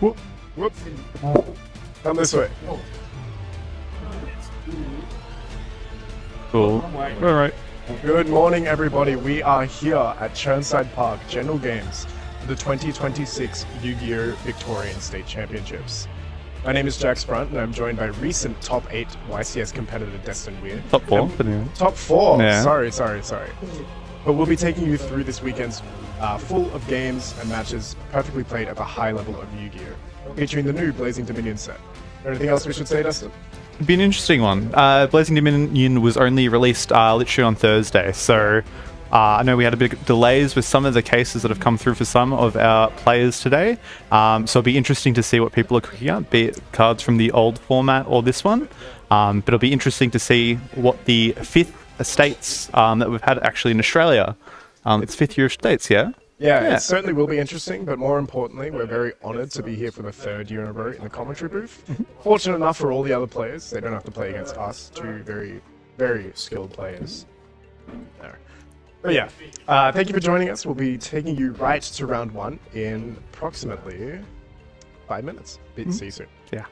Whoop, whoop. Come this way. Cool. All right. Good morning, everybody. We are here at Churnside Park General Games for the 2026 Yu-Gi-Oh! Victorian State Championships. My name is Jack Sprunt, and I'm joined by recent top 8 YCS competitor Destin Weir. Top 4. But anyway. Top 4? Yeah. Sorry. But we'll be taking you through this weekend's full of games and matches perfectly played at the high level of Yu-Gi-Oh! Featuring the new Blazing Dominion set. Anything else we should say, Destin? It'd be an interesting one. Blazing Dominion was only released literally on Thursday, so I know we had a bit of delays with some of the cases that have come through for some of our players today. So it'll be interesting to see what people are cooking up, be it cards from the old format or this one. But it'll be interesting to see what the 5th estates that we've had actually in Australia. It's 5th year estates, yeah? Yeah, it certainly will be interesting, but more importantly, we're very honoured to be here for the 3rd year in a row in the commentary booth. Fortunate enough for all the other players, they don't have to play against us, two very, very skilled players. There. But yeah, thank you for joining us. We'll be taking you right to round 1 in approximately 5 minutes. See you soon. Yeah.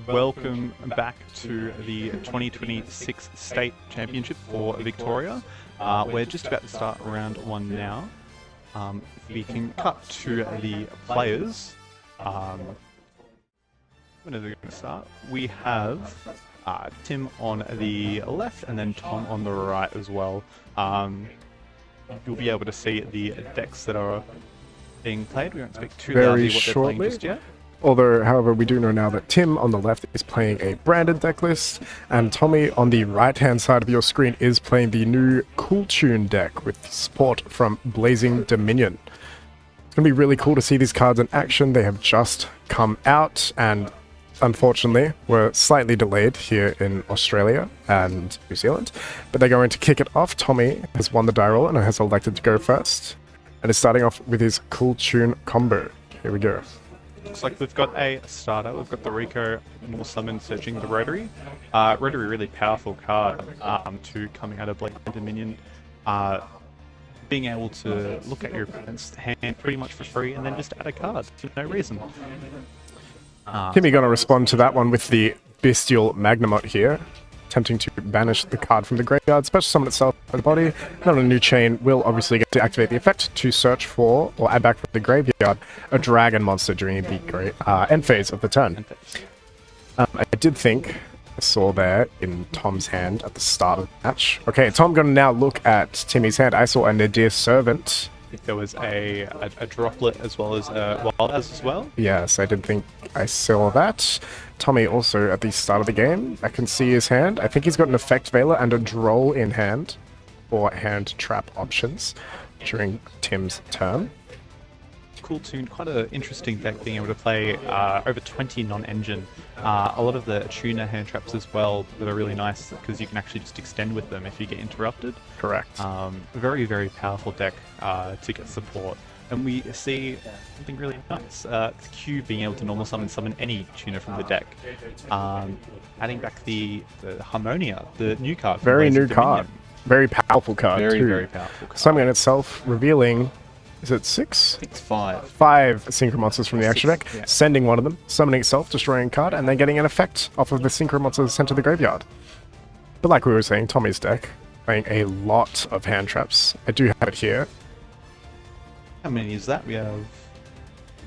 welcome back to the 2026 State Championship for Victoria. We're just about to start round one now. If we can cut to the players, when are they going to start? We have Tim on the left and then Tom on the right as well. You'll be able to see the decks that are being played. We won't speak too loudly what they're playing just yet. Although, however, we do know now that Tim on the left is playing a branded deck list, and Tommy on the right-hand side of your screen is playing the new Cool Tune deck with support from Blazing Dominion. It's going to be really cool to see these cards in action. They have just come out, and unfortunately, were slightly delayed here in Australia and New Zealand, but they're going to kick it off. Tommy has won the die roll and has elected to go first, and is starting off with his Cool Tune combo. Here we go. Looks like we've got a starter. We've got the Rico Normal Summon searching the Rotary. Rotary, really powerful card to coming out of Blazing Dominion. Being able to look at your opponent's hand pretty much for free and then just add a card for no reason. Timmy going to respond to that one with the Bestial Magnamot here, attempting to banish the card from the graveyard. Special summon itself by the body. And on a new chain, will obviously get to activate the effect to search for, or add back from the graveyard, a dragon monster during the end phase of the turn. I did think I saw there in Tom's hand at the start of the match. Okay, Tom going to now look at Timmy's hand. I saw a Nadir Servant. I think there was a droplet as well as a wild as well. Yes, I did think I saw that. Tommy also at the start of the game, I can see his hand. I think he's got an Effect Veiler and a Droll in hand for hand trap options during Tim's turn. Cool Tune, quite an interesting deck being able to play over 20 non-engine. A lot of the tuner hand traps as well that are really nice because you can actually just extend with them if you get interrupted. Correct. Very, very powerful deck to get support. And we see something really nice. Q being able to normal summon any tuner from the deck. Adding back the Harmonia, the new card. Very new card. Very powerful card Very, too. very powerful card. Summoning itself, revealing... Is it 6? It's 5. 5 Synchro Monsters from the extra deck, yeah. Sending one of them, summoning itself, destroying a card, and then getting an effect off of the Synchro Monsters sent to the graveyard. But like we were saying, Tommy's deck, playing a lot of hand traps. I do have it here. How many is that? We have...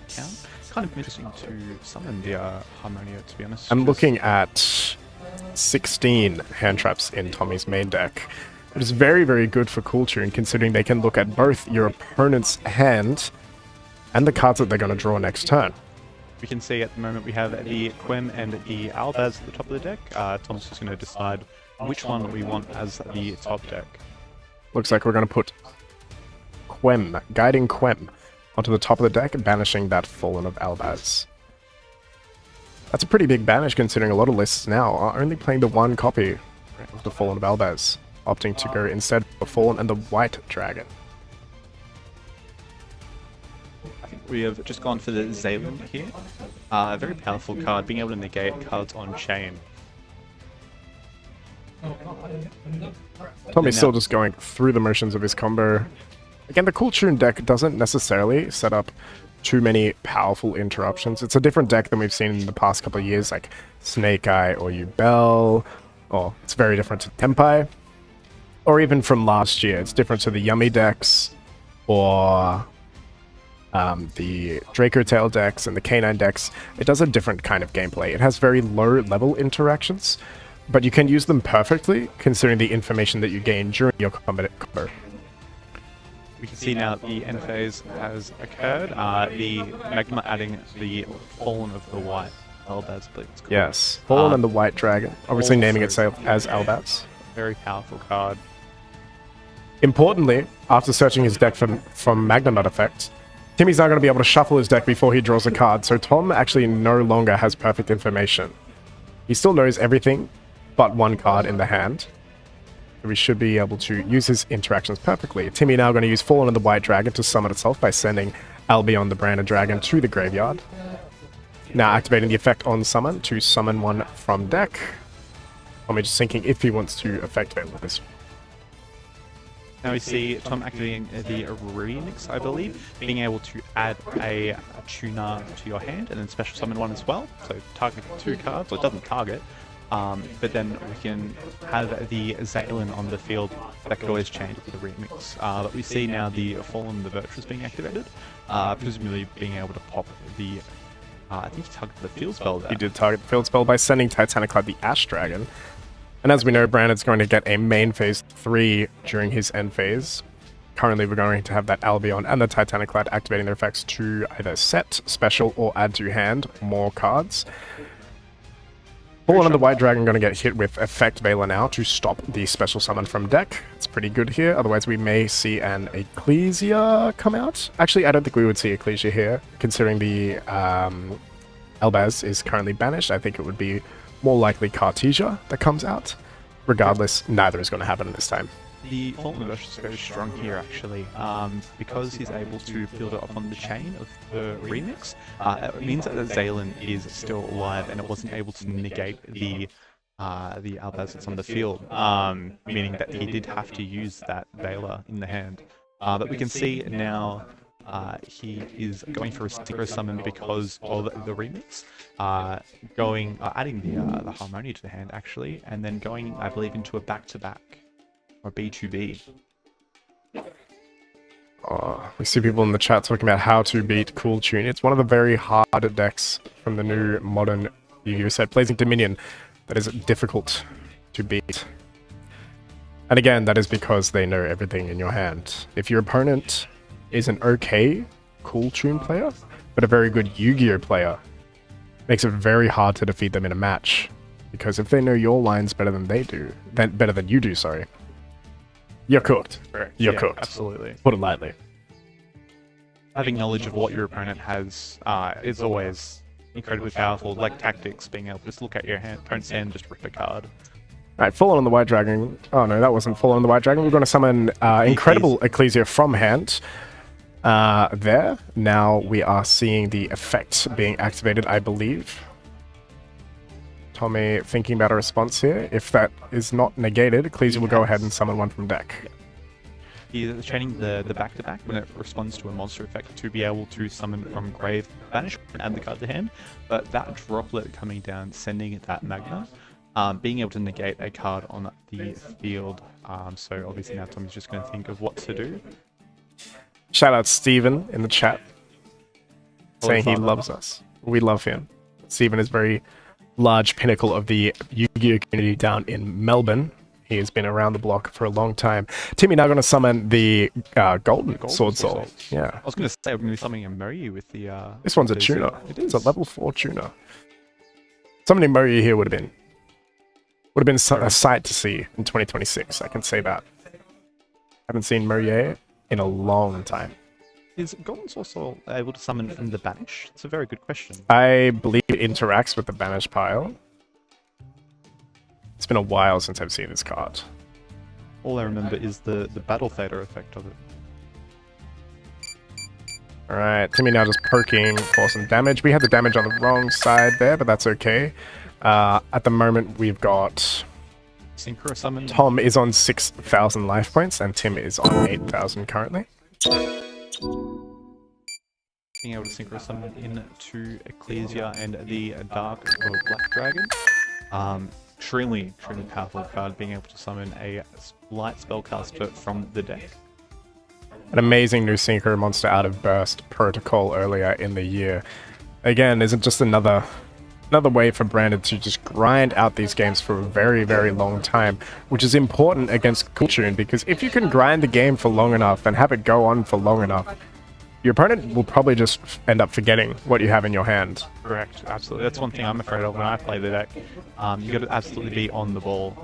Count? Kind of interesting to summon the Harmonia, to be honest. I'm looking at 16 hand traps in Tommy's main deck. It is very, very good for Cool Tune, considering they can look at both your opponent's hand and the cards that they're going to draw next turn. We can see at the moment we have the Quem and the Albaz at the top of the deck. Tom's just going to decide which one we want as the top deck. Looks like we're going to put Quem, Guiding Quem, onto the top of the deck, banishing that Fallen of Albaz. That's a pretty big banish, considering a lot of lists now are only playing the one copy of the Fallen of Albaz, opting to go instead for Fallen and the White Dragon. I think we have just gone for the Zaylan here. Very powerful card, being able to negate cards on chain. Tommy's still just going through the motions of his combo. Again, the Cool Tune deck doesn't necessarily set up too many powerful interruptions. It's a different deck than we've seen in the past couple of years, like Snake Eye or Yubel, or it's very different to Tempai. Or even from last year, it's different to the Yummy decks, or the Draco Tail decks and the Canine decks. It does a different kind of gameplay. It has very low-level interactions, but you can use them perfectly, considering the information that you gain during your combo. We can see now the end phase has occurred. The Magma adding the Fallen of the White Albaz, but it's cool. Yes, Fallen and the White Dragon, obviously naming itself as Albaz. Very powerful card. Importantly, after searching his deck from Magnamut effects, Timmy's not going to be able to shuffle his deck before he draws a card, so Tom actually no longer has perfect information. He still knows everything but one card in the hand. We should be able to use his interactions perfectly. Timmy now going to use Fallen and the White Dragon to summon itself by sending Albion the Branded Dragon to the graveyard. Now activating the effect on summon to summon one from deck. Tommy just thinking if he wants to effect veil with this. Now we see Tom activating the remix, I believe, being able to add a tuner to your hand and then special summon one as well. So target 2 cards, well, it doesn't target, but then we can have the Zaylin on the field. That could always change with the remix. But we see now the Fallen the Virtuous being activated, presumably being able to pop the I think he targeted the field spell there. He did target the field spell by sending Titaniclad the Ash Dragon. And as we know, Brandon's going to get a main phase 3 during his end phase. Currently, we're going to have that Albion and the Titaniclad activating their effects to either set, special, or add to hand more cards. Fallen and the White Dragon going to get hit with Effect Veiler now to stop the special summon from deck. It's pretty good here. Otherwise, we may see an Ecclesia come out. Actually, I don't think we would see Ecclesia here, considering the Elbaz is currently banished. I think it would be more likely Cartesia that comes out. Regardless, neither is going to happen this time. The Fallen Virtuous is very strong here, actually, because he's able to build it up on the chain of the remix. It means that the Zaylin is still alive and it wasn't able to negate the Albaz that's on the field, meaning that he did have to use that Veiler in the hand. But we can see now he is going for a synchro summon because of the remix, adding the Harmonia to the hand actually, and then going, I believe, into a back-to-back or B2B. We see people in the chat talking about how to beat Cool Tune. It's one of the very hard decks from the new modern Yu-Gi-Oh set, Blazing Dominion, that is difficult to beat. And again, that is because they know everything in your hand. If your opponent is an okay Cool Tune player, but a very good Yu-Gi-Oh player, makes it very hard to defeat them in a match. Because if they know your lines better than they do, better than you do, sorry, you're cooked. You're cooked. Absolutely. Put it lightly. Having knowledge of what your opponent has is always incredibly powerful. Like tactics, being able to just look at your opponent's hand and just rip a card. Alright, Fallen on the White Dragon. Oh no, that wasn't Fallen on the White Dragon. We're going to summon Incredible Ecclesia from hand. There. Now we are seeing the effect being activated, I believe. Tommy thinking about a response here. If that is not negated, Ecclesia will go ahead and summon one from deck. He's training the back-to-back when it responds to a monster effect to be able to summon from grave, banish, and add the card to hand. But that droplet coming down, sending it that Magna, being able to negate a card on the field. So obviously now Tommy's just going to think of what to do. Shout out Steven in the chat, saying he loves us. We love him. Steven is very large pinnacle of the Yu-Gi-Oh community down in Melbourne. He has been around the block for a long time. Timmy now going to summon the golden Sword Soul. Yeah. I was going to say, we're going to be summoning a Murray with the... This one's a tuner. It's a level 4 tuner. Summoning Murray here would have been a sight to see in 2026, I can say that. Haven't seen Murray in a long time. Is Golden Sword Soul able to summon from the banish? It's a very good question. I believe it interacts with the banish pile. It's been a while since I've seen this card. All I remember is the Battle Theta effect of it. Alright, Timmy now just poking for some damage. We had the damage on the wrong side there, but that's okay. At the moment, we've got... Synchro summon. Tom is on 6,000 life points, and Tim is on 8,000 currently. Being able to synchro summon into Ecclesia and the Dark or Black Dragon. Extremely powerful card, being able to summon a light spellcaster from the deck. An amazing new synchro monster out of Burst Protocol earlier in the year. Again, isn't just another way for Brandon to just grind out these games for a very, very long time, which is important against Cool Tune, because if you can grind the game for long enough and have it go on for long enough, your opponent will probably just end up forgetting what you have in your hand. Correct, absolutely. That's one thing I'm afraid of when I play the deck. You got to absolutely be on the ball,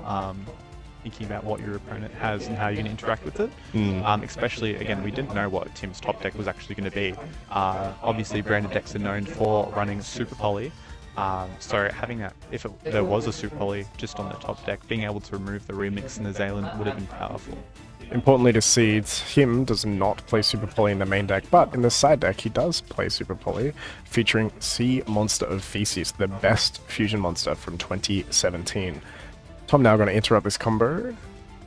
thinking about what your opponent has and how you can interact with it. Especially, again, we didn't know what Tim's top deck was actually going to be. Obviously, Branded decks are known for running Super Poly. So having that, if there was a Super Poly just on the top deck, being able to remove the remix and the Zaylin would have been powerful. Importantly to see, him does not play Super Poly in the main deck, but in the side deck he does play Super Poly, featuring Sea Monster of Feces, the best fusion monster from 2017. Tom now going to interrupt this combo.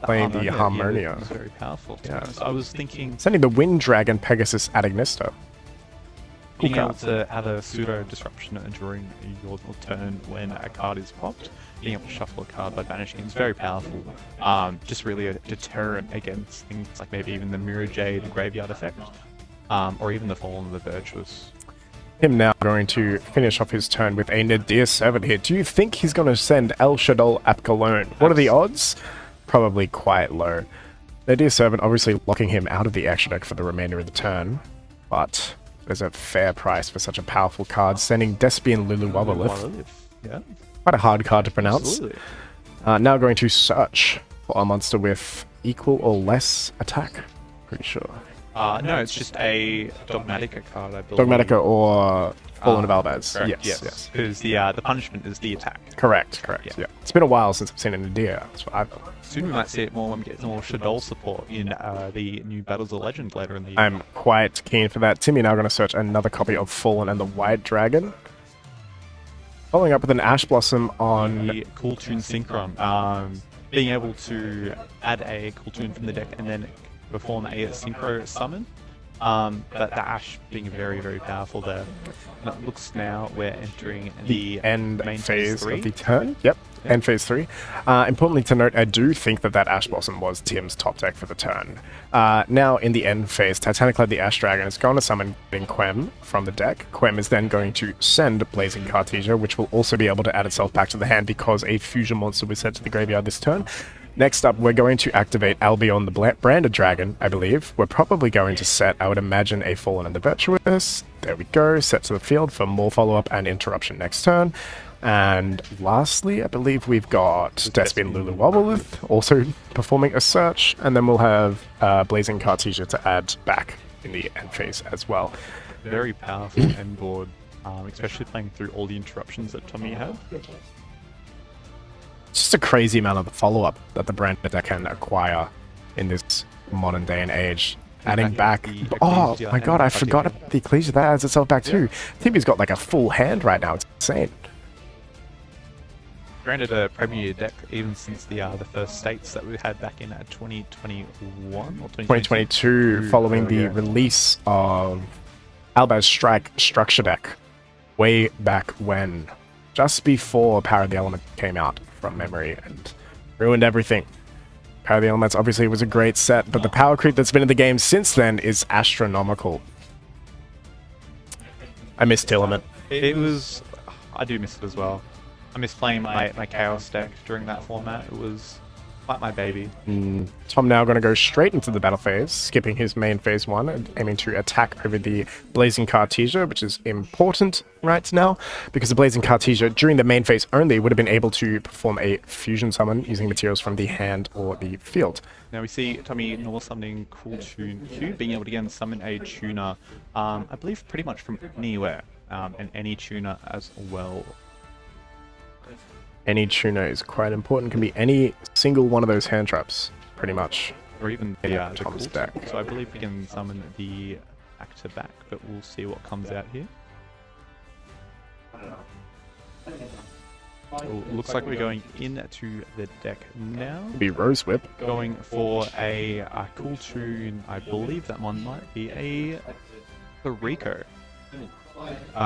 playing the yeah, Harmonia. It's very powerful. Yeah. So I was thinking Sending the Wind Dragon Pegasus Adignisto. being Cool able card. to have a pseudo disruption during your turn when a card is popped, being able to shuffle a card by banishing it is very powerful. Just really a deterrent against things like maybe even the Mirror Jade graveyard effect, or even the Fallen of the Virtuous. Him now going to finish off his turn with a Nadir Servant here. Do you think he's going to send El Shadol Apkalone? What are the odds? Probably quite low. Nadir Servant obviously locking him out of the extra deck for the remainder of the turn, but there's a fair price for such a powerful card, sending Despian Luluwabalith. Yeah, Quite a hard card to pronounce. absolutely. Now going to search for a monster with equal or less attack. Pretty sure. No, it's just a Dogmatica card, I believe. Dogmatica or Fallen of Albaz. Correct, Yes. Because the punishment is the attack. Correct. Yeah. Yeah. It's been a while since I've seen a Nadir. That's what I thought. Soon we might see it more when we get more Shadol support in the new Battles of Legend later in the year. I'm quite keen for that. Timmy now going to search another copy of Fallen and the White Dragon. Following up with an Ash Blossom on... The Cool Tune Synchron. Being able to add a Cool Tune from the deck and then perform a Synchro Summon. But the Ash being very, very powerful there. And it looks now we're entering the end main phase three. of the turn. Yep. End phase 3. Importantly to note, I do think that Ash Blossom was Tim's top deck for the turn. Now in the end phase, Titanic-led the Ash Dragon is going to summon Quem from the deck. Quem is then going to send Blazing Cartesia, which will also be able to add itself back to the hand because a fusion monster was sent to the graveyard this turn. Next up, we're going to activate Albion the Branded Dragon, I believe. We're probably going to set, I would imagine, a Fallen and the Virtuous. There we go. Set to the field for more follow-up and interruption next turn. And lastly, I believe we've got Despian Luluwabalith also performing a search. And then we'll have Blazing Cartesia to add back in the end phase as well. Very powerful end board, especially playing through all the interruptions that Tommy had. It's just a crazy amount of follow-up that the branded deck can acquire in this modern day and age. Adding back... Oh my god, I forgot about the Ecclesia. That adds itself back too. Timmy's got like a full hand right now. It's insane. Granted, a Premier deck even since the first states that we had back in 2021 or 2022, following the release of Albaz Strike Structure Deck way back when, just before Power of the Element came out from memory and ruined everything. Power of the Elements obviously was a great set, but the power creep that's been in the game since then is astronomical. I missed Element. It was... I do miss it as well. I miss playing my Chaos deck during that format. It was quite my baby. Tom now going to go straight into the battle phase, skipping his main phase 1 and aiming to attack over the Blazing Cartesia, which is important right now, because the Blazing Cartesia, during the main phase only, would have been able to perform a fusion summon using materials from the hand or the field. Now we see Tommy normal summoning Cool Tune Q, being able to again summon a tuner, I believe pretty much from anywhere, and any tuner as well. Any tuner is quite important. Can be any single one of those hand traps, pretty much. Or even the Cool Tom's Tune. deck. So I believe we can summon the back to back, but we'll see what comes out here. Oh, looks like we're going into the deck now. Be Rose Whip. Going for a Cool Tune. I believe that one might be a Rico.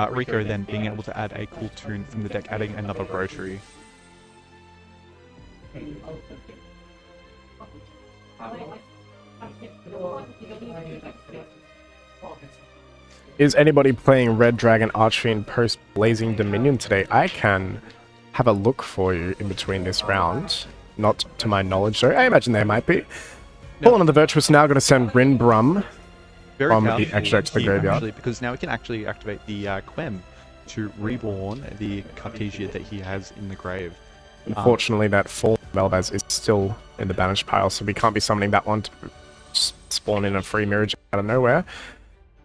Rico then being able to add a Cool Tune from the deck, adding another Rotary. Is anybody playing Red Dragon Archfiend post Blazing Dominion today? I can have a look for you in between this round. Not to my knowledge, though. I imagine there might be. Fallen of the Virtuous now going to send Rin Brum from the extract to the graveyard. Actually, because now we can actually activate the Quem to reborn the Cartesia that he has in the grave. Unfortunately, that Fallen of Albaz is still in the banished pile, so we can't be summoning that one to spawn in a free mirror out of nowhere.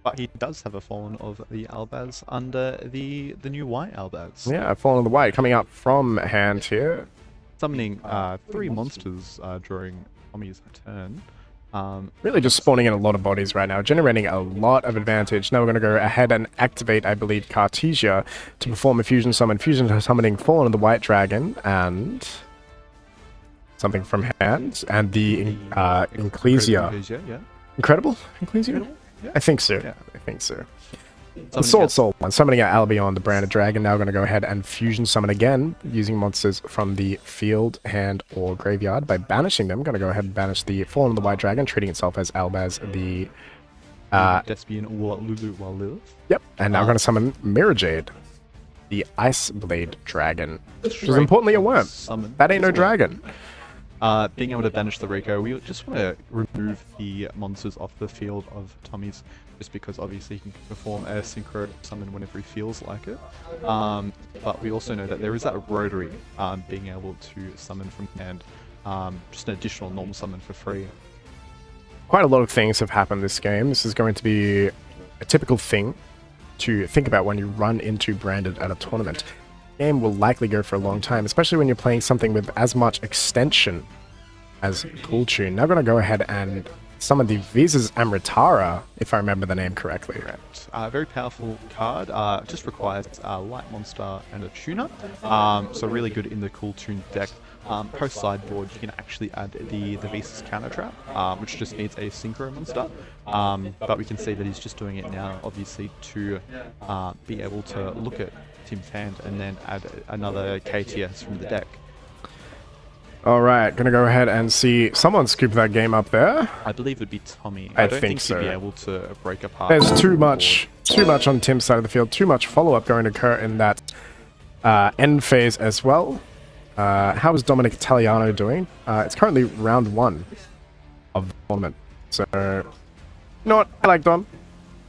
But he does have a Fallen of the Albaz under the new white Albaz. Yeah, Fallen of the White coming up from hand here. Summoning 3 monsters during Tommy's turn. Really just spawning in a lot of bodies right now, generating a lot of advantage. Now we're going to go ahead and activate, I believe, Cartesia to perform a fusion summon. Fusion summoning Fallen of the White Dragon, and something from hand, and the Ecclesia. Yeah. Incredible? Ecclesia? Incredible? Yeah. I think so. Yeah. I think so. Summoning Sword out- Soul one. Summoning out Albion, the branded dragon. Now going to go ahead and fusion summon again, using monsters from the field, hand, or graveyard. By banishing them, going to go ahead and banish the Fallen of the White Dragon, treating itself as Albaz, the... Despian Lulu Walil. Yep, and now going to summon Mirror Jade, the Ice Blade Dragon, which is Straight importantly a worm. summon. That ain't no dragon. Being able to banish the Rico, we just want to remove the monsters off the field of Tommy's, just because obviously he can perform a synchro summon whenever he feels like it. But we also know that there is that rotary, being able to summon from hand, just an additional normal summon for free. Quite a lot of things have happened this game. This is going to be a typical thing to think about when you run into branded at a tournament. The game will likely go for a long time, especially when you're playing something with as much extension as Cool Tune. Now I'm going to go ahead and summon the Visas Amritara, if I remember the name correctly. Very powerful card. Just requires a light monster and a tuner. So really good in the Cool Tune deck. Post sideboard, you can actually add the Visas counter trap, which just needs a synchro monster. But we can see that he's just doing it now, obviously, to be able to look at Tim's hand and then add another KTS from the deck. Alright, gonna go ahead and see someone scoop that game up there. I believe it'd be Tommy. I don't think so. he'd be able to break apart. There's the too board. much on Tim's side of the field, too much follow-up going to occur in that end phase as well. How is Dominic Italiano doing? It's currently round 1 of the tournament. So, you know what? I like Dom.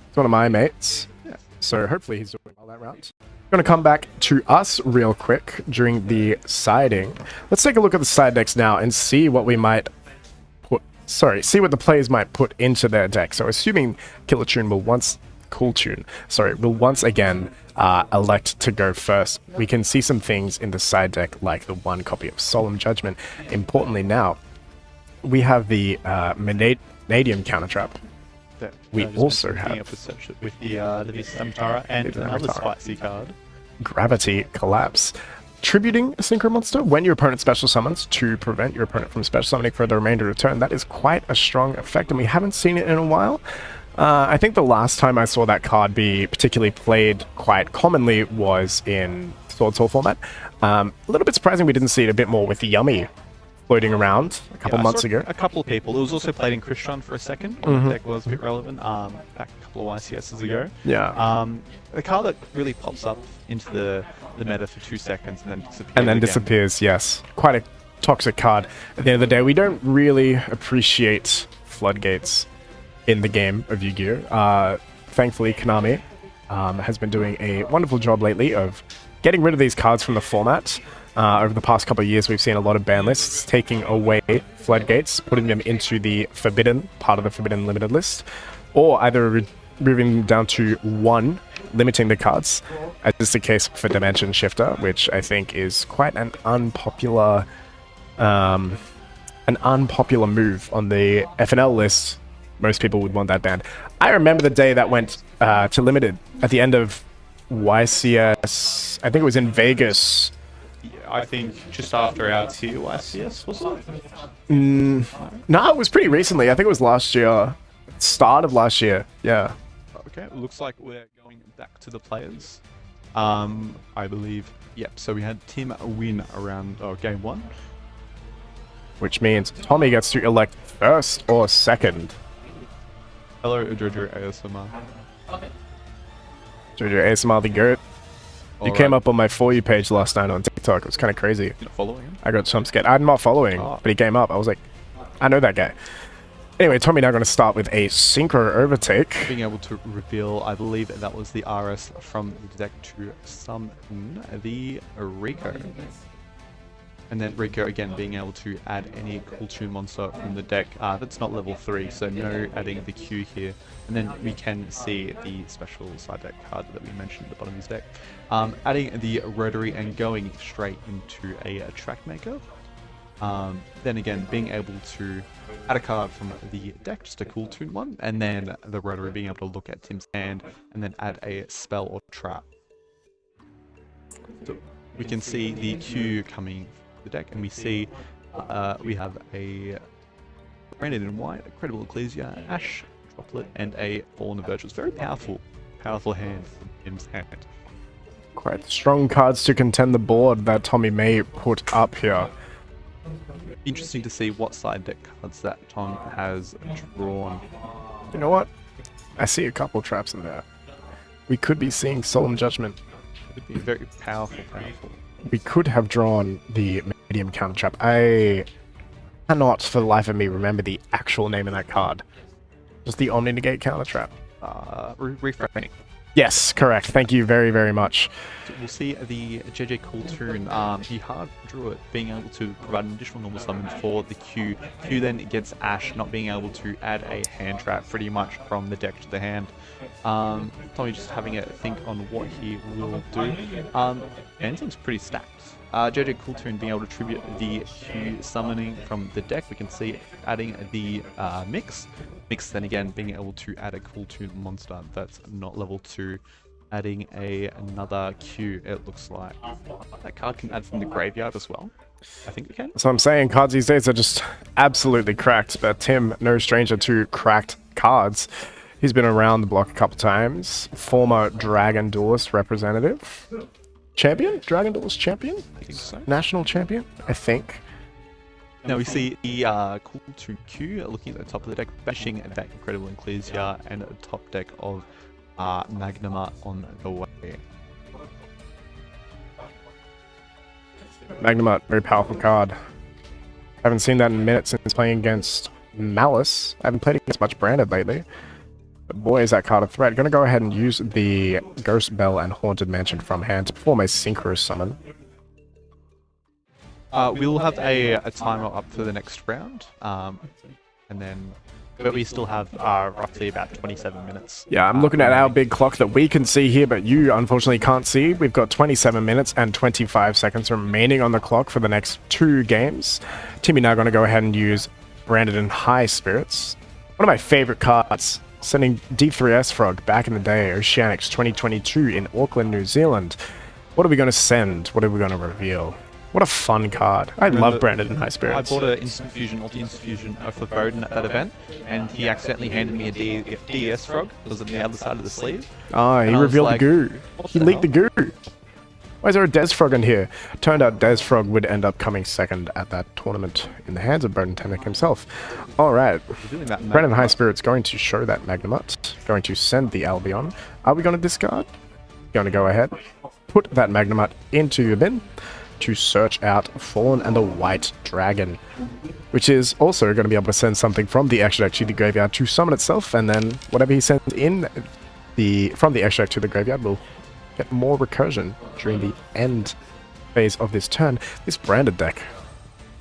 He's one of my mates. Yeah. So hopefully he's doing well that round. Going to come back to us real quick during the siding. Let's take a look at the side decks now and see what we might put... Sorry, see what the players might put into their deck. So assuming Killer Tune will once... Cool Tune, sorry, will once again elect to go first. We can see some things in the side deck like the 1 copy of Solemn Judgment. Importantly now, we have the Vanadium counter trap. That, We just also mentioned being have- able to search it with the Visas Amritara and Visas another Amritara. spicy card. Gravity Collapse. Tributing a Synchro Monster when your opponent special summons to prevent your opponent from special summoning for the remainder of the turn. That is quite a strong effect, and we haven't seen it in a while. I think the last time I saw that card be particularly played quite commonly was in Sword Soul format. A little bit surprising we didn't see it a bit more with Yummy floating around a couple I months saw ago. A couple of people. It was also played in Christian for a second. When the deck was a bit relevant. Back a couple of YCSs ago. Yeah. The card that really pops up into the meta for 2 seconds and then disappears. And then again. disappears, yes. Quite a toxic card. At the end of the day, we don't really appreciate floodgates in the game of Yu-Gi-Oh! Thankfully, Konami has been doing a wonderful job lately of getting rid of these cards from the format. Over the past couple of years, we've seen a lot of ban lists taking away floodgates, putting them into the forbidden part of the forbidden limited list, or either moving them down to 1, limiting the cards, as is the case for Dimension Shifter, which I think is quite an unpopular move on the FNL list. Most people would want that banned. I remember the day that went to limited at the end of YCS. I think it was in Vegas. Yeah, I think just after our tier YCS, was it? No, it was pretty recently. I think it was last year. Start of last year. Yeah. Okay, it looks like we're going back to the players. I believe. Yep, so we had Tim win around game 1. Which means Tommy gets to elect first or second. Hello, Jojo ASMR. Jojo ASMR the GOAT. You came up on my For You page last night on TikTok. It was kind of crazy. You're not following him? I got some scared. I'm not following, but he came up. I was like, I know that guy. Anyway, Tommy now going to start with a Synchro Overtake. Being able to reveal, I believe that was the RS from the deck to summon the Rico. And then Rico again being able to add any Cool Tune monster from the deck. That's not level 3, so no adding the Q here. And then we can see the special side deck card that we mentioned at the bottom of his deck. Adding the Rotary and going straight into a Track Maker. Then again, being able to add a card from the deck, just a Cool Tune one, and then the Rotary being able to look at Tim's hand and then add a spell or trap. So we can see the Q coming from the deck, and we see We have a Branded in white, a Credible Ecclesia, Ash, Droplet, and a Fallen of Virtues. Very powerful hand from Tim's hand. Quite strong cards to contend the board that Tommy may put up here. Interesting to see what side deck cards that Tom has drawn. You know what? I see a couple traps in there. We could be seeing Solemn Judgment. It would be very powerful. We could have drawn the medium counter trap. I cannot for the life of me remember the actual name of that card. Just the Omni Negate counter trap. Reframing. Yes, correct. Thank you very, very much. So we'll see the JJ Cooltoon, the hard Druid being able to provide an additional normal summon for the Q. Q then gets Ash not being able to add a hand trap pretty much from the deck to the hand. Tommy just having a think on what he will do. And seems pretty stacked. JJ Cooltoon being able to tribute the Q summoning from the deck. We can see adding the Mix. Mix then again being able to add a Cooltoon monster that's not level 2. Adding another Q, it looks like. That card can add from the graveyard as well. I think we can. So I'm saying cards these days are just absolutely cracked, but Tim, no stranger to cracked cards. He's been around the block a couple times. Former Dragon Duelist representative. Champion? Dragon Duelist champion? I think so. National champion? I think. Now we see the Cooltoon Q looking at the top of the deck, bashing that Incredible Ecclesia and a top deck of Magnema on the way. Magnemite, very powerful card. Haven't seen that in a minute since playing against Malice. I haven't played against much Branded lately. But boy, is that card a threat. Gonna go ahead and use the Ghost Bell and Haunted Mansion from hand to perform a Synchro Summon. We'll have a timer up for the next round, but we still have roughly about 27 minutes. Yeah, I'm looking at our big clock that we can see here, but you unfortunately can't see. We've got 27 minutes and 25 seconds remaining on the clock for the next 2 games. Timmy now going to go ahead and use Branded in High Spirits. One of my favorite cards, sending D3S Frog back in the day, Oceanics 2022 in Auckland, New Zealand. What are we going to send? What are we going to reveal? What a fun card. I love Branded in High Spirits. I bought an Instant Fusion, Multi-Instant Fusion for Bowden at that event, and he accidentally handed me a DS Frog. It was on the other side of the sleeve. Oh, he revealed the goo. He leaked the goo. Why is there a Des Frog in here? Turned out Des Frog would end up coming second at that tournament in the hands of Bowden Temnick himself. Alright. Branded in High Spirits going to show that Magnemite. Going to send the Albion. Are we going to discard? Going to go ahead. Put that Magnemite into the bin to search out Fallen and the White Dragon, which is also going to be able to send something from the extra deck to the graveyard to summon itself, and then whatever he sends in from the extra deck to the graveyard will get more recursion during the end phase of this turn. This Branded deck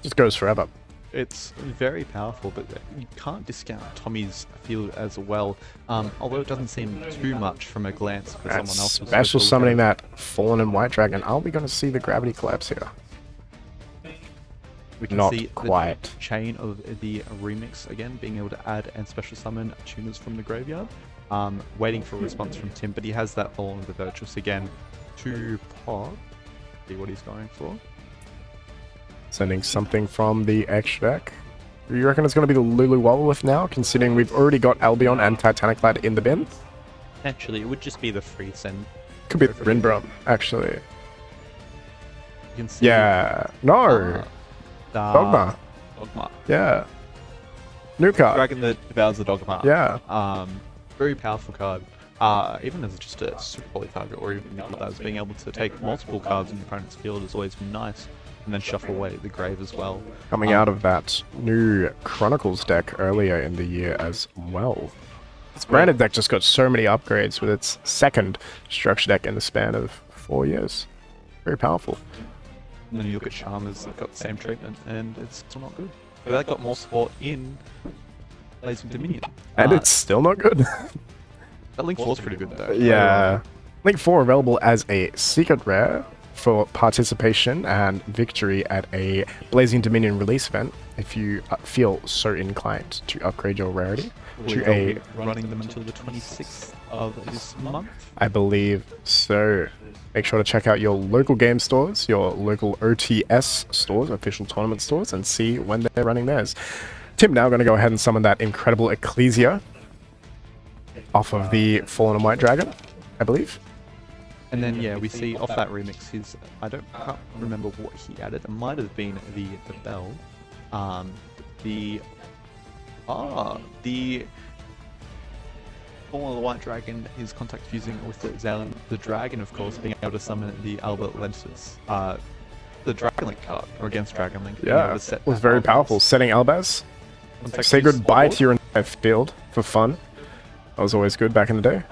just goes forever. It's very powerful, but you can't discount Tommy's field as well, although it doesn't seem too much from a glance for someone else. Special summoning that Fallen and White Dragon. Are we going to see the gravity collapse here? We can Not see quite. The chain of the remix again, being able to add and special summon tuners from the graveyard. Waiting for a response from Tim, but he has that Fallen of the Virtuous again to pop. See what he's going for. Sending something from the extra deck. Do you reckon it's going to be the Lulu Wobblewith now, considering we've already got Albion and Titanic Lad in the bin? Actually, it would just be the free send. Could be the Rinbrum, actually. You can see No! Dogma. Dogma. Yeah. New card. Dragon that devours the Dogma. Yeah. Very powerful card. Even as just a super poly target, or even as being able to take multiple cards in your opponent's field has always been nice. And then shuffle away the grave as well. Coming out of that new Chronicles deck earlier in the year as well. This Branded deck just got so many upgrades with its second structure deck in the span of 4 years. Very powerful. And then you look at Charmers that got the same treatment, and it's still not good. But that got more support in Blazing Dominion. And it's still not good. That Link 4 is pretty good though. Yeah. Link 4 available as a secret rare for participation and victory at a Blazing Dominion release event, if you feel so inclined to upgrade your rarity to a... running them until the 26th of this month. I believe so. Make sure to check out your local game stores, your local OTS stores, official tournament stores, and see when they're running theirs. Tim now going to go ahead and summon that incredible Ecclesia off of the Fallen and White Dragon, I believe. And then yeah, we see off that remix his can't remember what he added. It might have been the bell. The Fallen of the White Dragon, his contact fusing with the dragon, of course, being able to summon the Albert Lentus. The Dragon Link card, or against Dragon Link. Yeah, it was very powerful. Setting Albaz. Say goodbye to your entire field for fun. That was always good back in the day.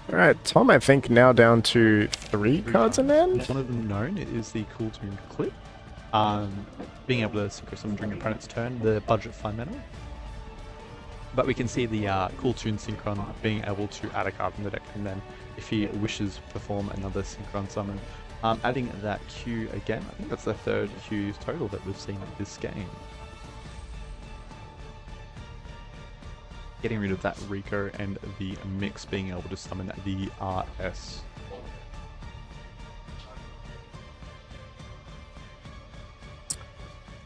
Alright, Tom, I think now down to 3 cards in hand. One of them known is the Cool Tune Clip. Being able to synchro summon during your opponent's turn, the budget 5 mana. But we can see the Cool Tune Synchron being able to add a card from the deck, and then if he wishes, perform another Synchron summon. Adding that Q again, I think that's the 3rd Q total that we've seen this game. Getting rid of that Rico and the Mix being able to summon the RS.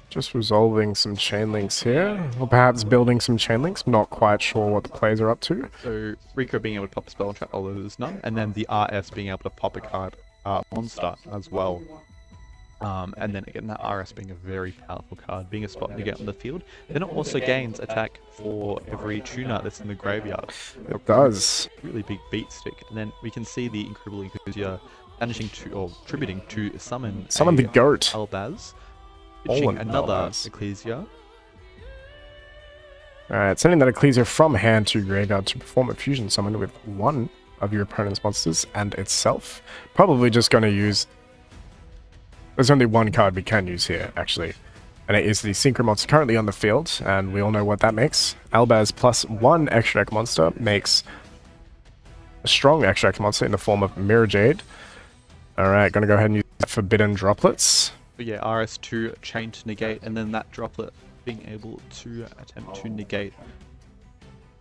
Just resolving some chain links here, or perhaps building some chain links. Not quite sure what the players are up to. So Rico being able to pop a spell trap, although there's none, and then the RS being able to pop a card monster as well. And then again, that RS being a very powerful card, being a spot to get on the field. Then it also gains attack for every tuner that's in the graveyard. It does. Really big beat stick. And then we can see the incredible Ecclesia managing to, or tributing to summon the goat. Albaz. Pitching another Ecclesia. Alright, sending that Ecclesia from hand to graveyard to perform a fusion summon with one of your opponent's monsters and itself. Probably just going to use... There's only one card we can use here, actually. And it is the Synchro monster currently on the field, and we all know what that makes. Albaz plus 1 extra deck monster makes a strong extra deck monster in the form of Mirror Jade. Alright, gonna go ahead and use Forbidden Droplets. But yeah, RS2 chain to negate, and then that droplet being able to attempt to negate.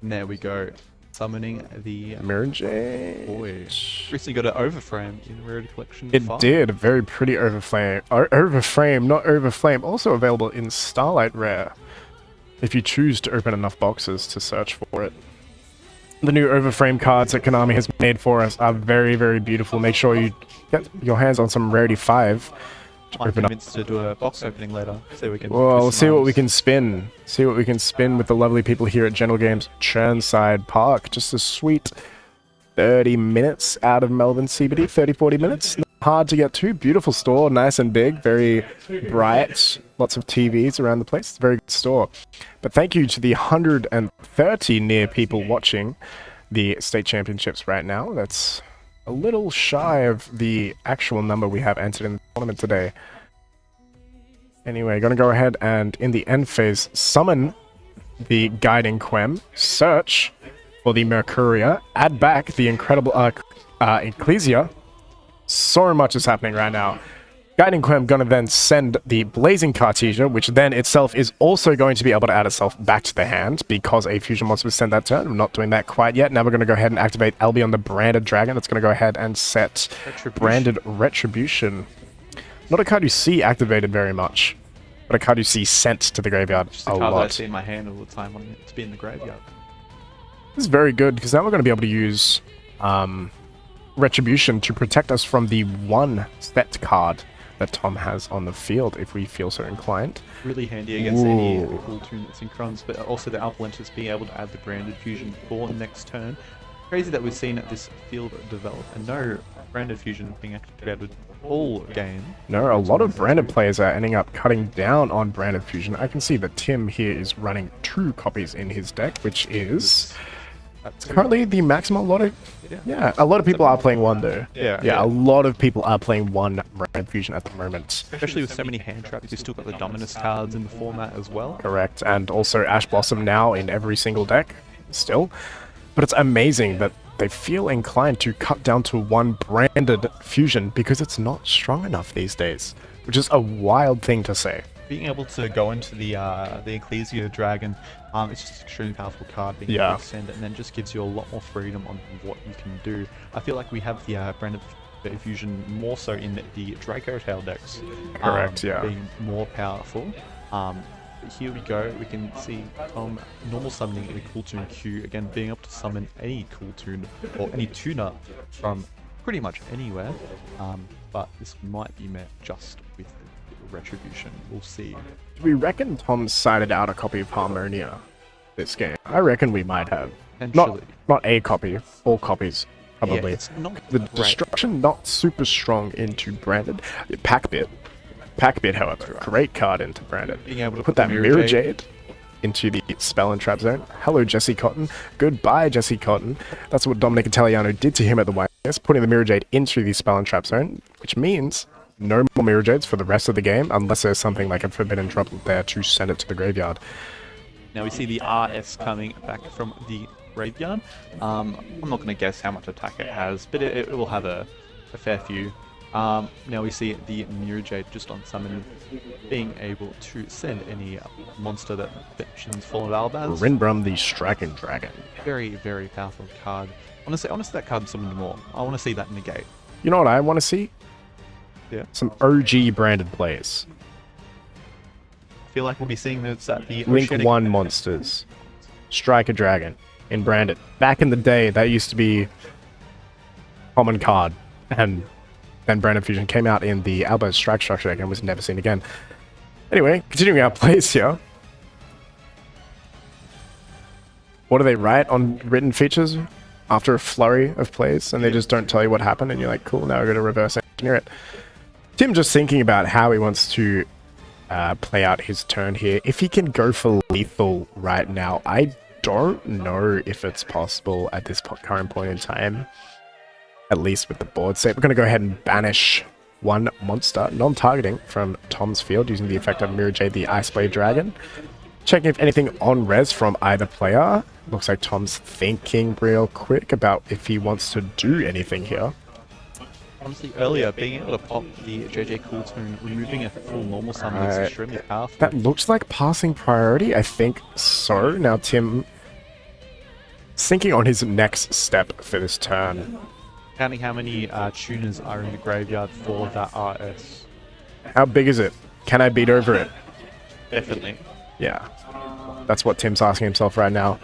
And there we go. Summoning the Mirror Jade. Boy. Recently got an Overframe in Rarity Collection. It 5. did. A very pretty Overframe. Overframe, not Overflame. Also available in Starlight Rare, if you choose to open enough boxes to search for it. The new Overframe cards that Konami has made for us are very, very beautiful. Make sure you get your hands on some Rarity 5. I'm convinced to do a box opening later. See we can. Well, we'll see what we can spin. See what we can spin with the lovely people here at General Games Churnside Park. Just a sweet 30 minutes out of Melbourne CBD. 30-40 minutes. Not hard to get to. Beautiful store. Nice and big. Very bright. Lots of TVs around the place. It's a very good store. But thank you to the 130 near people watching the state championships right now. That's a little shy of the actual number we have entered in the tournament today. Anyway, gonna go ahead and, in the end phase, summon the Guiding Quem, search for the Mercuria, add back the incredible Ecclesia. So much is happening right now. Guiding Quem gonna then send the Blazing Cartesia, which then itself is also going to be able to add itself back to the hand because a fusion monster was sent that turn. I'm not doing that quite yet. Now we're gonna go ahead and activate Albion the Branded Dragon. That's gonna go ahead and set Branded Retribution. Not a card you see activated very much, but a card you see sent to the graveyard Just a a card lot. that I see in my hand all the time wanting it to be in the graveyard. This is very good because now we're gonna be able to use Retribution to protect us from the one set card that Tom has on the field if we feel so inclined. Really handy against any cool tune synchrons, but also the Alphalentus being able to add the Branded Fusion for next turn. Crazy that we've seen this field develop and no Branded Fusion being activated all game. No, a lot of Branded players are ending up cutting down on Branded Fusion. I can see that Tim here is running 2 copies in his deck, which is currently the maximum. Yeah, a lot of people are playing 1 though. Yeah, a lot of people are playing 1 Branded Fusion at the moment. Especially with so many hand traps, you've still got the Dominus cards in the format as well. Correct, and also Ash Blossom now in every single deck, still. But it's amazing that they feel inclined to cut down to 1 Branded Fusion because it's not strong enough these days, which is a wild thing to say. being able to go into the Ecclesia Dragon, it's just an extremely powerful card. Being Yeah. able to send it, and then just gives you a lot more freedom on what you can do. I feel like we have the brand of fusion more so in the Draco Tail decks. Correct, yeah. Being more powerful. Here we go. We can see Tom normal summoning in a Cool Toon Q again, being able to summon any Cool Toon or any tuner from pretty much anywhere. But this might be met just with Retribution. We'll see. Do we reckon Tom sided out a copy of Harmonia this game? I reckon we might have. Not a copy, all copies, probably. Yeah, it's not the great. destruction not super strong into Branded. Packbit, however, great card into Branded. Being able to put that Mirror Jade into the spell and trap zone. Hello, Jesse Cotton. Goodbye, Jesse Cotton. That's what Dominic Italiano did to him at the YS, putting the Mirror Jade into the spell and trap zone, which means no more Mirror Jades for the rest of the game, unless there's something like a Forbidden Drop there to send it to the graveyard. Now we see the RS coming back from the graveyard. I'm not going to guess how much attack it has, but it will have a fair few. Now we see the Mirror Jade just on summon, being able to send any monster that mentions Fallen Albaz. Rinbrum the Striking Dragon. Very, very powerful card. Honestly, I want to see that card summoned more. I want to see that negate. You know what I want to see? Yeah. Some OG Branded plays. I feel like we'll be seeing this at the Link Oceanic 1 monsters. Strike a Dragon in Branded. Back in the day, that used to be common card, and then Branded Fusion came out in the Albaz Strike structure deck and was never seen again. Anyway, continuing our plays here. What do they write on written features after a flurry of plays, and they just don't tell you what happened, and you're like, cool, now we're going to reverse engineer it. Tim just thinking about how he wants to play out his turn here. If he can go for lethal right now, I don't know if it's possible at this current point in time. At least with the board state. We're going to go ahead and banish one monster, non-targeting, from Tom's field using the effect of Mirror Jade, the Ice Blade Dragon. Checking if anything on res from either player. Looks like Tom's thinking real quick about if he wants to do anything here. Honestly, earlier, being able to pop the JJ Cool Toon, removing a full normal summon is extremely powerful. That looks like passing priority. I think so. Now Tim is thinking on his next step for this turn. Counting how many tuners are in the graveyard for that RS. How big is it? Can I beat over it? Definitely. Yeah. That's what Tim's asking himself right now.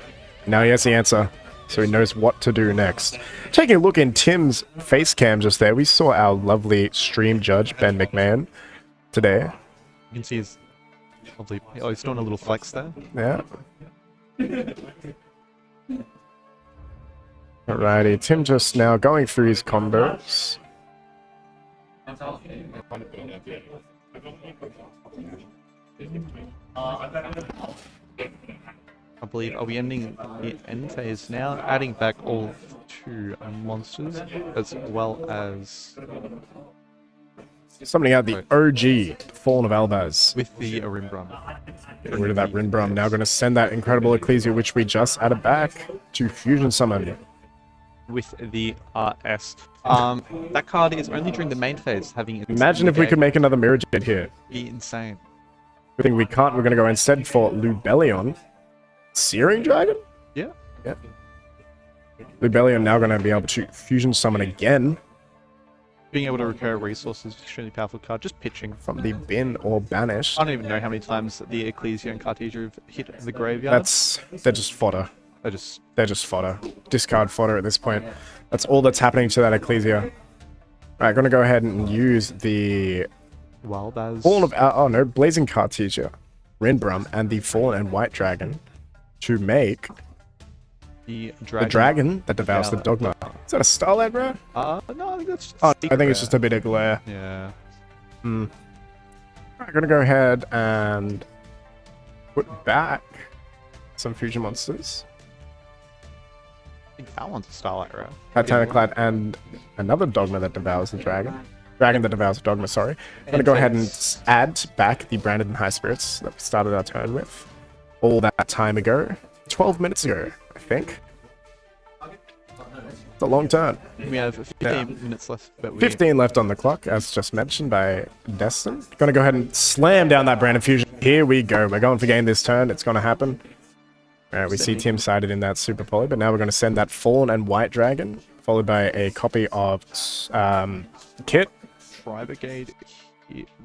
Now he has the answer, so he knows what to do next. Taking a look in Tim's face cam just there, we saw our lovely stream judge, Ben McMahon, today. You can see his lovely... Oh, he's doing a little flex there. Yeah. Alrighty, Tim just now going through his combos. I believe, are we ending the end phase now? Adding back all 2 monsters, as well as... Summoning out the OG, Fallen of Albaz. with the Rinbrum. Getting rid of that Rinbrum. Now going to send that incredible Ecclesia, which we just added back, to Fusion Summon. With the RS. That card is only during the main phase, having... Imagine if we could make another Mirror Jade here. Be insane. I think we can't. We're going to go instead for Lubellion. Searing Dragon? Yeah. Yeah. Lubellion now going to be able to Fusion Summon again. Being able to recur resources is extremely powerful card. Just pitching. From the bin or banished. I don't even know how many times the Ecclesia and Cartesia have hit the graveyard. They're just fodder. They're just fodder. Discard fodder at this point. That's all that's happening to that Ecclesia. Alright, gonna go ahead and use the Wildaz. Fallen of Blazing Cartesia, Rinbrum, and the Fallen and White Dragon to make the dragon that devours the dogma. Is that a Starlight, bro? No, I think that's just I think it's just a bit of glare. Yeah. Alright, gonna go ahead and put back some fusion monsters. I think that one's a Starlight, right? Titaniclad and another Dogma that devours the dragon. Dragon that devours the Dogma, sorry. I'm going to go ahead and add back the Branded and High Spirits that we started our turn with. All that time ago. 12 minutes ago, I think. It's a long turn. We have 15 minutes left. But 15 left on the clock, as just mentioned by Destin. Gonna go ahead and slam down that Brand Fusion. Here we go. We're going for game this turn. It's gonna happen. Alright, we see Tim sided in that Super Poly, but now we're gonna send that Fawn and White Dragon, followed by a copy of Kit. Tri-Brigade.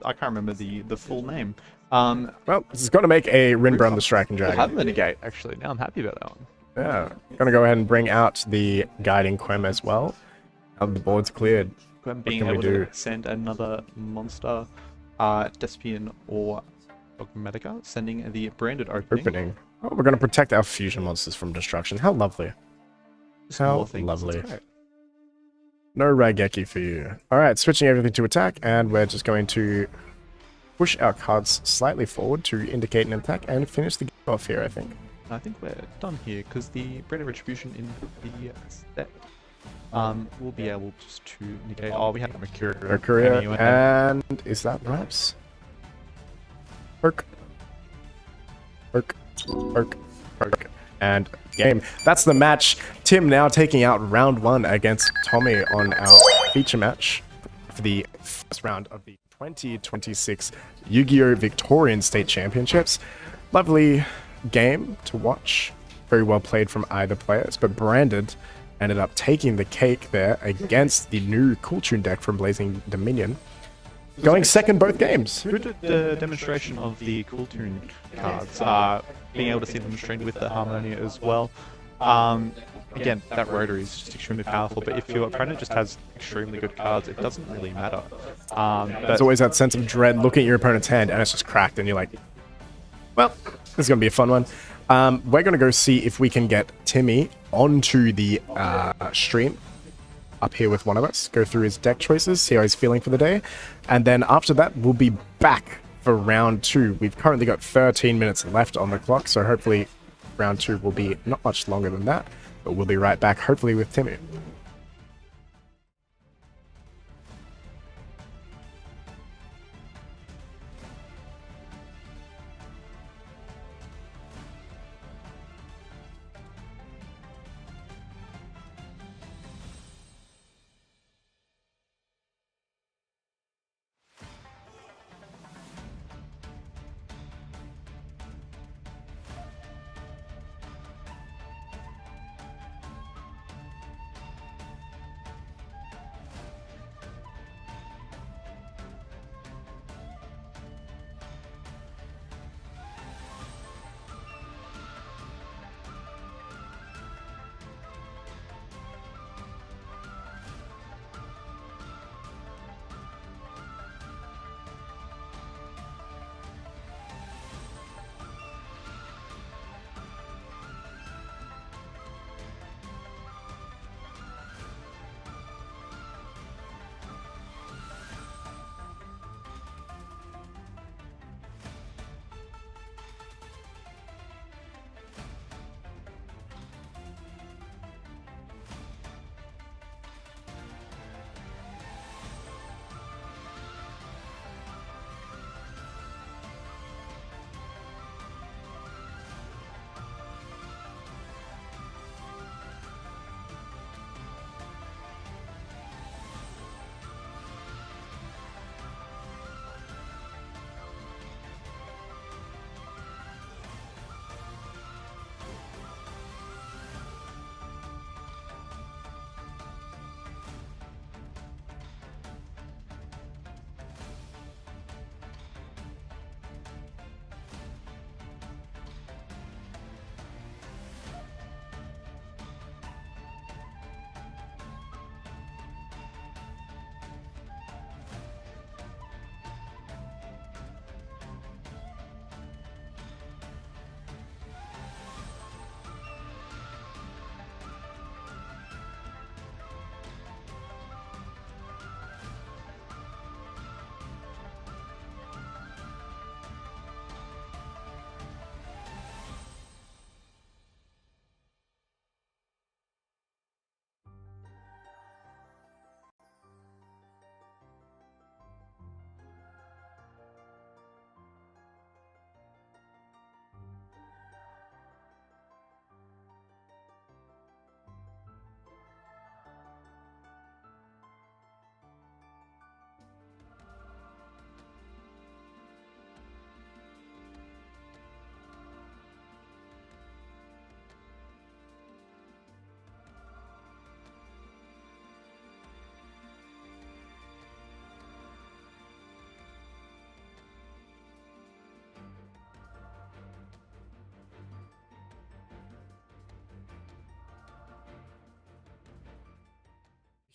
I can't remember the full name. Well, this is gonna make a Rinbrun the Striking Dragon. I have the negate, actually. Now I'm happy about that one. Yeah. Gonna go ahead and bring out the Guiding Quem as well. Now the board's cleared. Being able to send another monster, Despian or Dogmatica, sending the branded opening. Oh, we're gonna protect our fusion monsters from destruction. How lovely. How lovely. No Raigeki for you. Alright, switching everything to attack, and we're just going to push our cards slightly forward to indicate an attack and finish the game off here, I think. I think we're done here because the Branded Retribution in the step will be able just to negate. Oh, we had a Mercury anyway. And is that Raps? Perk. Perk. Perk. Perk. And game. That's the match. Tim now taking out round 1 against Tommy on our feature match for the first round of the 2026 Yu-Gi-Oh! Victorian State Championships. Lovely game to watch. Very well played from either players, but Branded ended up taking the cake there against the new Cool Tune deck from Blazing Dominion, going second both games. Good demonstration of the Cool Tune cards, being able to see them demonstrated with the Harmonia as well. Again, that rotary is just extremely powerful, but if your opponent just has extremely good cards, it doesn't really matter. There's always that sense of dread looking at your opponent's hand and it's just cracked and you're like, well, this is going to be a fun one. We're going to go see if we can get Timmy onto the stream up here with one of us, go through his deck choices, see how he's feeling for the day, and then after that, we'll be back for round 2. We've currently got 13 minutes left on the clock, so hopefully round 2 will be not much longer than that, but we'll be right back, hopefully with Timmy.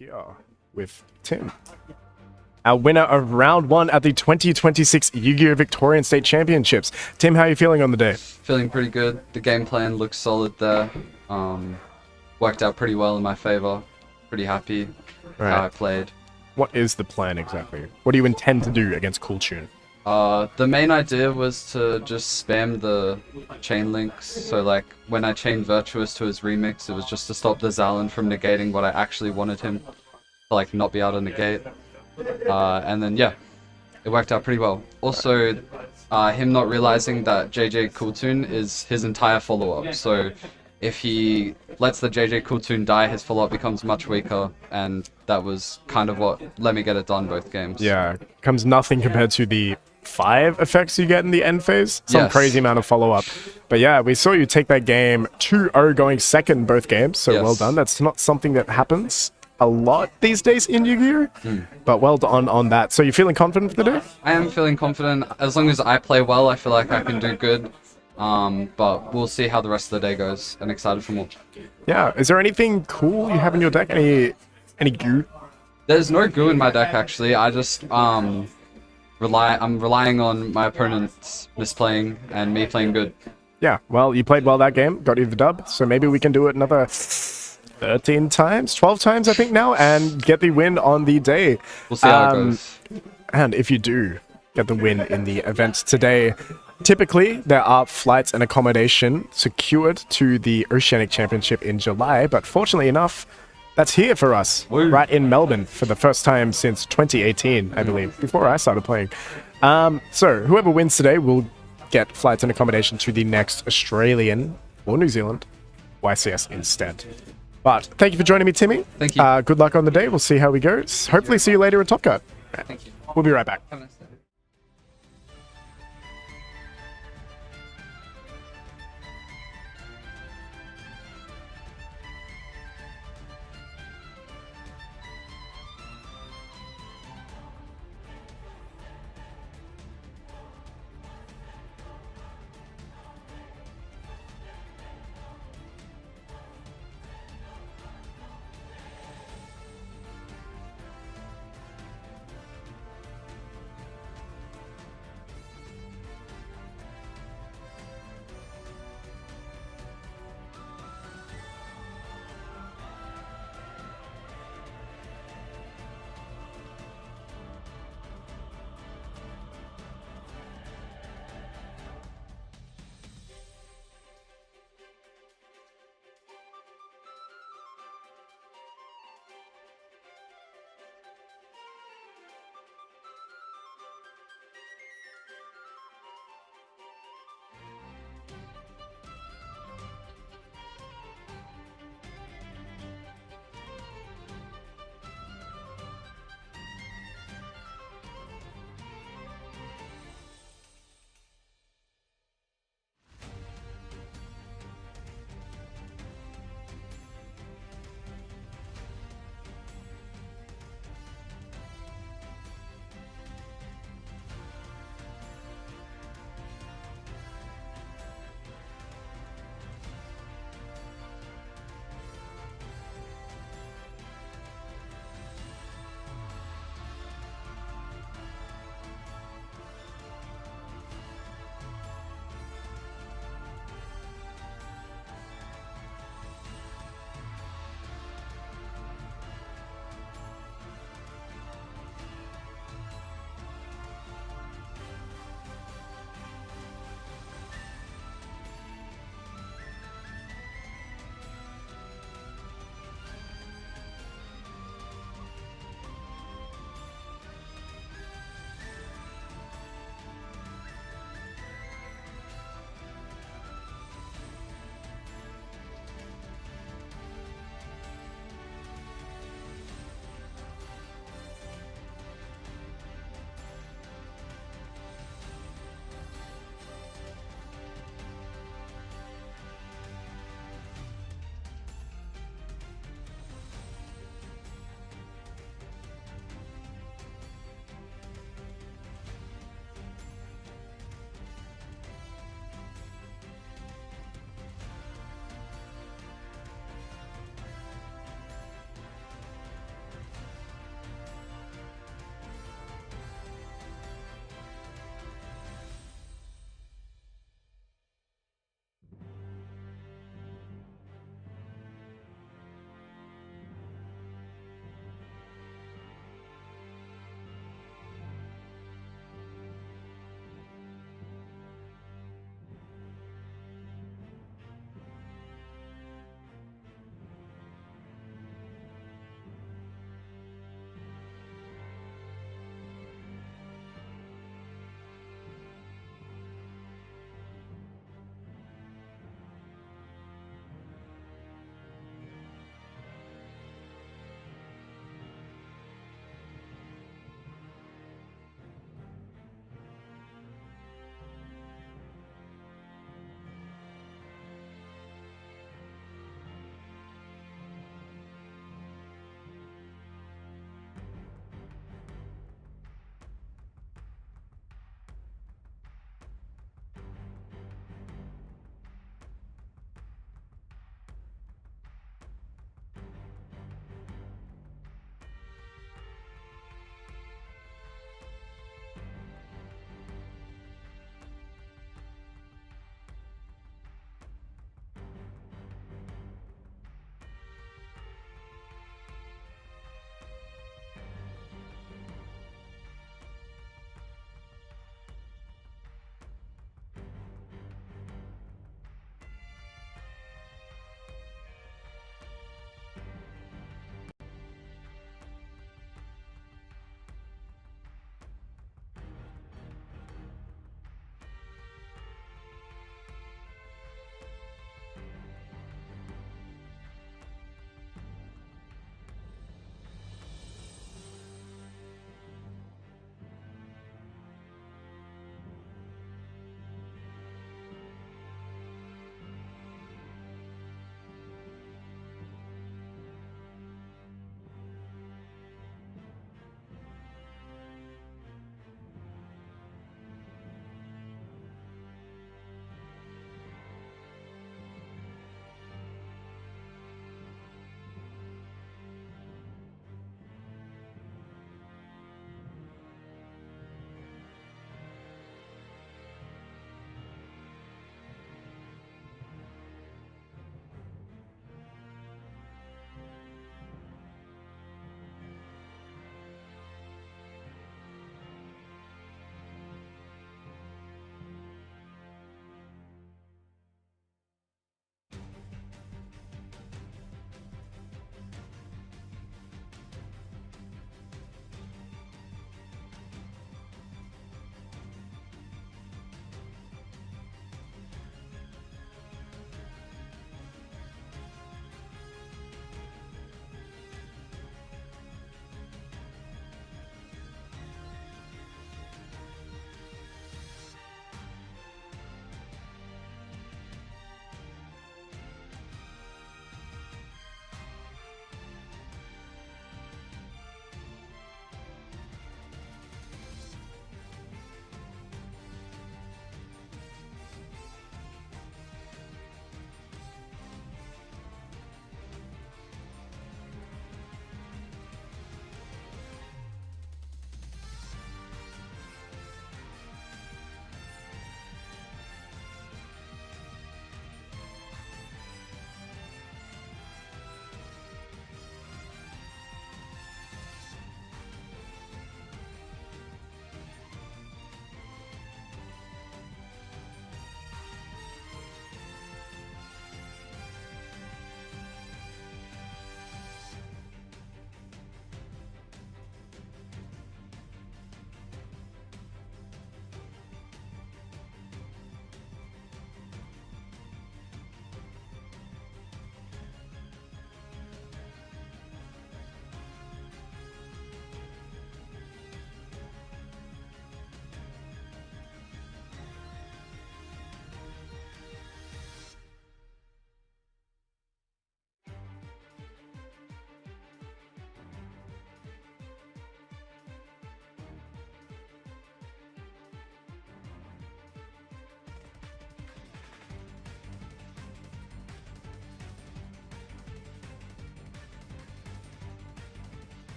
here with Tim. Our winner of round 1 at the 2026 Yu-Gi-Oh! Victorian State Championships. Tim, how are you feeling on the day? Feeling pretty good. The game plan looks solid there. Worked out pretty well in my favor. Pretty happy how I played. What is the plan exactly? What do you intend to do against Cool Tune? The main idea was to just spam the chain links. So like when I chained Virtuous to his remix, it was just to stop the Zalin from negating what I actually wanted him to like not be able to negate. And then yeah, it worked out pretty well. Also, him not realizing that JJ Cooltoon is his entire follow-up. So if he lets the JJ Cooltoon die, his follow-up becomes much weaker, and that was kind of what let me get it done both games. Yeah, comes nothing compared to the 5 effects you get in the end phase. Some Yes. crazy amount of follow-up. But yeah, we saw you take that game 2-0 going second both games, so Yes. well done. That's not something that happens a lot these days in Yu-Gi-Oh! But well done on that. So you're feeling confident for the day? I am feeling confident. As long as I play well, I feel like I can do good. But we'll see how the rest of the day goes. I'm excited for more. Yeah. Is there anything cool you have in your deck? Any goo? There's no goo in my deck actually. I just I'm relying on my opponents misplaying and me playing good. Yeah. Well, you played well that game, got you the dub. So maybe we can do it another 13 times, 12 times, I think now, and get the win on the day. We'll see how it goes. And if you do get the win in the event today, typically there are flights and accommodation secured to the Oceanic Championship in July, but fortunately enough, that's here for us, Woo. right in Melbourne for the first time since 2018, I believe, before I started playing. So whoever wins today will get flights and accommodation to the next Australian or New Zealand YCS instead. But thank you for joining me, Timmy. Thank you. Good luck on the day. We'll see how we go. Hopefully see you later in Top Cut. Thank you. We'll be right back. Have a nice day.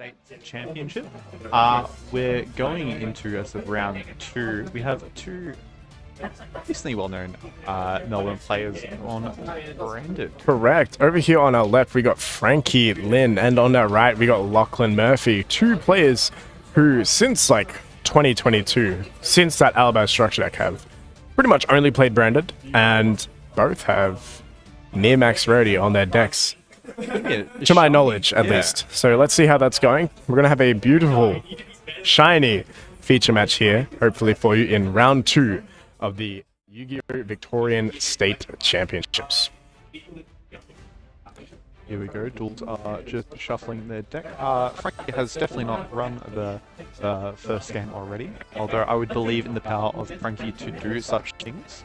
State Championship. We're going into, as of round 2, we have 2 decently well-known Melbourne players on branded. Correct. Over here on our left, we got Frankie Lin, and on our right, we got Lachlan Murphy. 2 players who, since like 2022, since that Alabaster structure deck, have pretty much only played branded, and both have near max rarity on their decks. Yeah, To my knowledge, at yeah. least. So let's see how that's going. We're going to have a beautiful, shiny feature match here, hopefully for you, in round 2 of the Yu-Gi-Oh! Victorian State Championships. Here we go. Duels are just shuffling their deck. Frankie has definitely not run the first game already, although I would believe in the power of Frankie to do such things.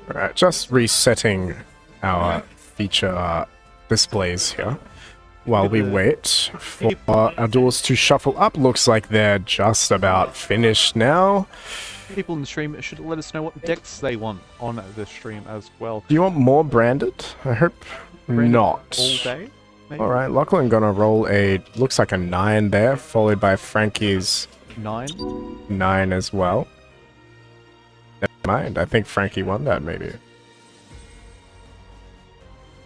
Alright, just resetting our feature displays here while we wait for our duels to shuffle up. Looks like they're just about finished now. People in the stream should let us know what decks they want on the stream as well. Do you want more branded? I hope Branded not. all day. Maybe? Alright, Lachlan gonna roll looks like a 9 there, followed by Frankie's 9. 9 as well. Never mind, I think Frankie won that maybe.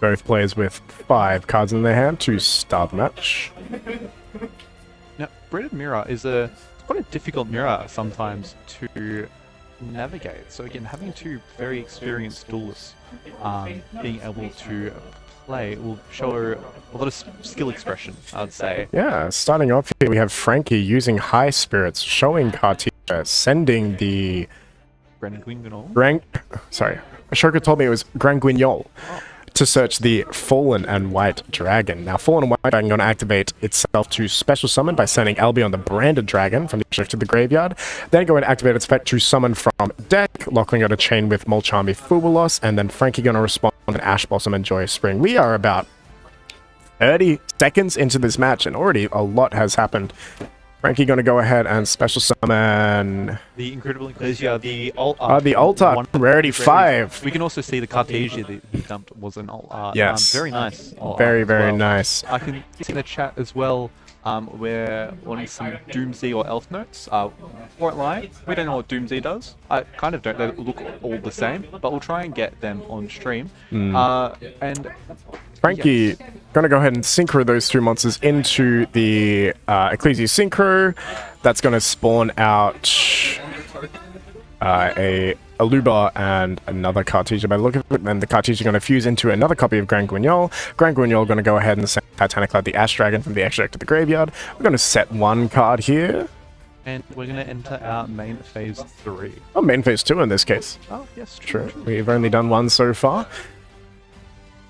Both players with 5 cards in their hand to start the match. Now, Branded Mirror is quite a difficult mirror sometimes to navigate. So again, having 2 very experienced duelists being able to play will show a lot of skill expression, I'd say. Yeah, starting off here, we have Frankie using High Spirits, showing Cartesia, sending the Brandon Guignol. Ashoka told me it was Grand Guignol. To search the Fallen and White Dragon. Now, Fallen and White Dragon going to activate itself to special summon by sending Albion the Branded Dragon from the object to the graveyard. Then going to activate its effect to summon from deck. Lachlan got a chain with Molcharmi Fubulos, and then Frankie going to respond to Ash Blossom and Joyous Spring. We are about 30 seconds into this match, and already a lot has happened. Frankie going to go ahead and special summon The Incredible Ecclesia, the alt the alt art, rarity 5. We can also see the Cartesia that he dumped was an alt art. Yes. Very nice. alt Very, art as very well. nice. I can see in the chat as well. We're wanting some Doomsday or Elf notes. Won't lie, we don't know what Doomsday does. I kind of don't. They look all the same, but we'll try and get them on stream. And Frankie gonna go ahead and synchro those 2 monsters into the Ecclesia Synchro. That's gonna spawn out a Aluba and another Cartesia by the look of it. Then the Cartesia gonna fuse into another copy of Grand Guignol. Grand Guignol gonna go ahead and send Titanic Cloud the Ash Dragon from the extract to the graveyard. We're gonna set 1 card here. and we're gonna enter our main phase 3. Oh, main phase 2 in this case. Oh yes, True. We've only done 1 so far.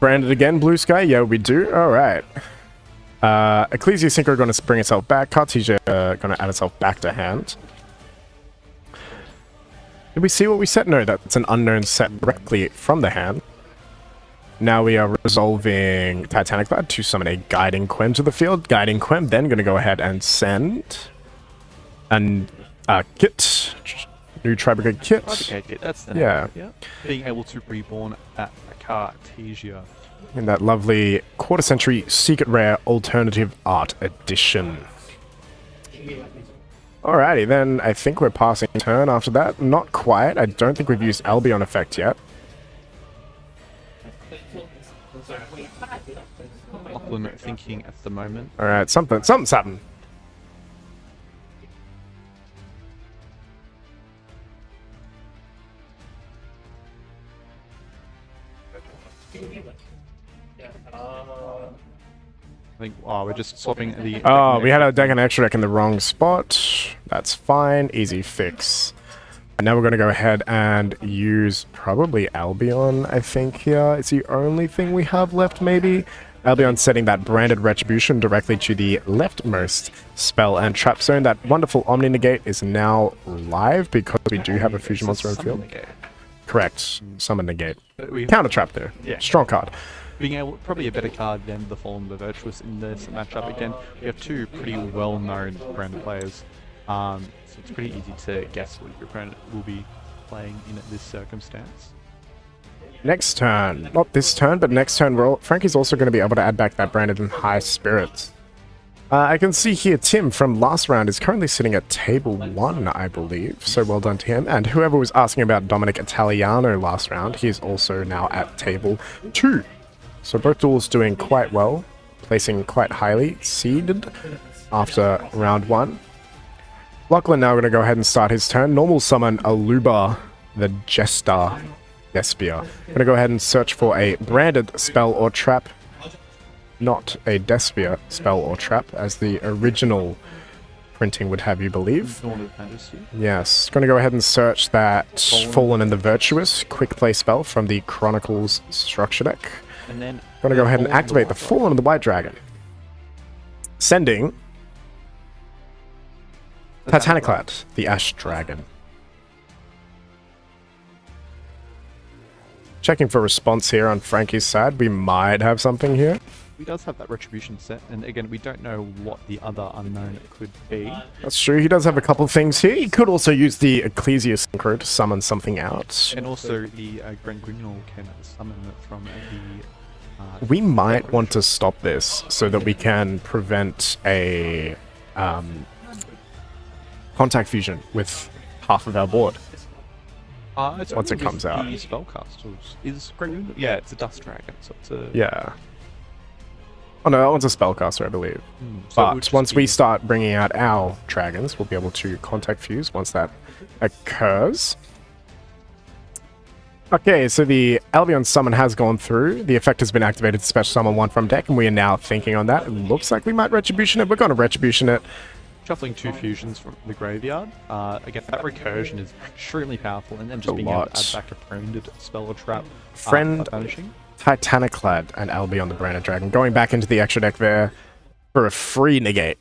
Branded again, Blue Sky? Yeah, we do. Alright. Ecclesia Synchro going to bring itself back. Cartesia going to add itself back to hand. Did we see what we set? No, that's an unknown set directly from the hand. Now we are resolving Titanic Blood to summon a Guiding Quem to the field. Guiding Quem then going to go ahead and send an kit. New Tribrigade kit. That's the Yeah. name. Being able to reborn at Cartesia. In that lovely quarter-century secret rare alternative art edition. Alrighty, then I think we're passing turn after that. Not quite. I don't think we've used Albion effect yet. Lachlan thinking at the moment. Alright, something's happened. I think, we're just swapping the... Oh, we had a deck and extra deck in the wrong spot. That's fine. Easy fix. And now we're going to go ahead and use probably Albion, I think, here. It's the only thing we have left, maybe. Albion setting that Branded Retribution directly to the leftmost spell and trap zone. That wonderful Omni Negate is now live because we do have a Fusion Monster in field. Correct. Summon Negate. Counter trap there. Yeah. Strong card. Being able, probably a better card than the Fallen, the Virtuous in this matchup. Again, we have 2 pretty well-known brand players, so it's pretty easy to guess what your opponent will be playing in this circumstance. Next turn. Not this turn, but next turn, Frankie's also going to be able to add back that Branded and High Spirits. I can see here Tim from last round is currently sitting at table 1, I believe. So well done to him. And whoever was asking about Dominic Italiano last round, he's also now at table 2. So both duels doing quite well, placing quite highly, seeded after round 1. Lachlan now going to go ahead and start his turn. Normal summon Aluba, the Jester Despia. Going to go ahead and search for a branded spell or trap. Not a Despia spell or trap, as the original printing would have you believe. Yes. Going to go ahead and search that Fallen and the Virtuous quick play spell from the Chronicles structure deck. And then Going to go ahead and activate the Fallen and the White Dragon. Sending Titaniclad, the Ash Dragon. Checking for response here on Frankie's side. We might have something here. he does have that Retribution set, and again, we don't know what the other unknown could be. That's true. He does have a couple of things here. He could also use the Ecclesia Synchro to summon something out. And also the Grand Grignal can summon it from the... We might want to stop this so that we can prevent a contact fusion with half of our board. Once it comes out. The spellcasters is Grand Grignal. Yeah, it's a Dust Dragon, so it's a... Yeah. Oh no, that one's a spellcaster, I believe. So But once we start bringing out our dragons, we'll be able to contact fuse once that occurs. Okay, so the Albion summon has gone through. The effect has been activated to special summon one from deck, and we are now thinking on that. It looks like we might Retribution it. We're going to Retribution it. Shuffling 2 fusions from the graveyard. Again, that recursion is extremely powerful, and then just A being able lot. to add back a branded spell or trap. Friend by banishing. Titaniclad and Albion the Branded Dragon. Going back into the extra deck there for a free negate.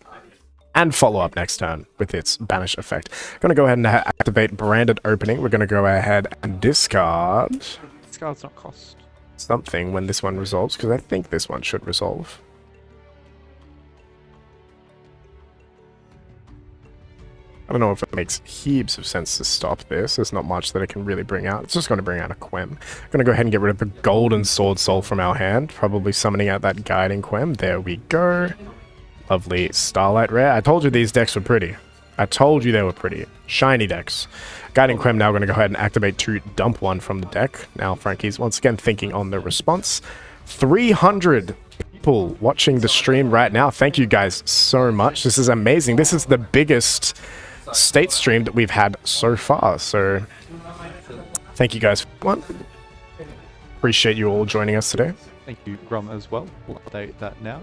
And follow up next turn with its banish effect. Going to go ahead and activate Branded Opening. We're going to go ahead and discard This card's not cost. something when this one resolves, because I think this one should resolve. I don't know if it makes heaps of sense to stop this. There's not much that it can really bring out. It's just going to bring out a Quem. Going to go ahead and get rid of the Golden Sword Soul from our hand. Probably summoning out that Guiding Quem. There we go. Lovely Starlight Rare. I told you these decks were pretty. I told you they were pretty. Shiny decks. Guiding Quem now going to go ahead and activate to dump one from the deck. Now Frankie's once again thinking on the response. 300 people watching the stream right now. Thank you guys so much. This is amazing. This is the biggest state stream that we've had so far. So thank you guys for one. Appreciate you all joining us today. Thank you, Grom, as well. We'll update that now.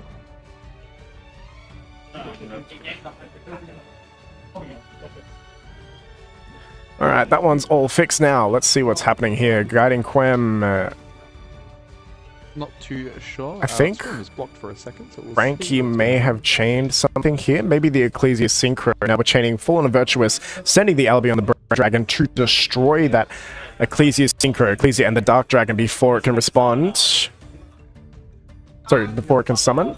Alright, that one's all fixed now. Let's see what's happening here. Guiding Quem. Not too sure. I think Screen was blocked for a second, so we'll Frankie see what's may going on. have chained something here. Maybe the Ecclesia Synchro. Now we're chaining Fallen and Virtuous, sending the Albion the Dragon to destroy that Ecclesia Synchro, Ecclesia and the Dark Dragon before it can respond. Sorry, before it can summon.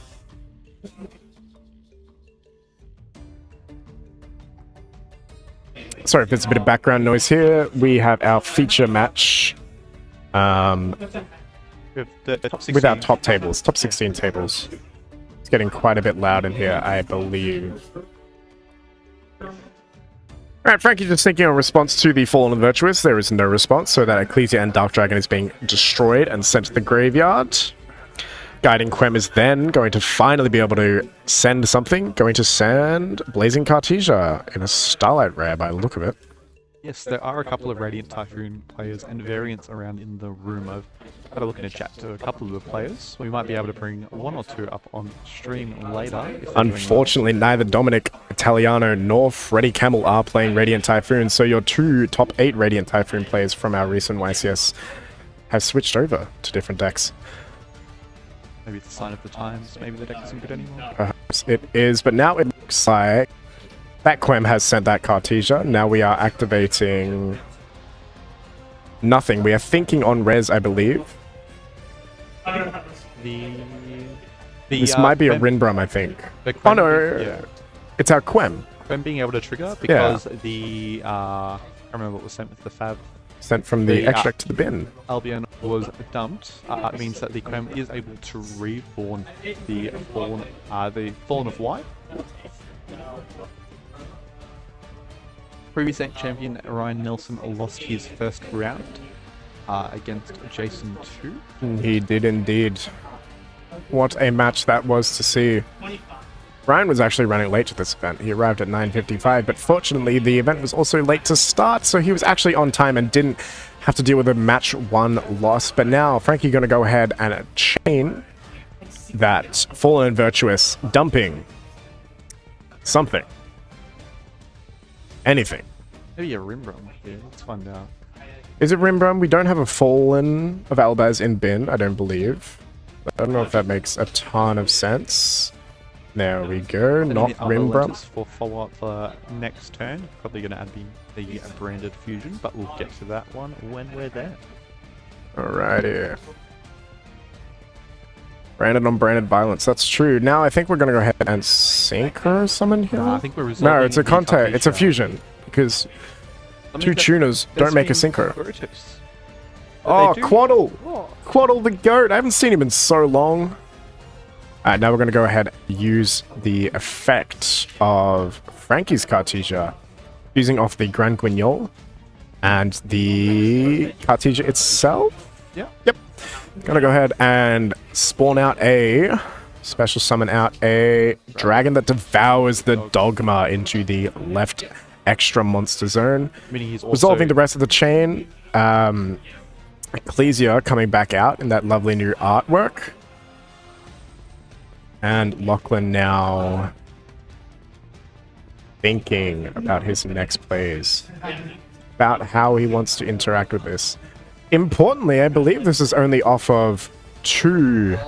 Sorry if there's a bit of background noise here. We have our feature match. We have the top 16. With our top tables, top 16 tables. It's getting quite a bit loud in here, I believe. Alright, Frankie just thinking in response to the Fallen and Virtuous. There is no response, so that Ecclesia and Dark Dragon is being destroyed and sent to the graveyard. Guiding Quem is then going to finally be able to send something. Going to send Blazing Cartesia in a Starlight Rare by the look of it. Yes, there are a couple of Radiant Typhoon players and variants around in the room. I've had a look in a chat to a couple of the players. We might be able to bring one or two up on stream later. If they're doing Unfortunately, neither Dominic Italiano nor Freddie Camel are playing Radiant Typhoon, so your two top 8 Radiant Typhoon players from our recent YCS have switched over to different decks. well. Maybe it's a sign of the times. Maybe the deck isn't good anymore. Perhaps it is, but now it looks like that Quem has sent that Cartesia. Now we are activating nothing. We are thinking on res, I believe. This might be a Rinbrum, I think. Oh no, Yeah. it's our Quem. Quem being able to trigger because the I can't remember what was sent with the Fab Sent from the The, extract to the bin. Albion was dumped. It means that the Quem is able to respawn the Fallen of White. Previous champion Ryan Nelson lost his first round against Jason 2. He did indeed. What a match that was to see. Ryan was actually running late to this event. He arrived at 9:55, but fortunately the event was also late to start, so he was actually on time and didn't have to deal with a match 1 loss. But now Frankie going to go ahead and chain that Fallen and Virtuous, dumping something. Anything. Maybe a Rimbrun here. Let's find out. Is it Rimbrun? We don't have a Fallen of Albaz in bin, I don't believe. I don't know if that makes a ton of sense. There we go, not Rimbrun. For follow-up for next turn. Probably going to add the branded fusion, but we'll get to that one when we're there. Alrighty. Branded on branded violence, that's true. Now I think we're going to go ahead and synchro summon here. I think we're resolving. No, it's a contact, it's a fusion. Because two tuners don't make a synchro. Oh, Quaddle! Quaddle the goat! I haven't seen him in so long. Alright, now we're going to go ahead and use the effect of Frankie's Cartesia, using off the Grand Guignol and the Cartesia itself. Yeah. Yep. Gonna go ahead and spawn out special summon out a dragon that devours the Dogma into the left extra monster zone. Meaning he's also resolving the rest of the chain. Ecclesia coming back out in that lovely new artwork. And Lachlan now thinking about his next plays, about how he wants to interact with this. Importantly, I believe this is only off of 2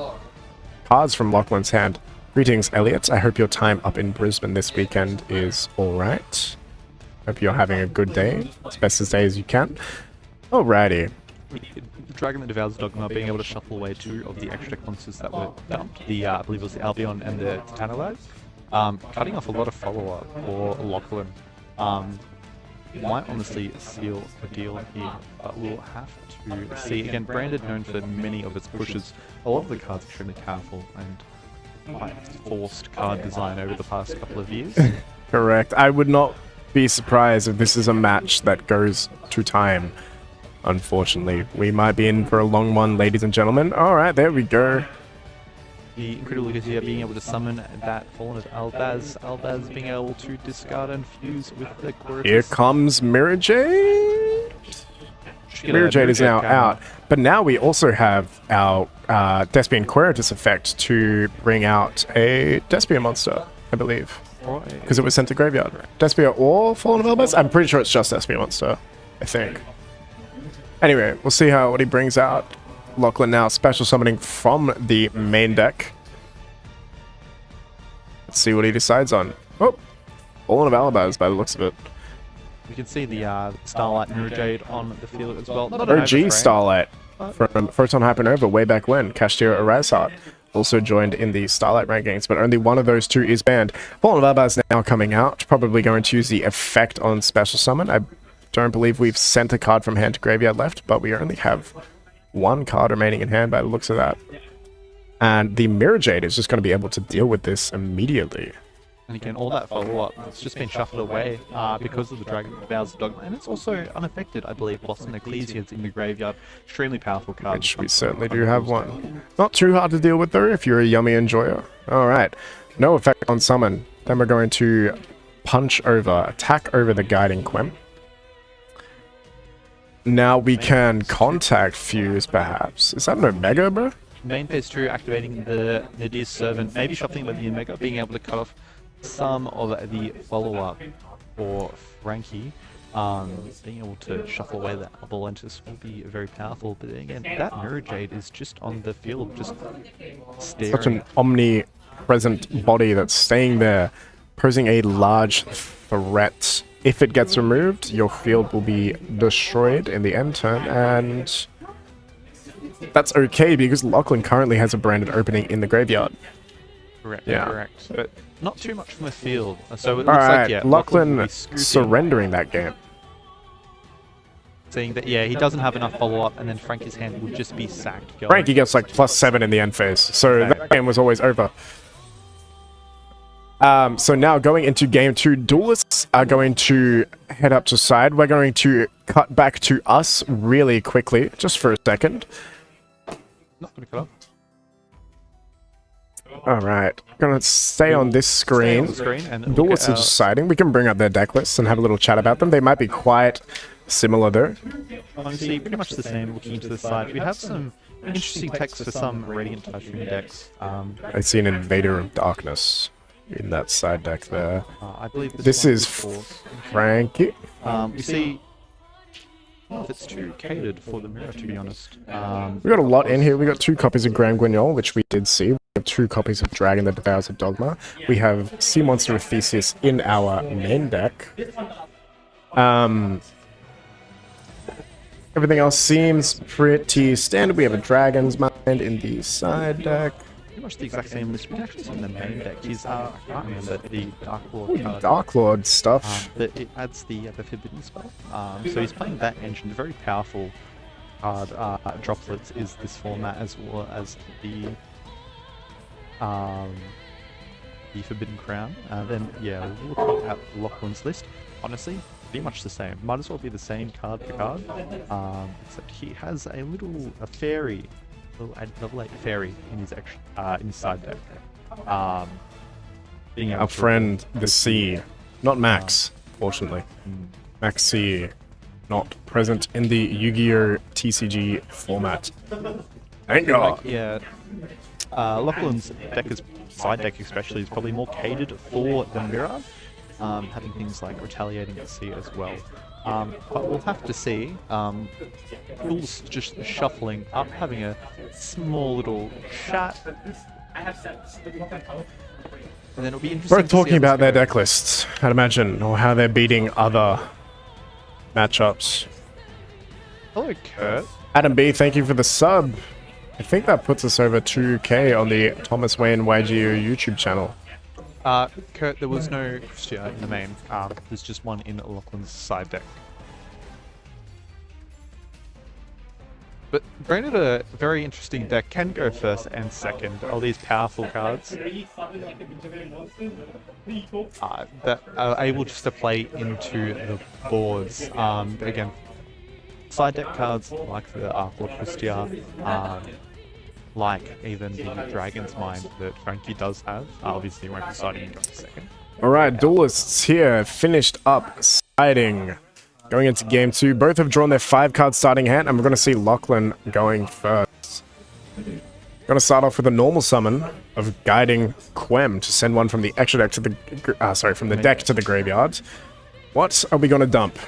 cards from Lachlan's hand. Greetings, Elliot. I hope your time up in Brisbane this weekend is alright. Hope you're having a good day, as best as day as you can. Alrighty. The Dragon that Devours the Dogma being able to shuffle away 2 of the extra monsters that were dumped. I believe it was the Albion and the Titanolag. Cutting off a lot of follow-up for Lachlan. Might honestly seal the deal here, but we'll have to see. Again, branded known for many of its pushes. A lot of the cards are extremely powerful and quite forced card design over the past couple of years. Correct. I would not be surprised if this is a match that goes to time. Unfortunately, we might be in for a long one, ladies and gentlemen. Alright, there we go. The incredible here being able to summon that Fallen of Albaz. Albaz being able to discard and fuse with the Quiritus. Here comes Mirror Jade. Mirror Jade is now out. But now we also have our Despian Quiritus effect to bring out a Despia monster, I believe. Because it was sent to graveyard. Despia or Fallen of Albaz? I'm pretty sure it's just Despia monster, I think. Anyway, we'll see what he brings out. Lachlan now special summoning from the main deck. Let's see what he decides on. Oh, Fallen of Albaz by the looks of it. We can see the Starlight Mirror Jade on the field as well. OG Starlight from Photon Hypernova way back when. Kashtira Arazheart also joined in the Starlight rankings, but only one of those 2 is banned. Fallen of Albaz now coming out. Probably going to use the effect on special summon. I don't believe we've sent a card from hand to graveyard left, but we only have 1 card remaining in hand by the looks of that. And the Mirror Jade is just going to be able to deal with this immediately. And again, all that follow-up, it's just been shuffled away because of the Dragon that Devours the Dogma. And it's also unaffected, I believe. Boston Ecclesia's in the graveyard. Extremely powerful card. Which we certainly do have one. Not too hard to deal with though, if you're a yummy enjoyer. Alright, no effect on summon. Then we're going to attack over the Guiding Quem. Now we can contact Fuse, perhaps. Is that an Omega, bro? Main phase 2, activating the Nadir's Servant, maybe shuffling with the Omega, being able to cut off some of the follow-up for Frankie. Being able to shuffle away that Avalantis will be very powerful, but again, that Mirror Jade is just on the field, just staring. Such an omnipresent body that's staying there, posing a large threat. If it gets removed, your field will be destroyed in the end turn, and that's okay because Lachlan currently has a branded opening in the graveyard. Correct, yeah. Correct. But not too much from the field. So it looks Alright, like, yeah, Lachlan surrendering that game. seeing that, yeah, he doesn't have enough follow-up, and then Frankie's hand would just be sacked. Frankie gets like +7 in the end phase, so that game was always over. So now going into game 2, duelists are going to head up to side. We're going to cut back to us really quickly, just for a second. Not going to cut off. Alright, gonna stay on this screen. And Duelists are deciding. We can bring up their deck lists and have a little chat about them. They might be quite similar though. Honestly, pretty much the same looking into the side. We have some interesting text for some Radiant Touchstone decks. I see an Invader of Darkness in that side deck there. I believe This is Frankie. We see... I don't know if it's too catered for the mirror, to be honest. We got a lot in here. We got 2 copies of Grand Guignol, which we did see. We have 2 copies of Dragon that Devours a Dogma. We have Sea Monster of Theseus in our main deck. Everything else seems pretty standard. We have a Dragon's Mind in the side deck. Pretty much the exact same list. We actually see in the main deck. He's, I can't remember the Dark Lord card. Dark Lord stuff. But it adds the Forbidden spell. So he's playing that engine. Very powerful card. Droplets is this format, as well as the Forbidden Crown. Then, yeah, looking at Lachlan's list, honestly, pretty much the same. Might as well be the same card for card. Except he has a fairy. Level 8 fairy in his side deck. Being Our friend, the Sea. Not Max, fortunately. Max C. Not present in the Yu-Gi-Oh! TCG format. Thank God. Yeah. Lachlan's side deck especially is probably more catered for the mirror. Having things like Retaliating at Sea as well. But we'll have to see. Jules just shuffling up, having a small little chat. And then it'll be interesting. Both talking about their deck lists, I'd imagine, or how they're beating other matchups. Hello, Kurt. Adam B, thank you for the sub. I think that puts us over 2K on the Thomas Wayne YGO YouTube channel. Kurt, there was no Christia in the main. There's just one in Lachlan's side deck. But Brandon, a very interesting deck, can go first and second. All these powerful cards that are able just to play into the boards. Again, side deck cards like the Lord Christia, like even the Dragon's Mind that Frankie does have. Obviously, won't be siding in just a second. Alright, duelists here, finished up siding. Going into game 2, both have drawn their 5-card starting hand, and we're going to see Lachlan going first. Going to start off with a normal summon of Guiding Quem to send one from the extra deck to the from the deck to the graveyard. What are we going to dump?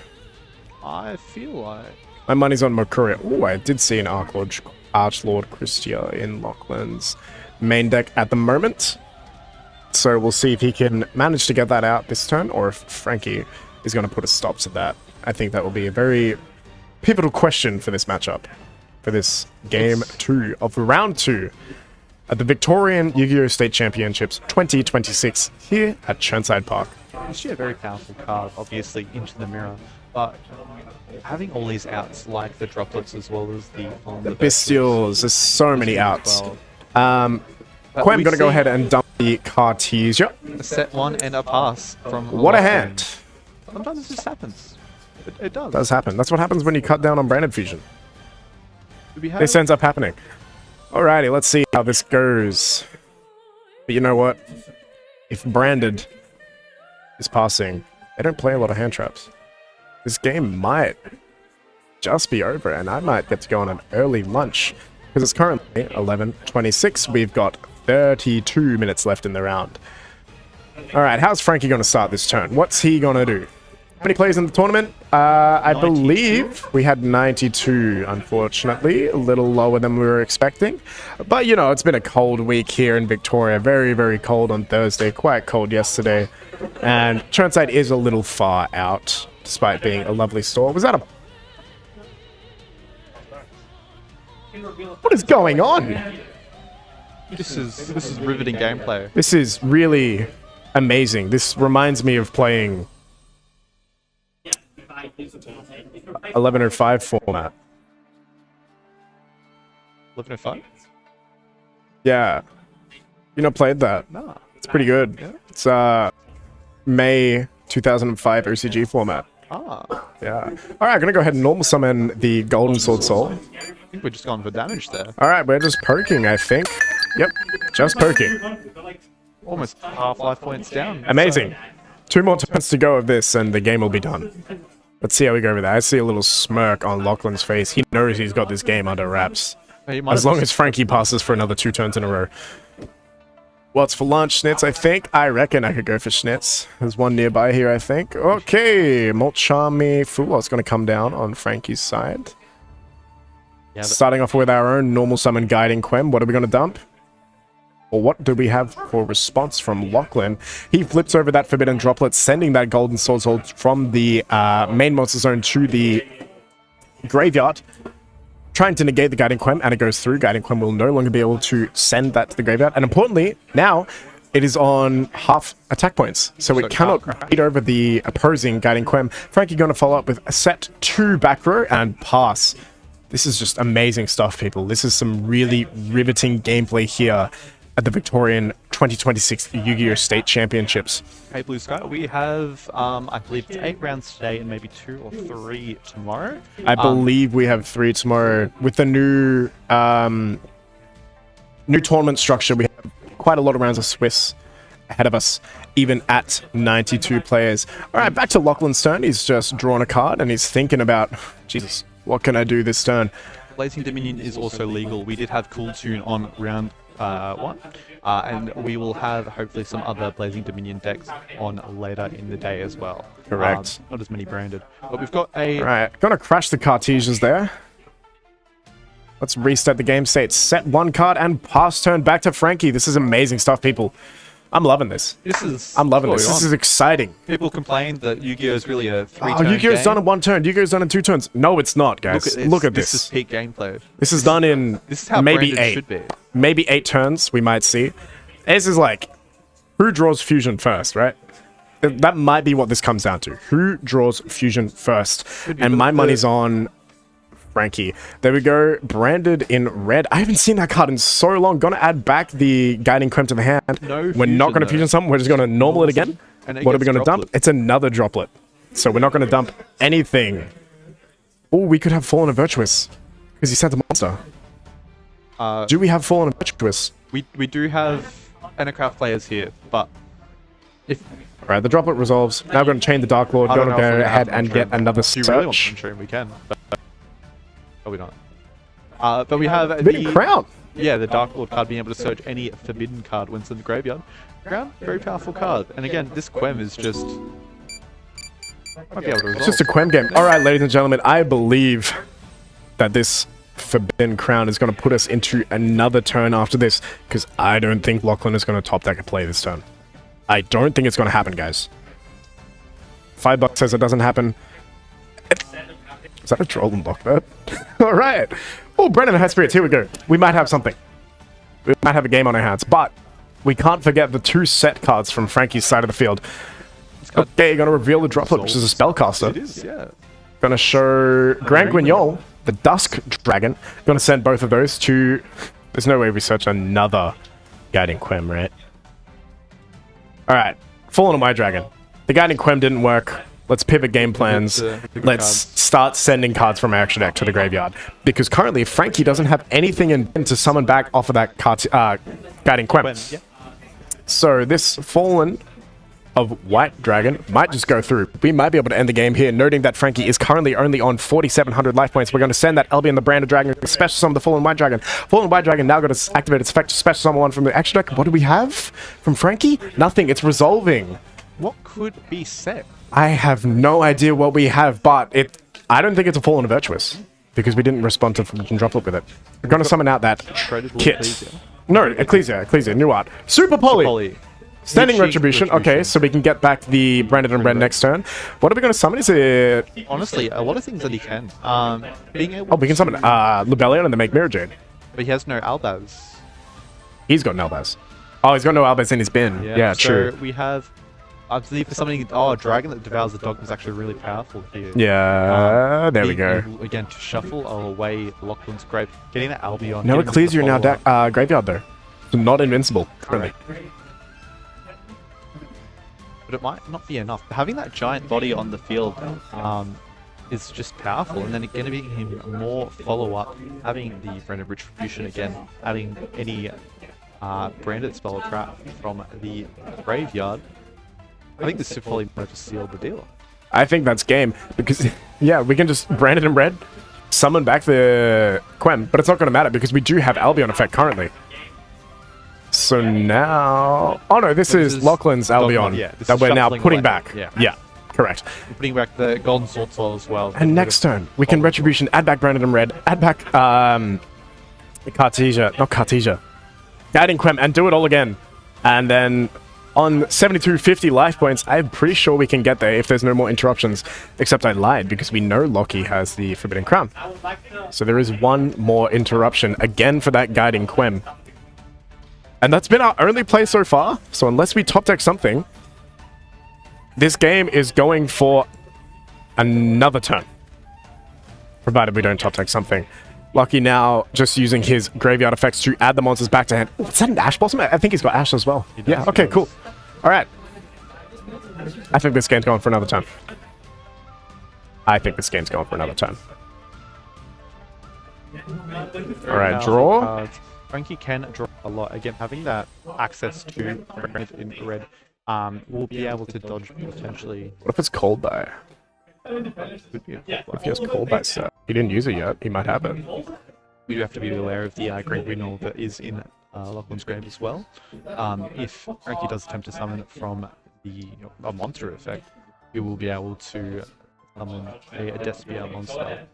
I feel like my money's on Mercuria. Oh, I did see an Archlord Christia in Lachlan's main deck at the moment. So we'll see if he can manage to get that out this turn, or if Frankie is going to put a stop to that. I think that will be a very pivotal question for this matchup, for this game 2 of round 2 at the Victorian Yu-Gi-Oh! State Championships 2026 here at Churnside Park. It's a very powerful card, obviously, into the mirror, but having all these outs like the droplets as well as the Bestials, there's so many outs. Quem going to go ahead and dump the Cartesia. A set 1 and a pass from what a hand. Sometimes this just happens. It does. It does happen. That's what happens when you cut down on Branded Fusion. This ends up happening. Alrighty, let's see how this goes. But you know what? If Branded is passing, they don't play a lot of hand traps. This game might just be over, and I might get to go on an early lunch. Because it's currently 11:26. We've got 32 minutes left in the round. Alright, how's Frankie going to start this turn? What's he going to do? How many players in the tournament? I believe we had 92, unfortunately. A little lower than we were expecting. But, you know, it's been a cold week here in Victoria. Very, very cold on Thursday. Quite cold yesterday. And Churnside is a little far out, despite being a lovely store. Was that a... What is going on? This is riveting gameplay. This is really amazing. This reminds me of playing 1105 format. 11:05. Yeah. You not played that? Nah. It's pretty good. Yeah. It's May 2005 OCG format. Ah. Yeah. Alright, gonna go ahead and normal summon the Golden Sword Soul. I think we're just going for damage there. Alright, we're just poking, I think. Yep, just poking. Almost half life points down. Amazing. 2 more turns to go of this and the game will be done. Let's see how we go with that. I see a little smirk on Lachlan's face. He knows he's got this game under wraps. As long as Frankie passes for another 2 turns in a row. What's for lunch, Schnitz? I think. I reckon I could go for Schnitz. There's one nearby here, I think. Okay, Molchami Fuwat's going to come down on Frankie's side. Yeah, Starting off with our own normal summon Guiding Quem. What are we going to dump? Or what do we have for response from Lachlan? He flips over that Forbidden Droplet, sending that Golden Sword Soul from the main monster zone to the graveyard. Trying to negate the Guiding Quem, and it goes through. Guiding Quem will no longer be able to send that to the graveyard. And importantly, now it is on half attack points. So it cannot beat over the opposing Guiding Quem. Frankie going to follow up with a set 2 back row and pass. This is just amazing stuff, people. This is some really riveting gameplay here at the Victorian 2026 Yu-Gi-Oh! State Championships. Hey, Blue Sky, we have, I believe it's 8 rounds today and maybe 2 or 3 tomorrow. I believe we have 3 tomorrow. With the new tournament structure, we have quite a lot of rounds of Swiss ahead of us, even at 92 players. All right, back to Lachlan's turn. He's just drawn a card and he's thinking about, Jesus, what can I do this turn? Blazing Dominion is also legal. We did have Cool Tune on round 1, and we will have hopefully some other Blazing Dominion decks on later in the day as well. Correct. Not as many branded, but we've got a... Right, gonna crash the Cartesians there. Let's reset the game state. Set 1 card and pass turn back to Frankie. This is amazing stuff, people. I'm loving this. I'm loving this. This is exciting. People complain that Yu-Gi-Oh! Is really a 3-turn Yu-Gi-Oh's done in 1 turn. Yu-Gi-Oh's done in 2 turns. No, it's not, guys. Look at this. This is peak gameplay. This is done in This is how maybe branded 8. should be. Maybe 8 turns, we might see. This is like, who draws Fusion first, right? That might be what this comes down to. Who draws Fusion first? And my money's on Frankie. There we go. Branded in red. I haven't seen that card in so long. Gonna add back the Guiding Quem to the hand. We're not gonna Fusion something. We're just gonna normal it again. What are we gonna dump? It's another droplet. So we're not gonna dump anything. Oh, we could have Fallen and Virtuous. Because he sent a monster. Do we have Fallen and Virtuous? We do have Enocraft players here, but if... Alright, the droplet resolves. Now we're going to chain the Dark Lord. Going to go ahead and get another search. Do you really want to stream? We can. But probably not. But we have Forbidden Crown. Yeah, the Dark Lord card being able to search any Forbidden card when it's in the graveyard. Crown, very powerful card. And again, this Quem is just... Might be able to resolve. It's just a Quem game. Alright, ladies and gentlemen, I believe that this Forbidden Crown is going to put us into another turn after this, because I don't think Lachlan is going to top deck a play this turn. I don't think it's going to happen, guys. $5 says it doesn't happen. Is that a troll and block that? Alright. Oh, Brennan has spirits. Here we go. We might have something. We might have a game on our hands, but we can't forget the 2 set cards from Frankie's side of the field. Okay, you're going to reveal the droplet, which is a spellcaster. It is, yeah. Going to show Grand Guignol, the Dusk Dragon. Going to send both of those to... There's no way we search another Guiding Quem, right? Alright, Fallen on my Dragon. The Guiding Quem didn't work. Let's pivot game plans. Let's start sending cards from our extra deck to the graveyard. Because currently, Frankie doesn't have anything in to summon back off of that Guiding Quem. Yeah. So this Fallen of White Dragon might just go through. We might be able to end the game here, noting that Frankie is currently only on 4,700 life points. We're going to send that Albion the Branded Dragon, special summon the Fallen White Dragon. Fallen White Dragon now got to activate its effect, special summon one from the extra deck. What do we have from Frankie? Nothing. It's resolving. What could be set? I have no idea what we have, but I don't think it's a Fallen Virtuous, because we didn't respond to Forbidden Droplet with it. We're going to summon out that kit. Ecclesia. No, Ecclesia, new art. Super Poly! Standing Retribution. Okay, so we can get back the Branded and Brand next turn. What are we going to summon? Is it... Honestly, a lot of things that he can. Being able we can summon Lubellion and then make Mirror Jade. But he has no Albaz. He's got no Albaz. Oh, he's got no Albaz in his bin. Yeah, so true. we have I believe for something. Oh, Dragon that devours the dogma is actually really powerful here. Yeah, there we Being go. able, again, to shuffle away Lachlan's grave, getting that Albion. No, it getting clears the you now follow-up. graveyard though. So not invincible currently. But it might not be enough. Having that giant body on the field is just powerful, and then again, giving him more follow-up, having the Branded Retribution again, adding any branded spell or trap from the graveyard. I think this should probably just seal the deal. I think that's game because yeah, we can just brand it in red, summon back the Quem, but it's not going to matter because we do have Albion effect currently. So now, oh no, this is Lachlan's Albion that we're now putting back. Yeah, correct. We're putting back the Golden Sword Soul as well. And next turn, we can Retribution, add back Branded in red, add back Cartesia, adding Quem, and do it all again. And then on 7250 life points, I'm pretty sure we can get there if there's no more interruptions. Except I lied because we know Lockie has the Forbidden Crown. So there is one more interruption again for that Guiding Quem. And that's been our only play so far. So unless we top deck something, this game is going for another turn. Provided we don't top deck something. Lucky now just using his graveyard effects to add the monsters back to hand. Ooh, is that an Ash Blossom? I think he's got Ash as well. Yeah, okay, cool. All right. I think this game's going for another turn. All right, draw. Frankie can draw a lot. Again, having that access to red in red will be able to dodge potentially. What if it's Cold Buy? Could be a If he has Cold Buy set, he didn't use it yet. He might have it. We do have to be aware of the Great Renal that is in Lachlan's grave as well. If Frankie does attempt to summon it from a monster effect, we will be able to summon a Despia monster.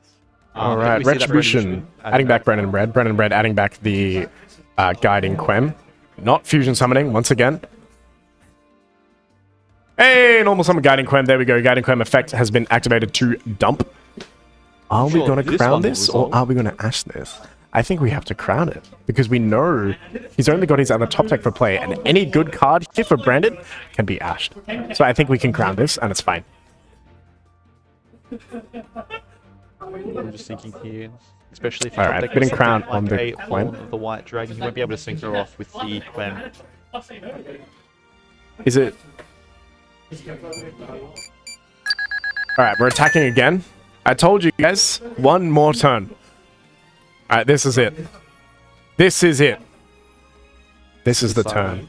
Alright, Retribution. Adding back Brandon Red. Brandon Red adding back the Guiding Quem. Not fusion summoning, once again. Hey, normal summon Guiding Quem. There we go. Guiding Quem effect has been activated to dump. Are we going to crown this or are we going to ash this? I think we have to crown it because we know he's only got his other top deck for play and any good card here for Brandon can be ashed. So I think we can crown this and it's fine. I'm just thinking here, especially if Alright, Forbidden Crown on the Quem of the White Dragon, he won't be able to synchro off with the Quem. Is it? Alright, we're attacking again. I told you guys, one more turn. Alright, this is it. This is it. This is the turn.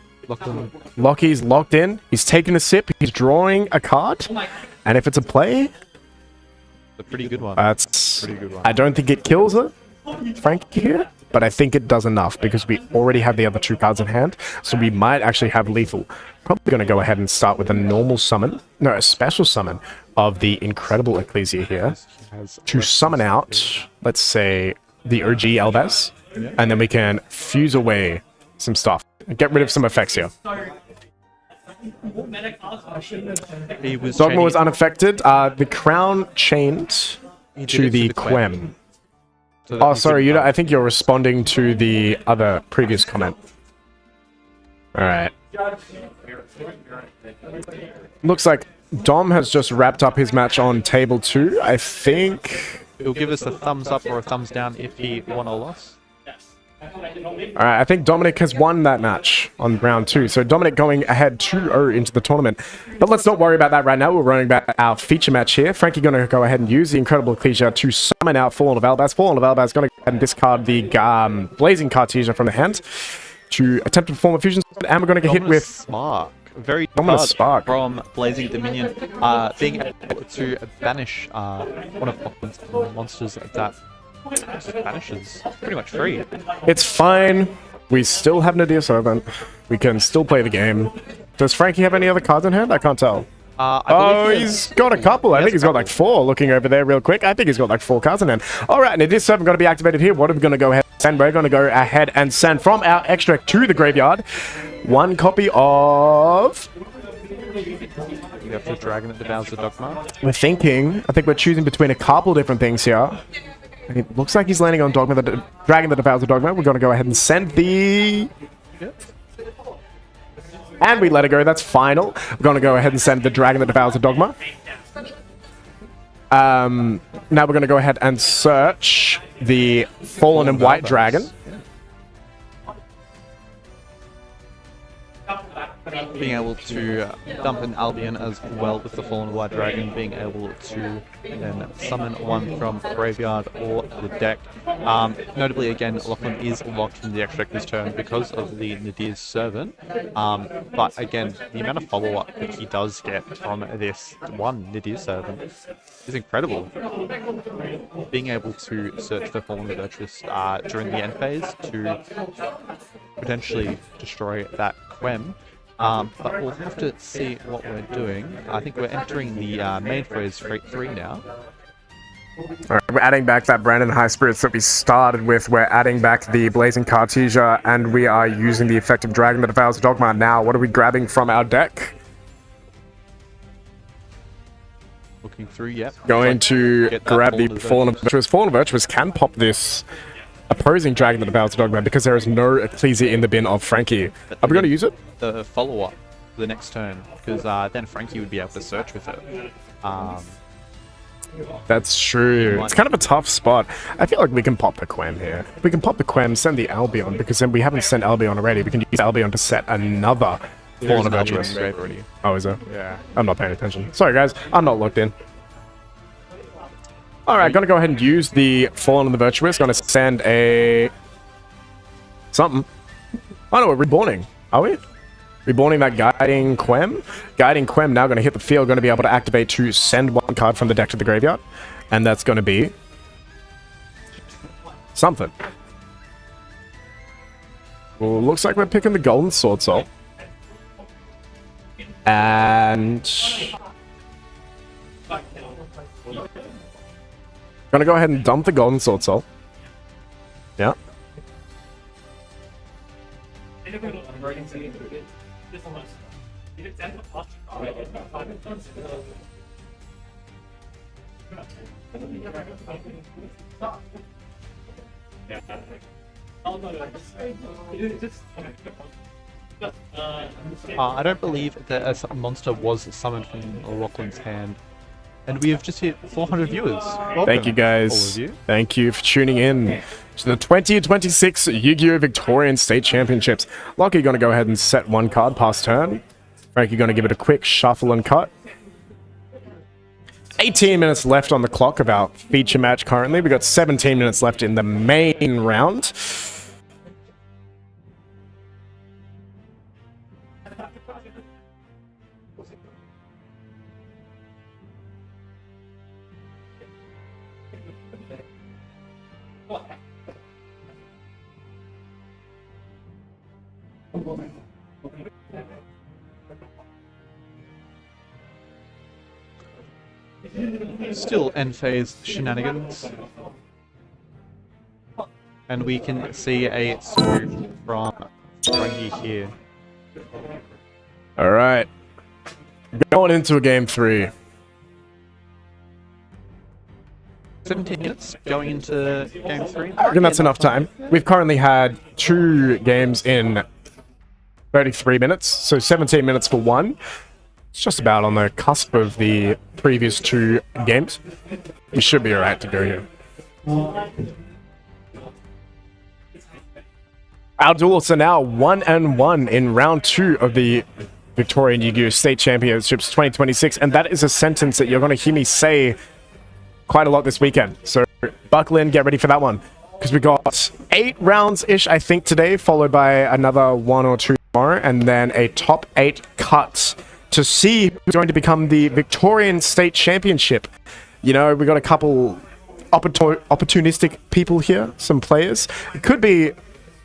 Lockie's locked in. He's taking a sip. He's drawing a card. And if it's a play, a pretty good one. That's pretty good one. I don't think it kills it, Frankie here, but I think it does enough because we already have the other two cards in hand, so we might actually have lethal. Probably going to go ahead and start with a normal summon, no, a special summon of the Incredible Ecclesia here to summon out, let's say, the OG Elbaz, and then we can fuse away some stuff and get rid of some effects here. Dogma was unaffected. The crown chained to the Quem. Oh, sorry, I think you're responding to the other previous comment. Alright. Looks like Dom has just wrapped up his match on table 2. I think it'll give us a thumbs up or a thumbs down if he won or lost. Alright, I think Dominic has won that match on round 2. So Dominic going ahead 2-0 into the tournament. But let's not worry about that right now. We're running back our feature match here. Frankie going to go ahead and use the Incredible Ecclesia to summon out Fallen of Elbaz. Fallen of Elbaz going to go ahead and discard the Blazing Cartesia from the hand to attempt to perform a fusion. And we're going to get hit with Spark. Very Dominus Spark from Blazing Dominion, being able to banish one of Lachlan's monsters that just vanishes pretty much free. It's fine. We still have Nadir Servant. We can still play the game. Does Frankie have any other cards in hand? I can't tell. Oh, he's got a couple. I think he's got like 4. Looking over there real quick. I think he's got like 4 cards in hand. All right, Nadir Servant going to be activated here. What are we going to go ahead and send? We're going to go ahead and send from our extract to the graveyard 1 copy of... You have the Dragon that devours the Dogma. We're thinking. I think we're choosing between a couple different things here. It looks like he's landing on Dogma, the Dragon that devours the Dogma. We're going to go ahead and send the... And we let it go. That's final. We're going to go ahead and send the dragon that devours the dogma. Now we're going to go ahead and search the fallen and white dragon. Being able to dump an Albion as well with the Fallen White Dragon, being able to then summon one from graveyard or the deck. Notably, again, Lachlan is locked from the extra deck this turn because of the Nadir's Servant. But again, the amount of follow-up that he does get from this one Nadir's Servant is incredible. Being able to search for Fallen Virtuous during the end phase to potentially destroy that Quem. But we'll have to see what we're doing. I think we're entering the main phase 3 now. Alright, we're adding back that Brandon High Spirits that we started with. We're adding back the Blazing Cartesia, and we are using the effective Dragon that devours the Dogma. Now, what are we grabbing from our deck? Looking through, yep. Going to grab the Fallen Virtuous. Fallen Virtuous can pop this opposing Dragon that devours the Dogma because there is no Ecclesia in the bin of Frankie. Are we going to use it? The follow-up the next turn, because then Frankie would be able to search with it. That's true. It's kind of a tough spot. I feel like we can pop the Quem here. We can pop the Quem, send the Albion, because then we haven't sent Albion already. We can use Albion to set another Fallen Virtuous. Oh, is there? Yeah. I'm not paying attention. Sorry, guys. I'm not looked in. Alright, gonna go ahead and use the Fallen and the Virtuous. Gonna send a... something. Oh no, we're reborning. Are we? Reborning that Guiding Quem. Guiding Quem now gonna hit the field. Gonna be able to activate to send one card from the deck to the graveyard. And that's gonna be... something. Well, looks like we're picking the Golden Sword Soul. And... gonna go ahead and dump the Golden Sword Soul. Yeah. I don't believe that a monster was summoned from Lachlan's hand. And we have just hit 400 viewers. Welcome, thank you, guys. All of you. Thank you for tuning in to the 2026 Yu-Gi-Oh! Victorian State Championships. Lockie going to go ahead and set one card past turn. Frankie going to give it a quick shuffle and cut. 18 minutes left on the clock of our feature match currently. We've got 17 minutes left in the main round. Still end phase shenanigans. And we can see a swoop from Frankie here. Alright. Going into a game 3. 17 minutes going into game 3. I reckon that's enough time. We've currently had 2 games in 33 minutes, so 17 minutes for one. It's just about on the cusp of the previous 2 games. We should be alright to go here. Our duelists are now 1-1 in round 2 of the Victorian Yu-Gi-Oh! State Championships 2026, and that is a sentence that you're going to hear me say quite a lot this weekend. So buckle in, get ready for that one. Because we got 8 rounds-ish, I think, today, followed by another 1 or 2 tomorrow, and then a top 8 cut to see who's going to become the Victorian State Championship. You know, we got a couple opportunistic people here, some players. It could be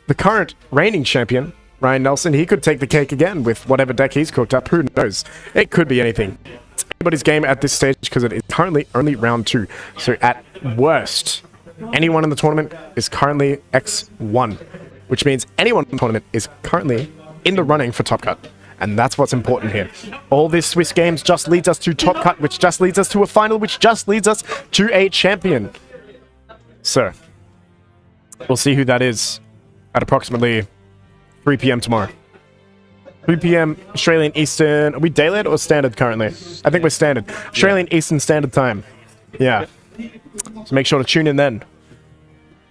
the current reigning champion, Ryan Nelson. He could take the cake again with whatever deck he's cooked up. Who knows? It could be anything. It's anybody's game at this stage because it is currently only round 2. So at worst, anyone in the tournament is currently X1, which means anyone in the tournament is currently in the running for Top Cut. And that's what's important here. All this Swiss games just leads us to Top Cut, which just leads us to a final, which just leads us to a champion. So, we'll see who that is at approximately 3 PM tomorrow. 3 p.m. Australian Eastern. Are we daylight or standard currently? I think we're standard. Australian Eastern Standard Time. Yeah. So make sure to tune in then.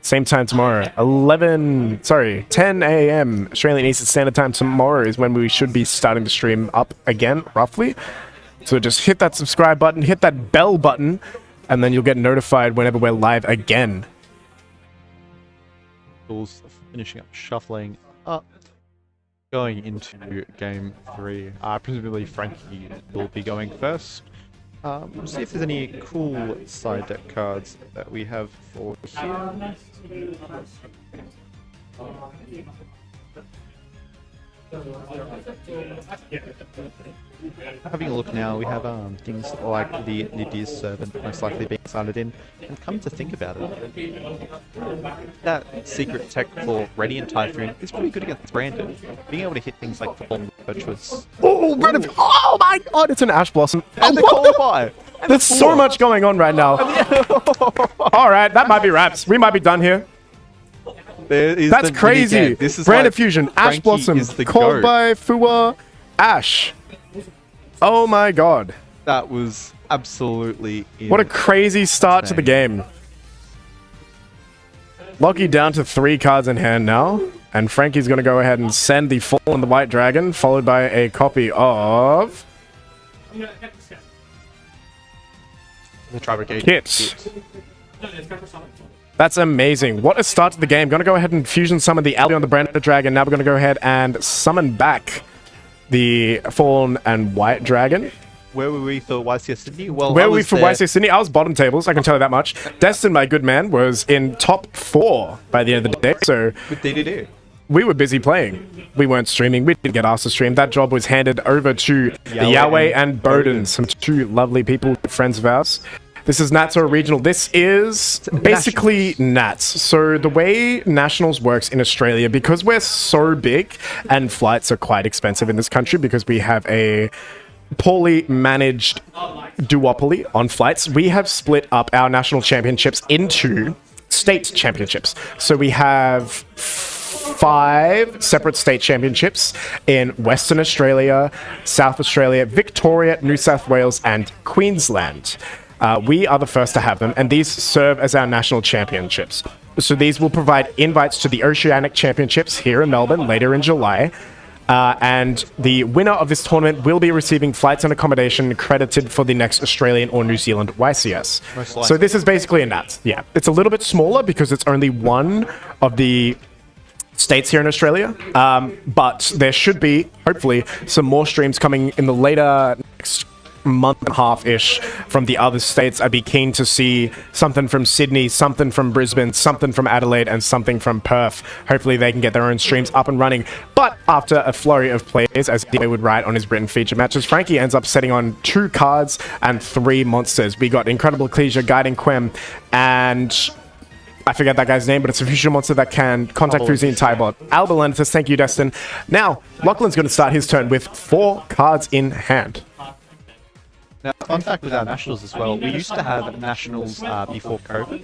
Same time tomorrow. 10 a.m. Australian Eastern Standard Time tomorrow is when we should be starting the stream up again, roughly. So just hit that subscribe button, hit that bell button, and then you'll get notified whenever we're live again. Finishing up shuffling up. Going into game 3. Presumably Frankie will be going first. We'll see if there's any cool side deck cards that we have for here. Having a look now, we have things like the Nidier's Servant most likely being started in, and come to think about it, that secret tech for Radiant Typhoon is pretty good against Brandon. Being able to hit things like Fallen Virtuous. Oh, Brandon! Oh my god, it's an Ash Blossom. And the qualify! There's so much going on right now. Alright, that might be wraps. We might be done here. That's crazy. This is Brandon Fusion, Ash Blossom, called by Fua, Ash. Oh my god. That was absolutely what a crazy start to the game. Lockie down to 3 cards in hand now. And Frankie's going to go ahead and send the Fallen the White Dragon, followed by a copy of... the Tri-Brigade Kit. That's amazing. What a start to the game. Going to go ahead and fusion summon the Albion the Branded Dragon. Now we're going to go ahead and summon back the Fallen and White Dragon. Where were we for YCS Sydney? Well, where were we for YCS Sydney? I was bottom tables, I can tell you that much. Destin, my good man, was in top 4 by the end of the day. So with DDD. We were busy playing. We weren't streaming. We didn't get asked to stream. That job was handed over to the Yahweh and Bowden, some 2 lovely people, friends of ours. This is Nats or Regional. This is basically Nats. So the way Nationals works in Australia, because we're so big and flights are quite expensive in this country because we have a poorly managed duopoly on flights, we have split up our national championships into state championships. So we have 5 separate state championships in Western Australia, South Australia, Victoria, New South Wales, and Queensland. We are the first to have them, and these serve as our national championships. So these will provide invites to the Oceanic Championships here in Melbourne later in July. And the winner of this tournament will be receiving flights and accommodation credited for the next Australian or New Zealand YCS. So this is basically a Nats. Yeah, it's a little bit smaller because it's only one of the states here in Australia. But there should be, hopefully, some more streams coming in the later next month and a half-ish from the other states. I'd be keen to see something from Sydney, something from Brisbane, something from Adelaide, and something from Perth. Hopefully they can get their own streams up and running. But after a flurry of players, as they would write on his written feature matches, Frankie ends up setting on 2 cards and 3 monsters. We got Incredible Ecclesia, Guiding Quem, and I forget that guy's name, but it's a fusion monster that can contact through the entire bot. Albalentus, thank you, Destin. Now, Lachlan's going to start his turn with 4 cards in hand. Now, fun fact with our nationals as well, we used to have nationals before COVID,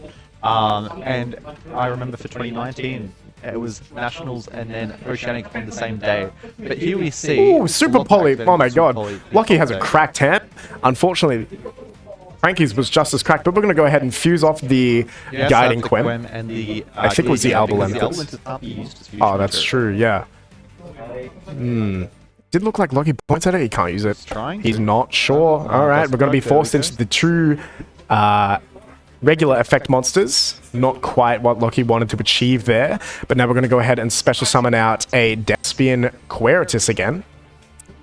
and I remember for 2019, it was nationals and then Oceanic on the same day. But here we see... Ooh, Super Poly! Oh my god. Lockie has a cracked hand. Unfortunately, Frankie's was just as cracked, but we're going to go ahead and fuse off the Guiding Quem. And the, I think it was the Albalentus. Oh, that's true, yeah. Did look like Lockie points at it. He can't use it. He's not sure. Alright, we're going to be forced into the 2 regular effect monsters. Not quite what Lockie wanted to achieve there. But now we're going to go ahead and special summon out a Despian Queritus again.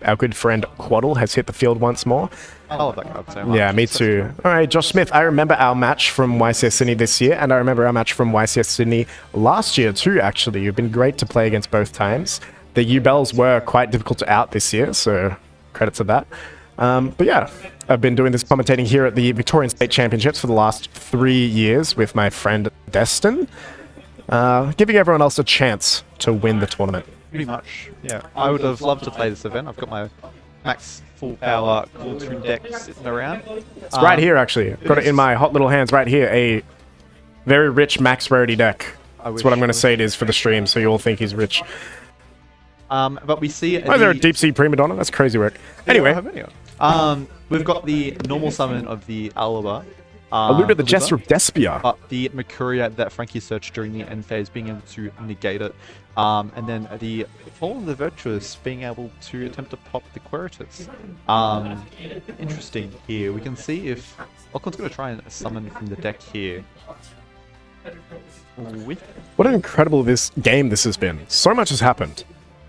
Our good friend Quaddle has hit the field once more. I love that card so much. Yeah, me too. Alright, Josh Smith, I remember our match from YCS Sydney this year, and I remember our match from YCS Sydney last year too, actually. You've been great to play against both times. The U-Bells were quite difficult to out this year, so credit to that. But yeah, I've been doing this commentating here at the Victorian State Championships for the last 3 years with my friend Destin, giving everyone else a chance to win the tournament. Pretty much, yeah. I would have loved to play this event. I've got my max full power Cooltoon deck sitting around. It's right here, actually. I've got it in my hot little hands right here. A very rich max rarity deck. That's what I'm going to say it is for the stream, so you all think he's rich. But we see Why is there a deep sea prima donna? That's crazy work. Anyway, we've got the normal summon of the Aluba. Aluba, the Jester of Despia. The Mercuria that Frankie searched during the end phase, being able to negate it. And then the Fall of the Virtuous being able to attempt to pop the Quiritus. Interesting here. We can see if Lachlan's going to try and summon from the deck here. What an incredible game this has been. So much has happened.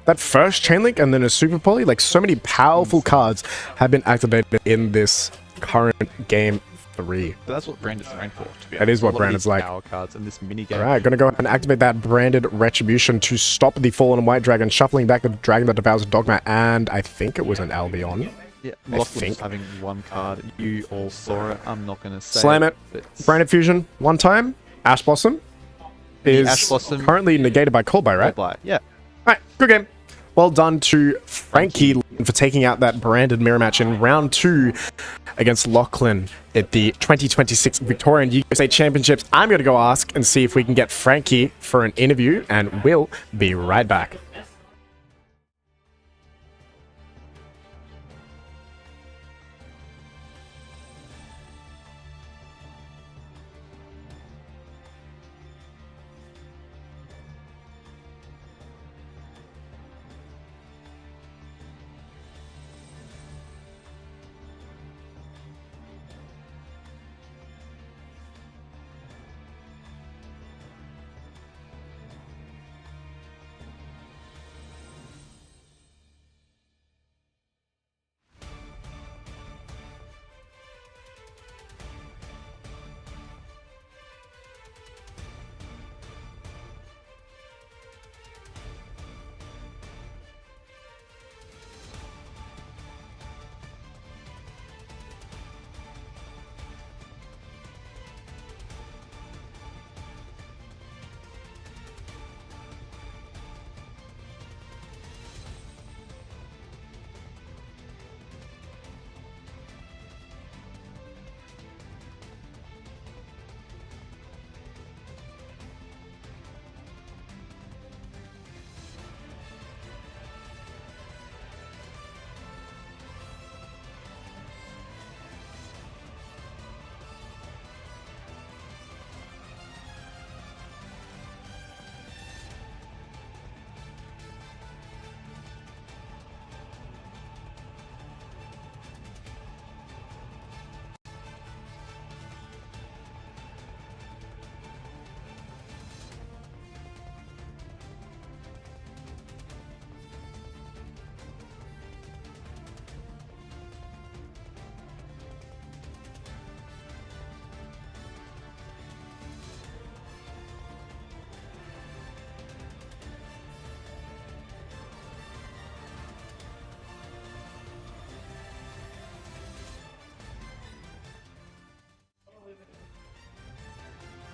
That first chain link and then a super poly, like so many powerful cards have been activated in this current game 3. But that's what Branded's trained for, to be honest. That is what A lot of Branded's these like. Power cards in this mini game. Alright, gonna go ahead and activate that Branded Retribution to stop the Fallen White Dragon, shuffling back the Dragon that devours Dogma, and I think it was an Albion. Yeah, I Lachlan's think. having one card. You all saw it. I'm not going to say Slam it. but Branded Fusion, one time. Ash Blossom is Ash Blossom- currently negated by Coldbite, right? Coldbite, yeah. Alright, good game. Well done to Frankie for taking out that Branded mirror match in round 2 against Lachlan at the 2026 Victorian USA Championships. I'm going to go ask and see if we can get Frankie for an interview, and we'll be right back.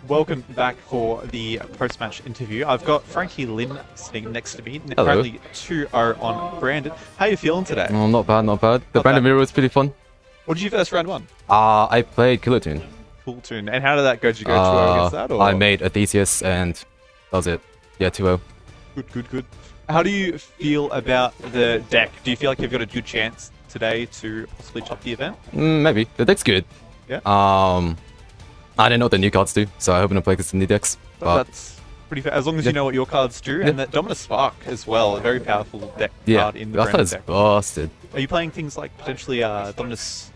Welcome back for the post-match interview. I've got Frankie Lin sitting next to me. Hello. Currently 2-0 on Branded. How are you feeling today? Oh, not bad, not bad. The Not Branded bad. Mirror was pretty fun. What did you first round one? I played Kilotoon. Cool tune. And how did that go? Did you go 2-0 against that? Or? I made a Theseus and that was it. Yeah, 2-0. Good. How do you feel about the deck? Do you feel like you've got a good chance today to possibly top the event? Maybe. The deck's good. Yeah. I didn't know what the new cards do, so I hope to play against the new decks. But That's pretty fair. As long as you know what your cards do. And that Dominus Spark as well, a very powerful deck yeah, card in the that Branded card's deck. busted. Are you playing things like potentially Dominus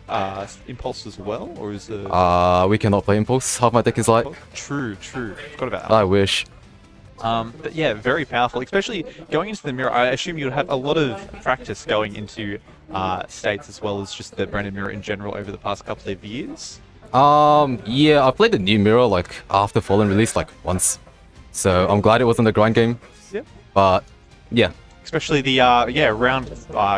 Impulse as well? Or is it... We cannot play Impulse. Half my deck is like. True. Forgot about that. I wish. But yeah, very powerful. Especially going into the mirror, I assume you'd have a lot of practice going into states as well as just the Branded Mirror in general over the past couple of years. Yeah, I played the new mirror like after Fallen release like once. So I'm glad it wasn't a grind game. Yeah. But yeah. Especially the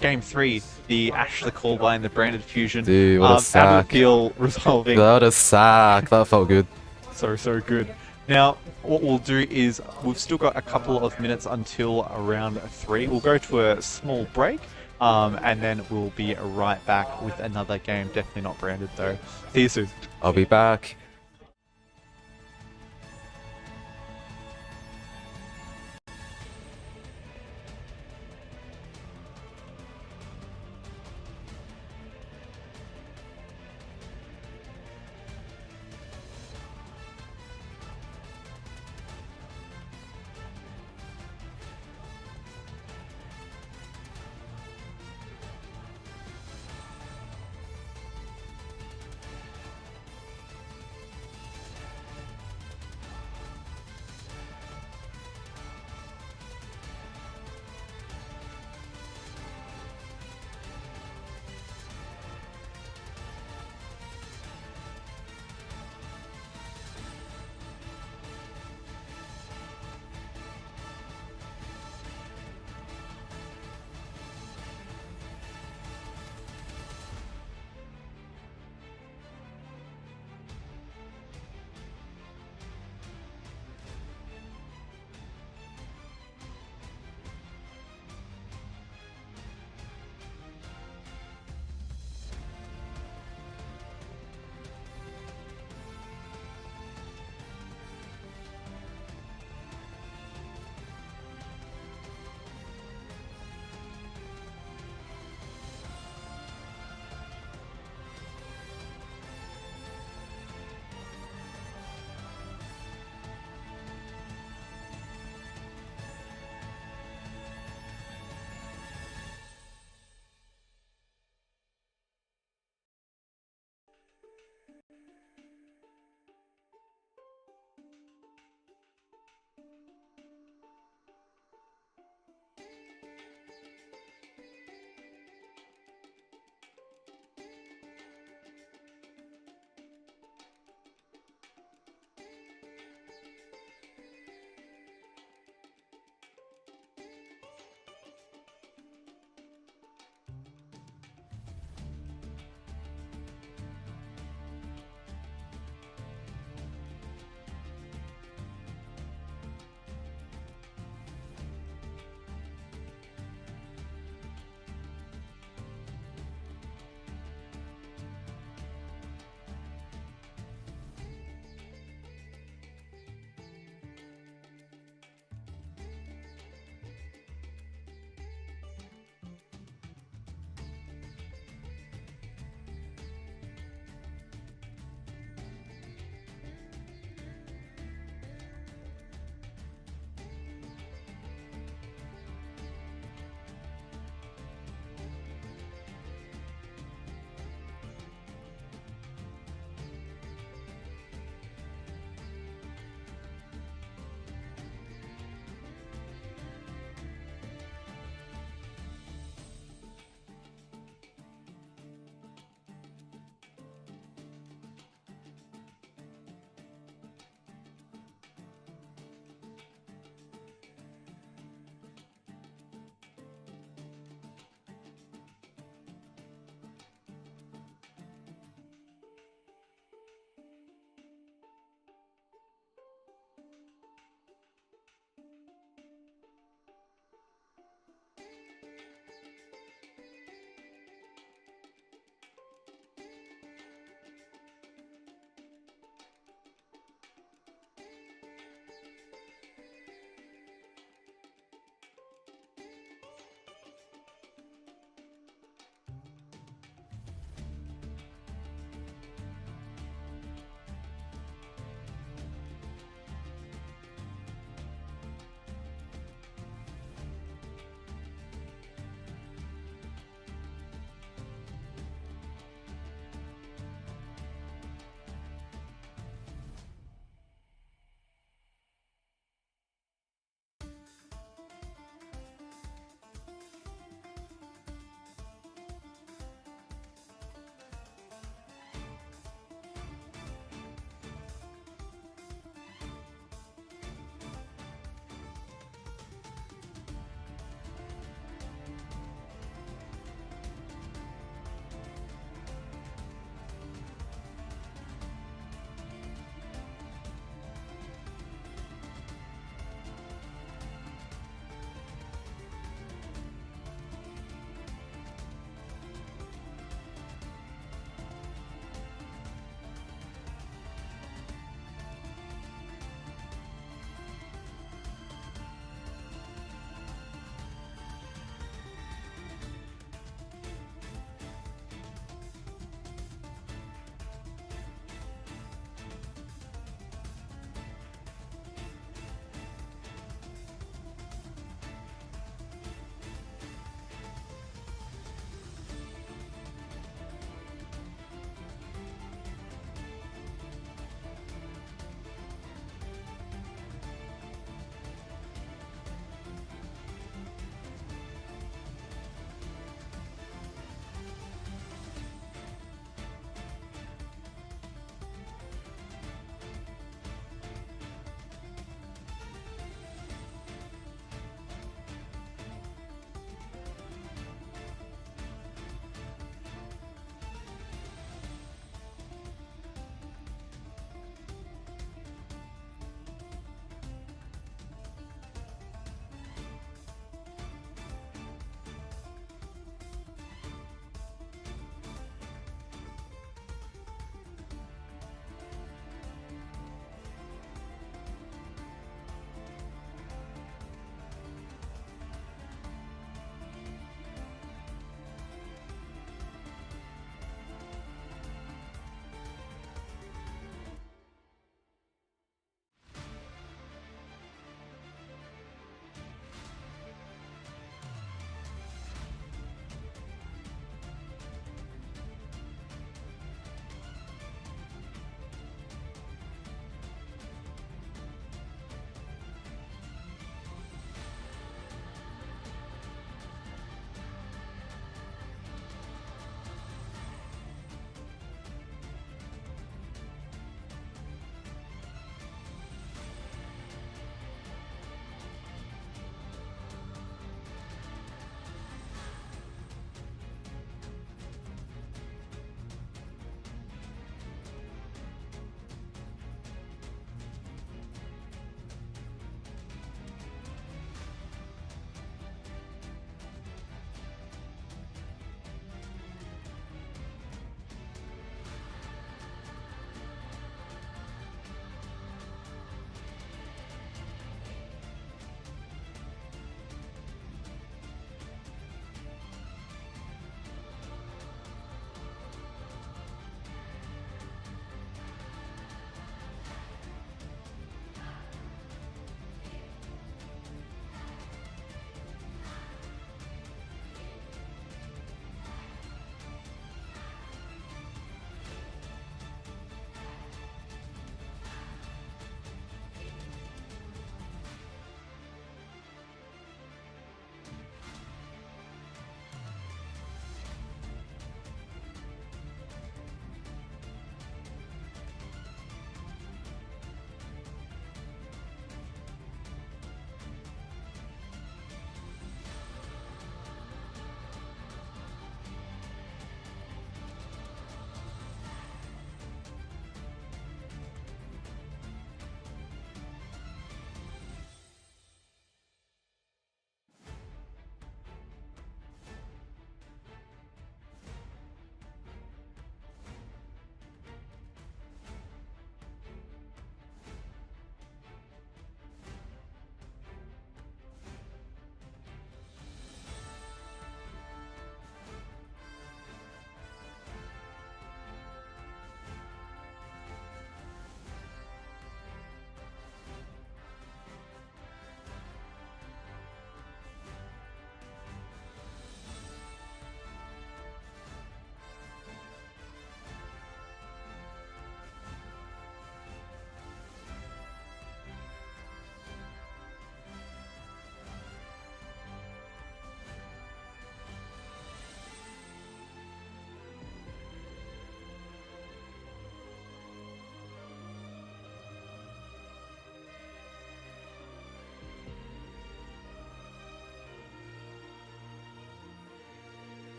game 3, the Ash the Callby and the Branded Fusion. Dude, what a sack. Abigail resolving. That a sack. That felt good. So good. Now, what we'll do is we've still got a couple of minutes until round 3. We'll go to a small break, and then we'll be right back with another game. Definitely not Branded though. See you soon. I'll be back.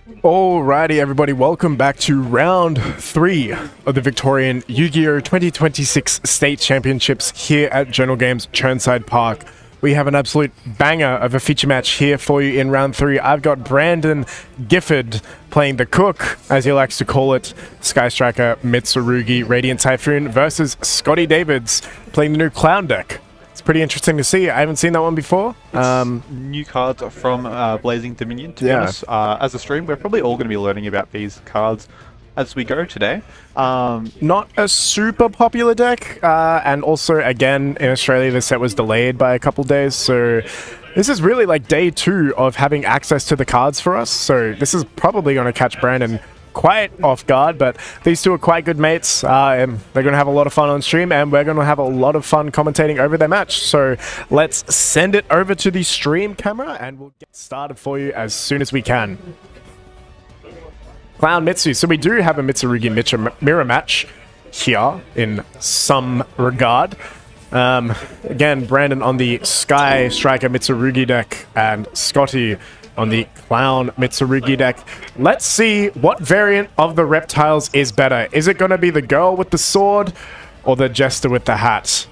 Alrighty, everybody, welcome back to round 3 of the Victorian Yu-Gi-Oh! 2026 State Championships here at Journal Games Churnside Park. We have an absolute banger of a feature match here for you in round 3. I've got Brandon Gifford playing the Cook, as he likes to call it, Sky Striker Mitsurugi Radiant Typhoon versus Scotty Davids playing the new Clown deck. It's pretty interesting to see. I haven't seen that one before. New cards from Blazing Dominion, to be honest. As a stream, we're probably all going to be learning about these cards as we go today. Not a super popular deck, and also, again, in Australia, the set was delayed by a couple days, so this is really like day 2 of having access to the cards for us, so this is probably going to catch Brandon quite off guard, but these two are quite good mates, and they're going to have a lot of fun on stream, and we're going to have a lot of fun commentating over their match. So let's send it over to the stream camera, and we'll get started for you as soon as we can. Clown Mitsu. So we do have a Mitsurugi mirror match here in some regard. Again, Brandon on the Sky Striker Mitsurugi deck, and Scotty on the Clown Mitsurugi deck. Let's see what variant of the reptiles is better. Is it going to be the girl with the sword or the jester with the hat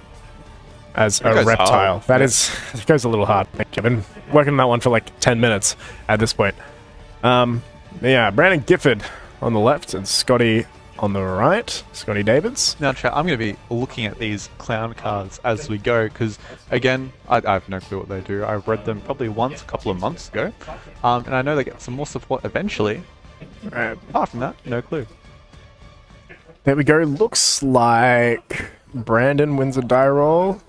as a reptile? Hard. It goes a little hard. I've been working on that one for like 10 minutes at this point. Yeah, Brandon Gifford on the left and Scotty on the right. Scotty Davids. Now, chat, I'm going to be looking at these clown cards as we go, because, again, I have no clue what they do. I read them probably once a couple of months ago, and I know they get some more support eventually. Apart from that, no clue. There we go. Looks like Brandon wins a die roll.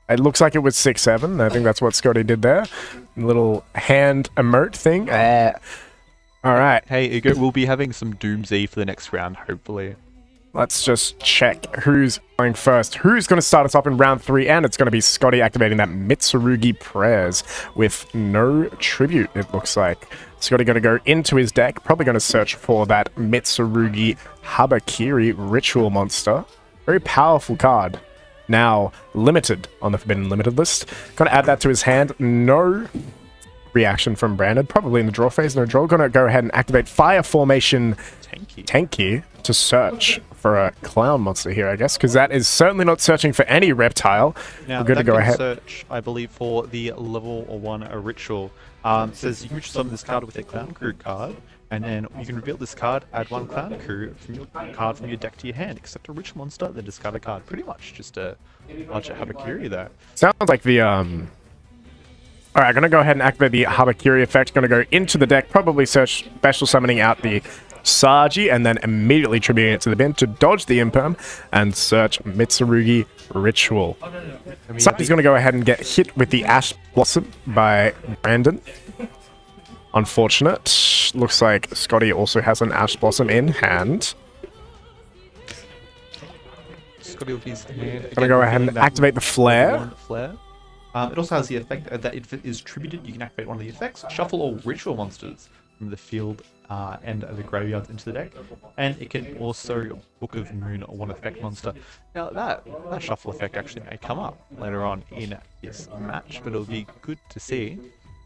It looks like it was 6-7. I think that's what Scotty did there. Little hand emote thing. All right. Hey, Ugo, we'll be having some Doomsday for the next round, hopefully. Let's just check who's going first. Who's going to start us off in round 3? And it's going to be Scotty activating that Mitsurugi Prayers with no tribute, it looks like. Scotty going to go into his deck, probably going to search for that Mitsurugi Habakiri Ritual Monster. Very powerful card. Now limited on the Forbidden Limited list. Going to add that to his hand. No reaction from Brandon, probably in the draw phase. No draw. Gonna go ahead and activate Fire Formation Tanky to search for a clown monster here, I guess, because that is certainly not searching for any reptile. Now, we're gonna go ahead. Search, I believe, for the level 1 ritual. It says you can summon this card with a Clown Crew card, and then you can reveal this card, add 1 Clown Crew from your card from your deck to your hand, except a ritual monster, then discard a card. Pretty much just a bunch of Habakiri there. Sounds like the Alright, gonna go ahead and activate the Habakiri effect. Gonna go into the deck, probably search special summoning out the Saji, and then immediately tributing it to the bin to dodge the Imperm and search Mitsurugi Ritual. Saji's gonna go ahead and get hit with the Ash Blossom by Brandon. Unfortunate. Looks like Scotty also has an Ash Blossom in hand. Scotty with his hand. Gonna go ahead and activate the Flare. It also has the effect that if it is tributed, you can activate one of the effects, shuffle all ritual monsters from the field and the graveyard into the deck, and it can also Book of Moon one effect monster. Now that shuffle effect actually may come up later on in this match, but it'll be good to see.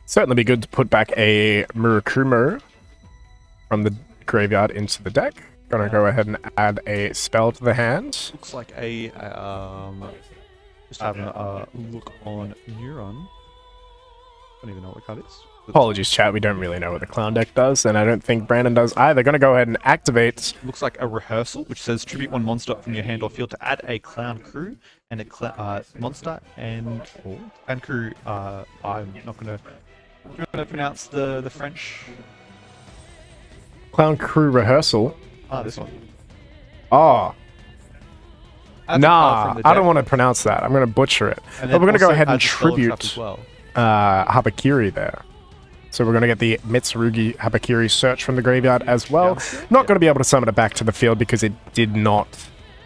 Certainly be good to put back a Murakumo from the graveyard into the deck. Gonna go ahead and add a spell to the hand. Looks like a just having a look on Neuron. Don't even know what the card is. Apologies, chat. We don't really know what the clown deck does, and I don't think Brandon does either. Gonna go ahead and activate. Looks like a rehearsal, which says tribute 1 monster from your hand or field to add a clown crew and a monster and clown crew. I'm not gonna pronounce the French. Clown crew rehearsal. This one. Oh. That's nah, I don't want to pronounce that. I'm going to butcher it. But we're going to go ahead and tribute Habakiri there. So we're going to get the Mitsurugi Habakiri search from the graveyard as well. Not going to be able to summon it back to the field because it did not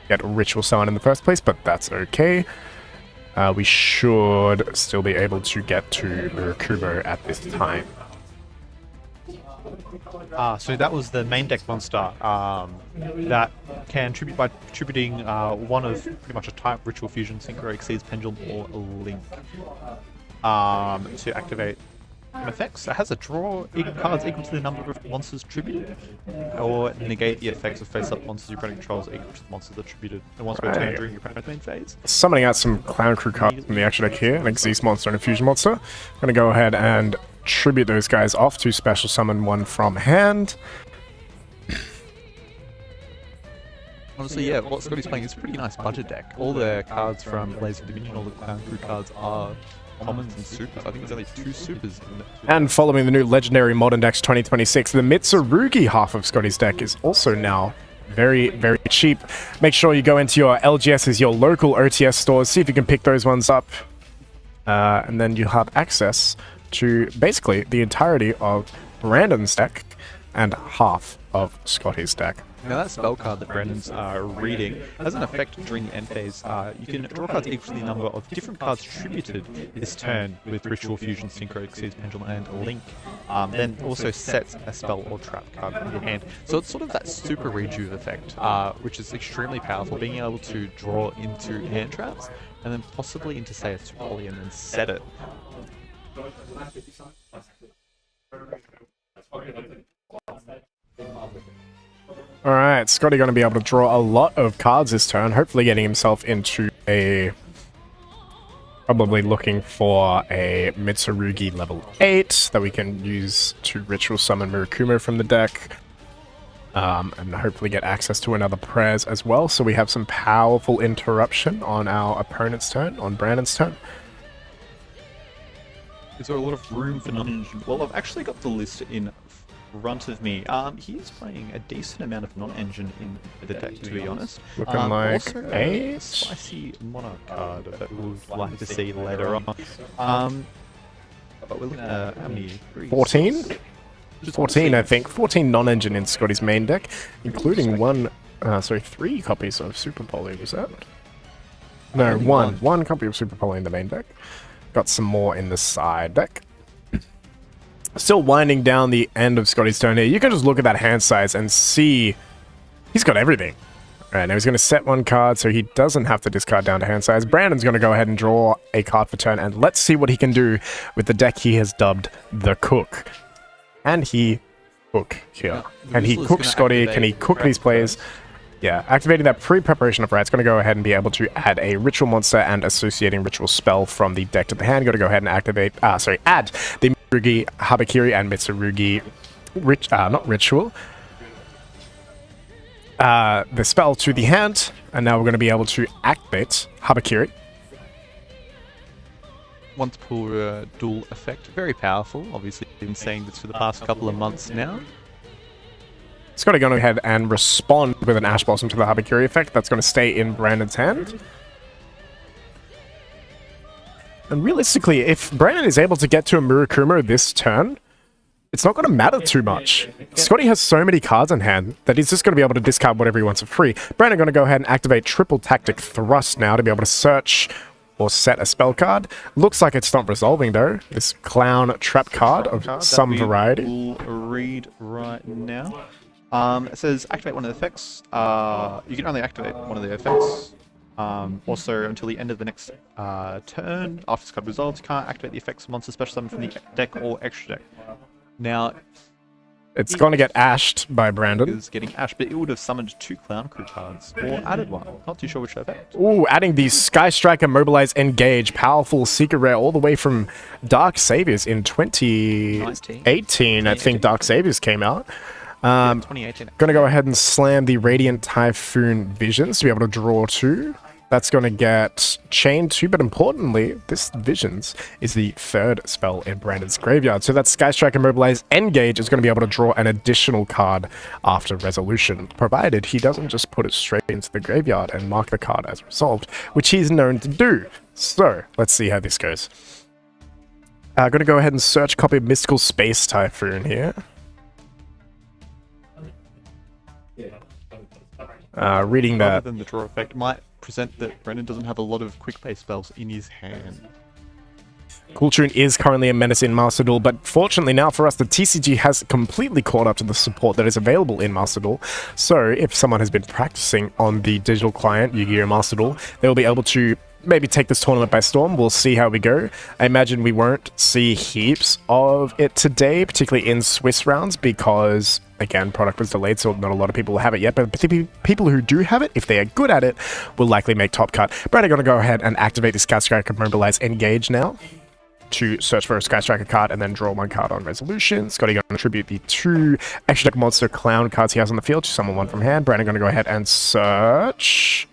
get ritual summon in the first place, but that's okay. We should still be able to get to Murakumo at this time. So that was the main deck monster that can tribute by tributing one of pretty much a type Ritual Fusion, Synchro, Exceeds, Pendulum, or Link to activate effects. It has a draw cards equal to the number of monsters attributed, or negate the effects of face-up monsters your opponent controls equal to the monsters attributed and once per turn during your opponent's main phase. Summoning out some Clown Crew cards from the extra deck here, like Zeus Monster and a Fusion Monster. I'm going to go ahead and tribute those guys off to special summon one from hand. Honestly, yeah, what Scotty's playing is a pretty nice budget deck. All the cards from Blazing Dominion, all the Clown Crew cards are commons and supers. I think there's only 2 supers in it. And following the new Legendary Modern Decks 2026, the Mitsurugi half of Scotty's deck is also now very, very cheap. Make sure you go into your LGS's, your local OTS stores, see if you can pick those ones up. And then you'll have access to basically the entirety of Brandon's deck and half of Scotty's deck. Now that spell card that Brandon's reading has an effect during the end phase. You can draw cards equal to the number of different cards attributed this turn with Ritual, Fusion, Synchro, Exceeds, Pendulum, and Link. Then also sets a spell or trap card from your hand. So it's sort of that super rejuve effect, which is extremely powerful, being able to draw into hand traps and then possibly into, say, a Super Poly and then set it. Alright, Scotty going to be able to draw a lot of cards this turn, hopefully getting himself into a... Probably looking for a Mitsurugi level 8 that we can use to Ritual Summon Murakumo from the deck. And hopefully get access to another Prez as well, so we have some powerful interruption on our opponent's turn, on Brandon's turn. Is there a lot of room for non-engine? Well, I've actually got the list in front of me. He is playing a decent amount of non-engine in the deck, to be honest. Looking like also 8. a spicy Monarch card that we would like to see later on. But we're looking at how many? 14? 14, I think. 14 non-engine in Scotty's main deck, including 3 copies of Super Poly, was that? No, one copy of Super Poly in the main deck. Got some more in the side deck. Still winding down the end of Scotty's turn here. You can just look at that hand size and see he's got everything. Alright, now he's going to set one card so he doesn't have to discard down to hand size. Brandon's going to go ahead and draw a card for turn, and let's see what he can do with the deck he has dubbed the Cook. And he cook here. And he cooks Scotty. Can he cook these plays? Yeah, activating that pre-preparation of Rat's going to go ahead and be able to add a Ritual Monster and associating Ritual Spell from the deck to the hand. Got to go ahead and activate, add the Mitsurugi Habakiri and Mitsurugi, not Ritual, the spell to the hand. And now we're going to be able to activate Habakiri. Once per dual effect. Very powerful. Obviously, been saying this for the past couple of months now. Scotty going to go ahead and respond with an Ash Blossom to the Habakiri effect. That's going to stay in Brandon's hand. And realistically, if Brandon is able to get to a Murakumo this turn, it's not going to matter too much. Scotty has so many cards in hand that he's just going to be able to discard whatever he wants for free. Brandon going to go ahead and activate Triple Tactic Thrust now to be able to search or set a spell card. Looks like it's not resolving though. This Clown Trap card of some variety. We'll read right now. It says activate one of the effects. You can only activate one of the effects. Also, until the end of the next turn, after this card resolves, you can't activate the effects of monster special summon from the deck or extra deck. Now, it's going to get ashed by Brandon. Is getting ashed, but it would have summoned 2 Clown Crew cards or added one. Not too sure which effect. Ooh, adding the Sky Striker Mobilize Engage, powerful secret rare all the way from Dark Saviors in 2018. I think Dark Saviors came out. 2018. Gonna go ahead and slam the Radiant Typhoon Visions to be able to draw 2. That's gonna get chained 2, but importantly, this Visions is the 3rd spell in Brandon's graveyard. So that Sky Striker Mobilize Engage is gonna be able to draw an additional card after resolution, provided he doesn't just put it straight into the graveyard and mark the card as resolved, which he's known to do. So let's see how this goes. Gonna go ahead and search a copy of Mystical Space Typhoon here. Reading that. Other than the draw effect might present that Brendan doesn't have a lot of quick play spells in his hand. Cool Tune is currently a menace in Master Duel, but fortunately now for us, the TCG has completely caught up to the support that is available in Master Duel. So if someone has been practicing on the digital client, Yu-Gi-Oh! Master Duel, they will be able to maybe take this tournament by storm. We'll see how we go. I imagine we won't see heaps of it today, particularly in Swiss rounds, because, again, product was delayed, so not a lot of people have it yet. But the people who do have it, if they are good at it, will likely make top cut. Brad, I'm going to go ahead and activate the Sky Striker Mobilize Engage now to search for a Sky Striker card and then draw one card on resolution. Scotty going to contribute the 2 extra deck monster clown cards he has on the field to summon one from hand. Brandon going to go ahead and search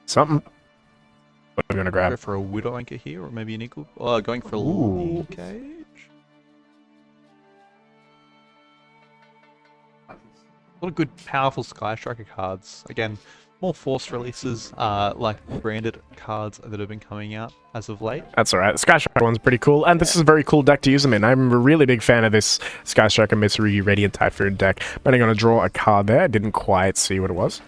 something. What are we going to grab? Go for a Widow Anchor here, or maybe an equal. Oh, going for a linkage. A lot of good, powerful Sky Striker cards. Again, more force releases, like branded cards that have been coming out as of late. That's alright. The Sky Striker one's pretty cool, and this is a very cool deck to use them in. I'm a really big fan of this Sky Striker Mitsurugi Radiant Typhoon deck. But I'm going to draw a card there. I didn't quite see what it was.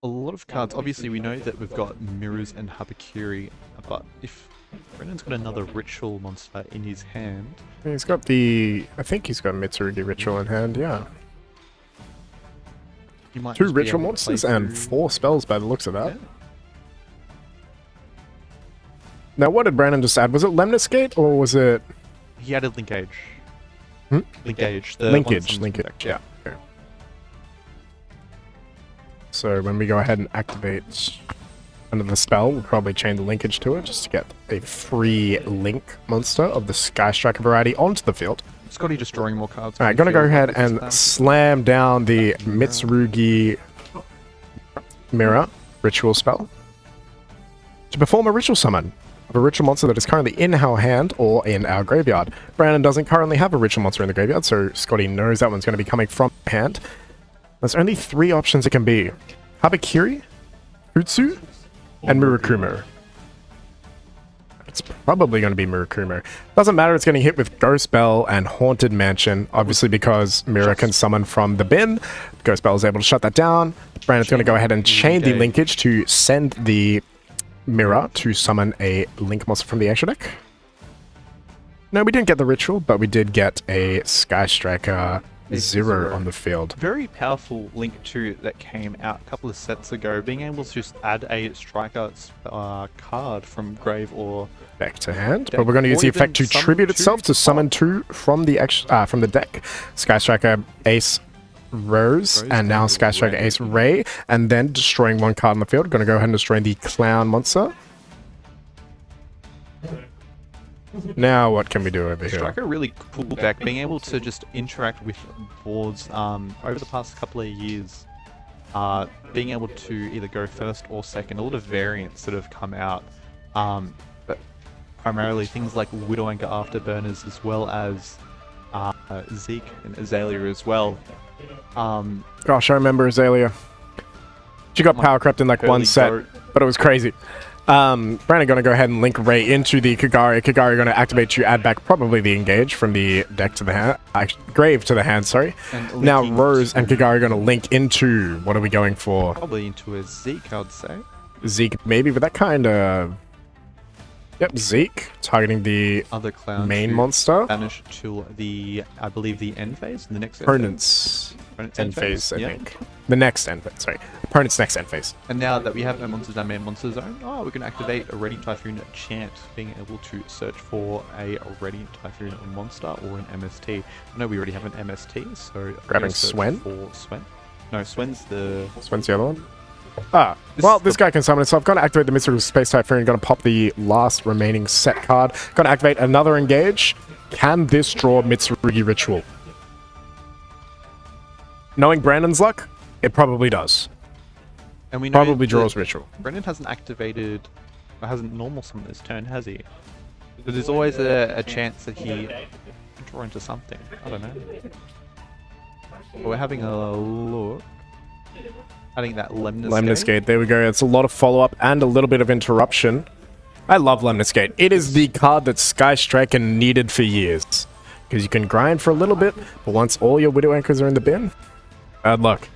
A lot of cards. Obviously, we know that we've got Mirrors and Habakiri, but if Brendan's got another Ritual monster in his hand... He's got the... I think he's got Mitsurugi Ritual in hand, yeah. He might 2 Ritual monsters and 4 spells by the looks of that. Yeah. Now, what did Brandon just add? Was it Lemnis Gate, or was it... He added Linkage. Hmm? Linkage. Linkage, yeah. Okay. So when we go ahead and activate another spell, we'll probably chain the linkage to it just to get a free link monster of the Sky Striker variety onto the field. Scotty just drawing more cards. Alright, gonna go ahead and slam down the Mitsurugi Mirror ritual spell to perform a ritual summon of a ritual monster that is currently in our hand or in our graveyard. Brandon doesn't currently have a ritual monster in the graveyard, so Scotty knows that one's going to be coming from hand. There's only 3 options it can be. Habakiri, Futsu, and Murakumo. It's probably going to be Murakumo. Doesn't matter, it's getting hit with Ghost Bell and Haunted Mansion, obviously because Mira can summon from the bin. Ghost Bell is able to shut that down. Brandon's going to go ahead and chain the linkage to send the Mirror to summon a Link monster from the extra deck. No, we didn't get the Ritual, but we did get a Sky Striker 0 on the field. Very powerful Link 2 that came out a couple of sets ago, being able to just add a striker card from grave or Back to hand, but we're going to use the effect to tribute itself to summon 2 from the from the deck. Sky Striker Ace Rose and now Sky Striker Ace Ray, and then destroying 1 card on the field. Going to go ahead and destroy the Clown monster. Now what can we do over here? Striker, really cool deck, being able to just interact with boards over the past couple of years. Being able to either go first or second, a lot of variants that have come out, but primarily things like Widow Anchor Afterburners, as well as Zeke and Azalea as well. Gosh, I remember Azalea. She got power crept in like 1 set, but it was crazy. Brandon gonna go ahead and link Ray into the Kagari. Kagari gonna activate to add back probably the engage from the deck to the hand, grave to the hand. Sorry. Now Rose and Kagari gonna link into. What are we going for? Probably into a Zeke, I'd say. Zeke maybe, but that kind of. Yep, Zeke targeting the other clown main monster. Banish to the, I believe, the end phase, the next opponent's end phase, I think. The next end phase, sorry. Opponent's next end phase. And now that we have no monsters in our main monster zone, we can activate a Radiant Typhoon Chant, being able to search for a Radiant Typhoon monster or an MST. I know we already have an MST, so grabbing Swen. For Swen. No, Swen's the other one. This guy can summon it, so I've got to activate the Mitsurugi Space Typhoon. Got to pop the last remaining set card. Got to activate another engage. Can this draw Mitsurugi Ritual? Knowing Brandon's luck, it probably does. And we know probably draws Ritual. Brandon hasn't activated, or hasn't normal summoned this turn, has he? But there's always a chance that he can draw into something. I don't know. But we're having a look. Adding that Lemnis Gate. There we go. It's a lot of follow-up and a little bit of interruption. I love Lemnis Gate. It is the card that Sky Striker needed for years. Because you can grind for a little bit, but once all your Widow Anchors are in the bin, bad luck.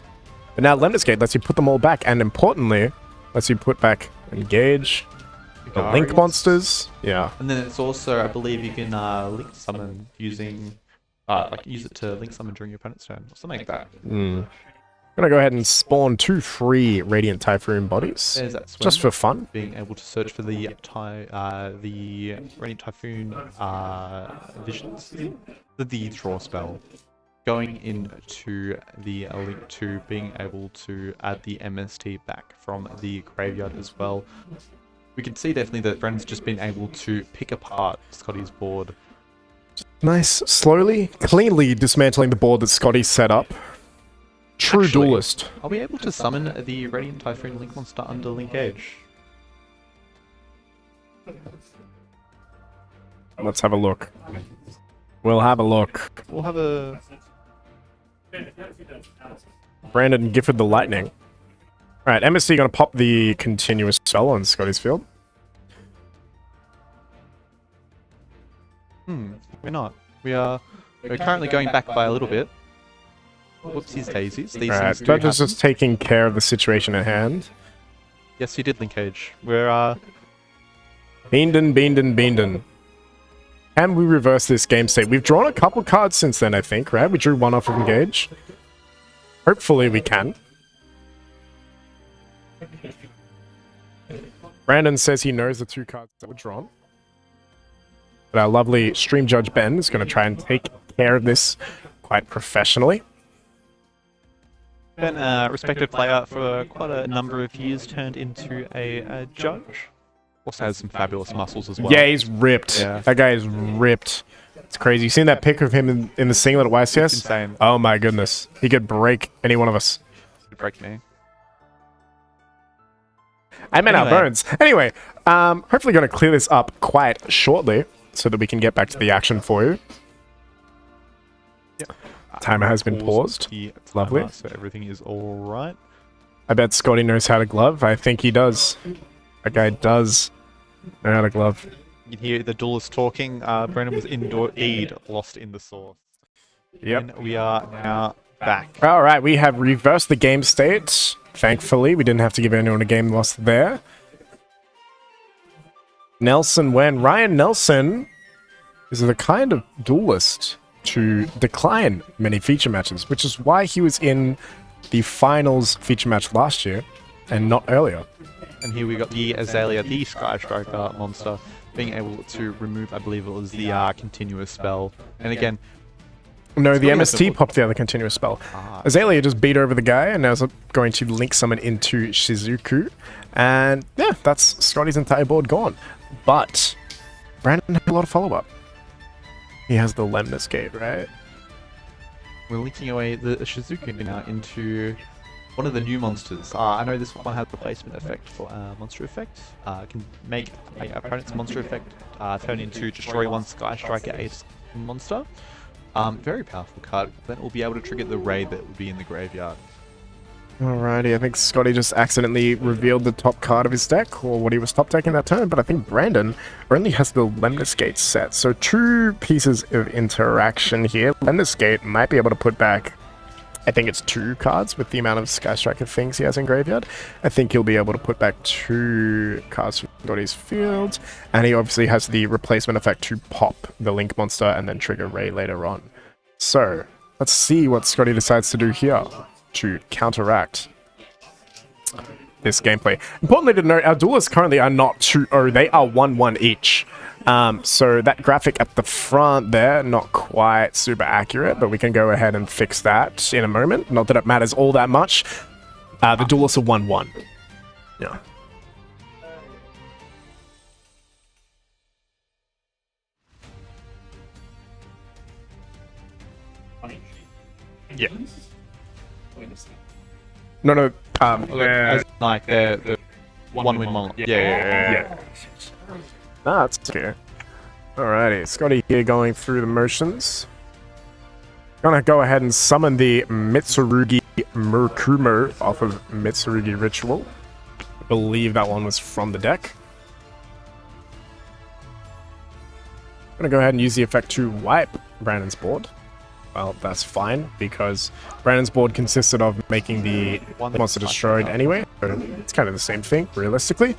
But now Lemnis Gate lets you put them all back, and importantly, lets you put back Engage, The link monsters. Yeah. And then it's also, I believe, you can link summon using, like use it to link summon during your opponent's turn, or something like that. I'm gonna go ahead and spawn 2 free Radiant Typhoon bodies. There's that swing, Just for fun. being able to search for the Radiant Typhoon visions, the draw spell. Going into the link to being able to add the MST back from the graveyard as well. We can see definitely that Brennan's just been able to pick apart Scotty's board. Nice. Slowly, cleanly dismantling the board that Scotty set up. True Actually, duelist. Are we able to summon the Radiant Typhoon Link monster under Link Edge? Let's have a look. We'll have a look. We'll have a... Brandon Gifford the Lightning. Alright, MSC gonna pop the continuous spell on Scotty's field. We're not. We're currently going back by a little bit. Whoopsies daisies. These Alright, things do Judge is happen. just taking care of the situation at hand. Yes, you did Link Edge. We're Beenden. Can we reverse this game state? We've drawn a couple cards since then, I think, right? We drew one off of Engage. Hopefully we can. Brandon says he knows the 2 cards that were drawn. But our lovely stream judge Ben is going to try and take care of this quite professionally. been a respected player for quite a number of years, turned into a judge. Also has some fabulous muscles as well. Yeah, he's ripped. Yeah. That guy is ripped. It's crazy. You seen that pic of him in the singlet at YCS? It's insane. Oh my goodness. He could break any one of us. Break me. I meant our Anyway. bones. Anyway, hopefully going to clear this up quite shortly so that we can get back to the action for you. Timer has been paused. The Lovely. timer, so everything is all right. I bet Scotty knows how to glove. I think he does. That guy does know how to glove. You can hear the duelist talking. Brennan was indeed lost in the source. Yep. And we are now back. All right, we have reversed the game state. Thankfully, we didn't have to give anyone a game loss there. Ryan Nelson is the kind of duelist to decline many feature matches, which is why he was in the finals feature match last year and not earlier. And here we got the Azalea, the Sky Striker monster, being able to remove, I believe it was the continuous spell. And again, No, the really MST simple. popped the other continuous spell. Azalea just beat over the guy and now is going to link summon into Shizuku. And yeah, that's Scotty's entire board gone. But Brandon had a lot of follow-up. He has the Lemnis Gate, right? we're linking away the Shizuku now into one of the new monsters. I know this one has replacement effect for monster effect. Can make a opponent's monster effect turn into destroy one Sky Striker Ace monster. Very powerful card. Then it will be able to trigger the raid that will be in the graveyard. Alrighty, I think Scotty just accidentally revealed the top card of his deck, or what he was top decking that turn, but I think Brandon only has the Lemnis Gate set. So 2 pieces of interaction here. Lemnis Gate might be able to put back, I think it's 2 cards with the amount of Sky Striker things he has in graveyard. I think he'll be able to put back 2 cards from Scotty's field, and he obviously has the replacement effect to pop the Link monster and then trigger Ray later on. So, let's see what Scotty decides to do here to counteract this gameplay. Importantly to note, our duelists currently are not 2-0, they are 1-1 each. So that graphic at the front there, not quite super accurate, but we can go ahead and fix that in a moment. Not that it matters all that much. The duelists are 1-1. Yeah. Yeah. No. As like the one-win monster. Yeah. Nah, that's okay. Alrighty, Scotty here going through the motions. Gonna go ahead and summon the Mitsurugi Murkumo off of Mitsurugi Ritual. I believe that one was from the deck. Gonna go ahead and use the effect to wipe Brandon's board. Well, that's fine, because Brandon's board consisted of making the monster destroyed anyway, so it's kind of the same thing, realistically.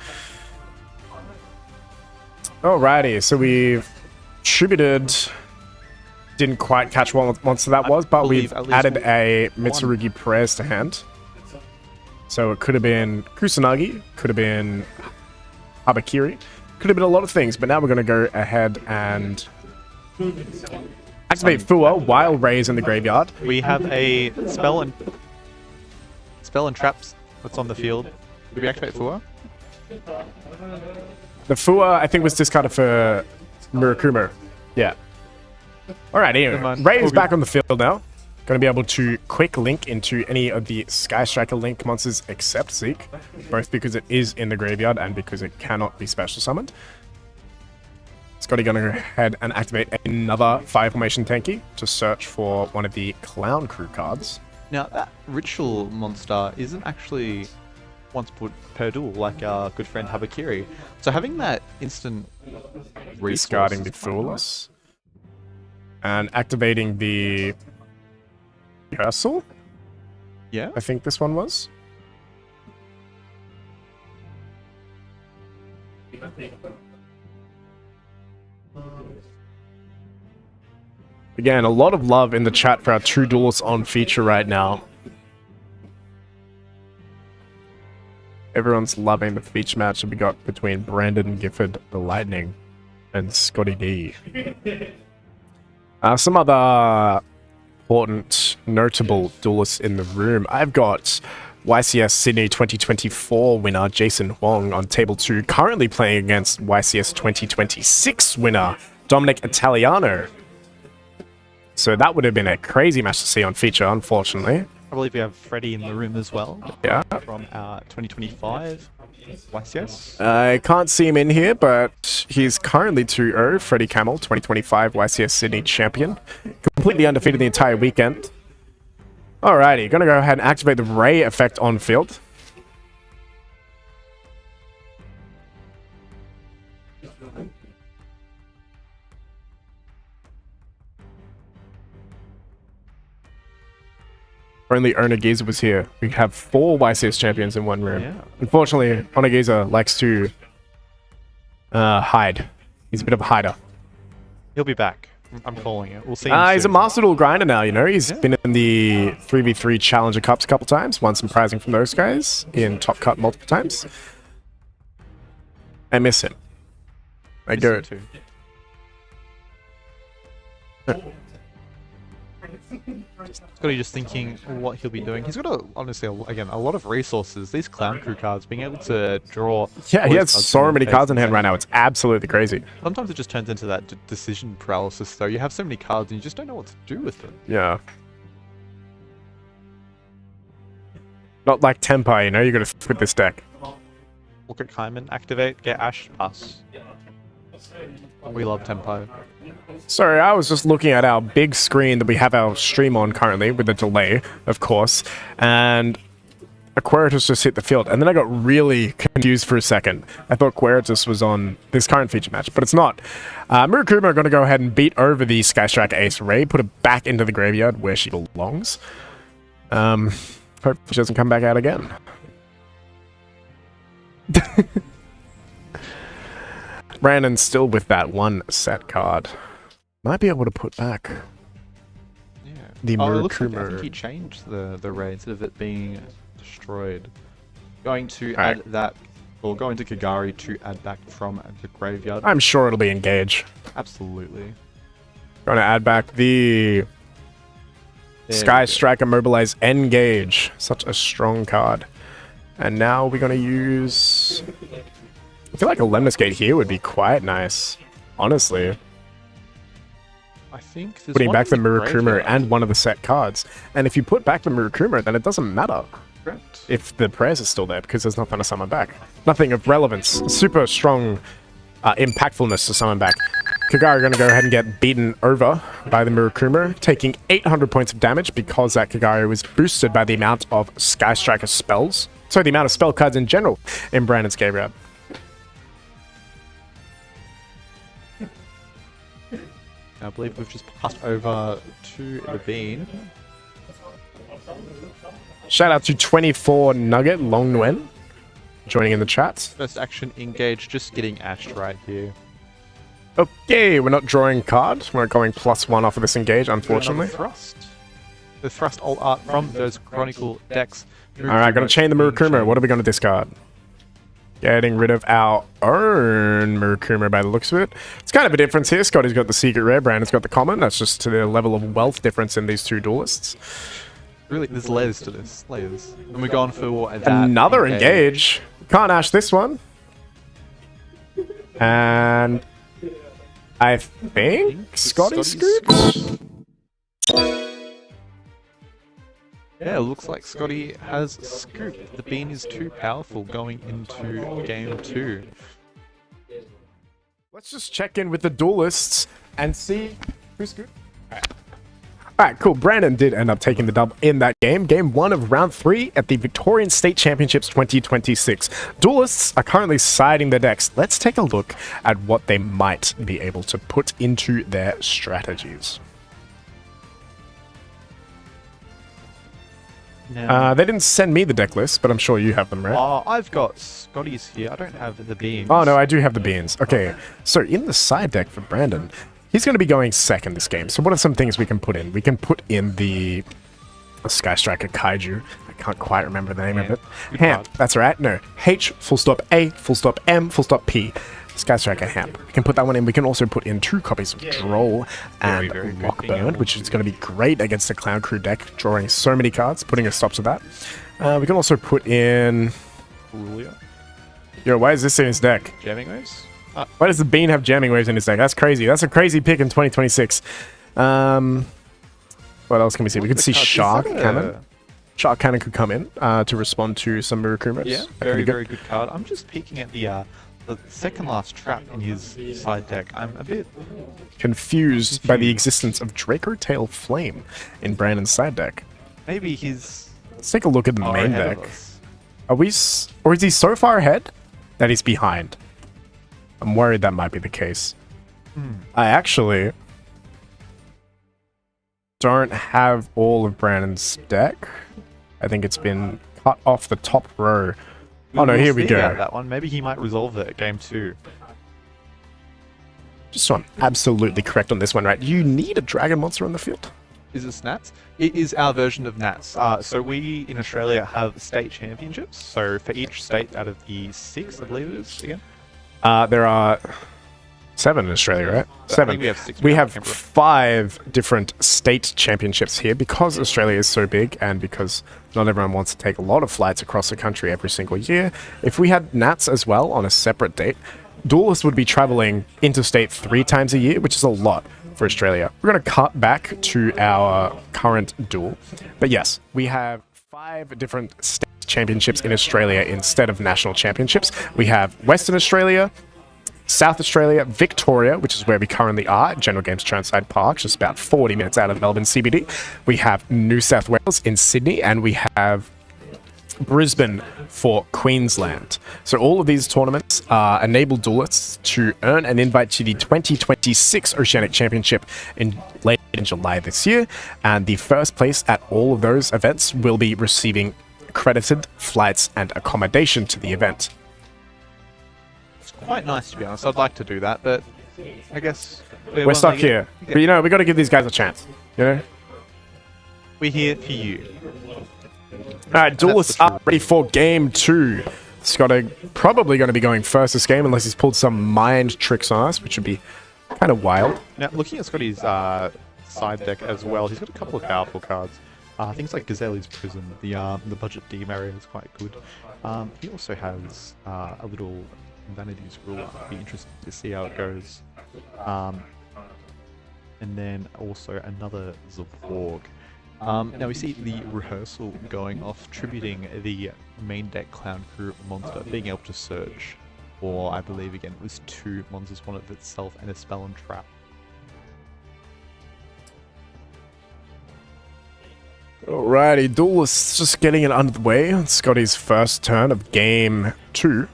Alrighty, so we've tributed. Didn't quite catch what monster that was, but we've added a Mitsurugi Prayers to hand. So it could have been Kusanagi, could have been Habakiri, could have been a lot of things, but now we're going to go ahead and activate Fua while Ray's in the graveyard. We have a spell and traps that's on the field. Did we activate Fua? The Fua, I think, was discarded for Murakumo. Yeah. Alright, anyway, Ray is back on the field now. Going to be able to quick link into any of the Sky Striker Link monsters except Zeke, both because it is in the graveyard and because it cannot be special summoned. Scotty going to go ahead and activate another Fire Formation Tenki to search for one of the Clown Crew cards. Now, that ritual monster isn't actually once put per duel like our good friend Habakiri. So having that instant Discarding the Foolus. And activating the Rehearsal? Yeah. I think this one was. Again, a lot of love in the chat for our True Duelists on feature right now. Everyone's loving the feature match that we got between Brandon Gifford, the Lightning, and Scotty D. Some other important, notable duelists in the room. I've got YCS Sydney 2024 winner Jason Huang on table 2, currently playing against YCS 2026 winner Dominic Italiano. So that would have been a crazy match to see on feature, unfortunately. I believe we have Freddie in the room as well. Yeah. From our 2025 YCS. I can't see him in here, but he's currently 2-0. Freddie Camel, 2025 YCS Sydney champion. Completely undefeated the entire weekend. Alrighty, gonna go ahead and activate the Ray effect on field. Only Onagiza was here. We have 4 YCS champions in one room. Yeah. Unfortunately, Onagiza likes to hide. He's a bit of a hider. He'll be back. I'm calling it. We'll see him He's a soon. Master Duel grinder now, you know. He's been in the 3v3 Challenger Cups a couple times. Won some prizing from those guys in Top Cut multiple times. I miss him. I go. Too. Scotty just thinking what he'll be doing. He's got honestly, again, a lot of resources. These Clown Crew cards, being able to draw. Yeah, he has so many cards in hand right now. It's absolutely crazy. Sometimes it just turns into that decision paralysis, though. You have so many cards and you just don't know what to do with them. Yeah. Not like Tempai, you know, you gotta flip this deck. Look at Kaiman, activate, get Ash, pass. We love Tempo. Sorry, I was just looking at our big screen that we have our stream on currently, with a delay, of course, and Aquaritus just hit the field, and then I got really confused for a second. I thought Aquaritus was on this current feature match, but it's not. Murakumo are going to go ahead and beat over the Sky Striker Ace Ray, put it back into the graveyard where she belongs. Hope she doesn't come back out again. Brandon's still with that one set card. Might be able to put back the It looks like I Murakumo. think he changed the Ray instead of it being destroyed. Going to add that, or going to Kagari to add back from the graveyard. I'm sure it'll be Engage. Absolutely. Going to add back the Sky Striker Mobilize Engage. Such a strong card. And now we're going to use... I feel like a Lemnis Gate here would be quite nice, honestly. I think there's Putting one back the in Murakumo graveyard. and one of the set cards. And if you put back the Murakumo, then it doesn't matter Correct. if the prayers are still there, because there's nothing to summon back. Nothing of relevance. Super strong impactfulness to summon back. Kagari going to go ahead and get beaten over by the Murakumo, taking 800 points of damage because that Kagari was boosted by the amount of Sky Striker spells. So the amount of spell cards in general in Brandon's graveyard. I believe we've just passed over to the Bean. Shout out to 24 Nugget Long Nguyen joining in the chat. First action engage, just getting Ash right here. Okay, we're not drawing card. We're going +1 off of this engage, unfortunately. Thrust. The thrust alt art from those Chronicle decks. Alright, gonna chain the Murakumo. What are we gonna discard? Getting rid of our own Murakumo by the looks of it. It's kind of a difference here. Scotty's got the secret rare, Brandon's got the common. That's just to the level of wealth difference in these two duelists. Really, there's layers to this. Layers. And we're going for that Another engage. Can't ash this one. And I think Scotty scoops. Yeah, it looks like Scotty has scooped. The bean is too powerful going into game 2. Let's just check in with the duelists and see who scooped. Alright, cool. Brandon did end up taking the dub in that game. Game 1 of round 3 at the Victorian State Championships 2026. Duelists are currently siding their decks. Let's take a look at what they might be able to put into their strategies. Now, They didn't send me the deck list, but I'm sure you have them, right? I've got Scotty's here. I don't have the beans. Oh, no, I do have the beans. Okay, so in the side deck for Brandon, he's going to be going second this game. So what are some things we can put in? We can put in the Sky Striker Kaiju. I can't quite remember the name of it. Ham, that's right. No, H, full stop A, full stop M, full stop P. Sky Striker Hamp. We can put that one in. We can also put in 2 copies of Droll and very good. Lockburn, which is going to be great against the Clown Crew deck, drawing so many cards, putting a stop to that. We can also put in... Aurelia. Yo, why is this in his deck? Jamming waves. Why does the Bean have jamming waves in his deck? That's crazy. That's a crazy pick in 2026. What else can we see? We could see Shark Cannon. Shark Cannon could come in to respond to some Murakumos. Yeah, very good card. I'm just peeking at the second last trap in his side deck. I'm a bit confused by the existence of Draco Tail Flame in Brandon's side deck. Maybe he's... Let's take a look at the main deck. Are we... Or is he so far ahead that he's behind? I'm worried that might be the case. I actually don't have all of Brandon's deck. I think it's been cut off the top row. Oh no, here we go. That one. Maybe he might resolve it at game 2. Just so I'm absolutely correct on this one, right? You need a dragon monster on the field. Is this Nats? It is our version of Nats. So we in Australia have state championships. So for each state out of the 6, I believe it is again. There are 7 in Australia, right? 7. We have 6. We have 5 different state championships here because Australia is so big and because not everyone wants to take a lot of flights across the country every single year. If we had Nats as well on a separate date, duelists would be traveling interstate 3 times a year, which is a lot for Australia. We're going to cut back to our current duel. But yes, we have 5 different state championships in Australia instead of national championships. We have Western Australia, South Australia, Victoria, which is where we currently are at General Games Chermside Park, just about 40 minutes out of Melbourne CBD. We have New South Wales in Sydney, and we have Brisbane for Queensland. So all of these tournaments enable duelists to earn an invite to the 2026 Oceanic Championship late in July this year, and the first place at all of those events will be receiving accredited flights and accommodation to the event. Quite nice, to be honest. I'd like to do that, but I guess we're stuck here. But you know, we got to give these guys a chance. You know, we're here for you. All right, duelists are ready for game 2. Scott probably going to be going first this game unless he's pulled some mind tricks on us, which would be kind of wild. Now, looking at Scotty's side deck as well, he's got a couple of powerful cards. Things like Gazelle's Prism, the budget D-Marriott is quite good. He also has a little Vanity's Ruler. Be interesting to see how it goes. And then also another Zavorg. Now we see the rehearsal going off, tributing the main deck Clown Crew monster, being able to search for, I believe again, it was 2 monsters, one of itself and a spell and trap. Alrighty, duelists just getting it underway. Scotty's first turn of game 2.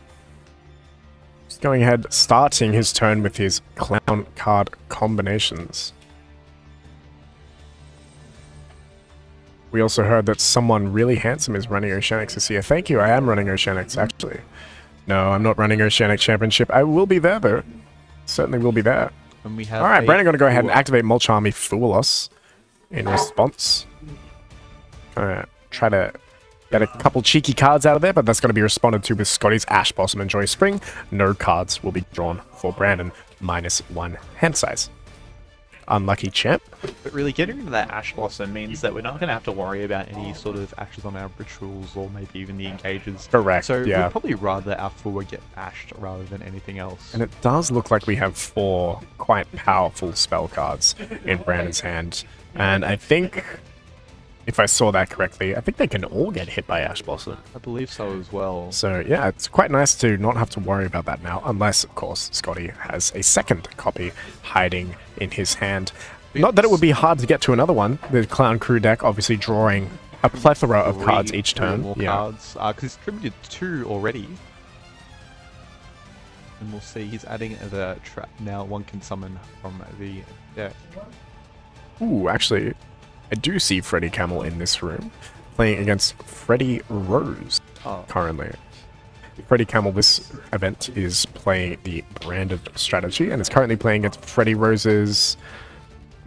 Just going ahead, starting his turn with his clown card combinations. We also heard that someone really handsome is running Oceanics this year. Thank you, I am running Oceanics, actually. No, I'm not running Oceanic Championship. I will be there, though. certainly will be there. And we have All right, a Brandon going to go ahead and Fool. activate Mulcharmy Fool us in response. All right, try to get a couple cheeky cards out of there, but that's going to be responded to with Scotty's Ash Blossom and Joy Spring. No cards will be drawn for Brandon, -1 hand size. Unlucky champ. But really, getting rid of that Ash Blossom means that we're not going to have to worry about any sort of ashes on our rituals or maybe even the engages. Correct, So yeah. we'd probably rather our Fool get ashed rather than anything else. And it does look like we have 4 quite powerful spell cards in Brandon's hand. And I think, if I saw that correctly, I think they can all get hit by Ash Blossom. I believe so as well. So yeah, it's quite nice to not have to worry about that now, unless, of course, Scotty has a second copy hiding in his hand. Not that it would be hard to get to another one. The Clown Crew deck obviously drawing a plethora of cards each Three or turn. more Yeah. cards, because he's contributed 2 already. And we'll see, he's adding the trap. Now one can summon from the deck. Ooh, actually, I do see Freddy Camel in this room, playing against Freddy Rose Oh. currently. Freddy Camel this event is playing the branded strategy and is currently playing against Freddy Rose's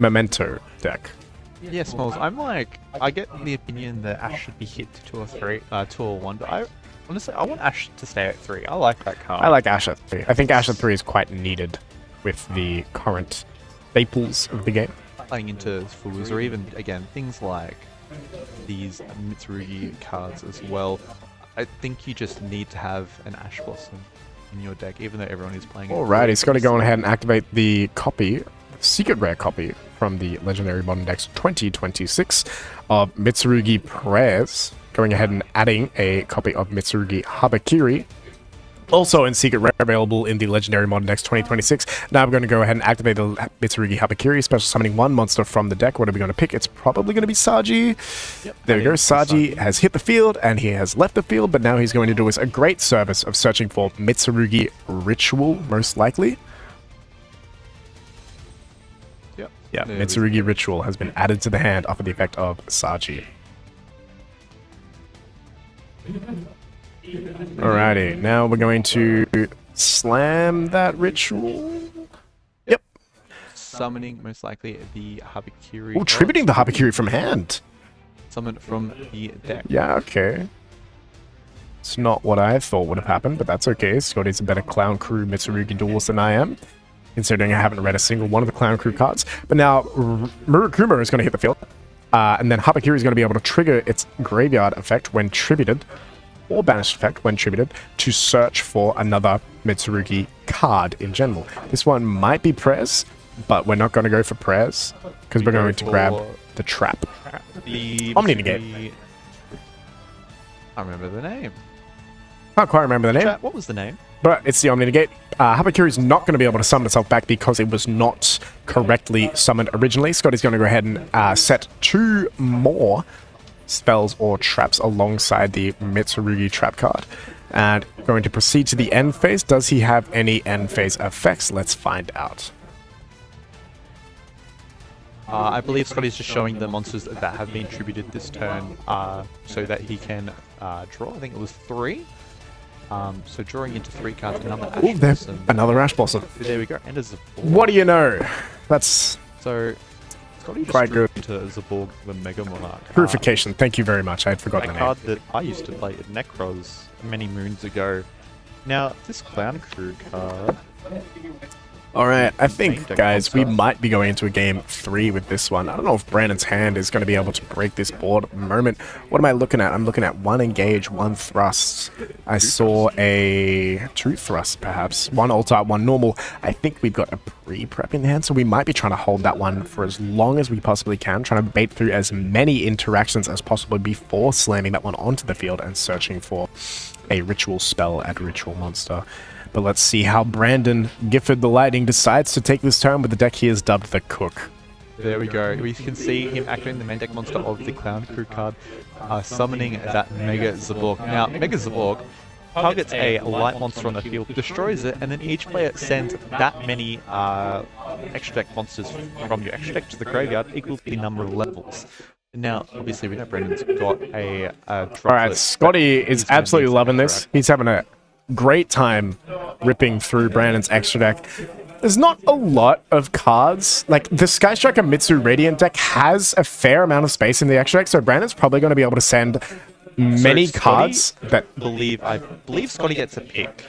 Memento deck. Yeah, Smalls, I'm like, I get the opinion that Ash should be hit to 2 or 3, 2 or 1, but I honestly, I want Ash to stay at 3. I like that card. I like Ash at 3. I think Ash at 3 is quite needed with the current staples of the game. Playing into Fools, or even, again, things like these Mitsurugi cards as well. I think you just need to have an Ash Blossom in your deck, even though everyone is playing it. Alrighty, Scotty going ahead and activate the copy, secret rare copy from the Legendary Modern Decks 2026 of Mitsurugi Prayers. Going ahead and adding a copy of Mitsurugi Habakiri. Also in secret rare, available in the Legendary Modern Decks 2026. Now I'm going to go ahead and activate the Mitsurugi Habakiri, special summoning 1 monster from the deck. What are we going to pick? It's probably going to be Saji. Yep, There we go. is Saji has hit the field and he has left the field, but now he's going to do us a great service of searching for Mitsurugi Ritual, most likely. Yep. Yeah, There we Mitsurugi Ritual has been added to the hand after the effect of Saji. Alrighty, now we're going to slam that ritual. Yep. Summoning, most likely, the Habakiri. Oh, tributing the Habakiri from hand. Summon from the deck. Yeah, okay. It's not what I thought would have happened, but that's okay. Scotty's a better Clown Crew Mitsurugi duelist than I am, considering I haven't read a single one of the Clown Crew cards. But now, Murukuma is going to hit the field, and then Habakiri is going to be able to trigger its graveyard effect when tributed, or banished effect when tributed, to search for another Mitsurugi card in general. This one might be Prayers, but we're not going to go for Prayers, because we're going to grab the trap. The Omni Negate. I remember the name. Can't quite remember the name, Chat, what was the name? but it's the Omni Negate. Habakiri is not going to be able to summon itself back because it was not correctly summoned originally. Scotty's going to go ahead and set 2 more spells or traps alongside the Mitsurugi trap card. And going to proceed to the end phase. Does he have any end phase effects? Let's find out. I believe Scotty's just showing the monsters that have been tributed this turn so that he can draw. I think it was 3. So drawing into 3 cards, another Ash Oh, there's Blossom. another Ash Blossom. There we go. And a Zaborg. What do you know? That's So Scotty just Quite drew good. into Zaborg the Mega Monarch. Purification. Thank you very much. I had A forgotten the name. card that I used to play at Necros many moons ago. Now, this Clown Crew card... All right, I Main think, deck guys, we monster. might be going into a game 3 with this one. I don't know if Brandon's hand is going to be able to break this board at the moment. What am I looking at? I'm looking at 1 engage, 1 thrust. I saw a 2 thrust, perhaps. 1 alt-art, 1 normal. I think we've got a pre-prep in hand, so we might be trying to hold that one for as long as we possibly can, trying to bait through as many interactions as possible before slamming that one onto the field and searching for a ritual spell at ritual monster. But let's see how Brandon Gifford the Lightning decides to take this turn with the deck he has dubbed the Cook. There we go. We can see him activating the main deck monster of the Clown Crew card, summoning that Mega Zaborg. Now, Mega Zaborg targets a light monster on the field, destroys it, and then each player sends that many extra deck monsters from your extra deck to the graveyard, equal to the number of levels. Now, obviously, we know Brandon's got a droplet. Alright, Scotty that is he's gonna absolutely need to loving this. interact. He's having a great time ripping through Brandon's extra deck. There's not a lot of cards. Like, the Sky Striker Mitsu Radiant deck has a fair amount of space in the extra deck, so Brandon's probably going to be able to send many cards that... I believe Scotty gets a pick.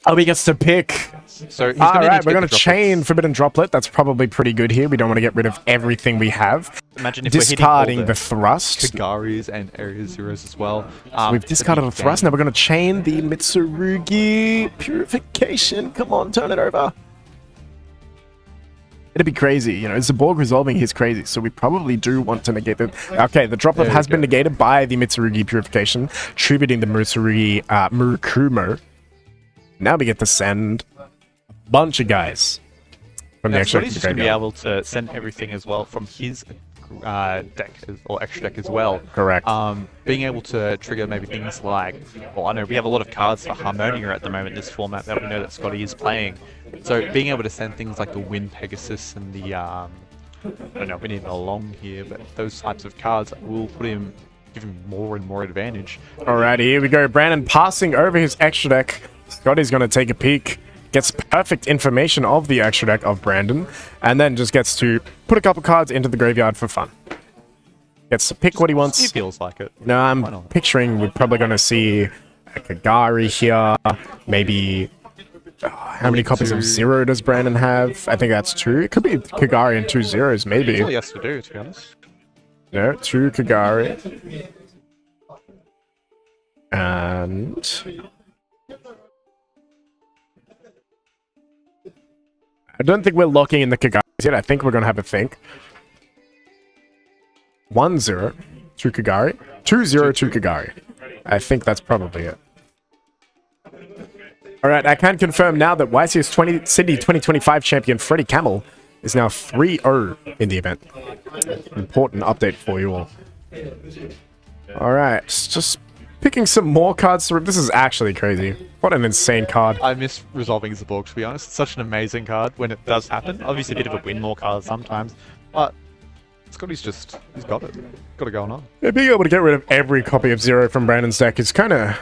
Oh, he gets to pick. So he's Alright, we're going to chain Forbidden Droplet. That's probably pretty good here. We don't want to get rid of everything we have. Imagine if discarding we're the Thrust. Kagaris and Area Zeros as well. So we've discarded the Thrust. Now we're going to chain the Mitsurugi Purification. Come on, turn it over. It'd be crazy, you know, Zaborg resolving his crazy, so we probably do want to negate it. Okay, the droplet has been negated by the Mitsurugi Purification, tributing the Mitsurugi Murukumo. Now we get to send a bunch of guys from the extra deck. He's going to be able to send everything as well from his deck or extra deck as well. Correct. Being able to trigger maybe things like, well, I know we have a lot of cards for Harmonia at the moment in this format that we know that Scotty is playing. So being able to send things like the Wind Pegasus and the, I don't know, we need a long here, but those types of cards will give him more and more advantage. Alrighty, here we go. Brandon passing over his extra deck. Scotty's going to take a peek. Gets perfect information of the extra deck of Brandon, and then just gets to put a couple cards into the graveyard for fun. Gets to pick what he wants. He feels like it. No, I'm picturing we're probably going to see a Kagari here. Maybe... how many copies of Zero does Brandon have? I think that's 2. It could be Kagari and 2 zeros, maybe. That's all he has to do, to be honest. No, 2 Kagari. And... I don't think we're locking in the Kagaris yet. I think we're going to have a think. 1 0, 2 Kagari. 2 0, 2 Kagari. I think that's probably it. Alright, I can confirm now that YCS Sydney 2025 champion Freddie Camel is now 3-0 in the event. Important update for you all. Alright, just picking some more cards through. This is actually crazy. What an insane card. I miss resolving Zaborg, to be honest. It's such an amazing card when it does happen. Obviously a bit of a win more card sometimes, but Scotty's just, he's got it. Got it going on. Yeah, being able to get rid of every copy of Zero from Brandon's deck is kind of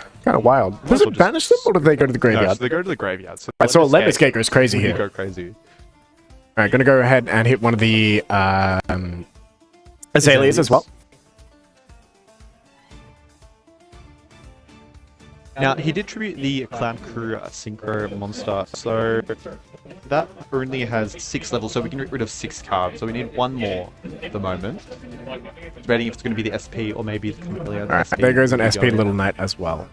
wild. Does it banish them, or do they go to the graveyard? No, so they go to the graveyard. So I saw Lemnis Gate goes crazy here. Go crazy. Alright, gonna go ahead and hit one of the Azaleas as well. Now, he did tribute the Clown Crew Synchro monster, so that only has 6 levels, so we can get rid of 6 cards, so we need 1 more at the moment. Debating if it's going to be the SP or maybe the Camellia. Alright, there goes an SP Little Knight as well.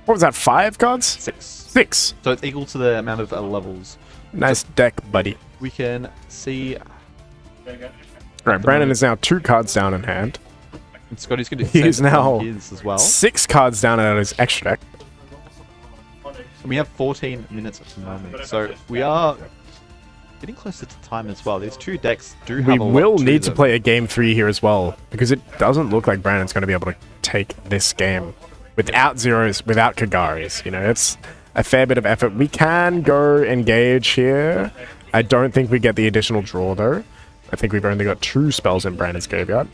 What was that, 5 cards? 6. 6. So it's equal to the amount of levels. Nice deck, buddy. We can see... Alright, Brandon is now 2 cards down in hand. And Scotty's going to He's now his as well. 6 cards down out of his extra deck. And we have 14 minutes at the moment, so we are getting closer to time as well. These 2 decks do have a lot We will to need to them. play a game 3 here as well, because it doesn't look like Brandon's going to be able to take this game without Zeros, without Kagaris. You know, it's a fair bit of effort. We can go engage here. I don't think we get the additional draw, though. I think we've only got 2 spells in Brandon's graveyard.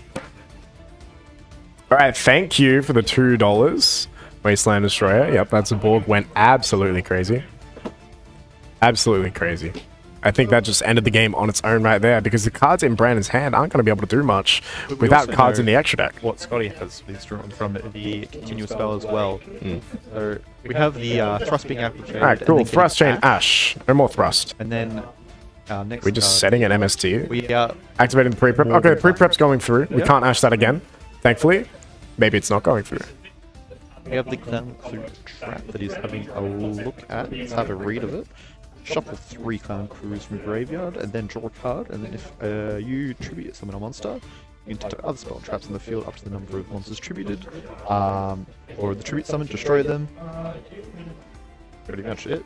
Alright, thank you for the $2. Wasteland Destroyer. Yep, that's a board. Went absolutely crazy. Absolutely crazy. I think that just ended the game on its own right there, because the cards in Brandon's hand aren't going to be able to do much without cards in the extra deck. What Scotty has is drawn from the continuous spell as well. So we have the Thrust being activated. Alright, cool. Thrust Chain Ash. No more Thrust. And then next We're just setting an MST. we are Activating the pre-prep. Okay, the pre-prep's going through. We can't Ash that again, thankfully. Maybe it's not going through. we have the Clown Crew trap that he's having a look at. Let's have a read of it. Shuffle 3 Clown Crews from graveyard, and then draw a card. And then if you tribute summon a monster, you can detect other spell traps in the field up to the number of monsters tributed. Or the tribute summon, destroy them. Pretty much it.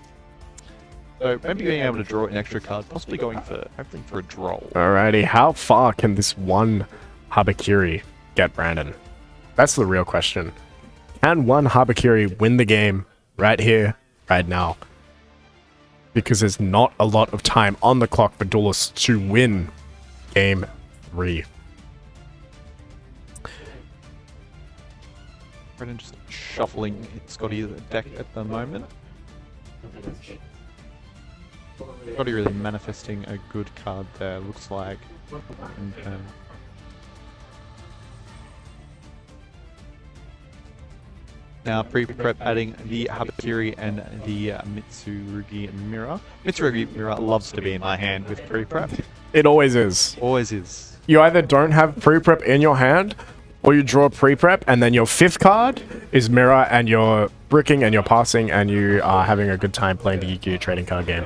So maybe being able to draw an extra card, possibly going for hopefully for a draw. Alrighty, how far can this one Habakiri get Brandon? That's the real question. Can one Habakiri win the game right here, right now? Because there's not a lot of time on the clock for Duelist to win game 3. Brendan just shuffling Scotty's deck at the moment. Scotty really manifesting a good card there, looks like. Okay. Now pre-prep adding the Habakiri and the Mitsurugi Mirror. Mitsurugi Mirror loves to be in my hand with pre-prep. It always is. Always is. You either don't have pre-prep in your hand, or you draw pre-prep, and then your 5th card is Mirror, and you're bricking, and you're passing, and you are having a good time playing the Yu-Gi-Oh! Trading card game.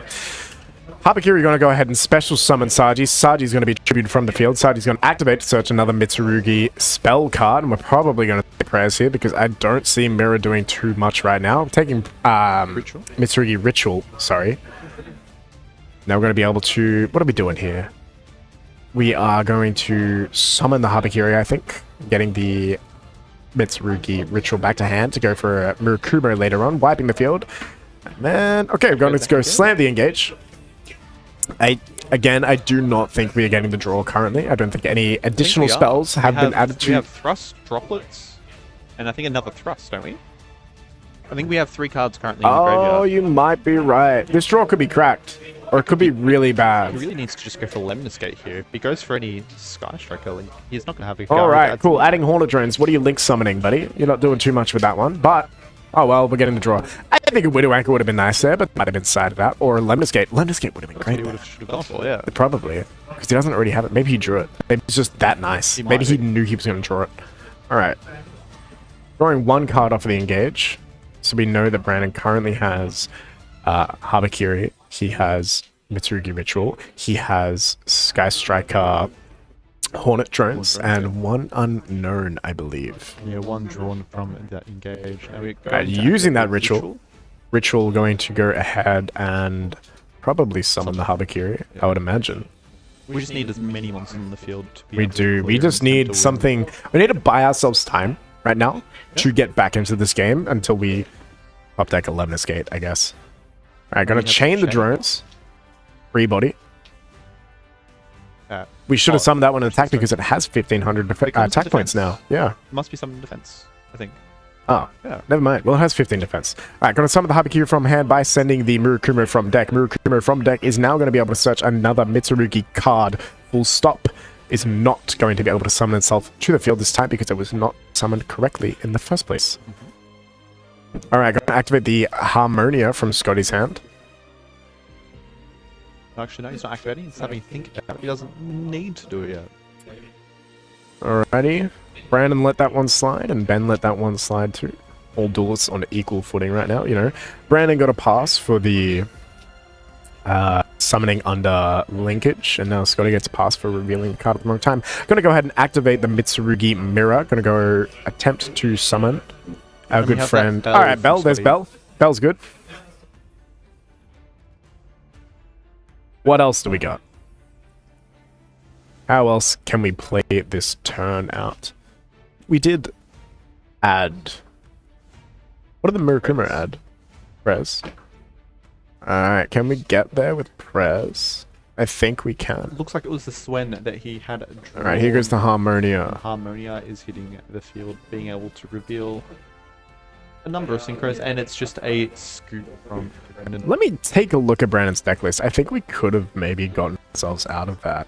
Habakiri going to go ahead and special summon Saji. Saji's going to be tributed from the field. Saji's going to activate to search another Mitsurugi spell card. And we're probably going to take prayers here because I don't see Mirror doing too much right now. I'm taking Ritual. Mitsurugi Ritual, sorry. Now we're going to be able to... What are we doing here? We are going to summon the Habakiri, I think. Getting the Mitsurugi Ritual back to hand to go for a Murakumo later on. Wiping the field. And then... Okay, we're going to go slam the engage. I do not think we are getting the draw currently. I don't think any additional spells have been added to... We have Thrust, Droplets, and I think another Thrust, don't we? I think we have 3 cards currently in the graveyard. Oh, you might be right. This draw could be cracked. Or it could be really bad. He really needs to just go for Lemniscate here. If he goes for any Sky Striker, like, he's not going to have a... Alright, cool. Adding Hornet Drones. What are you Link summoning, buddy? You're not doing too much with that one, but... Oh, well, we're getting the draw. I think a Widow Anchor would have been nice there, but might have been sided out. Or a Lemniscate. Lemniscate would have been great. Should have gone for, yeah. Probably. Because he doesn't already have it. Maybe he drew it. Maybe it's just that nice. Maybe he knew he was going to draw it. Alright. Drawing 1 card off of the engage. So we know that Brandon currently has Habakiri. He has Mitsurugi Ritual. He has Sky Striker... Hornet Drones and 1 unknown, I believe. Yeah, 1 drawn from that engage. Using that ritual going to go ahead and probably summon the Habakiri, I would imagine. We just need as many monsters in the field to be We do. We just need something. We need to buy ourselves time right now to get back into this game until we up deck 11 escape, I guess. Alright, gonna chain the drones. Free body. We should have summoned that one in attack because it has 1500 attack points now. Yeah. Must be summoned in defense, I think. Oh, yeah. Never mind. Well, it has 15 defense. Alright, gonna summon the Habakiri from hand by sending the Murakumo from deck. Murakumo from deck is now going to be able to search another Mitsurugi card. Full stop. Is not going to be able to summon itself to the field this time because it was not summoned correctly in the first place. Alright, gonna activate the Harmonia from Scotty's hand. Actually, no, he's not activating. He's having to think about it. He doesn't need to do it yet. Alrighty. Brandon let that one slide, and Ben let that one slide too. All duelists on equal footing right now, you know. Brandon got a pass for the summoning under linkage, and now Scotty gets a pass for revealing the card at the wrong time. Gonna go ahead and activate the Mitsurugi Mirror. Gonna go attempt to summon our good friend. Alright, Bell. There's Bell. Bell's good. What else do we got? How else can we play this turn out? We did add... What did the Murakumo add? Prez. Alright, can we get there with Prez? I think we can. Looks like it was the Swen that he had drawn. Alright, here goes the Harmonia. Harmonia is hitting the field, being able to reveal a number of synchros, and it's just a scoop from Brandon. Let me take a look at Brandon's deck list. I think we could have maybe gotten ourselves out of that.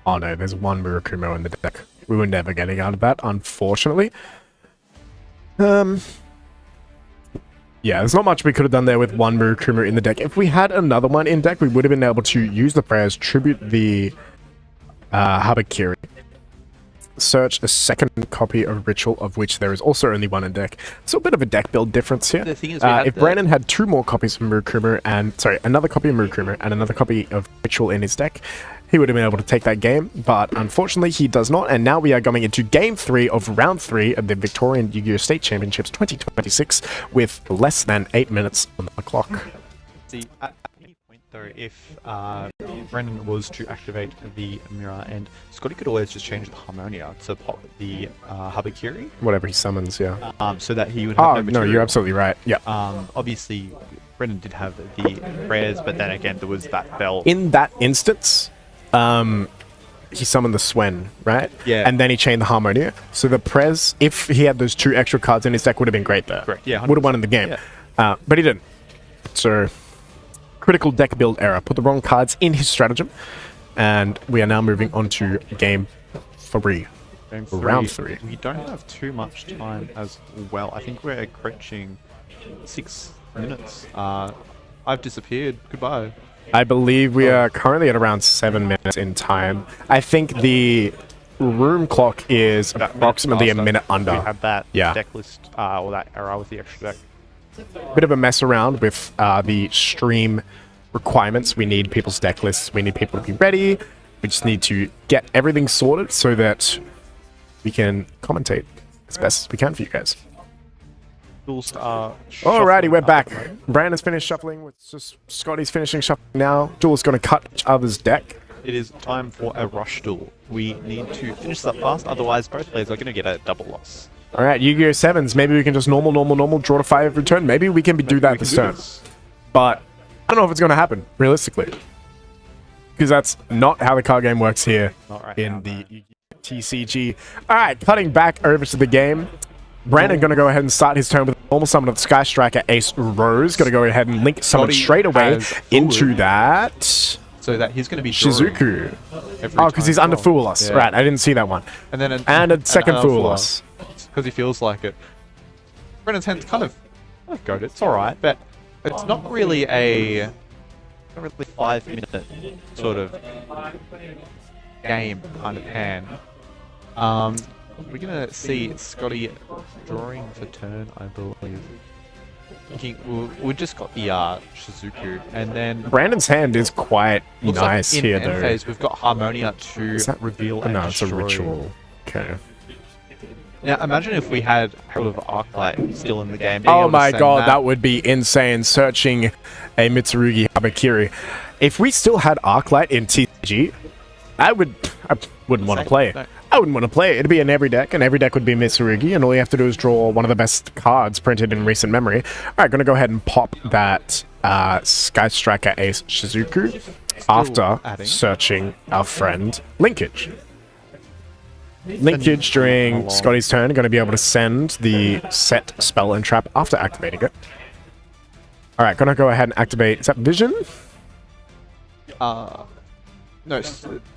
Oh no, there's 1 Murakumo in the deck. We were never getting out of that, unfortunately. Yeah, there's not much we could have done there with 1 Murakumo in the deck. If we had another one in deck, we would have been able to use the prayers, tribute the Habakiri, search a second copy of Ritual, of which there is also only 1 in deck. So a bit of a deck build difference here. The thing is, if Brandon had 2 more copies of Murakumo and, sorry, another copy of Murakumo and another copy of Ritual in his deck, he would have been able to take that game, but unfortunately he does not, and now we are going into Game 3 of Round 3 of the Victorian Yu-Gi-Oh! State Championships 2026 with less than 8 minutes on the clock. See, at any point though, if Brennan was to activate the mirror, and Scotty could always just change the Harmonia to pop the Habakiri. Whatever he summons, yeah. So that he would have no no, material. you're absolutely right, yeah. Obviously, Brennan did have the prayers, but then again, there was that bell. In that instance, he summoned the Swen, right? Yeah. And then he chained the Harmonia. So the Prez, if he had those 2 extra cards in his deck, would have been great there. Correct, yeah. Would have won in the game. Yeah. But he didn't. So, critical deck build error. Put the wrong cards in his stratagem. And we are now moving on to game 3. Round 3. We don't have too much time as well. I think we're approaching 6 minutes. I've disappeared. Goodbye. I believe we are currently at around 7 minutes in time. I think the room clock is approximately a minute under. We had that Yeah. deck list, or that error with the extra deck. Bit of a mess around with the stream requirements. We need people's deck lists. We need people to be ready. We just need to get everything sorted so that we can commentate as best as we can for you guys. Alrighty, we're back. Brandon's finished shuffling. It's just Scotty's finishing shuffling now. Duel's going to cut each other's deck. It is time for a rush duel. We need to finish that fast, otherwise both players are going to get a double loss. Alright, Yu-Gi-Oh! 7s. Maybe we can just normal, draw to 5 every turn. Maybe we can do that this turn. But I don't know if it's going to happen, realistically. Because that's not how the card game works here in the TCG. Alright, cutting back over to the game. Brandon going to go ahead and start his turn with a normal summon of Sky Striker Ace Rose. Going to go ahead and link summon straight away into that. So that he's going to be Shizuku. Oh, because he's under Fool Us. Yeah. Right, I didn't see that one. And then a second Fool Us. Because he feels like it. Brandon's hand's kind of goated. It's alright, but it's not really a 5-minute sort of game kind of hand. We're gonna see Scotty drawing for turn, I believe. We just got the Shizuku, and then Brandon's hand is quite looks nice like in here, end though. phase, we've got Harmonia to reveal and No, it's a destroy. ritual. Okay. Now imagine if we had Herald of Arclight still in the game. Oh my god, that would be insane. Searching a Mitsurugi Habakiri. If we still had Arclight in TCG, I wouldn't want to play it. No. I wouldn't want to play it. It'd be in every deck, and every deck would be Mitsurugi, and all you have to do is draw one of the best cards printed in recent memory. Alright, gonna go ahead and pop that Sky Striker Ace Shizuku after searching our friend Linkage. Linkage during Scotty's turn, going to be able to send the set spell and trap after activating it. Alright, gonna go ahead and activate. Is that Vision? No,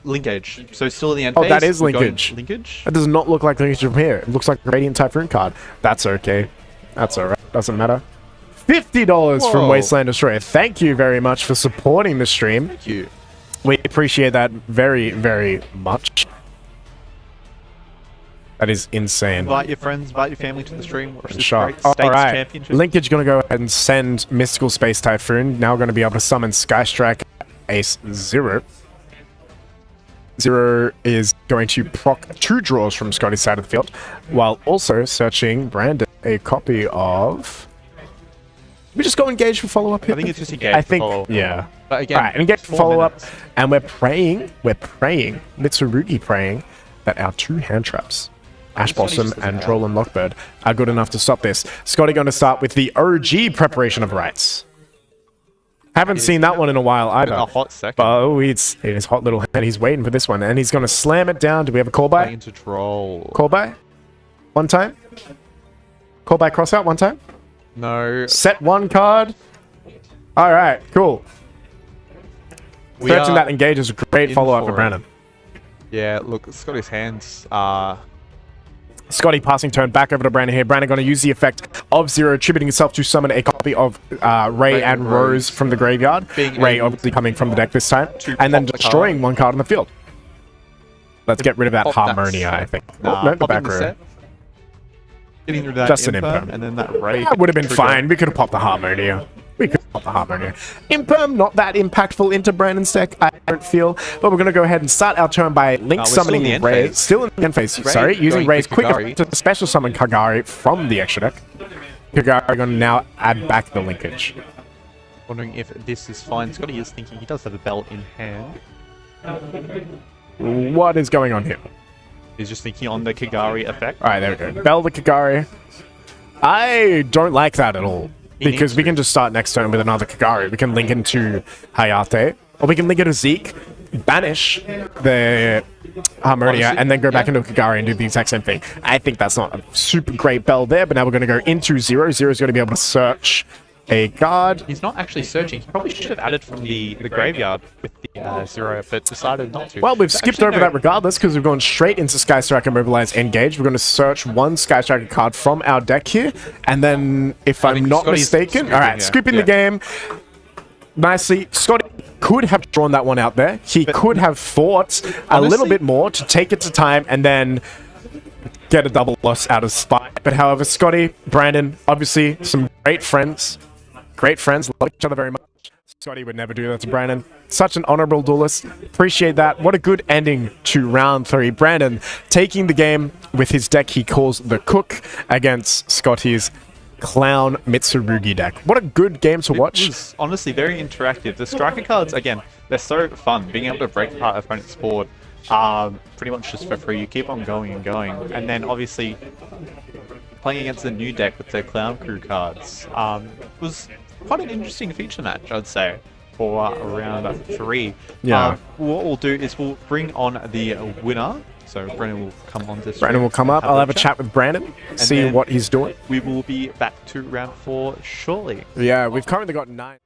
Linkage. So still in the end Oh, phase. that is we're going Linkage. Linkage? That does not look like Linkage from here. It looks like a Radiant Typhoon card. That's okay. That's alright. Doesn't matter. $50 from Whoa. Wasteland Destroyer. Thank you very much for supporting the stream. Thank you. We appreciate that very, very much. That is insane. Invite your friends, invite your family to the stream. Watch this Sure. great States Alright. Championship. Linkage gonna go ahead and send Mystical Space Typhoon. Now gonna be able to summon Sky Strike Ace Zero. Zero is going to proc 2 draws from Scotty's side of the field, while also searching Brandon a copy of. We just go engage for follow-up here. I think it's just engage I think, for follow-up. yeah. But again, Alright, engage for 4 follow-up, minutes. and we're praying, Mitsurugi praying that our 2 hand traps, Ash Blossom and Droll and Lockbird, are good enough to stop this. Scotty going to start with the OG preparation of rights. Haven't seen that one in a while either. A hot second. But oh, it's his hot little head. He's waiting for this one, and he's going to slam it down. Do we have a call by? Into Droll. Call by? One time? Call by cross out one time? No. Set 1 card. All right, cool. We Searching are that engage is a great in follow-up for for it. Brandon. Yeah, look, Scotty's hands are... Scotty passing turn back over to Brandon here. Brandon going to use the effect of Zero, attributing himself to summon a copy of Ray and Rose from the graveyard. Being Ray able obviously coming from the deck this time. to And then pop the destroying card. 1 card on the field. Let's get rid of that Pop that Harmonia, I set. think. Oh, no, the popping back row. set, getting rid of that Just an Imperm, Imperm. and then that Ray. That would have been trigger. fine. We could have popped the Harmonia. Imperm, not that impactful into Brandon's deck, I don't feel. But we're going to go ahead and start our turn by Link we're still summoning in the end Ray. phase. Still in the end phase, Ray sorry. Using going Ray's for quick Kagari. effect to special summon Kagari from the extra deck. Kagari going to now add back the linkage. Wondering if this is fine. Scotty is thinking he does have a belt in hand. What is going on here? He's just thinking on the Kagari effect. Alright, there we go. Bell the Kagari. I don't like that at all. Because we can just start next turn with another Kagari. We can link into Hayate. Or we can link into Zeke, banish the Harmonia, Honestly, and then go back into Kagari and do the exact same thing. I think that's not a super great bell there, but now we're going to go into Zero. Zero's going to be able to search a guard. He's not actually searching. He probably should have added from the graveyard with the 0, but decided not to. Well, we've So skipped actually, over no, that regardless because we've gone straight into Sky Striker Mobilize Engage. We're going to search one Sky Striker card from our deck here, and then, if I'm not Scotty's mistaken, scooping, all right, yeah. scooping Yeah. the game nicely. Scotty could have drawn that one out there. He could have fought a little honestly- bit more to take it to time and then get a double loss out of spite. But however, Scotty, Brandon, obviously some great friends. Great friends, love each other very much. Scotty would never do that to Brandon. Such an honorable duelist. Appreciate that. What a good ending to round 3. Brandon taking the game with his deck he calls the Cook against Scotty's Clown Mitsurugi deck. What a good game to watch. It was honestly very interactive. The striker cards, again, they're so fun. Being able to break apart opponent's board pretty much just for free. You keep on going and going. And then obviously playing against the new deck with the Clown Crew cards was quite an interesting feature match, I'd say, for round 3. Yeah. What we'll do is we'll bring on the winner. So Brennan will come on this. Brandon will come up. I'll have a chat with Brandon, see then what he's doing. We will be back to round 4 shortly. Yeah, we've currently got 9.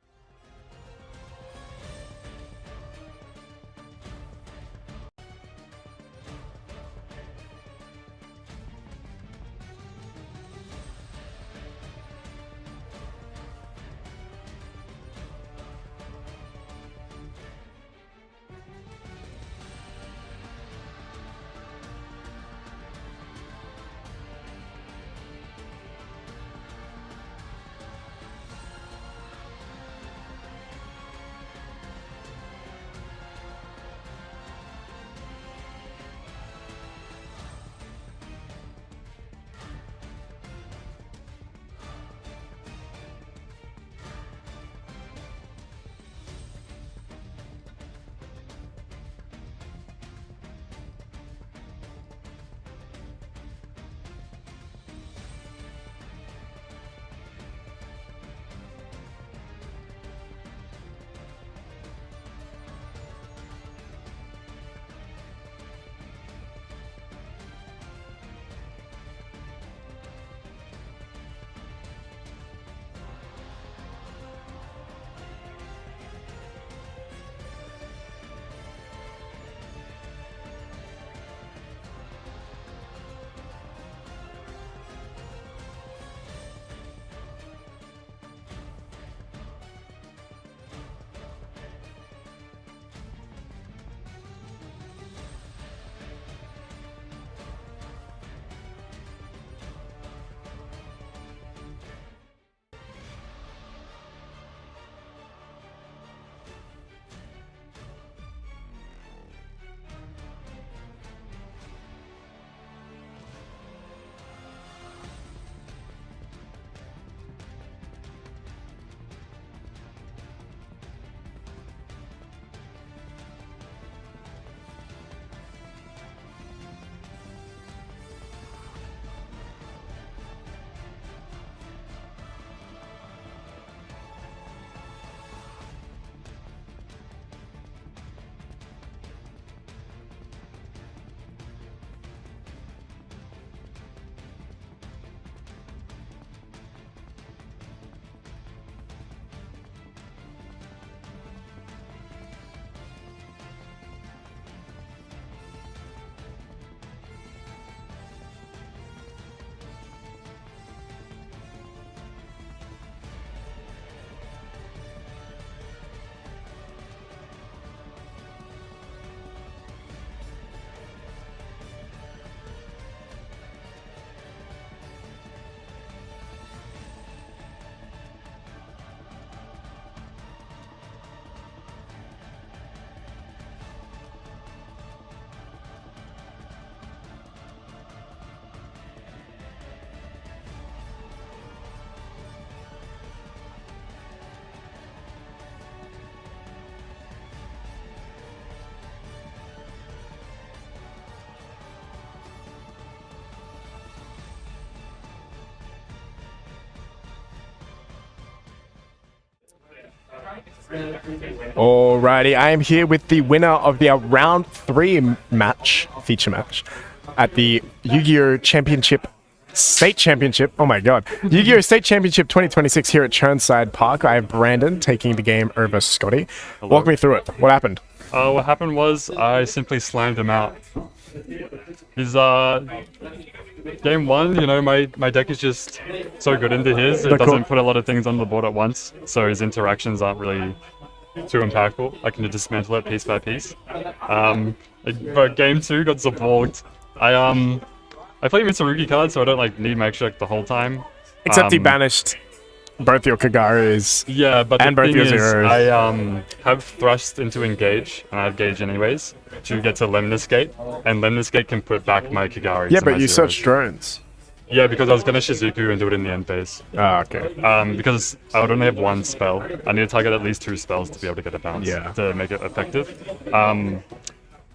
Alrighty, I am here with the winner of the round 3 match, feature match, at the Yu-Gi-Oh! Championship State Championship. Oh my god. Yu-Gi-Oh! State Championship 2026 here at Churnside Park. I have Brandon taking the game over Scotty. Walk me through it. What happened? What happened was I simply slammed him out. His game one, you know, my deck is just so good into his. It doesn't put a lot of things on the board at once, so his interactions aren't really too impactful. I can dismantle it piece by piece. But game two got zaborged. I play Mitsurugi cards, so I don't like need my extra deck the whole time. Except he banished both your Kagaris. Yeah, but and the both thing your is, zeros. I have thrust into engage, and I have gauge anyways, to get to Lemnis Gate, and Lemnis Gate can put back my Kagaris. Yeah, and but my you zeros. searched drones. Yeah, because I was gonna Shizuku and do it in the end phase. Oh, okay. Because I would only have one spell. I need to target at least 2 spells to be able to get a bounce. Yeah. To make it effective.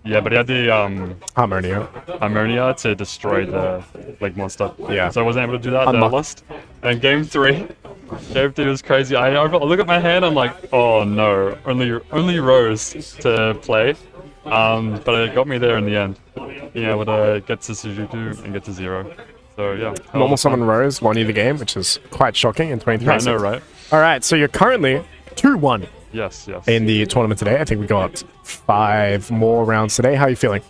Yeah, but he had the Harmonia to destroy the Lake monster. Yeah. So I wasn't able to do that. Then I lost. And game 3 was crazy. I look at my hand. I'm like, oh no, only Rose to play. But it got me there in the end. Yeah, able to get to Suzuku and get to 0. So yeah. Normal summon Rose won you the game, which is quite shocking in 2026. I know, right? All right, so you're currently 2-1 Yes. in the tournament today. I think we got 5 more rounds today. How are you feeling?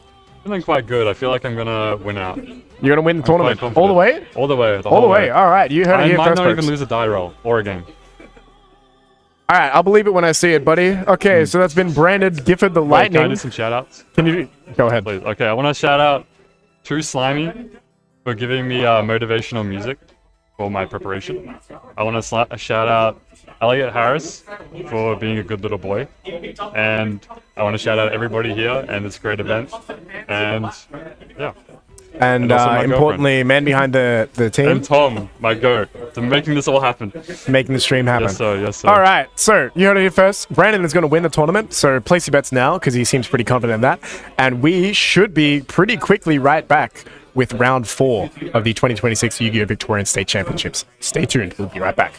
Feeling quite good. I feel like I'm gonna win out. You're gonna win the tournament quite all the way. All the way. All the way. All right, you heard it I here might first, not even folks. lose a die roll or a game. All right, I'll believe it when I see it, buddy. Okay, so that's been Brandon Gifford the Wait, can I Lightning. do some shout outs? Can you go ahead? Please. Okay, I want to shout out True Slimy for giving me motivational music for my preparation. I want to shout out Elliot Harris for being a good little boy. And I want to shout out everybody here and this great event. And yeah. And also my importantly, man behind the team, And Tom, my goat, for making this all happen. making the stream happen. Yes, sir. Yes, sir. All right, so you heard it here first. Brandon is going to win the tournament, so place your bets now because he seems pretty confident in that. And we should be pretty quickly right back with round 4 of the 2026 Yu-Gi-Oh! Victorian State Championships. Stay tuned. We'll be right back.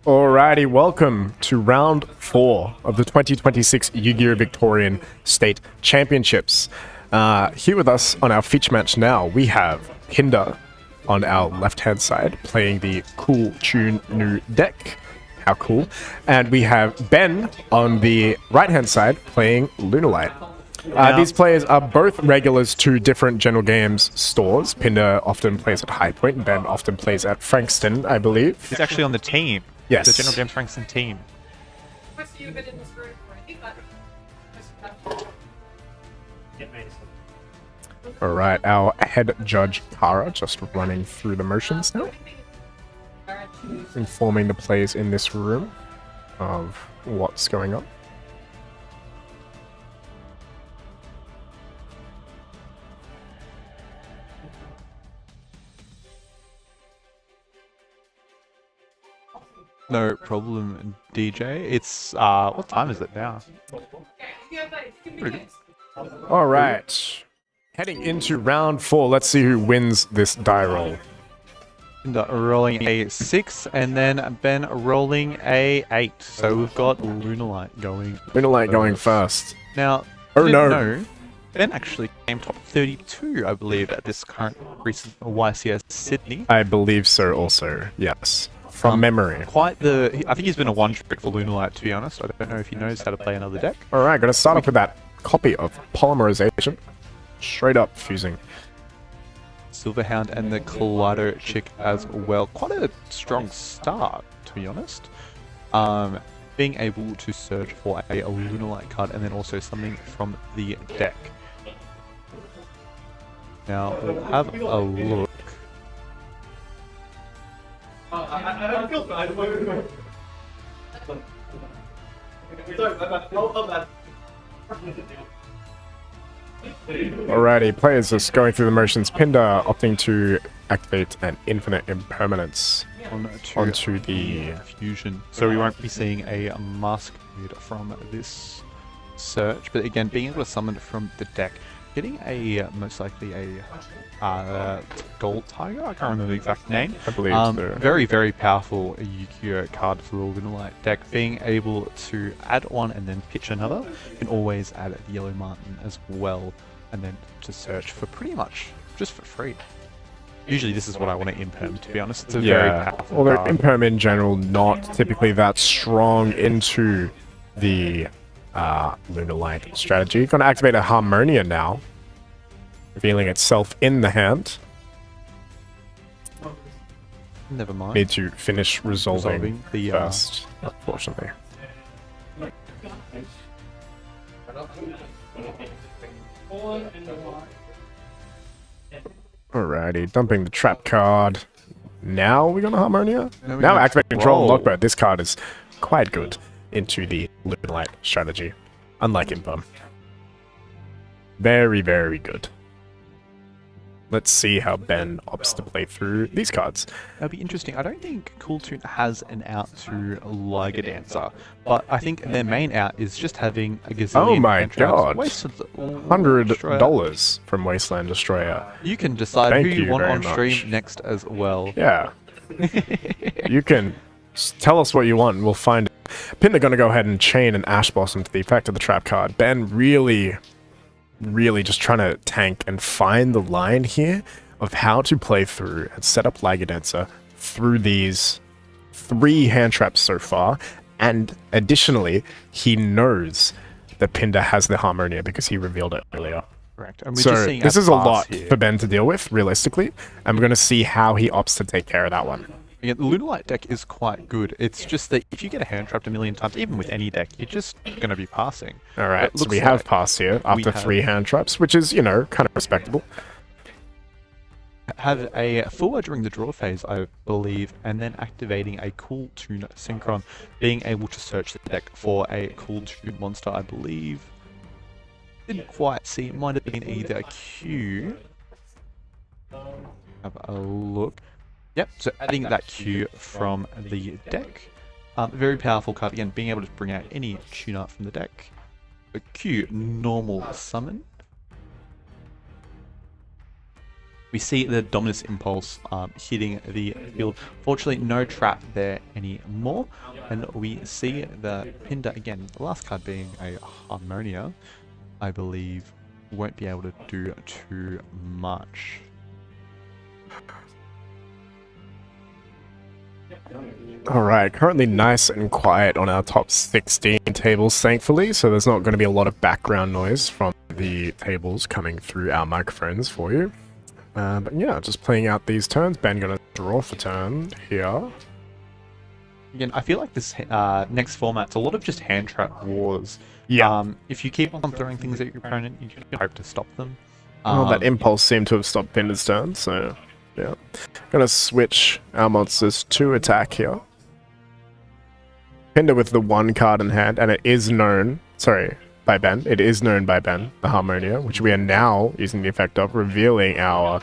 Alrighty, welcome to round 4 of the 2026 Yu-Gi-Oh! Victorian State Championships. Here with us on our feature match now, we have Hinder on our left-hand side, playing the Cool Tune New deck. How cool. And we have Ben on the right-hand side, playing Lunalight. These players are both regulars to different General Games stores. Pinder often plays at High Point, and Ben often plays at Frankston, I believe. He's actually on the team. Yes. The General James Frankston team. Alright, our head judge, Kara, just running through the motions now. Informing the players in this room of what's going on. No problem, DJ. It's, what time is it now? Alright. Heading into round 4, let's see who wins this die roll. Rolling a 6, and then Ben rolling a 8. So we've got Lunalight going. Lunalight going first. Now, Oh, no. know, Ben actually came top 32, I believe, at this current recent YCS Sydney. I believe so also, yes. From memory. Quite the... I think he's been a one-trick for Lunalight, to be honest. I don't know if he knows how to play another deck. Alright, gonna start off with that copy of Polymerization. Straight up fusing. Silverhound and the Kaleido Chick as well. Quite a strong start, to be honest. Being able to search for a Lunalight card and then also something from the deck. Now, we'll have a look. Alrighty, players just going through the motions. Pinder opting to activate an infinite impermanence onto the fusion. So we won't be seeing a Masquerade from this search, but again, being able to summon it from the deck, getting a most likely a Gold Tiger. I can't remember the exact name. I believe so. Very, very powerful Yu-Gi-Oh card for the Lunalight deck. Being able to add one and then pitch another. You can always add the Yellow Martin as well, and then to search for pretty much just for free. Usually this is what I want to imperm, to be honest. It's a very Yeah, powerful although card. imperm in general not typically that strong into the Lunar Light strategy. Going to activate a Harmonia now, revealing itself in the hand. Never mind. Need to finish resolving Resolving the, first, unfortunately. Alrighty, dumping the trap card. Now we got a Harmonia? Now we Now got activate control and Troll. Lockbird. This card is quite good into the Lunar Light strategy, unlike Imperm. Very, very good. Let's see how Ben opts to play through these cards. That'll be interesting. I don't think Cool Toon has an out to Liger Dancer, but I think their main out is just having a gazillion. Oh my hand traps. god. Wasted Destroyer. $100 from Wasteland Destroyer. You can decide Thank who you you want very on stream much. next as well. Yeah. You can tell us what you want and we'll find it. Pinder gonna go ahead and chain an Ash Blossom to the effect of the trap card. Ben really just trying to tank and find the line here of how to play through and set up Liger Dancer through these 3 hand traps so far. And additionally, he knows that Pinder has the Harmonia because he revealed it earlier. Correct. And we're just So seeing this is a pass lot here. for Ben to deal with, realistically. And we're going to see how he opts to take care of that one. Yeah, the Lunar Light deck is quite good. It's just that if you get a hand trapped a million times, even with any deck, you're just going to be passing. All right, It so looks we have like passed here after have- 3 hand traps, which is, you know, kind of respectable. Have a full during the draw phase, I believe, and then activating a Cool Toon Synchron, being able to search the deck for a Cool Toon monster, I believe. Didn't quite see, it might have been either a Q. Have a look. Yep, so adding that Q from the deck. Very powerful card, again, being able to bring out any tune art from the deck. A Q, normal summon. We see the Dominus Impulse hitting the field. Fortunately, no trap there anymore. And we see the Pinder, again, the last card being a Harmonia, I believe, won't be able to do too much. Alright, currently nice and quiet on our top 16 tables, thankfully, so there's not going to be a lot of background noise from the tables coming through our microphones for you. But yeah, just playing out these turns. Ben going to draw for turn here. Again, I feel like this next format's a lot of just hand trap wars. Yeah. If you keep on throwing things at your opponent, you can hope to stop them. Well, that impulse seemed to have stopped Pinder's turn, so yeah. Gonna switch our monsters to attack here. Pinder with the 1 card in hand, and it is known, sorry, by Ben. It is known by Ben, the Harmonia, which we are now using the effect of revealing our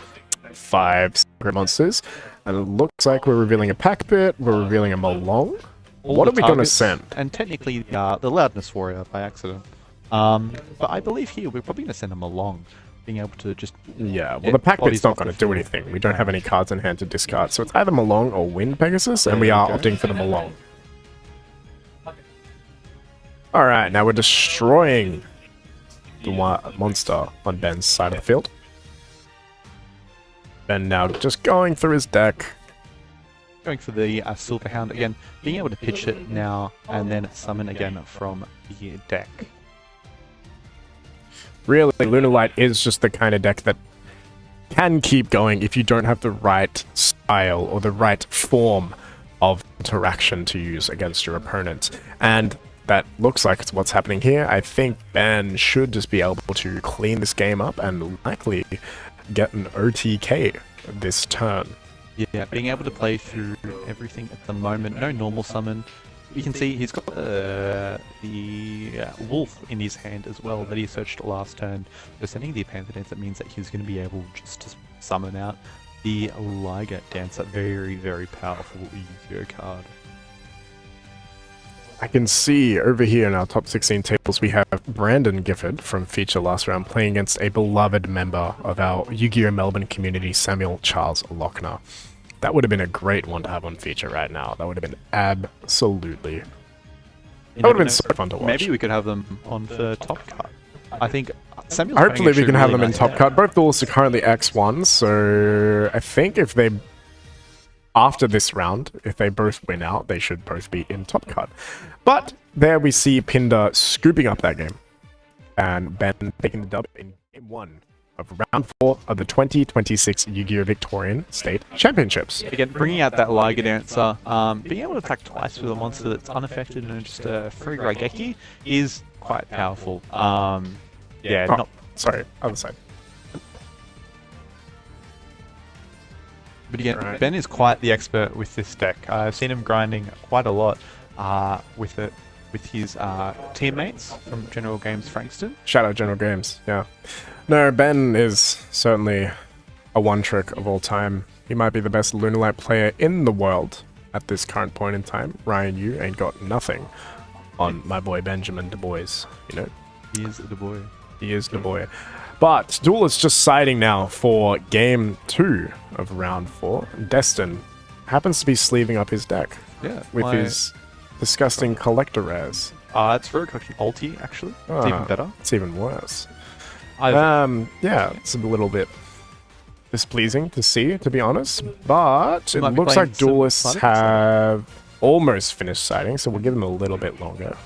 5 secret monsters. And it looks like we're revealing a Packbit, we're revealing a Malong. All What the are we gonna targets, send? And technically, the Loudness Warrior by accident. But I believe here we're probably going to send them along, being able to just... Yeah, well, get the Packbit's bodies not off going the to do field. anything. We don't have any cards in hand to discard, so it's either Malong or Wind Pegasus, and we There are you go. opting for the Malong. Alright, now we're destroying the monster on Ben's side of the field. Ben now just going through his deck. Going for the Silver Hound again, being able to pitch it now and then summon again from the deck. Really, Lunar Light is just the kind of deck that can keep going if you don't have the right style or the right form of interaction to use against your opponent. And that looks like it's what's happening here. I think Ben should just be able to clean this game up and likely get an OTK this turn. Yeah, being able to play through everything at the moment. No normal summon. You can see he's got the wolf in his hand as well that he searched last turn. So sending the Panther Dancer means that he's going to be able just to summon out the Liger Dancer. Very, very powerful Yu-Gi-Oh card. I can see over here in our top 16 tables we have Brandon Gifford from Feature last round playing against a beloved member of our Yu-Gi-Oh! Melbourne community, Samuel Charles Lochner. That would have been a great one to have on Feature right now. That would have been absolutely... You That would have never been know. so fun to watch. Maybe we could have them on for top card. I think Samuel's playing Hopefully we actually can have really them in nice top there. cut. Both duels are currently X1, so I think if they, after this round, if they both win out, they should both be in top cut. But there we see Pinder scooping up that game, and Ben taking the dub in game 1 of round 4 of the 2026 Yu-Gi-Oh! Victorian State Championships. Again, bringing out that Liger Dancer, being able to attack twice with a monster that's unaffected and just a free Raigeki is quite powerful. Yeah, Oh, not. sorry, other side. But again, Right. Ben is quite the expert with this deck. I've seen him grinding quite a lot with it with his teammates from General Games Frankston. Shout out General Games, yeah. No, Ben is certainly a one-trick of all time. He might be the best Lunalight player in the world at this current point in time. Ryan, you ain't got nothing on my boy Benjamin Du Bois, you know? He is the boy. He is the boy. But Duel is just siding now for game 2 of round 4. Destin happens to be sleeving up his deck Yeah, with his disgusting collector rares. it's for collecting ulti actually. It's even better. It's even worse. I've Yeah, it's a little bit displeasing to see, to be honest. But it might be looks playing like some duelists Sonic have almost finished siding, so we'll give them a little bit longer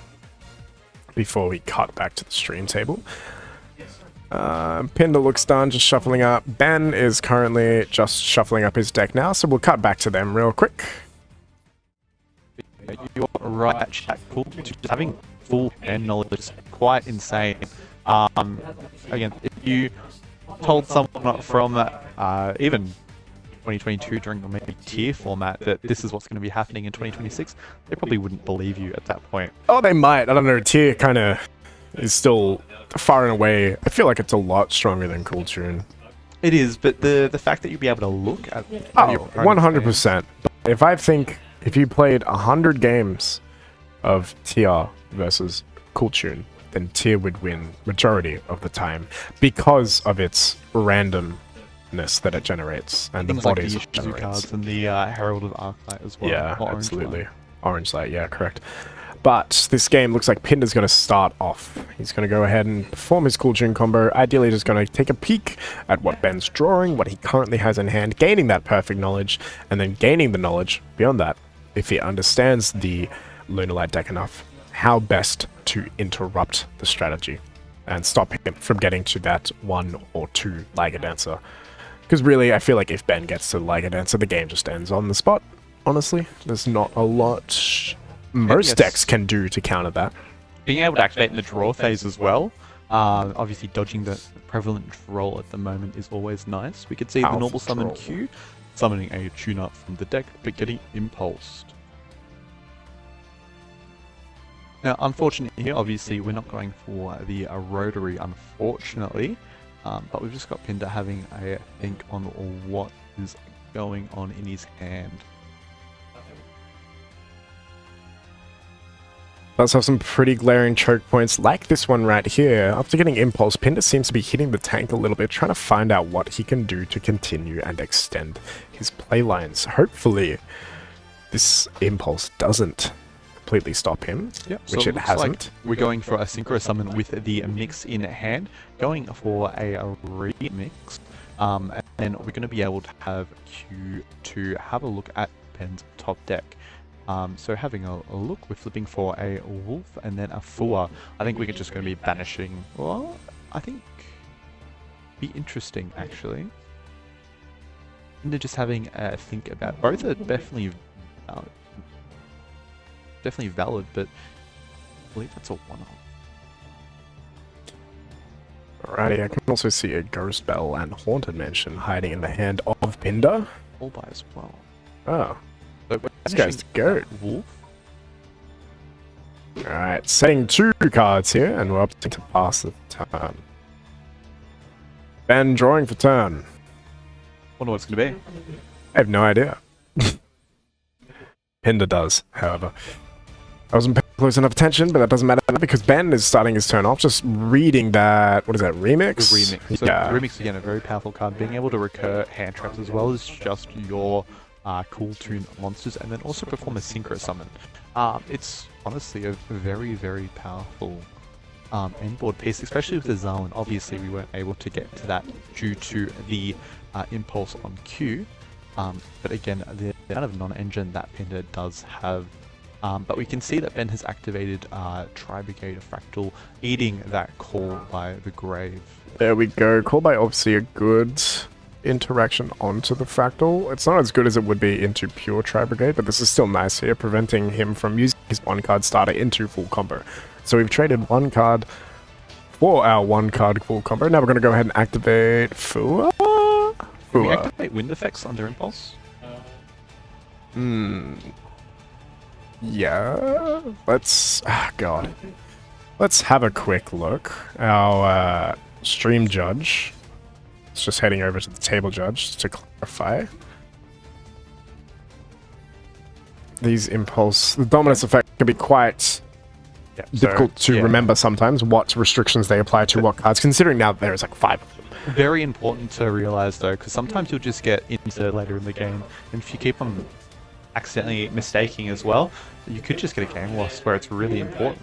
before we cut back to the stream table. Pinder looks done, just shuffling up. Ben is currently just shuffling up his deck now, so we'll cut back to them real quick. You're right, chat. Cool. Just having full hand knowledge is quite insane. Again, if you told someone from even 2022 during the maybe tier format that this is what's going to be happening in 2026, they probably wouldn't believe you at that point. Oh, they might. I don't know. Tier kind of is still far and away. I feel like it's a lot stronger than Cool Tune. It is, but the fact that you'll be able to look at Oh, your opponent's 100%. If you played 100 games of TR versus Cool Tune, then Tier would win majority of the time because of its randomness that it generates and things the like bodies the it Shizu generates. cards and the Herald of Arclight as well. Yeah, or Orange absolutely. Light. Orange Light, yeah, correct. But this game looks like Pinder's going to start off. He's going to go ahead and perform his Cool Tune combo. Ideally, just going to take a peek at what Ben's drawing, what he currently has in hand, gaining that perfect knowledge, and then gaining the knowledge beyond that, if he understands the Lunalight deck enough, how best to interrupt the strategy and stop him from getting to that 1 or 2 Liger Dancer. Because really, I feel like if Ben gets to the Liger Dancer, the game just ends on the spot. Honestly, there's not a lot most yes. decks can do to counter that. Being able to activate in the draw phase as well, obviously dodging the prevalent roll at the moment is always nice. We could see the Powerful normal summon troll. Q, summoning a tune-up from the deck, but getting impulsed. Now, unfortunately here, obviously, we're not going for the rotary, unfortunately, but we've just got Pinder having a think on what is going on in his hand. Let's have some pretty glaring choke points like this one right here. After getting Impulse, Pinder seems to be hitting the tank a little bit, trying to find out what he can do to continue and extend his play lines. Hopefully, this Impulse doesn't completely stop him, Yep, which so it looks hasn't. like we're going for a synchro summon with the mix in hand, going for a remix, and then we're going to be able to have Q to have a look at Ben's top deck. So having a look, we're flipping for a Wolf and then a Fua. I think we're just going to be banishing. Well, I think be interesting actually. And then just having a think about both are definitely valid, but I believe that's a one-off. Alrighty, I can also see a Ghost Bell and Haunted Mansion hiding in the hand of Pinder. All by as well. Oh, So we're this guy's the banishing goat. Wolf. Alright, setting 2 cards here, and we're up to pass the turn. Ben drawing for turn. Wonder what it's going to be. I have no idea. Pinder does, however. I wasn't paying close enough attention, but that doesn't matter because Ben is starting his turn off, just reading that, what is that, remix? The remix. So Yeah. remix, again, a very powerful card. Being able to recur hand traps as well as just your cool tune monsters, and then also perform a synchro summon. It's honestly a very, very powerful end board piece, especially with the Zalin. Obviously, we weren't able to get to that due to the impulse on Q. But again, the amount of non-engine that Pinder does have. But we can see that Ben has activated Tri-Brigade Fractal, eating that call by the Grave. There we go. Call by obviously a good interaction onto the Fractal. It's not as good as it would be into pure Tri-Brigade, but this is still nice here, preventing him from using his 1-card starter into full combo. So we've traded 1 card for our 1-card full combo. Now we're going to go ahead and activate Fua. Can we activate wind effects under impulse? Yeah. Let's... God. Let's have a quick look. Our stream judge. It's just heading over to the table judge to clarify. These impulse... The dominance effect can be quite... difficult to remember sometimes what restrictions they apply to what cards, considering now there's like 5 of them. Very important to realize though, because sometimes you'll just get into later in the game, and if you keep on accidentally mistaking as well, you could just get a game loss where it's really important.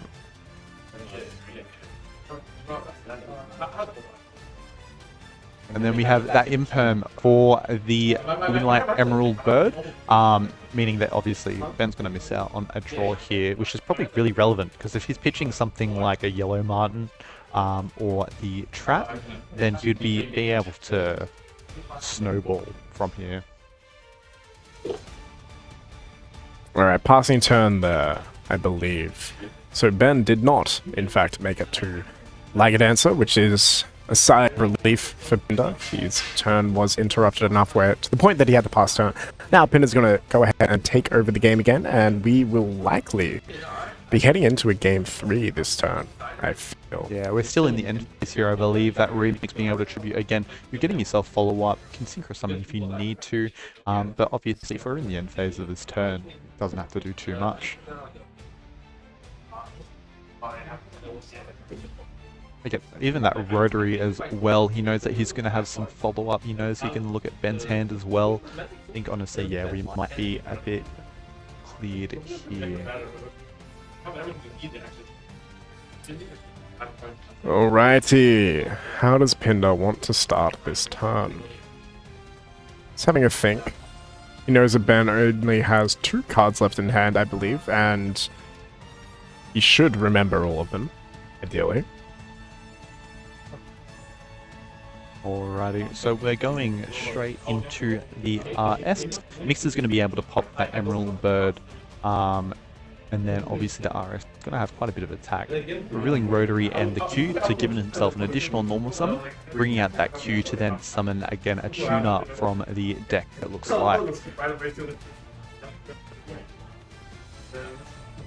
And then we have that imperm for the Moonlight Emerald Bird, meaning that obviously Ben's going to miss out on a draw here, which is probably really relevant, because if he's pitching something like a Yellow Martin or the Trap, then he'd be able to snowball from here. Alright, passing turn there, I believe. So Ben did not, in fact, make it to Lagadancer, which is a sigh of relief for Pinder. His turn was interrupted enough where, to the point that he had to pass turn. Now Pinder's going to go ahead and take over the game again, and we will likely be heading into a game 3 this turn, I feel. Yeah, we're still in the end phase here, I believe. That remix being able to tribute again, you're getting yourself follow-up, you can synchro summon if you need to, but obviously if we're in the end phase of this turn, it doesn't have to do too much. Again, even that rotary as well, he knows that he's going to have some follow-up, he knows he can look at Ben's hand as well. I think honestly, yeah, we might be a bit cleared here. Alrighty, how does Pinder want to start this turn? He's having a think. He knows that Ben only has 2 cards left in hand, I believe, and he should remember all of them, ideally. Alrighty, so we're going straight into the RS. Mixer's going to be able to pop that Emerald Bird, and then obviously the RS is going to have quite a bit of attack. Revealing Rotary and the Q to give himself an additional normal summon, bringing out that Q to then summon again a tuner from the deck, it looks like.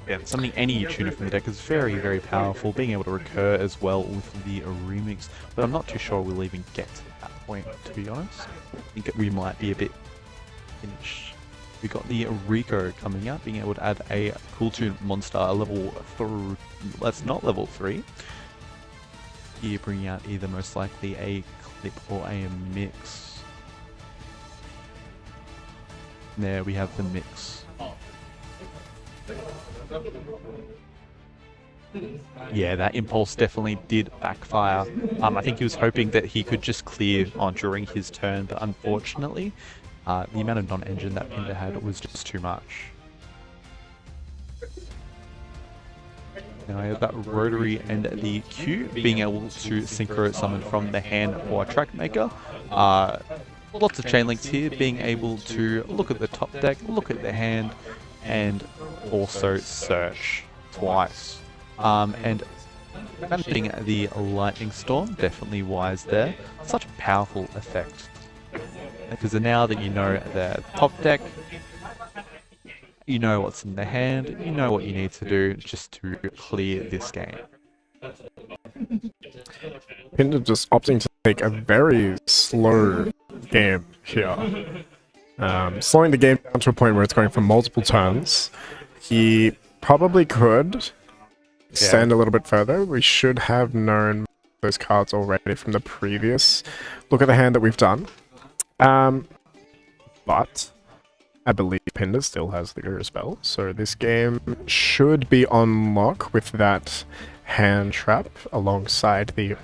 Yeah, summoning any tuner from the deck is very, very powerful, being able to recur as well with the remix, but I'm not too sure we'll even get to that point, to be honest. I think we might be a bit finished. We got the Rico coming out, being able to add a Cool Tune monster, a level 3, that's not level 3. Here bringing out either most likely a Clip or a Mix. There we have the Mix. Yeah, that impulse definitely did backfire. I think he was hoping that he could just clear on during his turn, but unfortunately, the amount of non-engine that Pinder had was just too much. Now I have that Rotary and the Q, being able to synchro summon from the hand or a track maker. Lots of chain links here, being able to look at the top deck, look at the hand, and also search twice. And managing the Lightning Storm, definitely wise there. Such a powerful effect. Because now that you know the top deck, you know what's in the hand, you know what you need to do just to clear this game. Pinder just opting to take a very slow game here. Slowing the game down to a point where it's going for multiple turns. He probably could extend a little bit further. We should have known those cards already from the previous look at the hand that we've done. But I believe Pinder still has the Guru spell, so this game should be on lock with that hand trap alongside the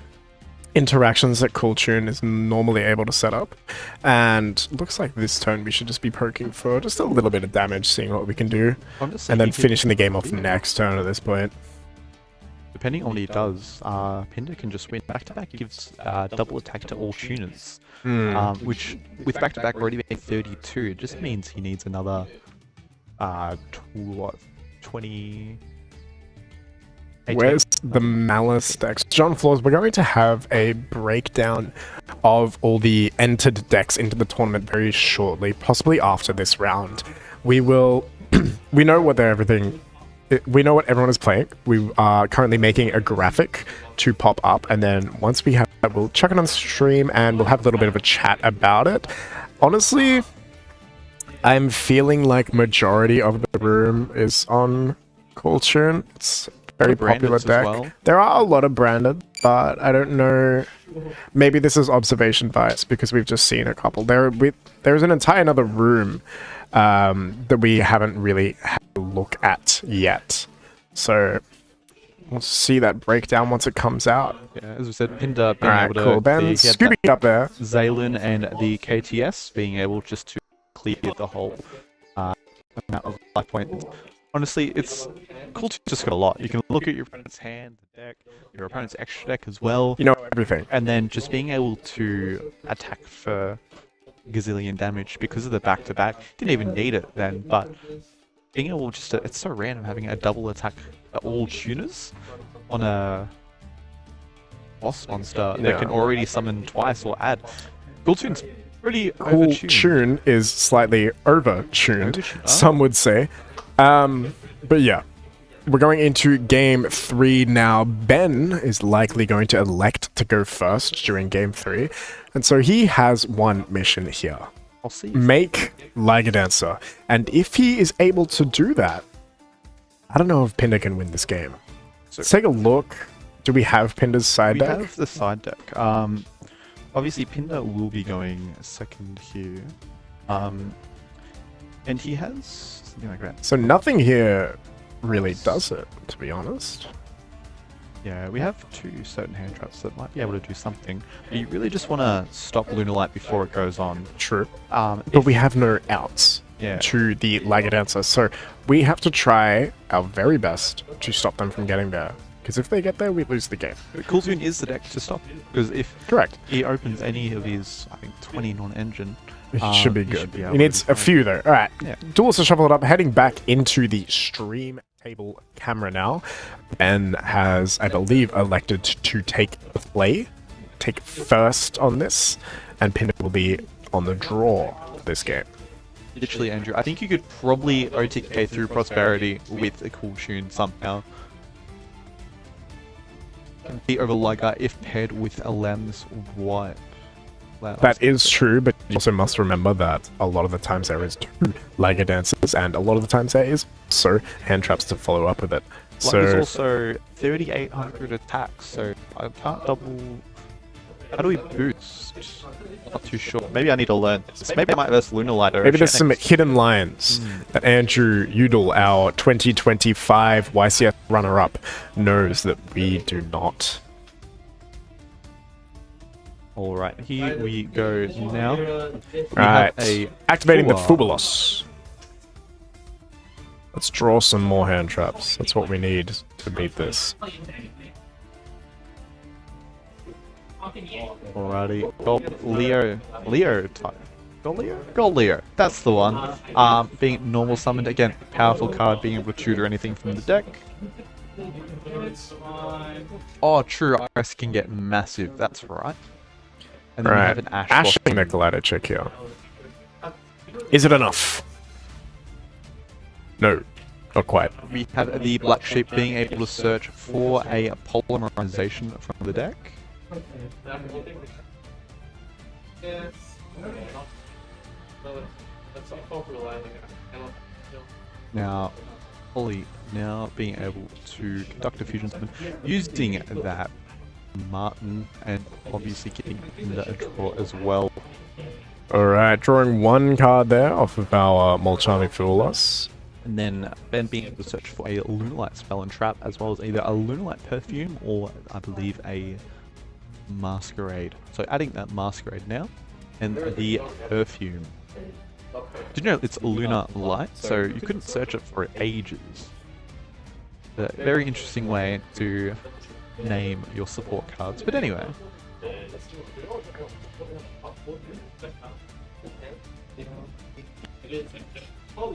interactions that Cool Tune is normally able to set up. And looks like this turn we should just be poking for just a little bit of damage, seeing what we can do. I'm just And then thinking, finishing the game off next turn at this point. depending on what he does, Pinder can just win. Back-to-back gives double attack to all tuners, which with back-to-back already being 32, it just means he needs another 20... Where's the Malice decks? John Floors, we're going to have a breakdown of all the entered decks into the tournament very shortly, possibly after this round. We will... we know what we know what everyone is playing. We are currently making a graphic to pop up, and then once we have that, we'll chuck it on stream and we'll have a little bit of a chat about it. Honestly, I'm feeling like majority of the room is on Cool Tune. It's very popular Brandeds as deck. well. There are a lot of branded, but I don't know. Maybe this is observation bias because we've just seen a couple. There's an entire another room that we haven't really had a look at yet. So we'll see that breakdown once it comes out. Yeah, as we said, Pinder being Alright, able to... cool. Ben, he had Scooby up there. Zaylin and the KTS being able just to clear the whole amount of life points. Honestly, it's cool to just got a lot. You can look at your opponent's hand, the deck, your opponent's extra deck as well, You know everything. and then just being able to attack for gazillion damage because of the back-to-back. Didn't even need it then, but being able just to... It's so random having a double attack at all tuners on a boss monster that can already summon twice or add. Cool Tune's pretty Cool overtuned. Tune is slightly over-tuned, Overtuned, some would say. But yeah, we're going into game 3 now. Ben is likely going to elect to go first during game 3. And so he has one mission here. I'll see. Make Ligadancer. And if he is able to do that, I don't know if Pinder can win this game. So- Let's take a look. Do we have Pinder's side We deck? have the side deck. Obviously, Pinder will be going second here. And he has something like that. So nothing here really does it, to be honest. Yeah, we have two certain hand traps that might be able to do something. But you really just want to stop Lunalight before it goes on. True. If- But we have no outs Yeah. to the Ligadancer, so we have to try our very best to stop them from getting there. Because if they get there, we lose the game. Cool Tune is the deck to stop. Because if Correct. he opens any of his, I think, 20 non-engine, He should be he good. should be He able needs to a few though. All right. Yeah. Duels to shuffle it up. Heading back into the stream table camera now. Ben has, I believe, elected to take the play, take first on this, and Pinder will be on the draw this game. Literally, Andrew, I think you could probably OTK through Prosperity with a Cool Tune somehow. Compete over Liga if paired with a Lamb's Wipe. That is true, but you also must remember that a lot of the times there is two Ligadancers, and a lot of the times there is also hand traps to follow up with it. Liga's So also 3,800 attacks, so I can't double... How do we boost? Not too sure. Maybe I need to learn this. Maybe I might verse Lunalight or maybe there's some Shanix. hidden lines that Andrew Udall, our 2025 YCS runner-up, knows that we do not. Alright, here we go now. We Right, have a activating the Fua. Fubulos. Let's draw some more hand traps. That's what we need to beat this. Alrighty, Gold Leo type. Gold Leo, that's the one. Being normal summoned, again, powerful card, being able to tutor anything from the deck. Oh, true, Iris can get massive, that's right. And then we Right, have an Ash. Ashling Nicolata check here. Is it enough? No, not quite. We have the Black Sheep being able to search for a polymerization from the deck. Now, Holly now being able to conduct a fusion summon using that Martin and obviously getting into a draw as well. Alright, drawing one card there off of our Molchami Fulos. And then Ben being able to search for a Lunalight spell and trap, as well as either a Lunalight perfume or I believe a Masquerade. So adding that Masquerade now, and the perfume. Did you know it's Lunar Light? So you couldn't search it for ages. A very interesting way to name your support cards. But anyway.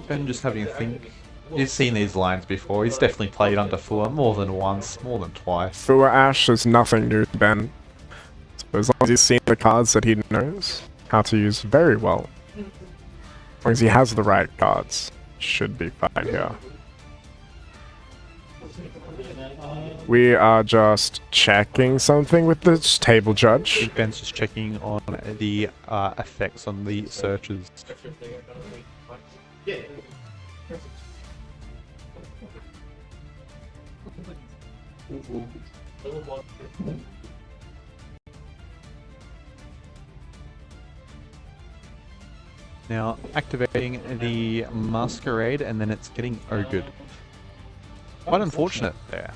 Ben just having a think. He's seen these lines before. He's definitely played under Fua more than once, more than twice. Fua Ash is nothing new to Ben. So as long as he's seen the cards that he knows how to use very well. As long as he has the right cards, should be fine here. We are just checking something with this table judge. Ben's just checking on the effects on the searches. Now activating the Masquerade, and then it's getting Ogured. Quite unfortunate there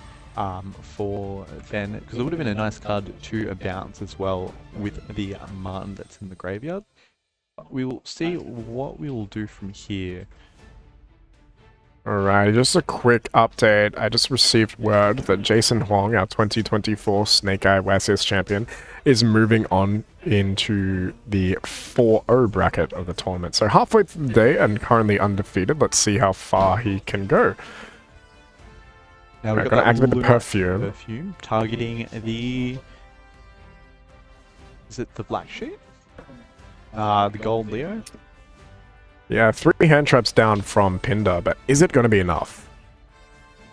for Ben, because it would have been a nice card to bounce as well with the Martin that's in the graveyard. We will see what we will do from here. Alright, just a quick update. I just received word that Jason Huang, our 2024 Snake Eye WCS champion, is moving on into the 4-0 bracket of the tournament. So halfway through the day and currently undefeated. Let's see how far he can go. Now we're going to activate the perfume, targeting the... Is it the Black Sheep? The Gold Leo? Yeah, 3 hand traps down from Pinder, but is it going to be enough?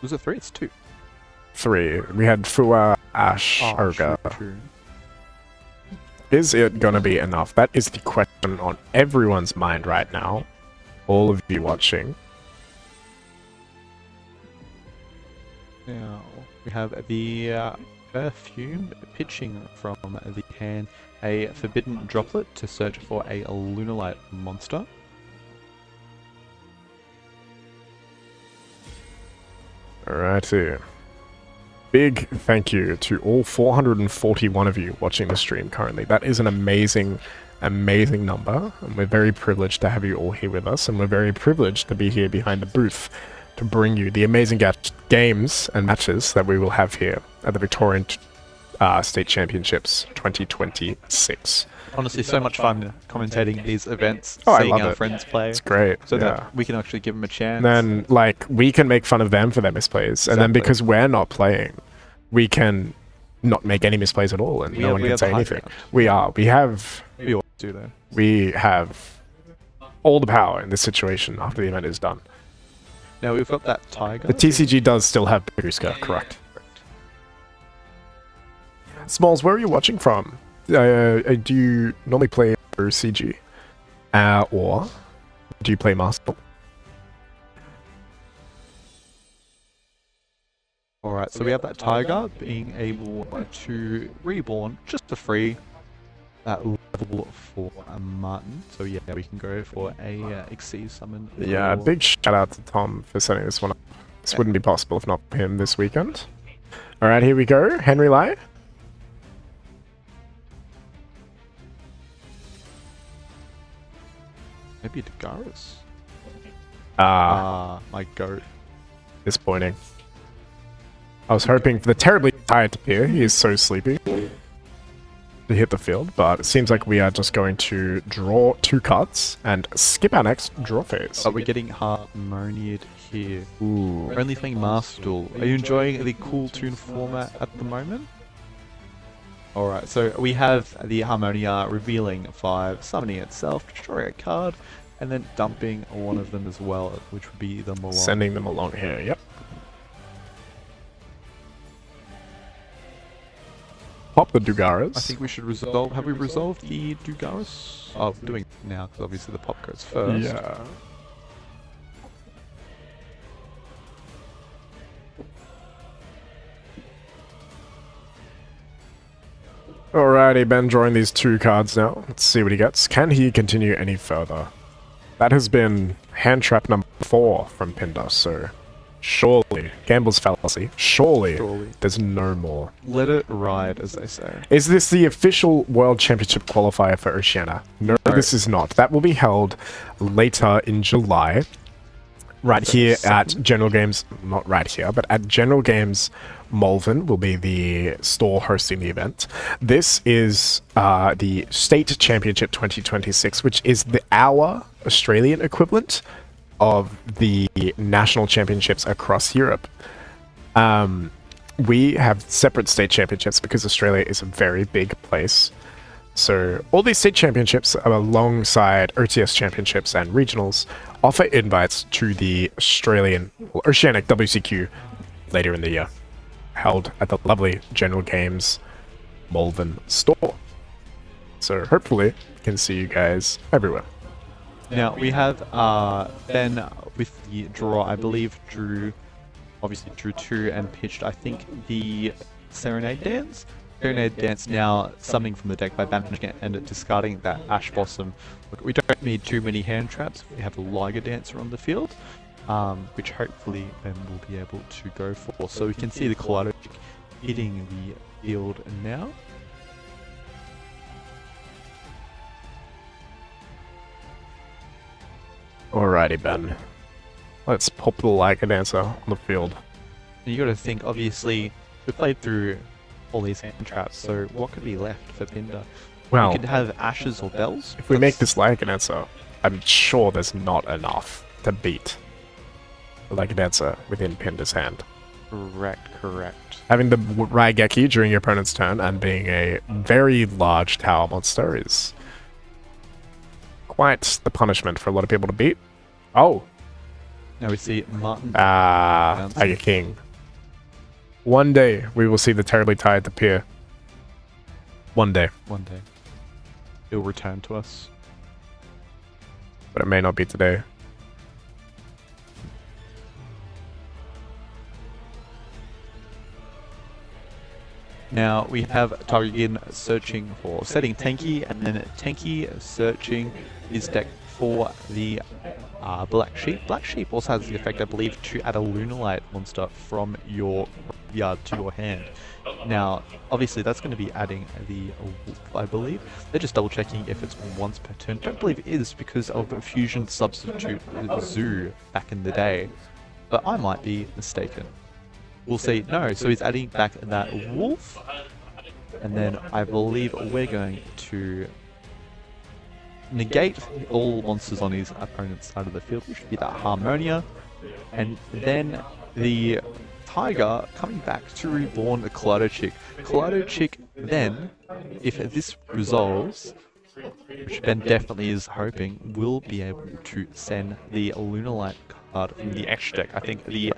Was it 3? It's 2. 3. We had Fua, Ash, Ogre. True. Is it going to be enough? That is the question on everyone's mind right now. All of you watching. Now, we have the perfume pitching from the hand a Forbidden Droplet to search for a Lunalight monster. Alrighty. Big thank you to all 441 of you watching the stream currently. That is an amazing, amazing number. And we're very privileged to have you all here with us. And we're very privileged to be here behind the booth to bring you the amazing games and matches that we will have here at the Victorian State Championships 2026. Honestly, so much fun commentating these events, Oh, I seeing love our it. friends play. It's great. So yeah. that we can actually give them a chance. And then, like, we can make fun of them for their misplays. And then Exactly. because we're not playing, we can not make any misplays at all and no one can say anything. We are. We have We always do though. we have all the power in this situation after the event is done. Now we've got that Tiger. The TCG does still have Baguska, correct. Smalls, where are you watching from? Do you normally play CG? Or do you play Master? Alright, so we have that Tiger being able to reborn just for free at level for a Martin. So yeah, we can go for a Exceed summon. Yeah, for- big shout out to Tom for setting this one up. This wouldn't be possible if not for him this weekend. Alright, here we go. Henry Lai. Maybe Dagaris. My goat. Disappointing. I was hoping for the terribly tired to appear. He is so sleepy to hit the field, but it seems like we are just going to draw 2 cards and skip our next draw phase. But we're getting harmonied here. Ooh. We're only playing Master Duel. Are you enjoying the cool tune format at the moment? Alright, so we have the Harmonia revealing 5, summoning itself, destroying a card, and then dumping one of them as well, which would be the Malone. Sending them along here, yep. Pop the Dugaras. I think we should resolve. Have we resolved the Dugaris? Oh, we're doing it now because obviously the pop goes first. Yeah. Alrighty, Ben drawing these 2 cards now. Let's see what he gets. Can he continue any further? That has been hand trap number 4 from Pinder, so surely, Gambler's fallacy, surely there's no more. Let it ride, as they say. Is this the official World Championship Qualifier for Oceania? No, this is not. That will be held later in July, right here at General Games, not right here, but at General Games Melbourne will be the store hosting the event. This is the State Championship 2026, which is our Australian equivalent of the national championships across Europe. We have separate state championships because Australia is a very big place. So all these state championships alongside OTS championships and regionals offer invites to the Australian or Oceanic WCQ later in the year, held at the lovely General Games Melbourne store. So hopefully we can see you guys everywhere. Now, we have Ben with the draw, I believe, obviously drew 2 and pitched, I think, the Serenade Dance. Serenade Dance now summoning from the deck by banishing it and discarding that Ash Blossom. Look, we don't need too many hand traps. We have a Liger Dancer on the field, which hopefully Ben will be able to go for. So we can see the Kaleido hitting the field now. Alrighty, Ben. Let's pop the Liger Dancer on the field. And you got to think, obviously, we played through all these hand traps, so what could be left for Pinder? Well, we could have Ashes or Bells. if we make this Liger Dancer, I'm sure there's not enough to beat the Liger Dancer within Pinder's hand. Correct. Having the Raigeki during your opponent's turn and being a very large tower monster is quite the punishment for a lot of people to beat. Oh! Now we see Martin. Tiger King. One day we will see the terribly tired appear. One day. One day. He'll return to us. But it may not be today. Now we have Targin searching for setting Tanky, and then Tanky searching his deck for the Black Sheep. Black Sheep also has the effect, I believe, to add a Lunalight monster from your graveyard to your hand. Now, obviously, that's going to be adding the Wolf, I believe. They're just double checking if it's once per turn. Don't believe it is because of a fusion substitute Zoo back in the day, but I might be mistaken. We'll see. No, so he's adding back that Wolf, and then I believe we're going to negate all monsters on his opponent's side of the field, which should be that Harmonia, and then the Tiger coming back to reborn the Kaleido Chick. Kaleido Chick then, if this resolves, which Ben definitely is hoping, will be able to send the Lunalight card from the extra deck. I think the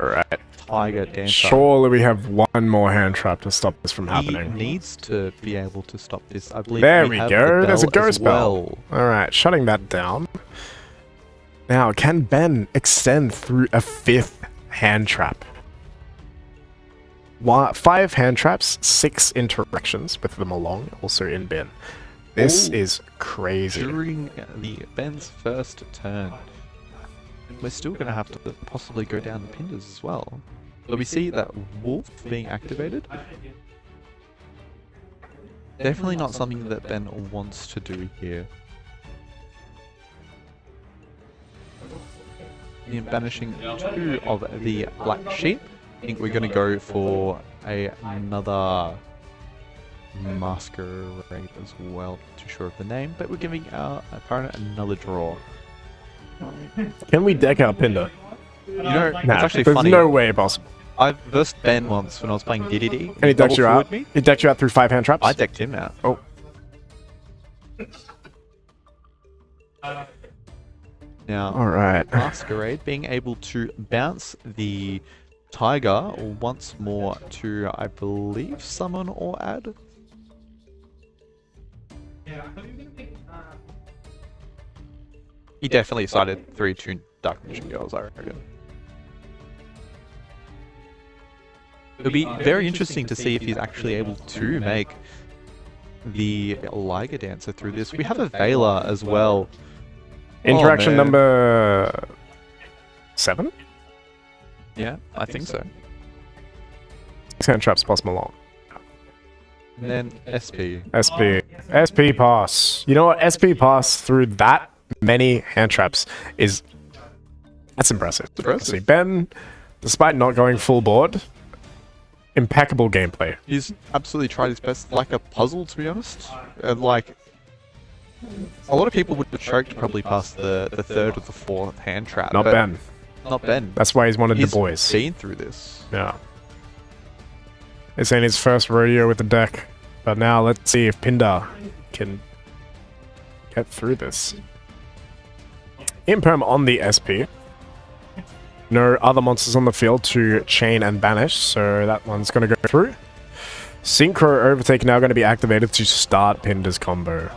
Tiger Dancer. Surely we have one more hand trap to stop this from happening. He needs to be able to stop this. I believe there we have go. The There's a bell ghost as well. bell. Alright, shutting that down. Now, can Ben extend through a 5th hand trap? 5 hand traps, 6 interactions with them along, also in bin. This is crazy. During the Ben's first turn. We're still going to have to possibly go down the Pinders as well. So we see that Wolf being activated. Definitely not something that Ben wants to do here. In banishing 2 of the Black Sheep, I think we're going to go for another Masquerade as well. Not too sure of the name, but we're giving our opponent another draw. Can we deck out Pinder? You know, it's Nah, actually there's funny. no way possible. I versed Ben once when I was playing DDD. And he decked you out? Me. He decked you out through 5 hand traps? I decked him out. Oh. Now, Alright. Masquerade being able to bounce the Tiger once more to, I believe, summon or add. He definitely cited 3-2 Dark Magician Girls, I reckon. It'll be very interesting to see if he's actually able to make the Liger Dancer through this. We have a Veiler as well. Interaction man. number 7? Yeah, I think so. 6 hand traps plus Malone. And then SP. SP pass. You know what? SP pass through that many hand traps is... That's impressive. See, Ben, despite not going full board, impeccable gameplay. He's absolutely tried his best, like a puzzle, to be honest. Like, a lot of people would have choked probably past the third or the fourth hand trap. Not but Ben. Not Ben. That's why he's one of He's the boys. seen through this. Yeah. This ain't his first rodeo with the deck. But now let's see if Pindar can get through this. Imperm on the SP. No other monsters on the field to chain and banish, so that one's going to go through. Synchro Overtake now going to be activated to start Pindar's combo.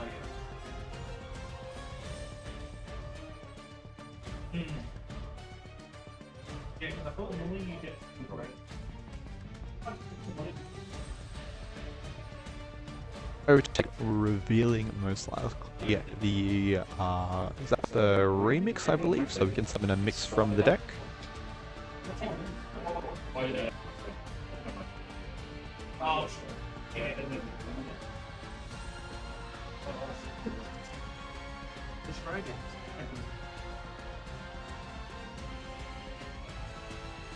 Overtake revealing most likely the is that the remix, I believe, so we can summon a mix from the deck.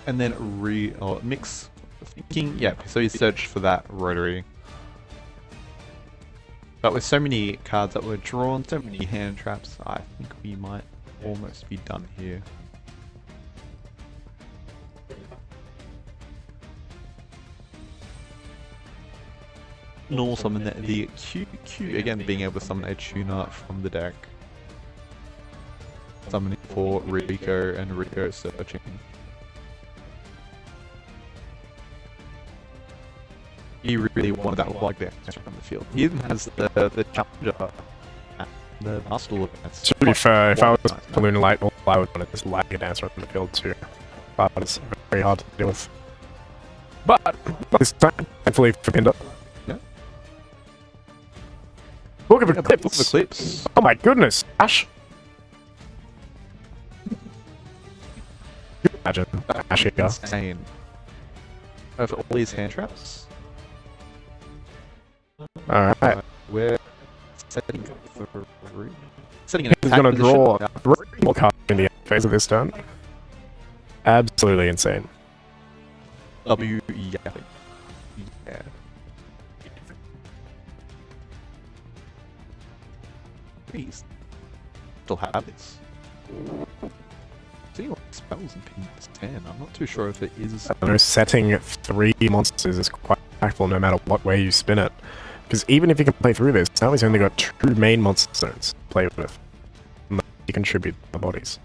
And then mix thinking, yeah, so you search for that rotary. But with so many cards that were drawn, so many hand traps, I think we might almost be done here. Normal summon the QQ, again being able to summon a tuner from the deck. Summoning for Rico and Rico searching. He really wanted that lag dance from the field. He even has the challenger at the Master events. To be fair, if I was Lunar Light, all I would want is lag dancer on the field too. But it's very hard to deal with. But this time, thankfully for Pindar. Yeah. Book of Book of Eclipse. Eclipse. Oh my goodness, Ash. Imagine Ash here. Insane. Over all these hand traps. Alright. We're setting setting an He's attack gonna position. draw 3 more cards in the end phase of this turn. Absolutely insane. W, yeah. Yeah. Please. Still have this. See what spells in Pin's 10. I'm not too sure if it is. I don't know, setting 3 monsters is quite impactful no matter what way you spin it. Because even if he can play through this, now he's only got 2 main monster zones to play with. And he contribute the bodies.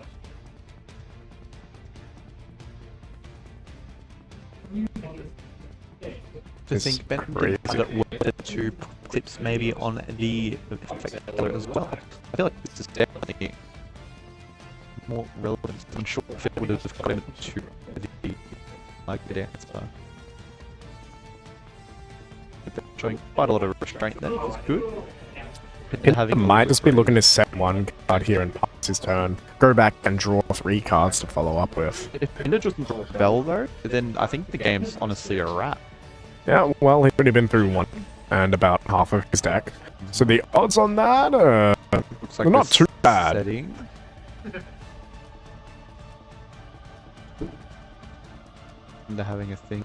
To think Ben did it to clips maybe on the effect color as well. I feel like this is definitely more relevant. I'm sure if it would have got him to the like the dancer. Showing quite a lot of restraint there, which is good. He might just be looking to set 1 card here and pass his turn. Go back and draw 3 cards to follow up with. If Pinder doesn't draw a bell though, then I think the game's honestly a wrap. Yeah, well, he's already been through 1 and about half of his deck. So the odds on that Looks like are not this too bad. Setting. They're having a think.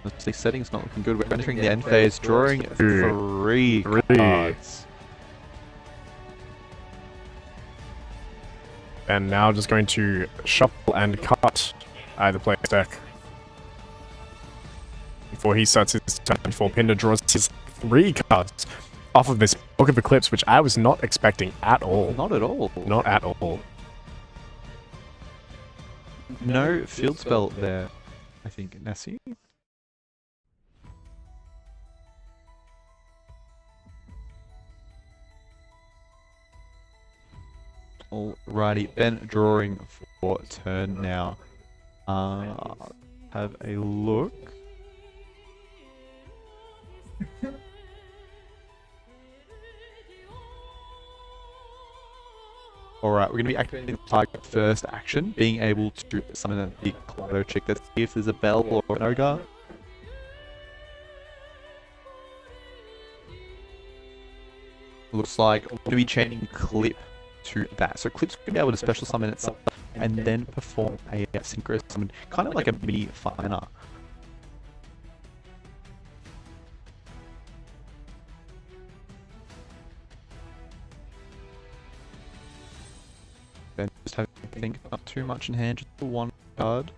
Let's see, setting's not looking good. We're entering the end phase, drawing 3 cards. And now just going to shuffle and cut either player's deck. Before he starts his turn, before Pindar draws his 3 cards off of this Book of Eclipse, which I was not expecting at all. Not at all. Not at all. No field spell there, I think, Nessie. Alrighty, Ben drawing for turn now. Have a look. Alright, we're going to be activating the target first action, being able to summon the Kaleido chick. Let's see if there's a bell or an ogre. Looks like we're going to be chaining Clip to that. So Clip's going to be able to special summon itself and then perform a synchro summon, kind of like a mini finer. Then just have to think not too much in hand, just the one card.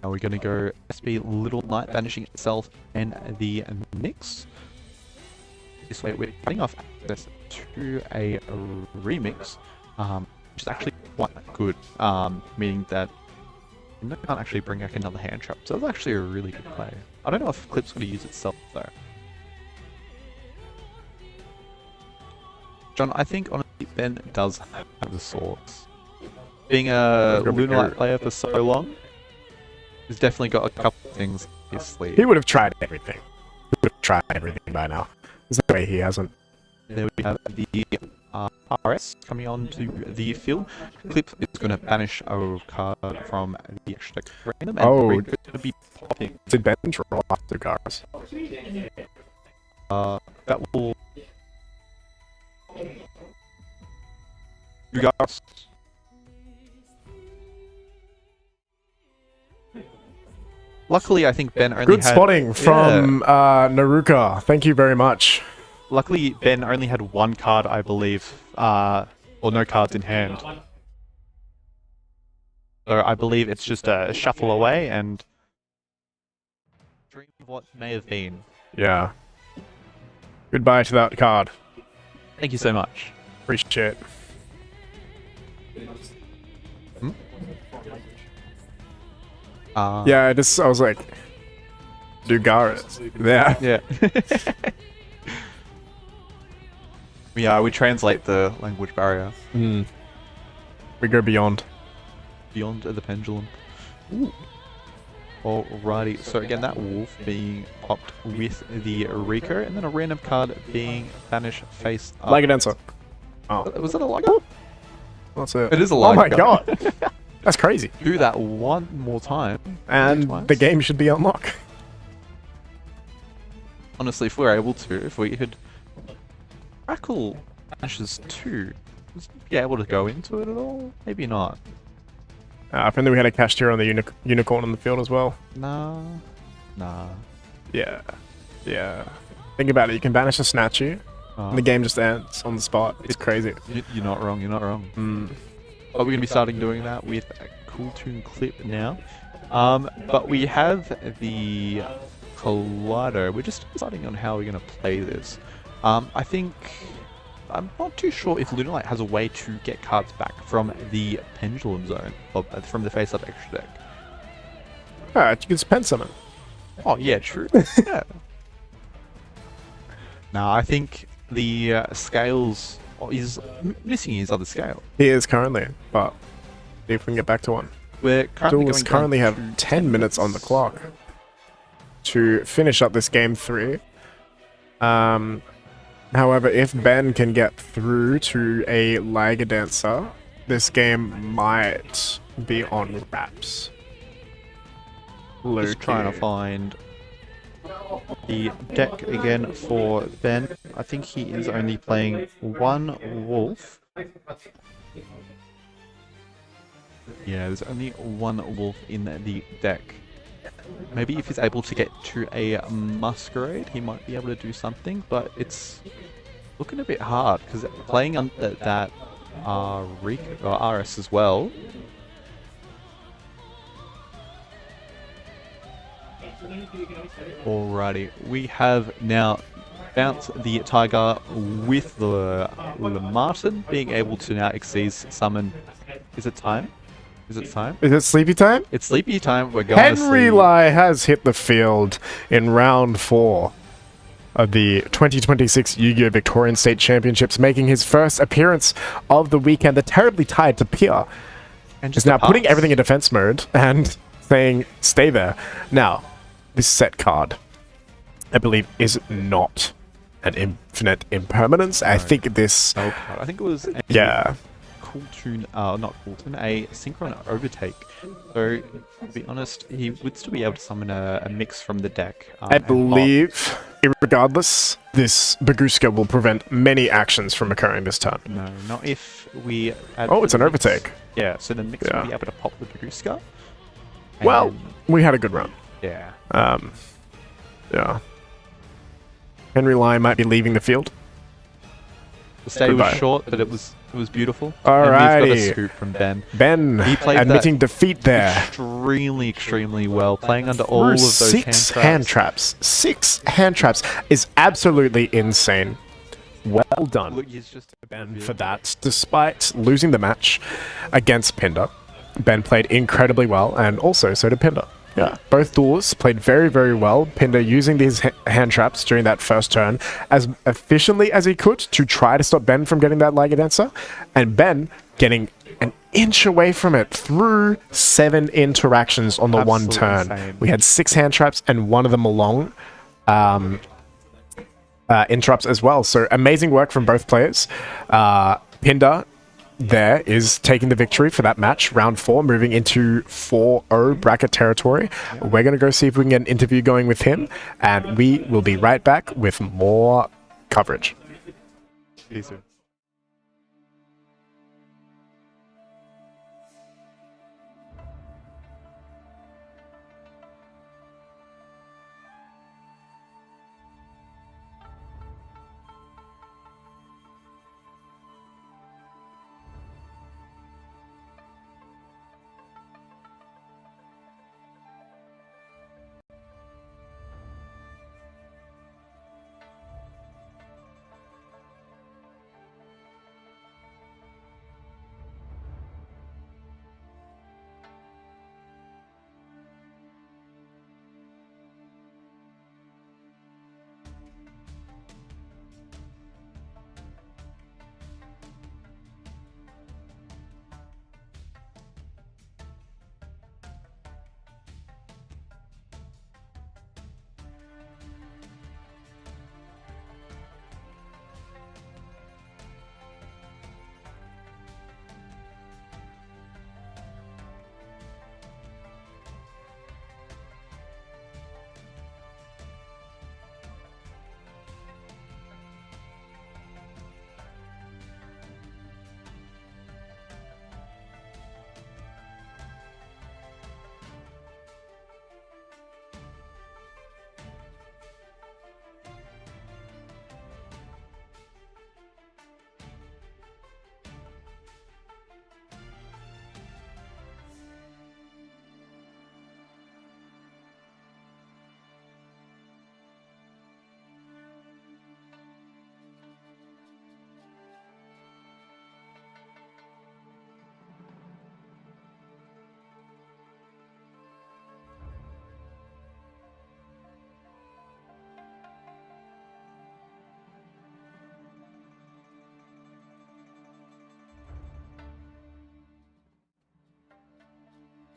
Now we're going to go SB Little Knight banishing itself and the mix. This way we're cutting off access to a remix, which is actually quite good, meaning that you can't actually bring back another hand trap. So that's actually a really good play. I don't know if Clip's going to use itself though. John, I think honestly Ben does have the sorts. Being a Lunalight player for so long, he's definitely got a couple of things up his sleeve. He would have tried everything. He would have tried everything by now. There's no way he hasn't. There we have the RS coming onto the field. Clip is going to banish a card from the extra deck random, and we're going to be popping. Did Ben draw after cards? That will. You guys. Luckily, I think Ben only Good had... spotting from Naruka. Thank you very much. Luckily, Ben only had one card, I believe, or no cards in hand. So I believe it's just a shuffle away and dream of what may have been. Yeah. Goodbye to that card. Thank you so much. Appreciate it. Yeah, I was like, Dugaris. Yeah. Yeah. Yeah, we translate the language barrier. We go beyond. Beyond the pendulum. Ooh. Alrighty, so again, that wolf being popped with the Rico, and then a random card being banished face up. Ligadenser. Oh. Was that a Liga? That's it. It is a Oh my Liga. god. That's crazy. Do that one more time. And the game should be unlocked. Honestly, if we were able to, if we could Crackle Ashes 2, was be able to go into it at all? Maybe not. If only we had a Cashier on the unicorn on the field as well. Nah. Yeah. Think about it. You can banish a statue, and the game just ends on the spot. It's crazy. You're not wrong, you're not wrong. But we're going to be starting doing that with a Cool Tune Clip now. But we have the Kaleido. We're just deciding on how we're going to play this. I think... I'm not too sure if Lunalight has a way to get cards back from the Pendulum Zone, or from the face-up extra deck. Alright, you can spend summon. Oh, yeah, true. Yeah. Nah, I think the Scales is missing his other scale. He is currently, but see if we can get back to one. We're currently Duels currently have 10 minutes on the clock to finish up this game 3. However, if Ben can get through to a Ligadenser, this game might be on wraps. Just trying to find the deck again for Ben. I think he is only playing one wolf. Yeah, there's only one wolf in the deck. Maybe if he's able to get to a Masquerade, he might be able to do something, but it's looking a bit hard, because playing under that RS as well. Alrighty, we have now bounced the Tiger with the Martin, being able to now exceed summon. Is it time? Is it time? Is it sleepy time? It's sleepy time. We're going to Henry sleep. Lai has hit the field in round 4 of the 2026 Yu-Gi-Oh! Victorian State Championships, making his first appearance of the weekend. The terribly tied to Pia And is now putting everything in defense mode and saying, stay there. Now, this set card, I believe, is not an infinite impermanence. I think this... I think it was a Yeah. cool tune, not cool tune, a synchron overtake. So, to be honest, he would still be able to summon a mix from the deck. I believe, regardless, this Baguska will prevent many actions from occurring this turn. No, not if we add Oh, it's the an mix. overtake. Yeah, so the mix Yeah. will be able to pop the Baguska. Well, And, we had a good run. yeah. Yeah. Henry Lai might be leaving the field. The stay Goodbye. was short, but it was beautiful. Alrighty. And we've got a scoop from Ben. Ben He played admitting defeat there. Extremely well, playing under all Through of those six hand traps. 6 hand traps is absolutely insane. Well done, Look, he's just Ben, for that. Despite losing the match against Pinder, Ben played incredibly well, and also so did Pinder. Yeah, both duelists played very, very well. Pinder using these hand traps during that first turn as efficiently as he could to try to stop Ben from getting that Liga Dancer, and Ben getting an inch away from it through 7 interactions on the one Absolutely turn. insane. We had 6 hand traps, and one of them along interrupts as well. So amazing work from both players. Pinder there is taking the victory for that match, round 4, moving into 4-0 bracket territory. We're going to go see if we can get an interview going with him, and we will be right back with more coverage. Easy.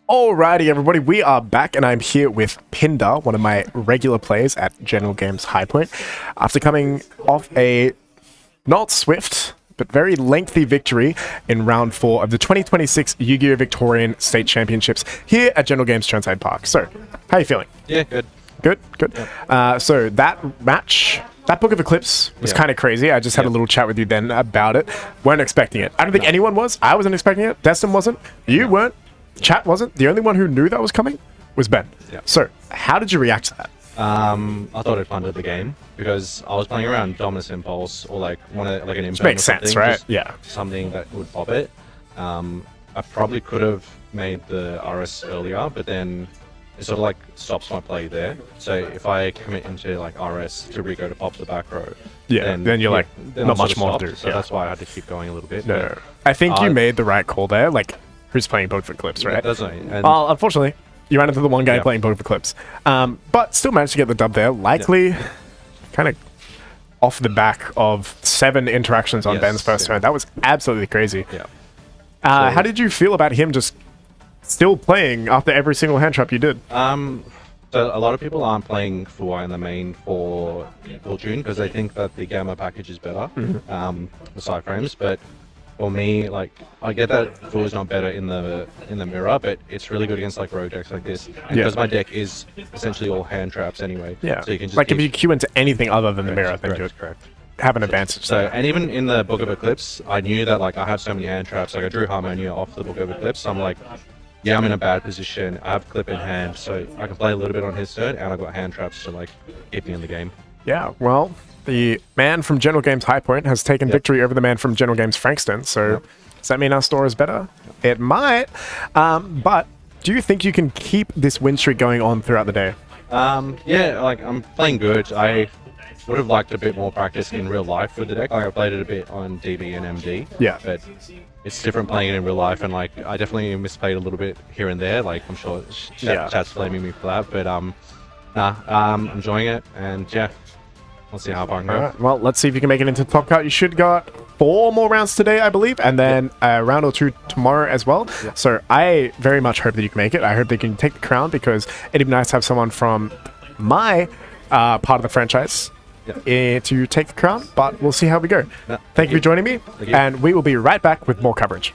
Alrighty, everybody, we are back, and I'm here with Pinder, one of my regular players at General Games High Point, after coming off a not swift, but very lengthy victory in round 4 of the 2026 Yu-Gi-Oh! Victorian State Championships here at General Games Churnside Park. So, how are you feeling? Yeah, good. Good, good. So that match, that Book of Eclipse was kind of crazy. I just had a little chat with you then about it. Weren't expecting it. I don't think anyone was. I wasn't expecting it. Destin wasn't. You weren't. Chat wasn't. The only one who knew that was coming was Ben. Yeah. So, how did you react to that? I thought it funded the game because I was playing around Dominus Impulse or like an Impulse. Makes sense, right? Yeah. Something that would pop it. I probably could have made the RS earlier, but then it sort of like stops my play there. So if I commit into like RS to Rico to pop the back row, Yeah, then you're like, then not I'm sort much of more to stopped, do. So Yeah. that's why I had to keep going a little bit. No, I think you made the right call there. Like, who's playing Book of Eclipse, right? That's right. And Well, unfortunately, you ran into the one guy Yeah. playing Book of Eclipse. But still managed to get the dub there. Likely, kind of off the back of 7 interactions on Yes, Ben's first yeah. turn. That was absolutely crazy. yeah. How did you feel about him just still playing after every single hand trap you did? So a lot of people aren't playing Fuwa in the main for June because they think that the Gamma package is better, the side frames. But for me, like I get that Fuwa is not better in the mirror, but it's really good against like rogue decks like this. And because my deck is essentially all hand traps anyway. Yeah. So you can just like if you queue into anything other than the mirror, then you correct. have an advantage. So, and even in the Book of Eclipse, I knew that like I have so many hand traps. Like I drew Harmonia off the Book of Eclipse. So I'm like, yeah, I'm in a bad position. I have Clip in hand, so I can play a little bit on his turn, and I've got hand traps to like keep me in the game. Yeah, well, the man from General Games High Point has taken victory over the man from General Games Frankston. So does that mean our store is better? It might. But do you think you can keep this win streak going on throughout the day? Yeah, like I'm playing good. I would have liked a bit more practice in real life with the deck. Like I played it a bit on DB and MD. Yeah. But it's different playing it in real life, and like I definitely misplayed a little bit here and there. Like I'm sure chat's blaming me for that, but I'm enjoying it, and yeah, we'll see how far I can go. All right, well, let's see if you can make it into the top cut. You should got 4 more rounds today, I believe, and then a round or 2 tomorrow as well. So I very much hope that you can make it. I hope that you can take the crown because it'd be nice to have someone from my part of the franchise to take the crown, but we'll see how we go. Thank you for joining me, and we will be right back with more coverage.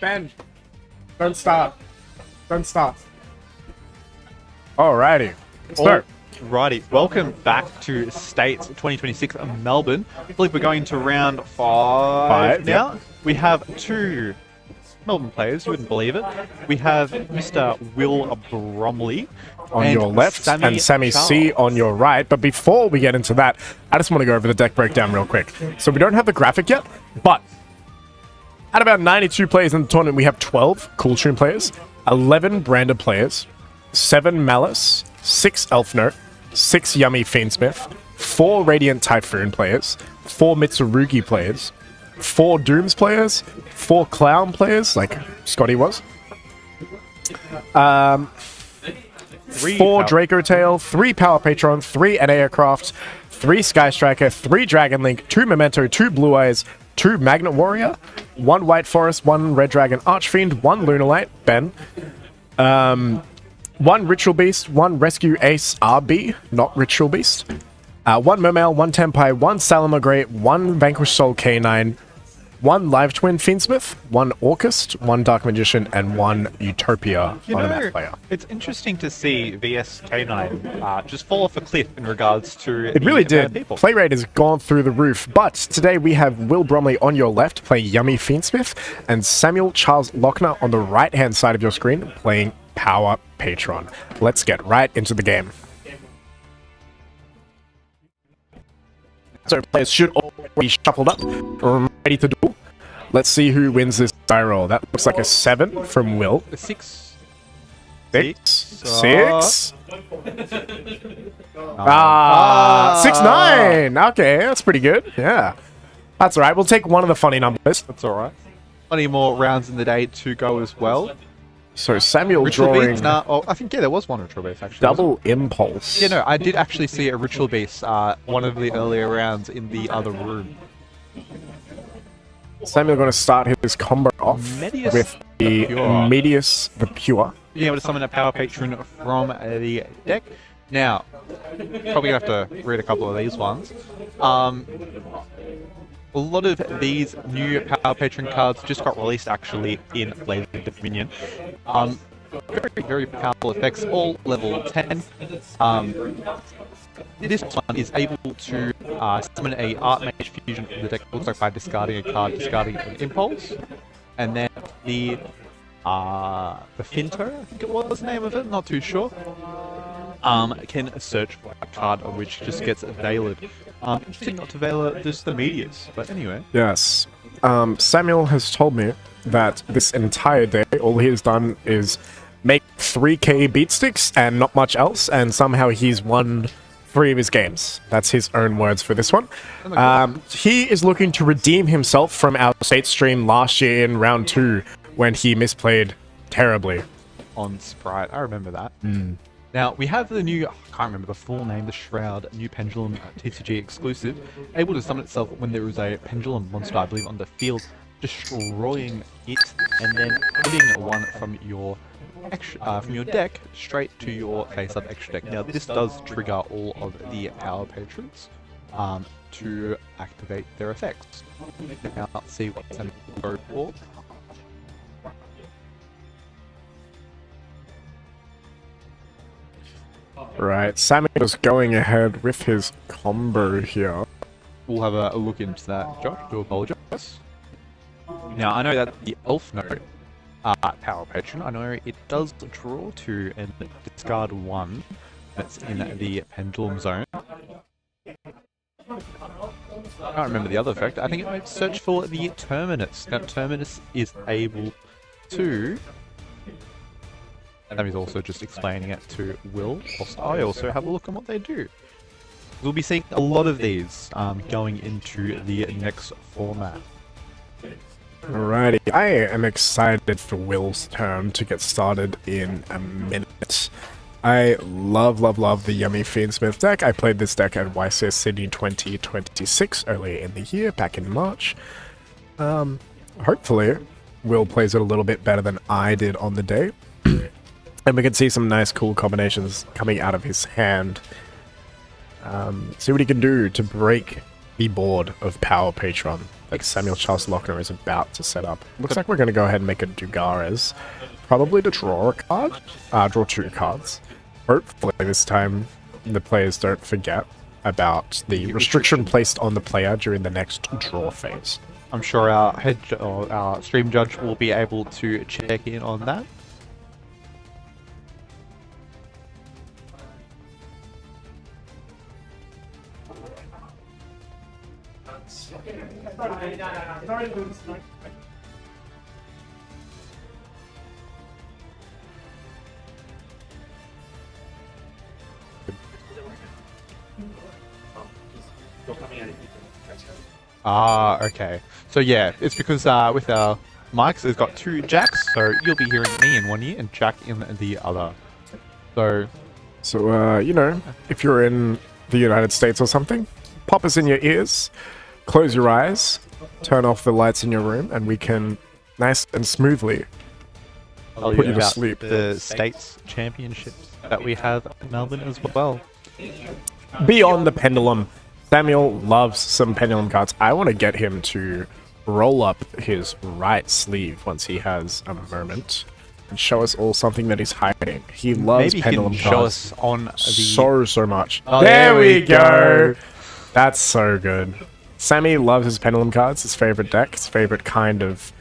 Ben, don't start. Don't start. Alrighty. So, Righty, welcome back to States 2026 in Melbourne. I believe we're going to round five now. Yep. We have two Melbourne players, you wouldn't believe it. We have Mr. Will Bromley on and your left and Sammy C Charles. on your right. But before we get into that, I just want to go over the deck breakdown real quick. So we don't have the graphic yet, but at about 92 players in the tournament, we have 12 Cool Stream players, 11 Branded players, 7 Malice, 6 Elf Note, 6 Yummy Fiendsmith, 4 Radiant Typhoon players, 4 Mitsurugi players, 4 Dooms players, 4 Clown players, like Scotty was. 4 Draco Tail, 3 Power Patron, 3 NA Aircraft, 3 Sky Striker, 3 Dragon Link, 2 Memento, 2 Blue Eyes, 2 Magnet Warrior, 1 White Forest, 1 Red Dragon Archfiend, 1 Lunalite, Ben, 1 Ritual Beast, 1 Rescue Ace RB, not Ritual Beast, 1 Mermail, 1 Tempai, 1 Salamagray, 1 Vanquished Soul K9, 1 Live Twin Fiendsmith, 1 Orcust, 1 Dark Magician, and 1 Utopia on a map player. It's interesting to see VSK9 just fall off a cliff in regards to It really did. People. Play rate has gone through the roof, but today we have Will Bromley on your left playing Yummy Fiendsmith, and Samuel Charles Lochner on the right-hand side of your screen playing Power Patron. Let's get right into the game. So players should already be shuffled up, ready to do. Let's see who wins this die roll. That looks like a 7 from Will. 6. 6. 6. 6-9. Okay, that's pretty good. Yeah. That's alright. We'll take one of the funny numbers. That's alright. Plenty more rounds in the day to go as well. So Samuel Ritual drawing Beast, I think, there was one Ritual Beast, actually. double impulse. Yeah, no, I did actually see a Ritual Beast one of the earlier rounds in the other room. Samuel going to start his combo off Medius with the Pure. Medius the Pure. Being able to summon a Power Patron from the deck. Now, probably going to have to read a couple of these ones. A lot of these new Power Patron cards just got released actually in Blades of Dominion. Very, very powerful effects, all level 10. This one is able to summon a Art Mage Fusion from the deck, looks like by discarding a card, discarding an Impulse. And then the Finto, I think it was the name of it, not too sure. Can search for a card of which just gets veiled. Interesting not to veil just the Medius, but anyway. Yes. Samuel has told me that this entire day, all he has done is make 3k beat sticks and not much else, and somehow he's won 3 of his games. That's his own words for this one. He is looking to redeem himself from our state stream last year in round 2 when he misplayed terribly. On Sprite, I remember that. Now, we have the new, I can't remember the full name, the Shroud, new Pendulum TCG exclusive, able to summon itself when there is a Pendulum monster, I believe, on the field, destroying it, and then putting one from your deck straight to your face-up extra deck. Now, this does trigger all of the Power Patrons to activate their effects. Now, let's see what Sam will go for. Right, Samuel's going ahead with his combo here. We'll have a look into that, Josh. Do apologize. Now, I know that the Elf Note Power Patron, I know it does draw 2 and discard 1. That's in the Pendulum Zone. I can't remember the other effect. I think it might search for the Terminus. Now, Terminus is able to... And that is also just explaining it to Will. I also have a look at what they do. We'll be seeing a lot of these going into the next format. Alrighty, I am excited for Will's turn to get started in a minute. I love the Yummy Fiendsmith deck. I played this deck at YCS Sydney 2026 earlier in the year, back in March. Hopefully, Will plays it a little bit better than I did on the day. And we can see some nice cool combinations coming out of his hand. See what he can do to break the board of Power Patron that Samuel Charles Lochner is about to set up. Looks like we're going to go ahead and make a Dugares, probably to draw a card, draw 2 cards. Hopefully this time the players don't forget about the restriction placed on the player during the next draw phase. I'm sure our head or our stream judge will be able to check in on that. Ah, okay. So yeah, it's because with our mics, it's got 2 jacks, so you'll be hearing me in one ear and Jack in the other. So, you know, if you're in the United States or something, pop us in your ears, close your eyes, turn off the lights in your room, and we can nice and smoothly put you to sleep. The States Championships that we have in Melbourne as well. Beyond the pendulum, Samuel loves some pendulum cards. I want to get him to roll up his right sleeve once he has a moment and show us all something that he's hiding. He loves Maybe pendulum he can cards show us on the... so much. Oh, there we go. That's so good. Sammy loves his pendulum cards, his favorite deck, his favorite kind of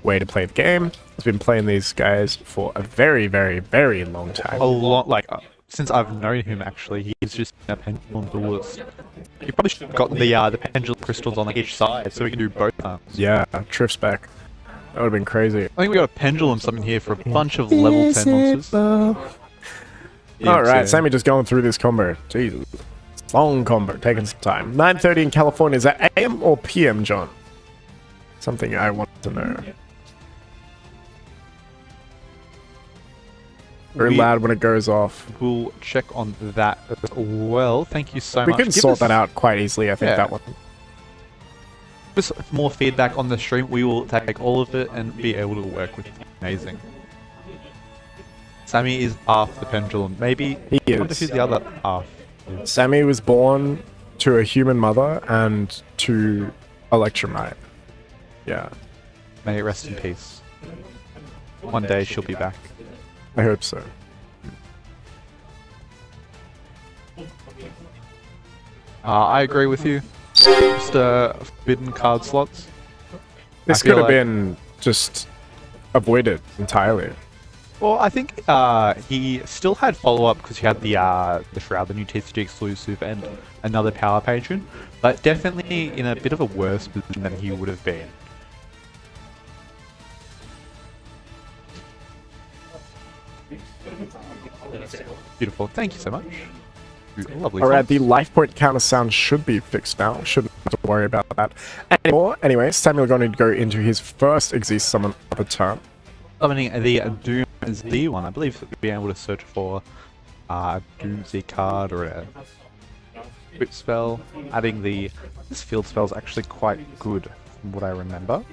way to play the game. He's been playing these guys for a very, very, very long time. A lot, like, since I've known him, actually, he's just a pendulum duelist. You probably should have got the pendulum crystals on each side, so we can do both arms. Yeah, Triff's back. That would have been crazy. I think we got a pendulum summon here for a bunch of level 10 monsters. Alright, Sammy just going through this combo. Jesus. Long combo, taking some time. 9:30 in California. Is that AM or PM, John? Something I want to know. Very loud when it goes off. We'll check on that as well. Thank you so We much. can sort that out quite easily, I think, Yeah. that one. Just more feedback on the stream. We will take all of it and be able to work with it. Amazing. Sammy is half the pendulum. Maybe He I wonder is. who's the other half. Sammy was born to a human mother and to Electromite. Yeah, May it rest in peace. One day she'll be back. I hope so. I agree with you. Just forbidden card slots. This I feel could have like- been just avoided entirely. Well, I think he still had follow-up because he had the Shroud, the new TCG exclusive, and another Power Patron, but definitely in a bit of a worse position than he would have been. Beautiful. Thank you so much. Lovely. Alright, the fonts. life point counter sound should be fixed now. Shouldn't have to worry about that anymore. Anyway, Samuel going to go into his first Exist summon of the turn. Summoning the Doom Z one. I believe we'll be able to search for a Doom Z card or a whip spell. Adding this field spell is actually quite good from what I remember.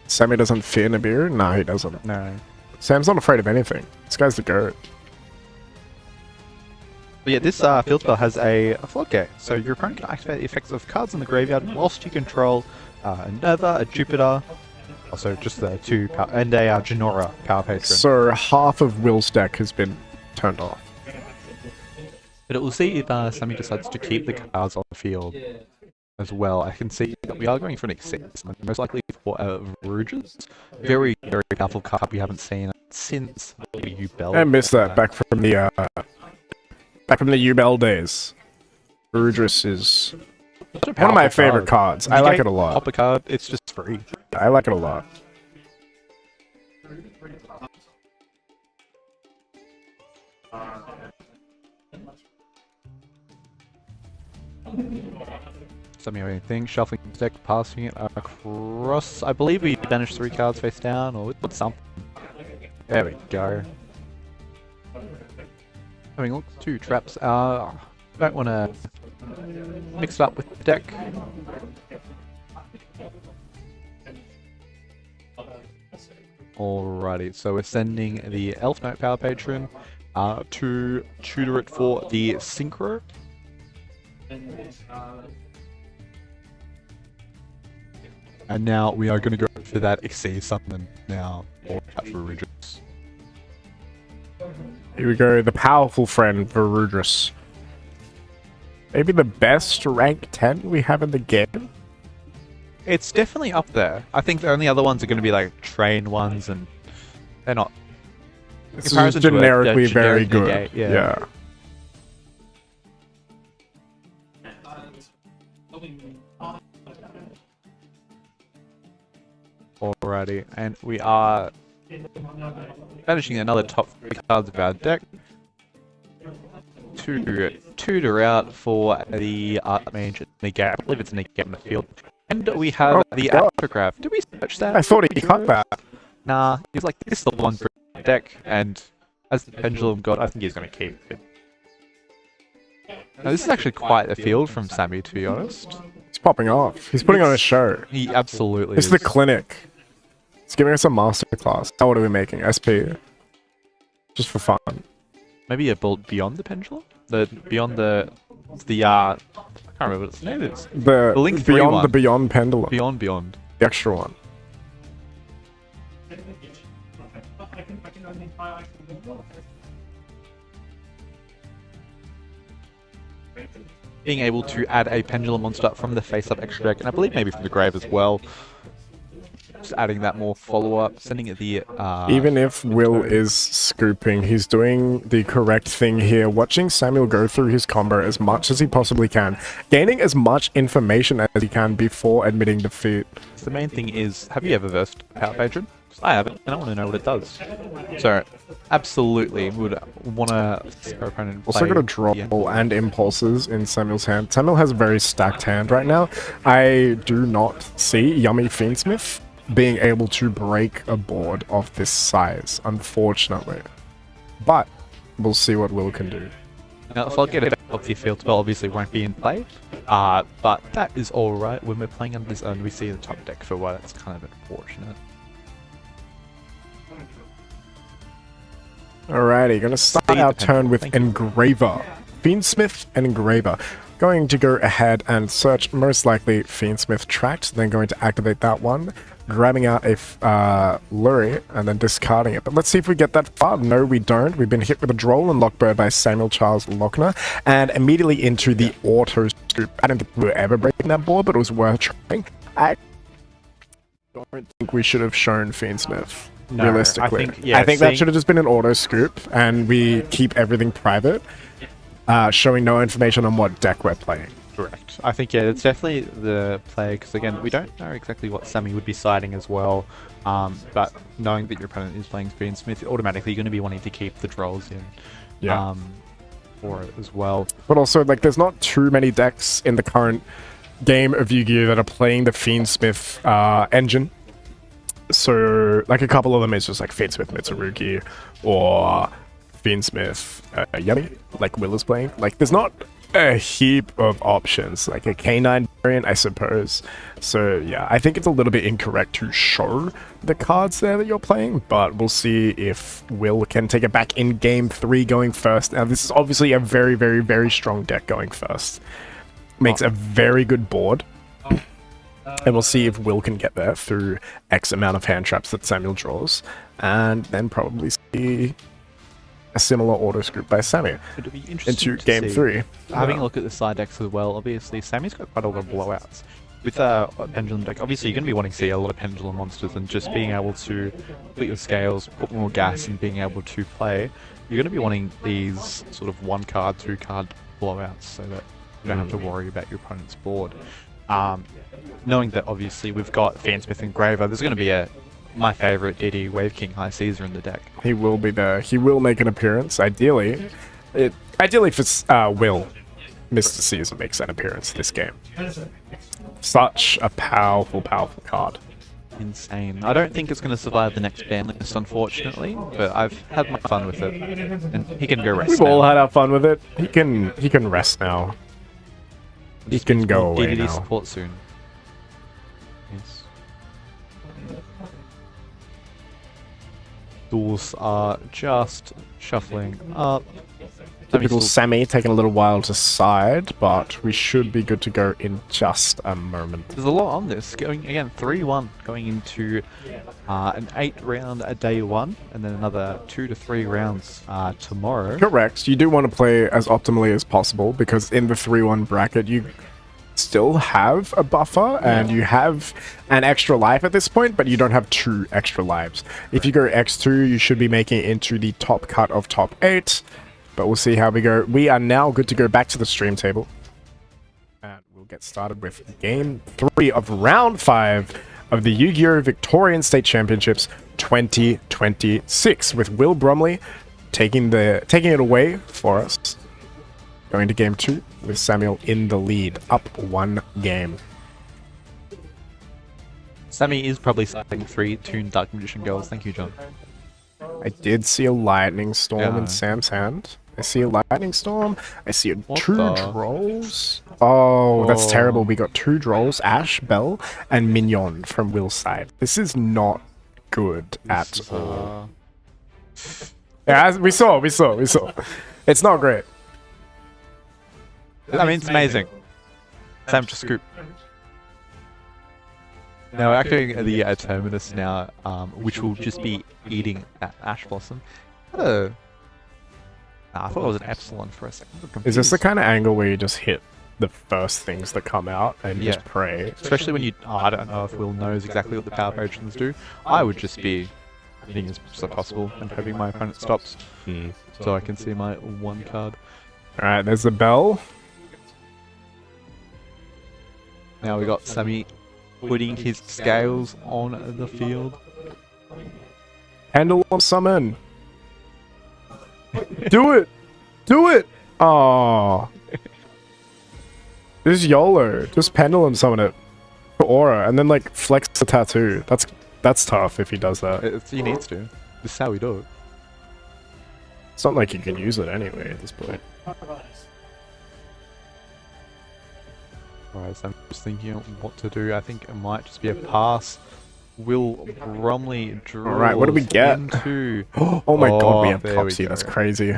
Sammy doesn't fear Nibiru? No, he doesn't. No. Sam's not afraid of anything. This guy's the goat. But yeah, this field spell has a floodgate, so your opponent can activate the effects of cards in the graveyard whilst you control a Nova, a Jupiter, also just the and a Genora Power Patron. So half of Will's deck has been turned off. But it will see if Sammy decides to keep the cards on the field as well. I can see that we are going for an Exist, most likely for Veruges. Very, very powerful card we haven't seen since the Ubel. I missed that back from the Ubel days. Verudris is one of my favorite cards. I like it a lot. Pop a card, it's just free. I like it a lot. Something or anything, shuffling the deck, passing it across. I believe we banished 3 cards face down, or what's something. There we go. Having a look, 2 traps. Don't want to mix it up with the deck. Alrighty, so we're sending the Elf Note Power Patron to tutor it for the Synchro. And now we are going to go for that XC summon now. Or for Regis. Here we go, the powerful friend for Rudris. Maybe the best rank 10 we have in the game. It's definitely up there. I think the only other ones are going to be like train ones, and they're not. It's comparison to it, they're generically very generic good. negate, Yeah. Alrighty, and we are finishing another top 3 cards of our deck. Tutor out for the Archmage negate. I believe it's a negate in the field. And we have the Astrograph. Did we search that? I thought he cut that. Nah, he's like, this is the one for the deck, and as the Pendulum God, I think he's going to keep it. Now, this is actually quite a field from Sammy, to be honest. He's popping off. He's putting on a show. He absolutely It's is. the clinic. It's giving us a masterclass. Now what are we making? SP. Just for fun. Maybe a build beyond the Pendulum? Beyond the I can't remember what its name is. The Link 3 beyond one. the Beyond Pendulum. Beyond. The extra one. Being able to add a Pendulum monster from the face-up extra deck, and I believe maybe from the grave as well. Just adding that more follow-up, sending it the... Even if Will is scooping, he's doing the correct thing here. Watching Samuel go through his combo as much as he possibly can. Gaining as much information as he can before admitting defeat. The main thing is, have you ever versed Power Patron? I haven't, and I want to know what it does. So, absolutely would want to see our opponent play. Also got a draw and impulses in Samuel's hand. Samuel has a very stacked hand right now. I do not see Yummy Fiendsmith being able to break a board of this size, unfortunately. But we'll see what Will can do. Now, if I'll get it off the field spell, obviously won't be in play. But that is alright. When we're playing under this own, we see the top deck for why that's kind of unfortunate. Alrighty, gonna start our turn with Engraver. Fiendsmith and Engraver. Going to go ahead and search most likely Fiendsmith tracked, then going to activate that one, grabbing out a Lurie, and then discarding it. But let's see if we get that far. No, we don't. We've been hit with a Droll and Lockbird by Samuel Charles Lochner, and immediately into the auto scoop. I don't think we were ever breaking that board, but it was worth trying. I don't think we should have shown Fiendsmith. No, realistically, I think that should have just been an auto scoop, and we keep everything private, showing no information on what deck we're playing. Correct. I think, yeah, it's definitely the play, because again, we don't know exactly what Sammy would be siding as well, but knowing that your opponent is playing Fiendsmith, automatically you're going to be wanting to keep the Drolls in for it as well. But also, like, there's not too many decks in the current game of Yu-Gi-Oh! That are playing the Fiendsmith engine. So, like, a couple of them is just like Fiendsmith Mitsurugi or Fiendsmith Yummy, like Will is playing. Like, there's not a heap of options, like a K9 variant, I suppose. So, yeah, I think it's a little bit incorrect to show the cards there that you're playing, but we'll see if Will can take it back in game 3 going first. Now, this is obviously a very, very, very strong deck going first. Makes a very good board. And we'll see if Will can get there through X amount of hand traps that Samuel draws. And then probably see a similar auto scoop by Sammy It'll be interesting into to game see. 3. Having a look at the side decks as well, obviously Sammy's got quite a lot of blowouts. With a Pendulum deck, obviously you're going to be wanting to see a lot of Pendulum monsters, and just being able to put your scales, put more gas, and being able to play, you're going to be wanting these sort of 1-card, 2-card blowouts so that you don't have to worry about your opponent's board. Knowing that obviously we've got Fiendsmith and Graver, there's going to be my favourite DD Wave King High Caesar in the deck. He will be there. He will make an appearance, ideally. Ideally for Will, Mr. Caesar makes an appearance this game. Such a powerful, powerful card. Insane. I don't think it's going to survive the next ban list, unfortunately, but I've had my fun with it, and he can go rest We've now. all had our fun with it. He can rest now. He can go away DDD now. support soon. Yes. Duels are just shuffling up. Typical Sammy taking a little while to side, but we should be good to go in just a moment. There's a lot on this. Going again, 3-1, going into an 8-round day one, and then another 2 to 3 rounds tomorrow. Correct. You do want to play as optimally as possible because in the 3-1 bracket, you still have a buffer and you have an extra life at this point, but you don't have 2 extra lives. If you go X2, you should be making it into the top cut of top 8. But we'll see how we go. We are now good to go back to the stream table. And we'll get started with Game 3 of Round 5 of the Yu-Gi-Oh! Victorian State Championships 2026, with Will Bromley taking it away for us. Going to Game 2 with Samuel in the lead, up 1 game. Sammy is probably starting 3 Toon Dark Magician Girls. Thank you, John. I did see a Lightning Storm in Sam's hand. I see a Lightning Storm. I see 2 Drolls. Oh, that's terrible. We got 2 Drolls, Ash, Bell, and Mignon from Will's side. This is not good at all. Yeah, as we saw. It's not great. I mean, it's amazing. Sam just scoop. Now we're actually at the Terminus now, which will just be eating Ash Blossom. I thought it was an Epsilon for a second. Is this the kind of angle where you just hit the first things that come out and just pray? Especially when you... I don't know if Will knows exactly what the power potions do. I would just be hitting as much as possible and hoping my opponent stops. So I can see my 1 card. Alright, there's the Bell. Now we got Sammy putting his scales on the field. Pendulum summon. Do it! Do it! Oh. Just YOLO. Just pendulum summon it for aura and then like flex the tattoo. That's tough if he does that. He needs to. This is how we do it. It's not like you can use it anyway at this point. Alright, so I'm just thinking what to do. I think it might just be a pass. Will Bromley draw? Alright, what do we get? Oh my god, we have Topsy. That's crazy.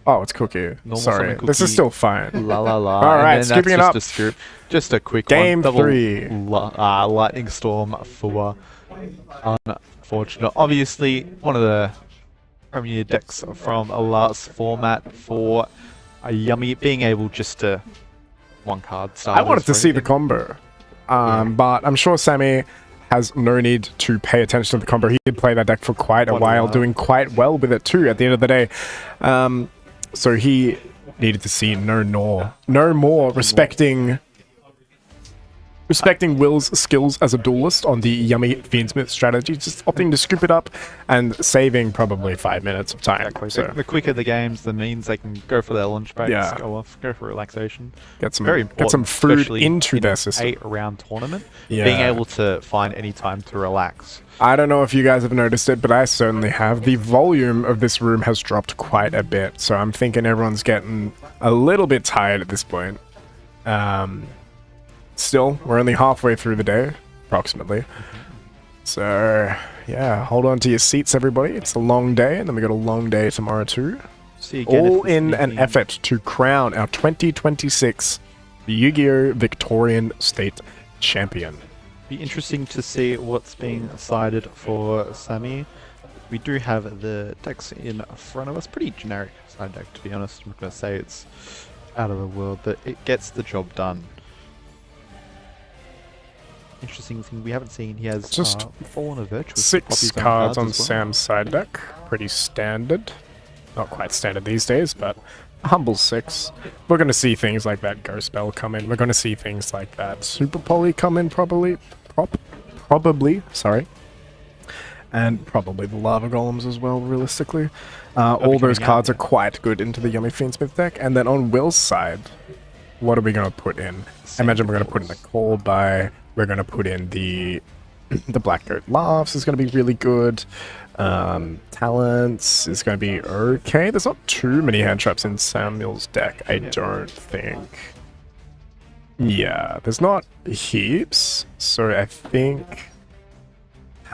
Oh, it's Cookie. Sorry, this is still fine. La la la. Alright, scooping it up. Just a quick Game one. 3. Lightning Storm for unfortunate. Obviously, one of the premier decks from a last format for a Yummy being able just to 1 card start. I wanted to see the combo. But I'm sure Sammy has no need to pay attention to the combo. He did play that deck for quite a while, doing quite well with it too at the end of the day. So he needed to see no more respecting Will's skills as a duelist on the Yummy Fiendsmith strategy, just opting to scoop it up and saving probably 5 minutes of time. Exactly. So The quicker the games, the means they can go for their lunch breaks, go off, go for relaxation. Get some, very important, get some food especially into in their an system. 8-round tournament, Yeah. being able to find any time to relax. I don't know if you guys have noticed it, but I certainly have. The volume of this room has dropped quite a bit, so I'm thinking everyone's getting a little bit tired at this point. Still, we're only halfway through the day, approximately. So, yeah, hold on to your seats, everybody. It's a long day, and then we got a long day tomorrow too. All in an effort to crown our 2026 Yu-Gi-Oh! Victorian State Champion. Be interesting to see what's being decided for Sammy. We do have the decks in front of us. Pretty generic side deck, to be honest. I'm not going to say it's out of the world, but it gets the job done. Interesting thing we haven't seen. He has just Fallen of Virtuous. 6 cards on Sam's side deck. Pretty standard. Not quite standard these days, but a humble 6. We're going to see things like that Ghost Bell come in. We're going to see things like that Super Poly come in probably. Sorry. And probably the Lava Golems as well, realistically. All those cards are quite good into the Yummy Fiendsmith deck. And then on Will's side, what are we going to put in? I imagine we're going to put in the Call By. We're going to put in the Black Goat Laughs is going to be really good. Talents is going to be okay. There's not too many hand traps in Samuel's deck, I don't think. Yeah, there's not heaps. So I think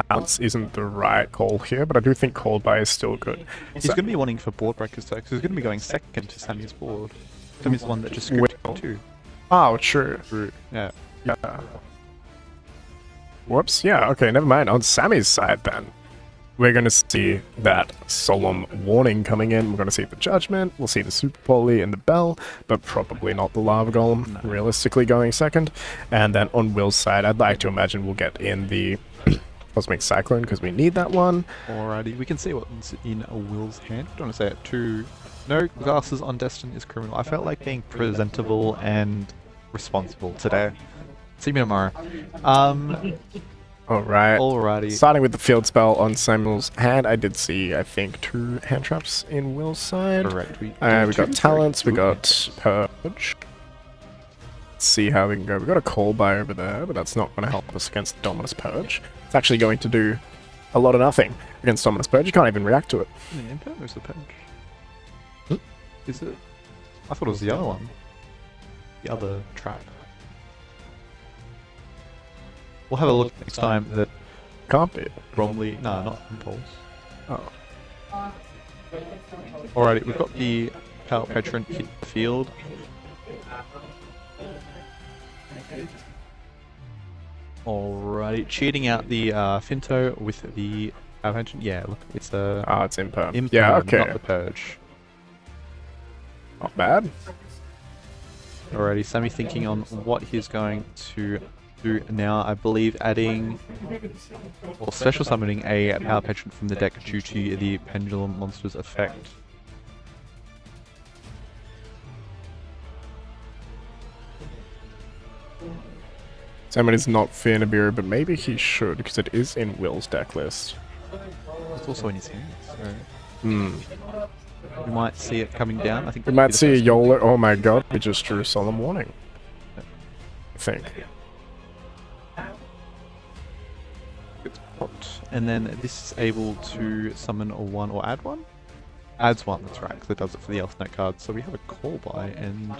Pounce isn't the right call here, but I do think call by is still good. He's So- going to be wanting for board breakers though, because he's going to be going second to Sammy's board. Sammy's the one that just Wait. scooped too. Oh, true. Yeah. Yeah. Whoops. Yeah, okay, never mind. On Sammy's side then, we're going to see that solemn warning coming in. We're going to see the judgment. We'll see the super poly and the bell, but probably not the lava golem, realistically going second. And then on Will's side, I'd like to imagine we'll get in the cosmic cyclone because we need that one. Alrighty, we can see what's in a Will's hand. I don't want to say it too. No glasses on Destin is criminal. I felt like being presentable and responsible today. See me tomorrow. Alright. Alrighty. Starting with the field spell on Samuel's hand, I did see, I think, 2 hand traps in Will's side. Correct. We got talents, we got purge. Let's see how we can go. We got a call by over there, but that's not going to help us against Dominus Purge. It's actually going to do a lot of nothing against Dominus Purge. You can't even react to it. The imp? Where's the purge? Is it? I thought it was the other one. The other trap. We'll have a look next time that Can't be. Bromley... No, not Impulse. Oh. Alrighty, we've got the Power Patron hit the field. Alrighty, cheating out the Finto with the Power Patron. Yeah, look, it's a... Ah, it's imperm. Imperm, Yeah, okay. not the Purge. Not bad. Alrighty, Sammy thinking on what he's going to do now. I believe adding or special summoning a Power Patron from the deck due to the Pendulum Monster's effect. Somebody's not Fear Nibiru, but maybe he should, because it is in Will's deck list. It's also in his hand, so Hmm. we might see it coming down. I think We might see a YOLO. Oh my god, we just drew Solemn Warning. I think. And then this is able to summon a 1 or add 1? Adds 1, that's right, because it does it for the Elf Knight card. So we have a call by and...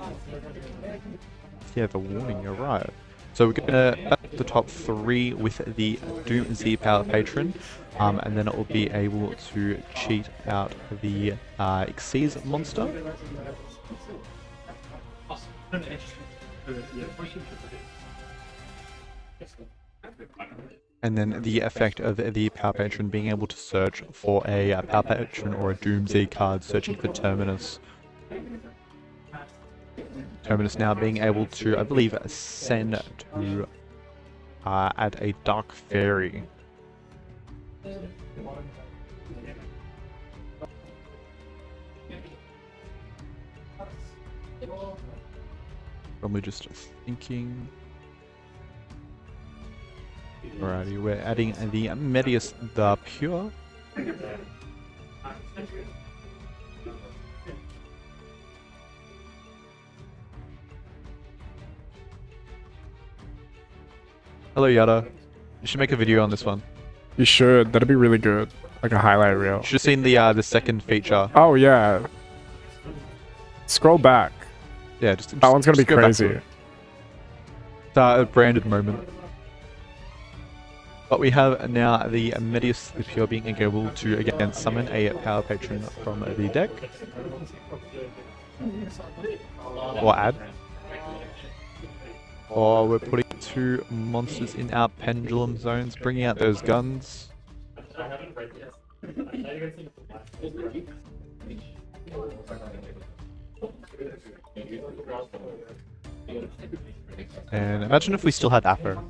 yeah, the warning, you're right. So we're going to back the top 3 with the Doom Z Power Patron, and then it will be able to cheat out the Xyz monster. And then the effect of the Power Patron being able to search for a Power Patron or a Doom Z card, searching for Terminus. Terminus now being able to, I believe, send to add a Dark Fairy. Probably just thinking. Alrighty, we're adding the Medius the Pure. Hello Yada. You should make a video on this one. You should. That'd be really good. Like a highlight reel. You should have seen the second feature. Oh yeah. Scroll back. Yeah, just That one's gonna be go back to crazy. it. It's a branded moment. But we have now the Medius the Pure being able to again summon a Power Patron from the deck. Or add. Or we're putting 2 monsters in our pendulum zones, bringing out those guns. And imagine if we still had Apo.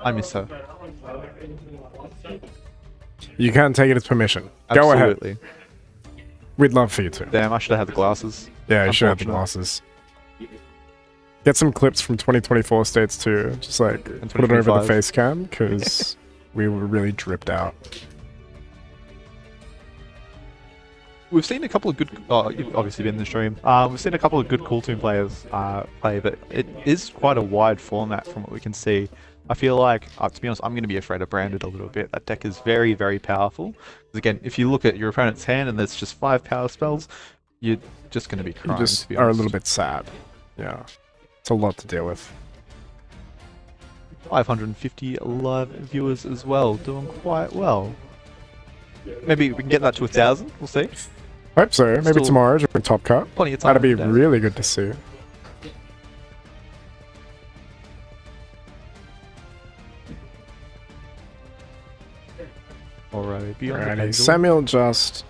I miss her. You can't take it as permission. Go ahead. Absolutely. We'd love for you to. Damn, I should have had the glasses. Yeah, you should have the Unfortunate. glasses. Get some clips from 2024 states too. Just like And put it over the 2025. face cam because we were really dripped out. We've seen a couple of good, you've obviously been in the stream. We've seen a couple of good Cool Toon players play, but it is quite a wide format from what we can see. I feel like, to be honest, I'm going to be afraid of Branded a little bit. That deck is very, very powerful. 'Cause again, if you look at your opponent's hand and there's just 5 power spells, you're just going to be You crying, just to be are a honest. little bit sad. Yeah. It's a lot to deal with. 550 live viewers as well, doing quite well. Maybe we can get that to 1,000. We'll see. Hope so. Maybe Still tomorrow during Top Cut. Plenty of time. That'd be today. really good to see. Alrighty, beyond the Alrighty, pendulum. Samuel just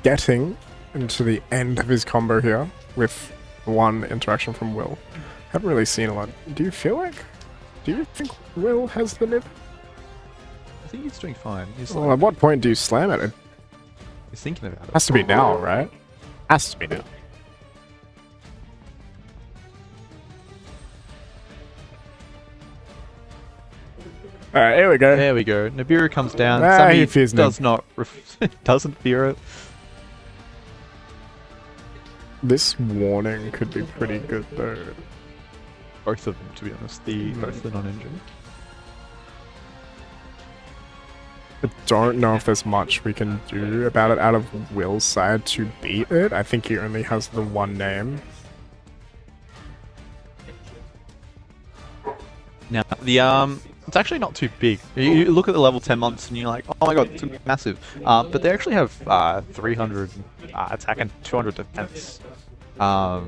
getting into the end of his combo here with one interaction from Will. Haven't really seen a lot. Do you think Will has the nib? I think he's doing fine. He's, Well, at what point do you slam at it? he's thinking about it. Has to be now, right? Has to be now. Alright, here we go. There we go. Nibiru comes down. Ah, he Sammy fears does not doesn't fear it. This warning could be pretty good though. Both of them, to be honest. Both the non-injured. I don't know if there's much we can do about it out of Will's side to beat it. I think he only has the one name. Now the it's actually not too big. You look at the level 10 months and you're like, oh my god, it's massive. But they actually have 300 attack and 200 defense. But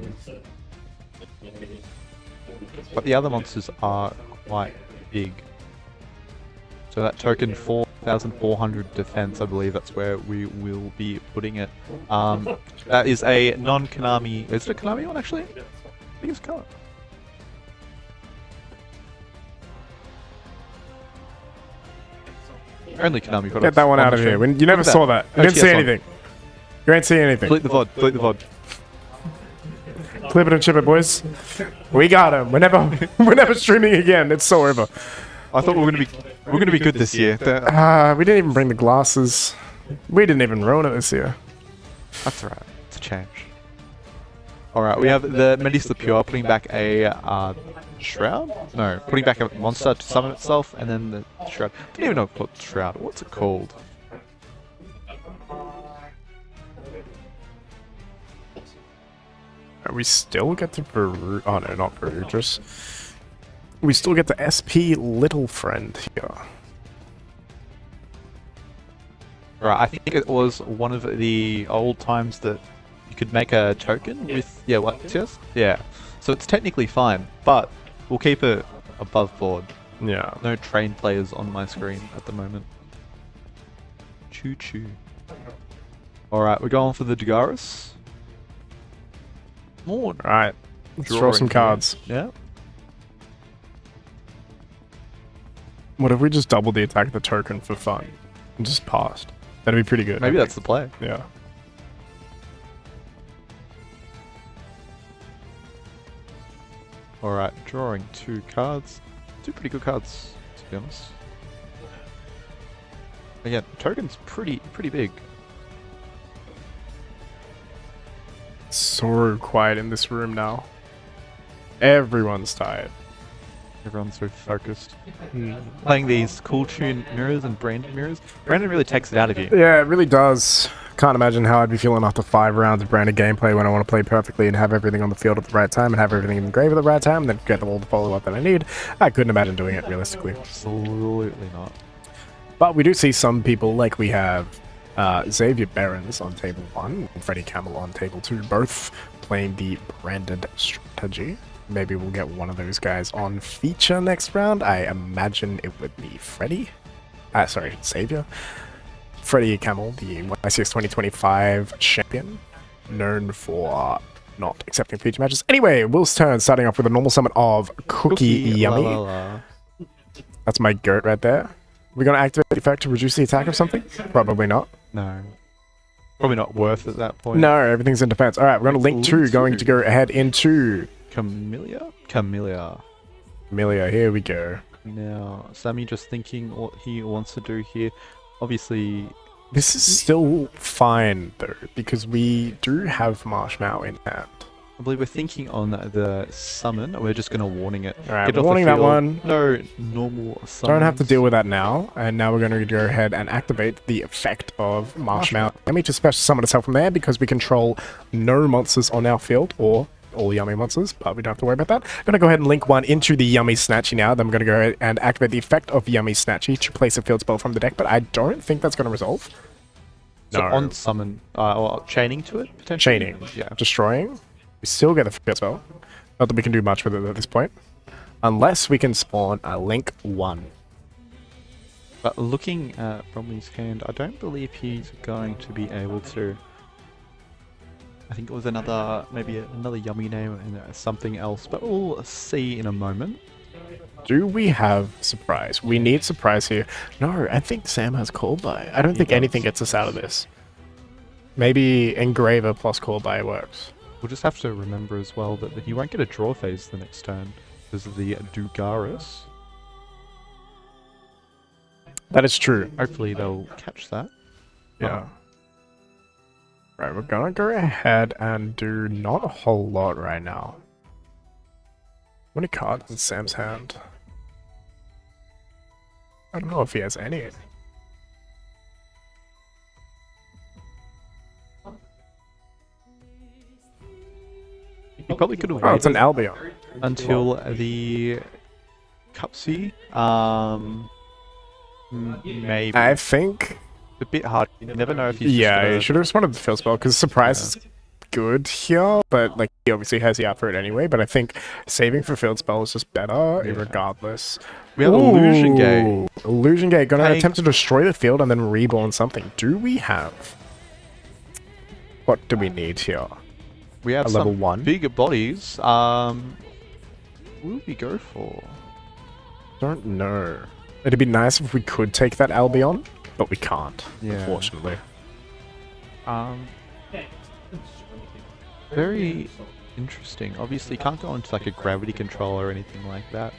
the other monsters are quite big. So that token 4,400 defense, I believe that's where we will be putting it. That is a non-Konami. Is it a Konami one actually? I think it's Konami. Only Konami products. Get that one on out the of here. stream. You never Look at saw that. You didn't OTS see on. anything. You ain't see anything. Delete the VOD. Delete the VOD. Clip it and chip it, boys. We got him. We're never streaming again. It's so over. I thought we're gonna be good this year. We didn't even bring the glasses. We didn't even ruin it this year. That's alright. It's a change. Alright, we have the Medis the Pure putting back a Shroud? No, putting back a monster to summon itself, and then the Shroud. I don't even know what Shroud. What's it called? We still get to Veru. Oh no, not Verudris. We still get the SP Little Friend here. Right, I think it was one of the old times that you could make a token with, yeah, what, yes? Yeah. So it's technically fine, but we'll keep it above board. Yeah. No train players on my screen at the moment. Choo choo. Alright, we're going for the Dagaris. More. Alright. Let's draw some cards. Yeah. What if we just double the attack of the token for fun? And just passed. That'd be pretty good. Maybe I that's the play. think. Yeah. Alright, drawing 2 cards. 2 pretty good cards, to be honest. Again, token's pretty big. So quiet in this room now. Everyone's tired. Everyone's so focused. Playing these cool tune mirrors and Brandon mirrors. Brandon really takes it out of you. Yeah, it really does. Can't imagine how I'd be feeling after 5 rounds of branded gameplay when I want to play perfectly and have everything on the field at the right time and have everything engraved at the right time and then get all the follow-up that I need. I couldn't imagine doing it realistically. Absolutely not. But we do see some people, like we have Xavier Barons on table 1 and Freddie Camel on table 2, both playing the branded strategy. Maybe we'll get one of those guys on feature next round. I imagine it would be Freddie. Sorry, Xavier. Freddie Camel, the YCS 2025 champion, known for not accepting feature matches. Anyway, Will's turn, starting off with a normal summon of Cookie Yummy. La, la, la. That's my goat right there. We're going to activate the effect to reduce the attack of something? Probably not. No. Probably not worth at that point. No, everything's in defense. All right, we're going to link 2, going to go ahead into Camellia? Amelia. Here we go. Now, Sammy just thinking what he wants to do here. Obviously, This is still fine, though, because we do have Marshmallow in hand. I believe we're thinking on the summon. We're just going to warning it. All right, Get off the warning that field. one. No normal summons. Don't have to deal with that now. And now we're going to go ahead and activate the effect of Marshmallow. Let me just special summon itself from there because we control no monsters on our field or all Yummy monsters, but we don't have to worry about that. I'm going to go ahead and link one into the Yummy Snatchy now. Then I'm going to go ahead and activate the effect of Yummy Snatchy to place a field spell from the deck, but I don't think that's going to resolve. So No. on summon, or chaining to it, potentially? Chaining. Yeah. Destroying. We still get the field spell. Not that we can do much with it at this point. Unless we can spawn a Link 1. But looking at Bromley's hand, I don't believe he's going to be able to. I think it was maybe another Yummy name and something else, but we'll see in a moment. Do we have surprise? We need surprise here. No, I think Sam has call by. I don't think anything gets us out of this. Maybe Engraver plus call by works. We'll just have to remember as well that he won't get a draw phase the next turn because of the Dugaris. That is true. Hopefully they'll catch that. Yeah. Right, we're gonna go ahead and do not a whole lot right now. How many cards in Sam's hand? I don't know if he has any. He probably could have Oh, it's an waited Albion. until the Cupsy. Maybe. I think. It's a bit hard. You never know if he's Yeah, just he should have responded to the field spell because surprise is good here, but like he obviously has the out for it anyway. But I think saving for field spell is just better, regardless. We have Illusion Gate. Ooh, Illusion Gate, gonna Paying- attempt to destroy the field and then reborn something. Do we have? What do we need here? We have A level some 1? bigger bodies. What will we go for? Don't know. It'd be nice if we could take that Albion, but we can't, Yeah. unfortunately. Very interesting. Obviously, you can't go into like a gravity control or anything like that.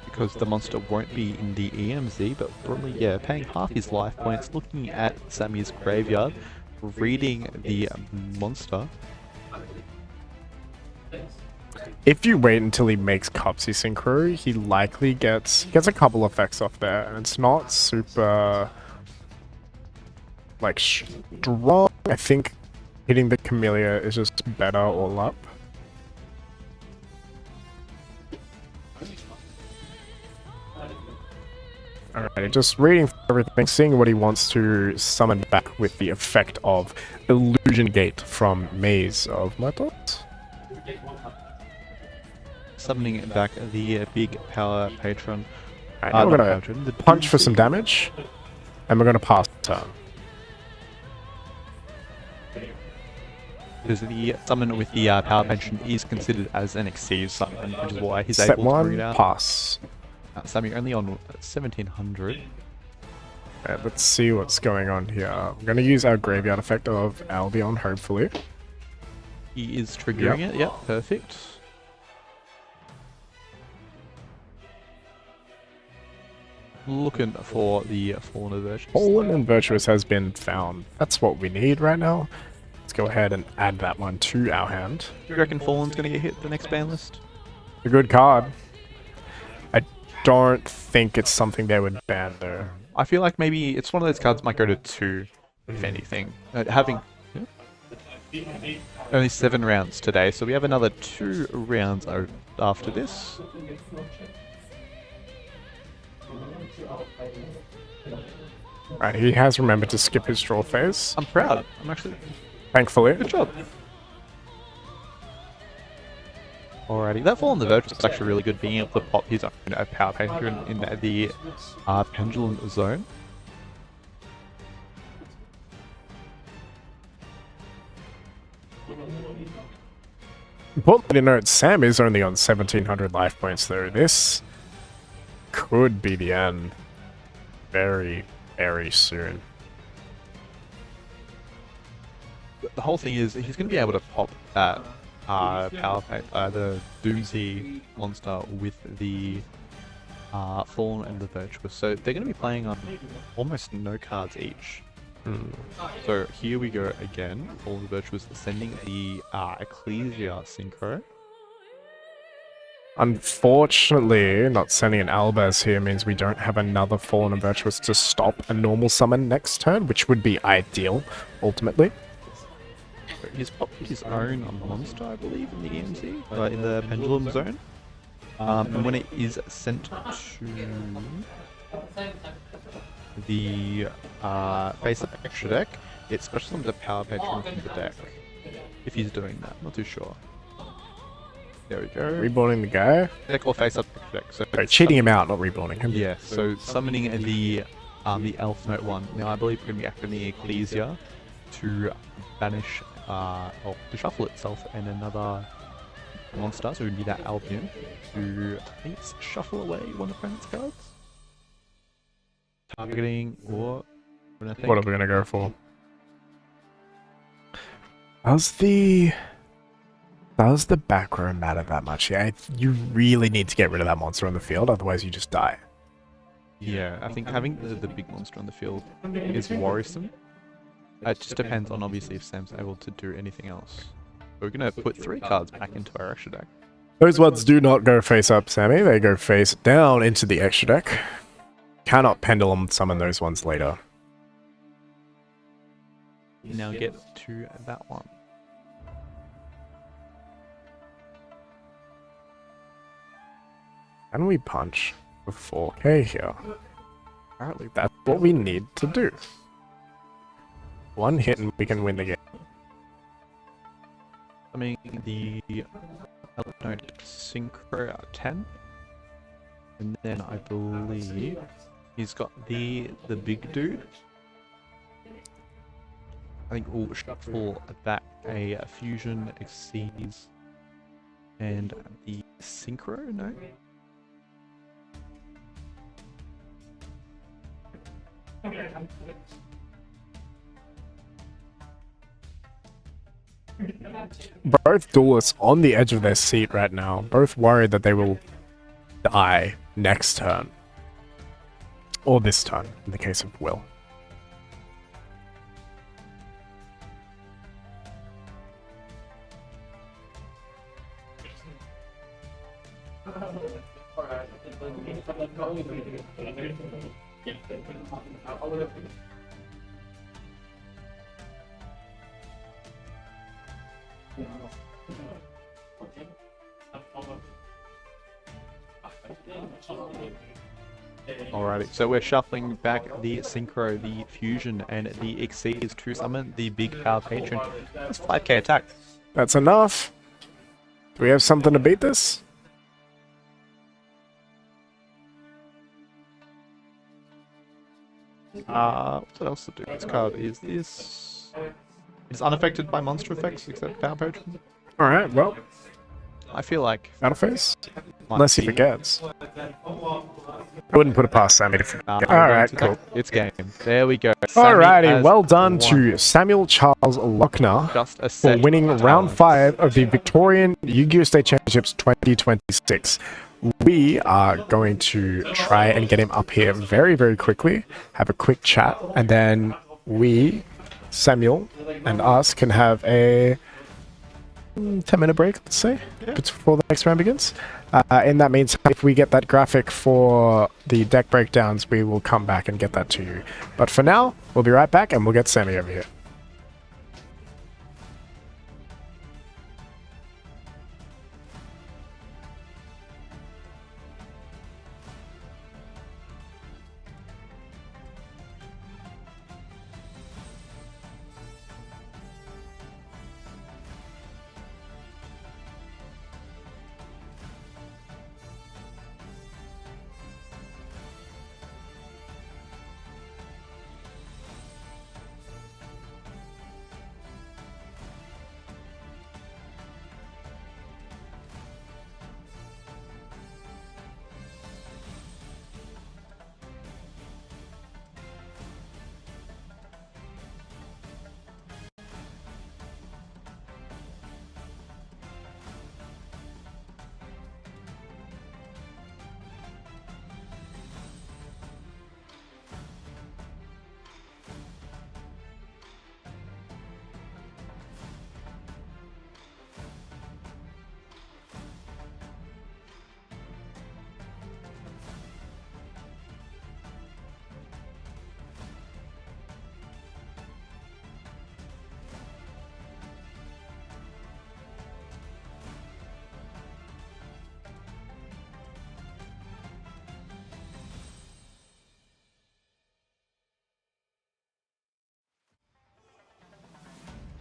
Because the monster won't be in the EMZ, but probably, yeah, paying half his life points, looking at Sammy's graveyard, reading the monster. If you wait until he makes Cupsy Synchro, he likely gets a couple effects off there, and it's not super like strong. I think hitting the Camellia is just better all up. Alright, just reading everything, seeing what he wants to summon back with the effect of Illusion Gate from Maze of my thoughts. Summoning back the big power patron. Alright, we're not gonna patron, the punch for Doomsday. some damage, and we're gonna pass the turn. Because the summon with the power patron is considered as an exceed summon, which is why he's Step able to bring it 1, out. pass. Sammy only on 1700. Alright, let's see what's going on here. I'm gonna use our graveyard effect of Albion, hopefully. He is triggering it. Yep, perfect. Looking for the Fallen of Virtues. Fallen and Virtuous has been found. That's what we need right now. Let's go ahead and add that one to our hand. Do you reckon Fallen's going to get hit the next ban list? A good card. I don't think it's something they would ban though. I feel like maybe it's one of those cards might go to 2, if anything. Having only 7 rounds today, so we have another 2 rounds after this. Right, he has remembered to skip his draw phase, I'm proud. I'm actually... thankfully. Good job. Alrighty, that Fallen the Virtuous is actually really good, being able to pop his own power patron in the pendulum zone. Importantly to note, Sam is only on 1700 life points though. This could be the end very, very soon. The whole thing is he's going to be able to pop that the Doomsday monster with the Fallen and the Virtuous. So they're going to be playing on almost no cards each. So here we go again. Fallen and the Virtuous sending the Ecclesia Synchro. Unfortunately, not sending an Albaz here means we don't have another Fallen and Virtuous to stop a normal summon next turn, which would be ideal, ultimately. So he's popped his own monster, I believe, in the EMT, in the pendulum zone. And when it is sent to the face-up extra deck, it special summons a power patron from the deck. If he's doing that, not too sure. There we go. Reborning the guy? Deck or face-up extra deck. So Sorry, cheating him out, not reborning him. yeah, so summoning the Elf Note 1. Now I believe we're going to be activating the Ecclesia to banish, or to shuffle itself and another monster, so it would be that Albion, to, I think it's shuffle away one opponent's cards? Targeting, or... I think. What are we gonna go for? Does the back row matter that much? Yeah, you really need to get rid of that monster on the field, otherwise you just die. Yeah, I think having the big monster on the field is worrisome. It just depends on obviously if Sam's able to do anything else. We're gonna put 3 cards back into our extra deck. Those ones do not go face up, Sammy. They go face down into the extra deck. Cannot pendulum summon those ones later. You now get to that one. Can we punch for 4k here? Apparently, That's what we need to do. One hit and we can win the game. I mean, the Note Synchro 10. And then I believe he's got the big dude. I think we'll shuffle back a Fusion Exceeds and the Synchro, no? Both duelists on the edge of their seat right now. Both worried that they will die next turn. Or this turn, in the case of Will. Alrighty, so we're shuffling back the Synchro, the Fusion, and the Exceeds to summon the big power patron. That's 5k attack. That's enough. Do we have something to beat this? What else to do? This card is this. It's unaffected by monster effects except power patron. Alright, well, I feel like. battle phase? might Unless he be- forgets. I wouldn't put it past Sammy to forget. we're Alright, going to- cool. It's game. There we go. Sammy Alrighty, has well done won. to Samuel Charles Lochner Just a for set winning of round talents. 5 of the Victorian Yu-Gi-Oh! State Championships 2026. We are going to try and get him up here very, very quickly, have a quick chat, and then we, Samuel, and us can have a 10-minute break, let's say, before the next round begins. And that means if we get that graphic for the deck breakdowns, we will come back and get that to you. But for now, we'll be right back and we'll get Sammy over here.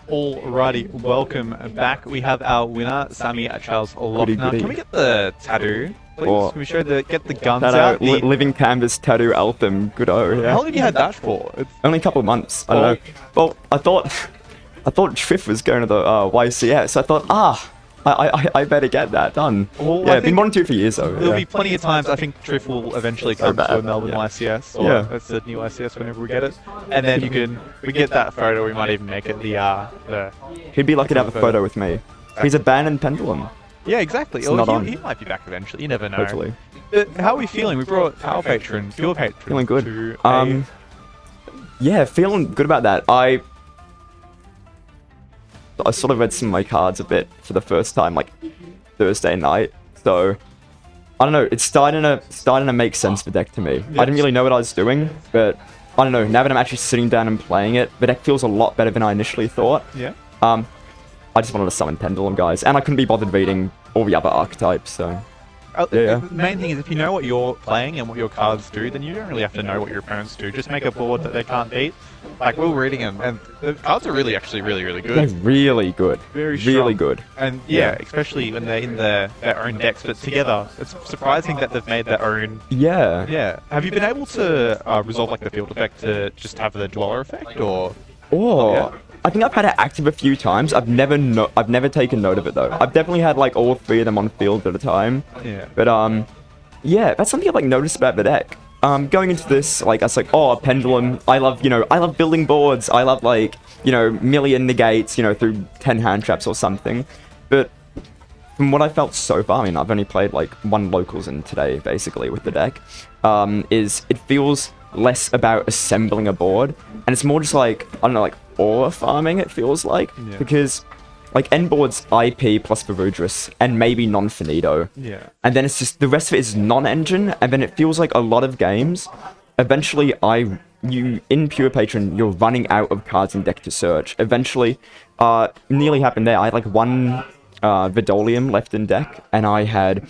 Alrighty, welcome back. We have our winner, Sammy Charles Lochner. goody. Can we get the tattoo, please? Or- Can we show get the guns Tattoo, out? The, living canvas tattoo Eltham. Good How yeah. long have you had that for? It's, Only a couple of months. I don't know. Well, I thought Triff was going to the YCS. I thought, I better get that done. Well, yeah, I I've been think wanting to for years though. there'll Yeah. be plenty of times. I think Triff will eventually come bad, to a Melbourne yeah. YCS or Yeah. a Sydney YCS whenever we get it, and then we get that photo. We might even make it the He'd be lucky to have a photo with me. He's a band and pendulum. yeah, exactly. It's Or not on. he might be back eventually. You never know. Hopefully. How are we feeling? We brought our patron, your patron, Feeling good. to a- Yeah, feeling good about that. I sort of read some of my cards a bit for the first time, like Thursday night. So I don't know. It's starting to make sense for deck to me. I didn't really know what I was doing, but I don't know. Now that I'm actually sitting down and playing it, the deck feels a lot better than I initially thought. yeah. I just wanted to summon Pendulum, guys, and I couldn't be bothered reading all the other archetypes. So Yeah. The main thing is if you know what you're playing and what your cards do, then you don't really have to know what your opponents do. Just make a board that they can't beat. Like, we were reading them, and the cards are really they're good. really good. Very really strong. good. And yeah, especially when they're in their own decks, but together, it's surprising that they've made their own. Yeah. Yeah. Have you been able to resolve like the field effect to just have the dweller effect, or? Oh, Yeah. I think I've had it active a few times. I've never taken note of it though. I've definitely had like all three of them on field at a time. Yeah. But yeah, that's something I've like noticed about the deck. Going into this, like I was like, oh, Pendulum. I love building boards. I love like, million negates, through 10 hand traps or something. But from what I felt so far, I mean, I've only played like one locals in today, basically, with the deck, is it feels less about assembling a board, and it's more just like, I don't know, like aura farming, it feels like. Yeah. Because, like, end board's IP plus Varudris, and maybe non-finito. Yeah. And then it's just, the rest of it is non-engine, and then it feels like a lot of games, eventually in Pure Patron, you're running out of cards in deck to search. Eventually, nearly happened there. I had like one Vidolium left in deck, and I had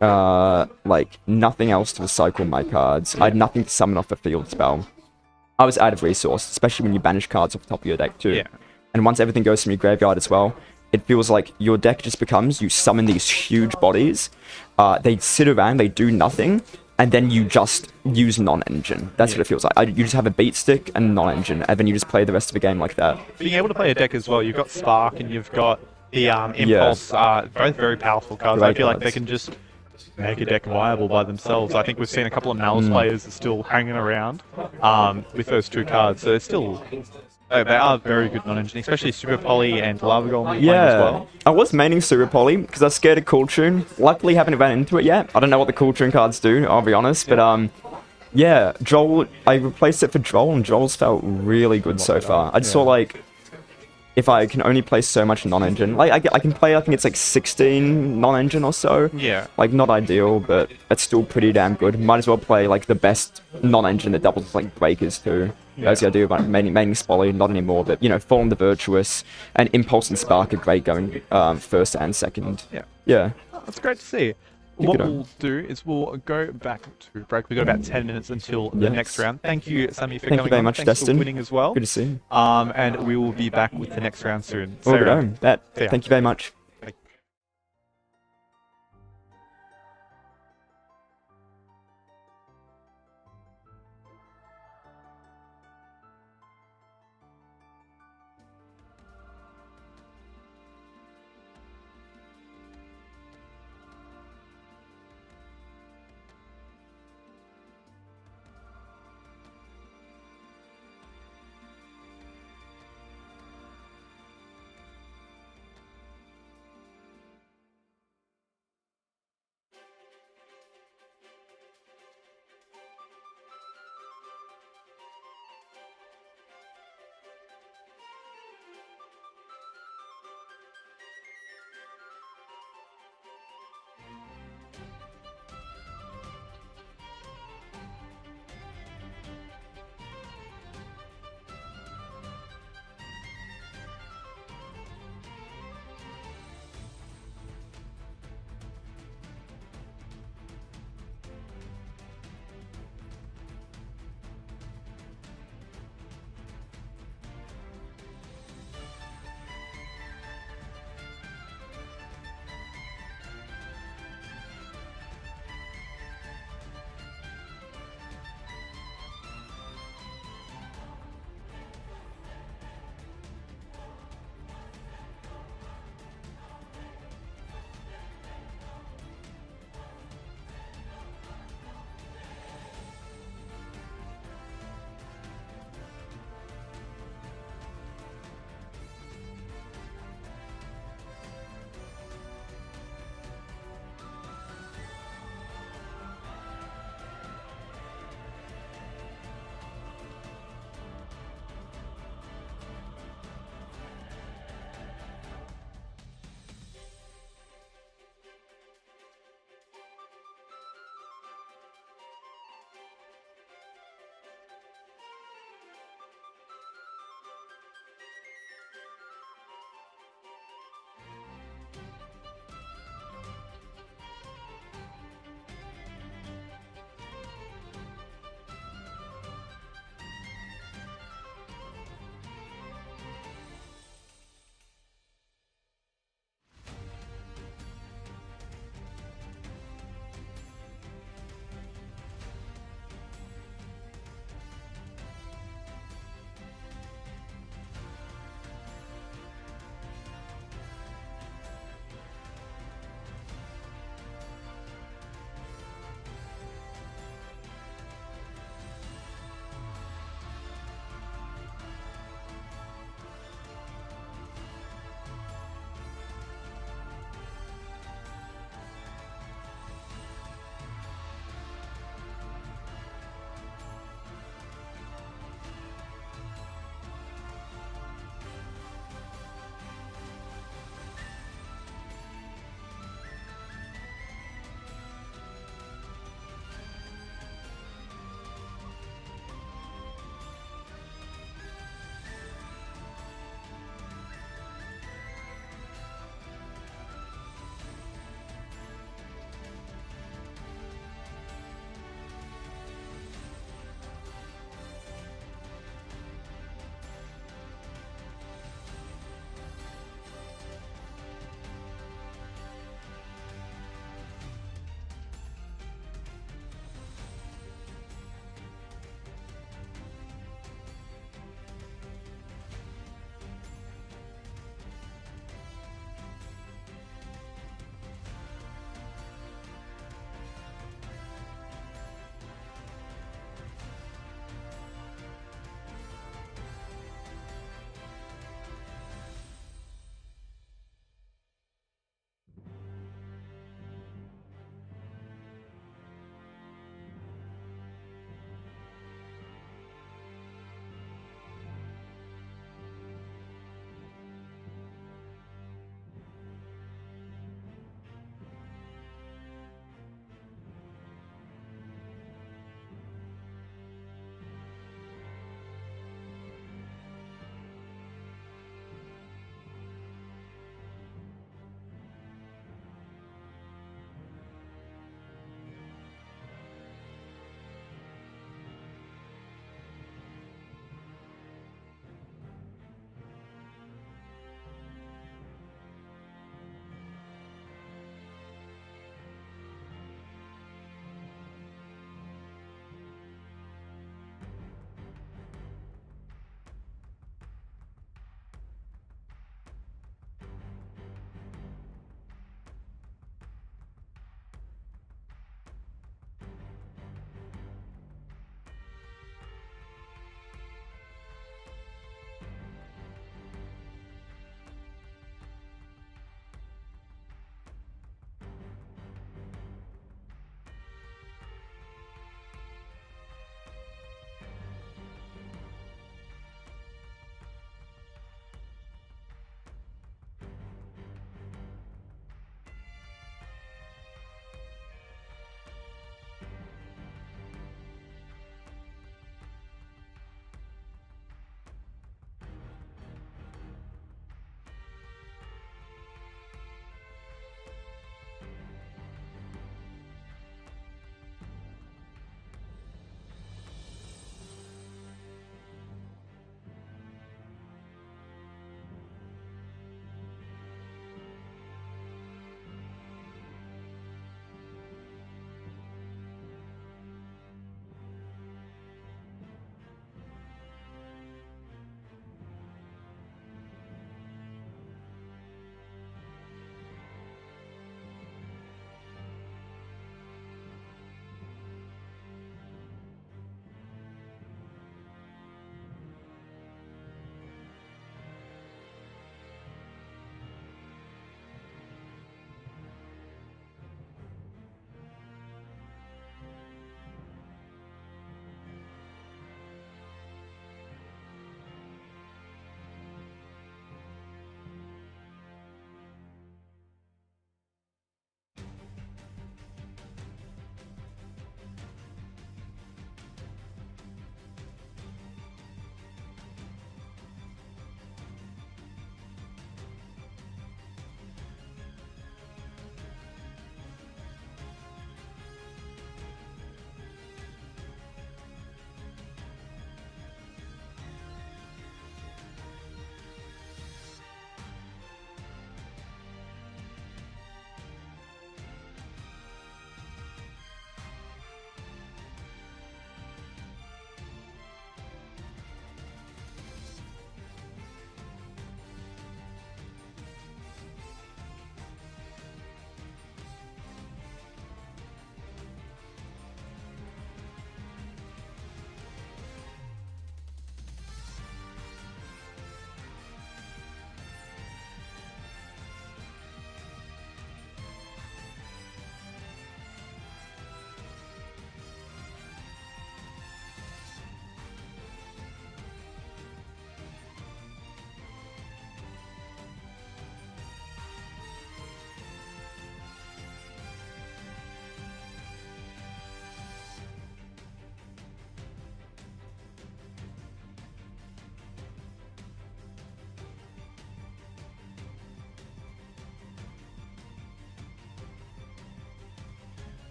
like nothing else to recycle my cards. I had nothing to summon off a field spell. I was out of resource, especially when you banish cards off the top of your deck too. Yeah. And once everything goes from your graveyard as well, it feels like your deck just becomes, you summon these huge bodies, they sit around, they do nothing, and then you just use non-engine. That's what it feels like. You just have a beat stick and non-engine, and then you just play the rest of the game like that. Being able to play a deck as well, you've got Spark and you've got the Impulse, both very powerful cards. I Great feel like they cards. can just make a deck viable by themselves. I think we've seen a couple of Malice players are still hanging around with those two cards, so they're still... They are very good non-engine, especially Super Poly and Lava Golem playing as well. I was maining Super Poly because I was scared of Cool Tune. Luckily, haven't ran into it yet. I don't know what the Cool Tune cards do, I'll be honest. But yeah, Joel, I replaced it for Joel, and Joel's felt really good so far. I just saw like, if I can only play so much non-engine, like I can play, I think it's like 16 non-engine or so. Yeah. Like not ideal, but it's still pretty damn good. Might as well play like the best non-engine that doubles as like breakers too. That's the idea about maining Spolly, not anymore, but Fallen the Virtuous and Impulse and Spark are great going first and second. Yeah. Yeah. That's great to see. What we'll do is we'll go back to break. We've got about 10 minutes until the Yes. next round. Thank you, Sammy, for Thank you coming very on. much, Thanks Destin. for winning as well. Good to see you. And we will be back with the next round soon. All So, good home. That. See ya. Thank you very much.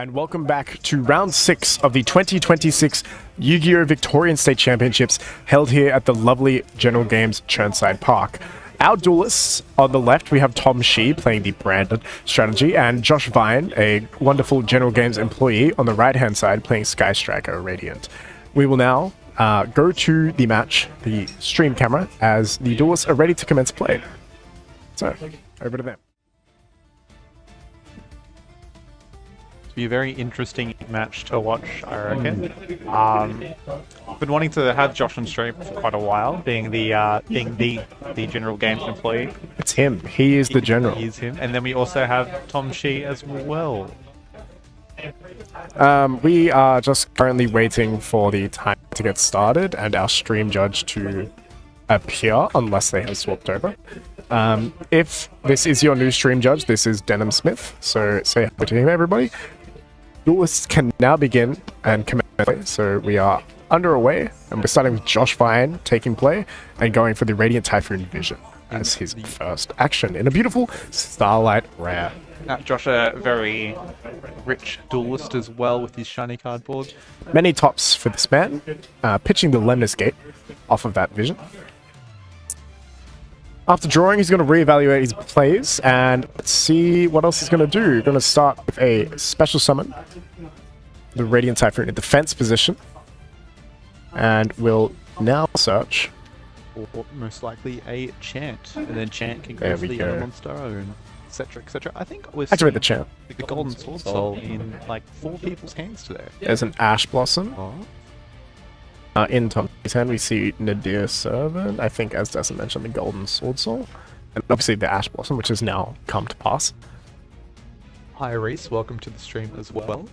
And welcome back to round 6 of the 2026 Yu-Gi-Oh! Victorian State Championships held here at the lovely General Games Churnside Park. Our duelists on the left, we have Tom Shi playing the branded strategy, and Josh Vine, a wonderful General Games employee, on the right-hand side playing Sky Striker Radiant. We will now go to the match, the stream camera, as the duelists are ready to commence play. So, over to them. Be a very interesting match to watch, I reckon. Been wanting to have Josh on stream for quite a while, being the General Games employee. It's him. He is the general. He is him. And then we also have Tom Shi as well. We are just currently waiting for the time to get started and our stream judge to appear, unless they have swapped over. If this is your new stream judge, this is Denham Smith. So say hi to him, everybody. Duelists can now begin and commence play. So we are underway, and we're starting with Josh Vine taking play and going for the Radiant Typhoon Vision as his first action in a beautiful Starlight Rare. Josh, a very rich duelist as well with his shiny cardboard. Many tops for this man, pitching the Lemnis Gate off of that vision. After drawing, he's going to reevaluate his plays, and let's see what else he's going to do. Going to start with a special summon, the Radiant Typhoon in defense position, and we'll now search. Or most likely a chant, and then chant can go There for we the go. monster and etc. etc. I think we're Activate the seeing chant. the Golden Sword Soul in like 4 people's hands today. There's an Ash Blossom. Oh. In Tom's hand, we see Nadir Servant. I think, as Desmond mentioned, the Golden Sword Soul. And obviously the Ash Blossom, which has now come to pass. Hi Reese, welcome to the stream as well.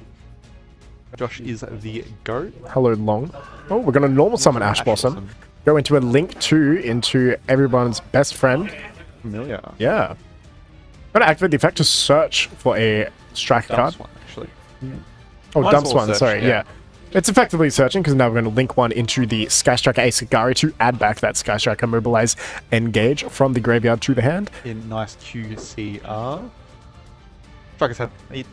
Josh is the GOAT. Hello, Long. Oh, we're going to normal summon Ash Blossom. Go into a Link 2 into everyone's best friend. Familiar. Yeah. Going to activate the effect to search for a striker card. One, actually. Oh, Might as dumps well one, search, sorry, yeah. It's effectively searching because now we're going to link one into the Sky Striker Asagari to add back that Sky Striker Mobilize Engage from the graveyard to the hand. In nice QCR.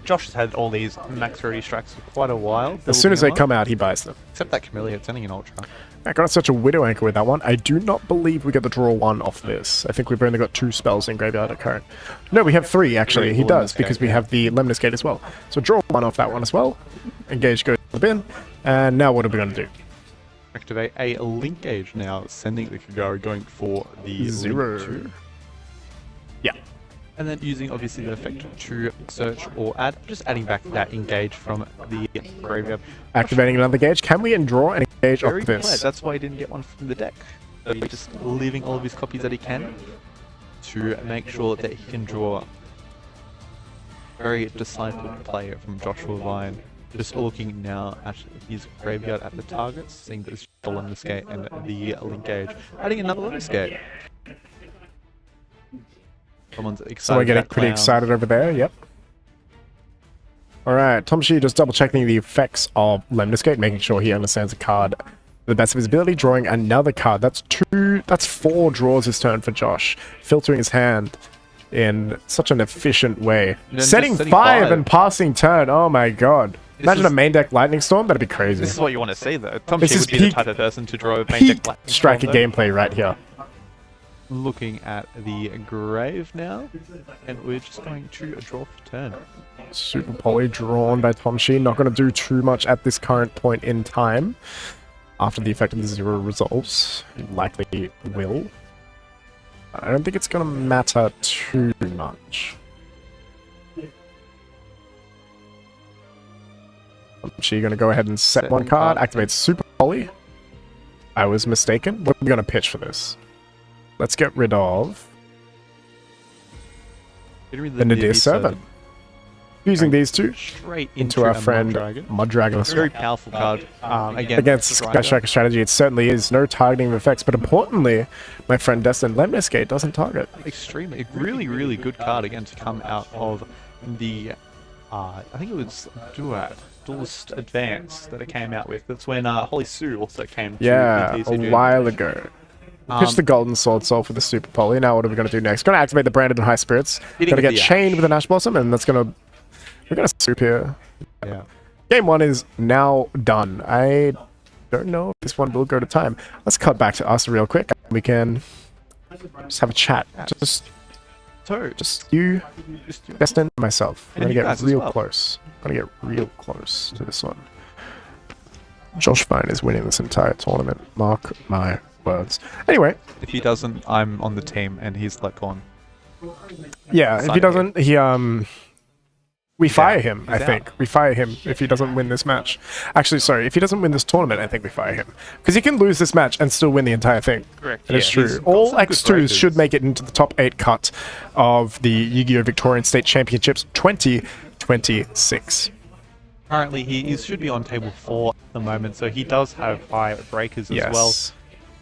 Josh has had all these max rarity strikes for quite a while. As soon as they building come out, he buys them. Except that Camellia, it's only an ultra. I got such a Widow Anchor with that one. I do not believe we get the draw 1 off this. I think we've only got 2 spells in graveyard at current. No, we have 3 actually. He does, because we have the Lemnis Gate as well. So draw 1 off that one as well. Engage goes to the bin. And now what are we going to do? Activate a link gauge now, sending the Kagari, going for the 0. Link 2. Yeah. And then using obviously the effect to search or add, just adding back that engage from the graveyard. Activating another gauge. Can we draw an engage Very off this? glad. That's why he didn't get one from the deck. So he's just leaving all of his copies that he can to make sure that he can draw. Very discipled play from Joshua Vine. Just looking now at his graveyard at the targets, seeing that it's the Lemnis Gate and the link gauge. Adding another Lemnis Gate. Someone's excited. Someone getting about pretty clowns. excited over there, yep. Alright, Tom Shi just double checking the effects of Lemnis Gate, making sure he understands the card to the best of his ability, drawing another card. That's 4 draws this turn for Josh. Filtering his hand in such an efficient way. Setting 5 and passing turn, oh my god. Imagine a main deck Lightning Storm, that'd be crazy. This is what you want to see though. Tom This Shi is would be the peak- type of person to draw a main Peak deck Lightning striker Storm, though. gameplay right here. Looking at the grave now, and we're just going to draw for turn. Super Poly drawn by Tom Shi. Not going to do too much at this current point in time. After the effect of the 0 resolves, it likely will. I don't think it's going to matter too much. Tom Shi going to go ahead and set one card, activate Super Poly. I was mistaken. What are we going to pitch for this? Let's get rid of the Nadir Servant. Using these two Straight into our a friend Mud Dragon. It's a very powerful card Against Sky Striker strategy, it certainly is. No targeting of effects, but importantly, my friend Destin, Lemnis Gate doesn't target. Extremely, really, really good card again to come out of the, I think it was Duelist Advance that it came out with. That's when Holy Sue also came to Yeah, the a TCG. while ago. Pitch the Golden Sword Soul for the Super Poly. Now what are we going to do next? Going to activate the Branded and High Spirits. Hitting Going to with get the chained Ash. with an Ash Blossom, and that's going to We're gonna soup here. Yeah. Game 1 is now done. I don't know if this one will go to time. Let's cut back to us real quick. We can just have a chat. Just you, Destin, and myself. I'm gonna get real close. I'm gonna get real close to this one. Josh Vine is winning this entire tournament. Mark my words. Anyway. If he doesn't, I'm on the team and he's let gone. Yeah, if he doesn't, we fire him, I think. out. We fire him if he doesn't win this match. Actually, sorry, if he doesn't win this tournament, I think we fire him. Because he can lose this match and still win the entire thing. Correct. That is true. All X2s should make it into the top 8 cut of the Yu-Gi-Oh! Victorian State Championships 2026. Currently, he should be on table 4 at the moment, so he does have 5 breakers as well.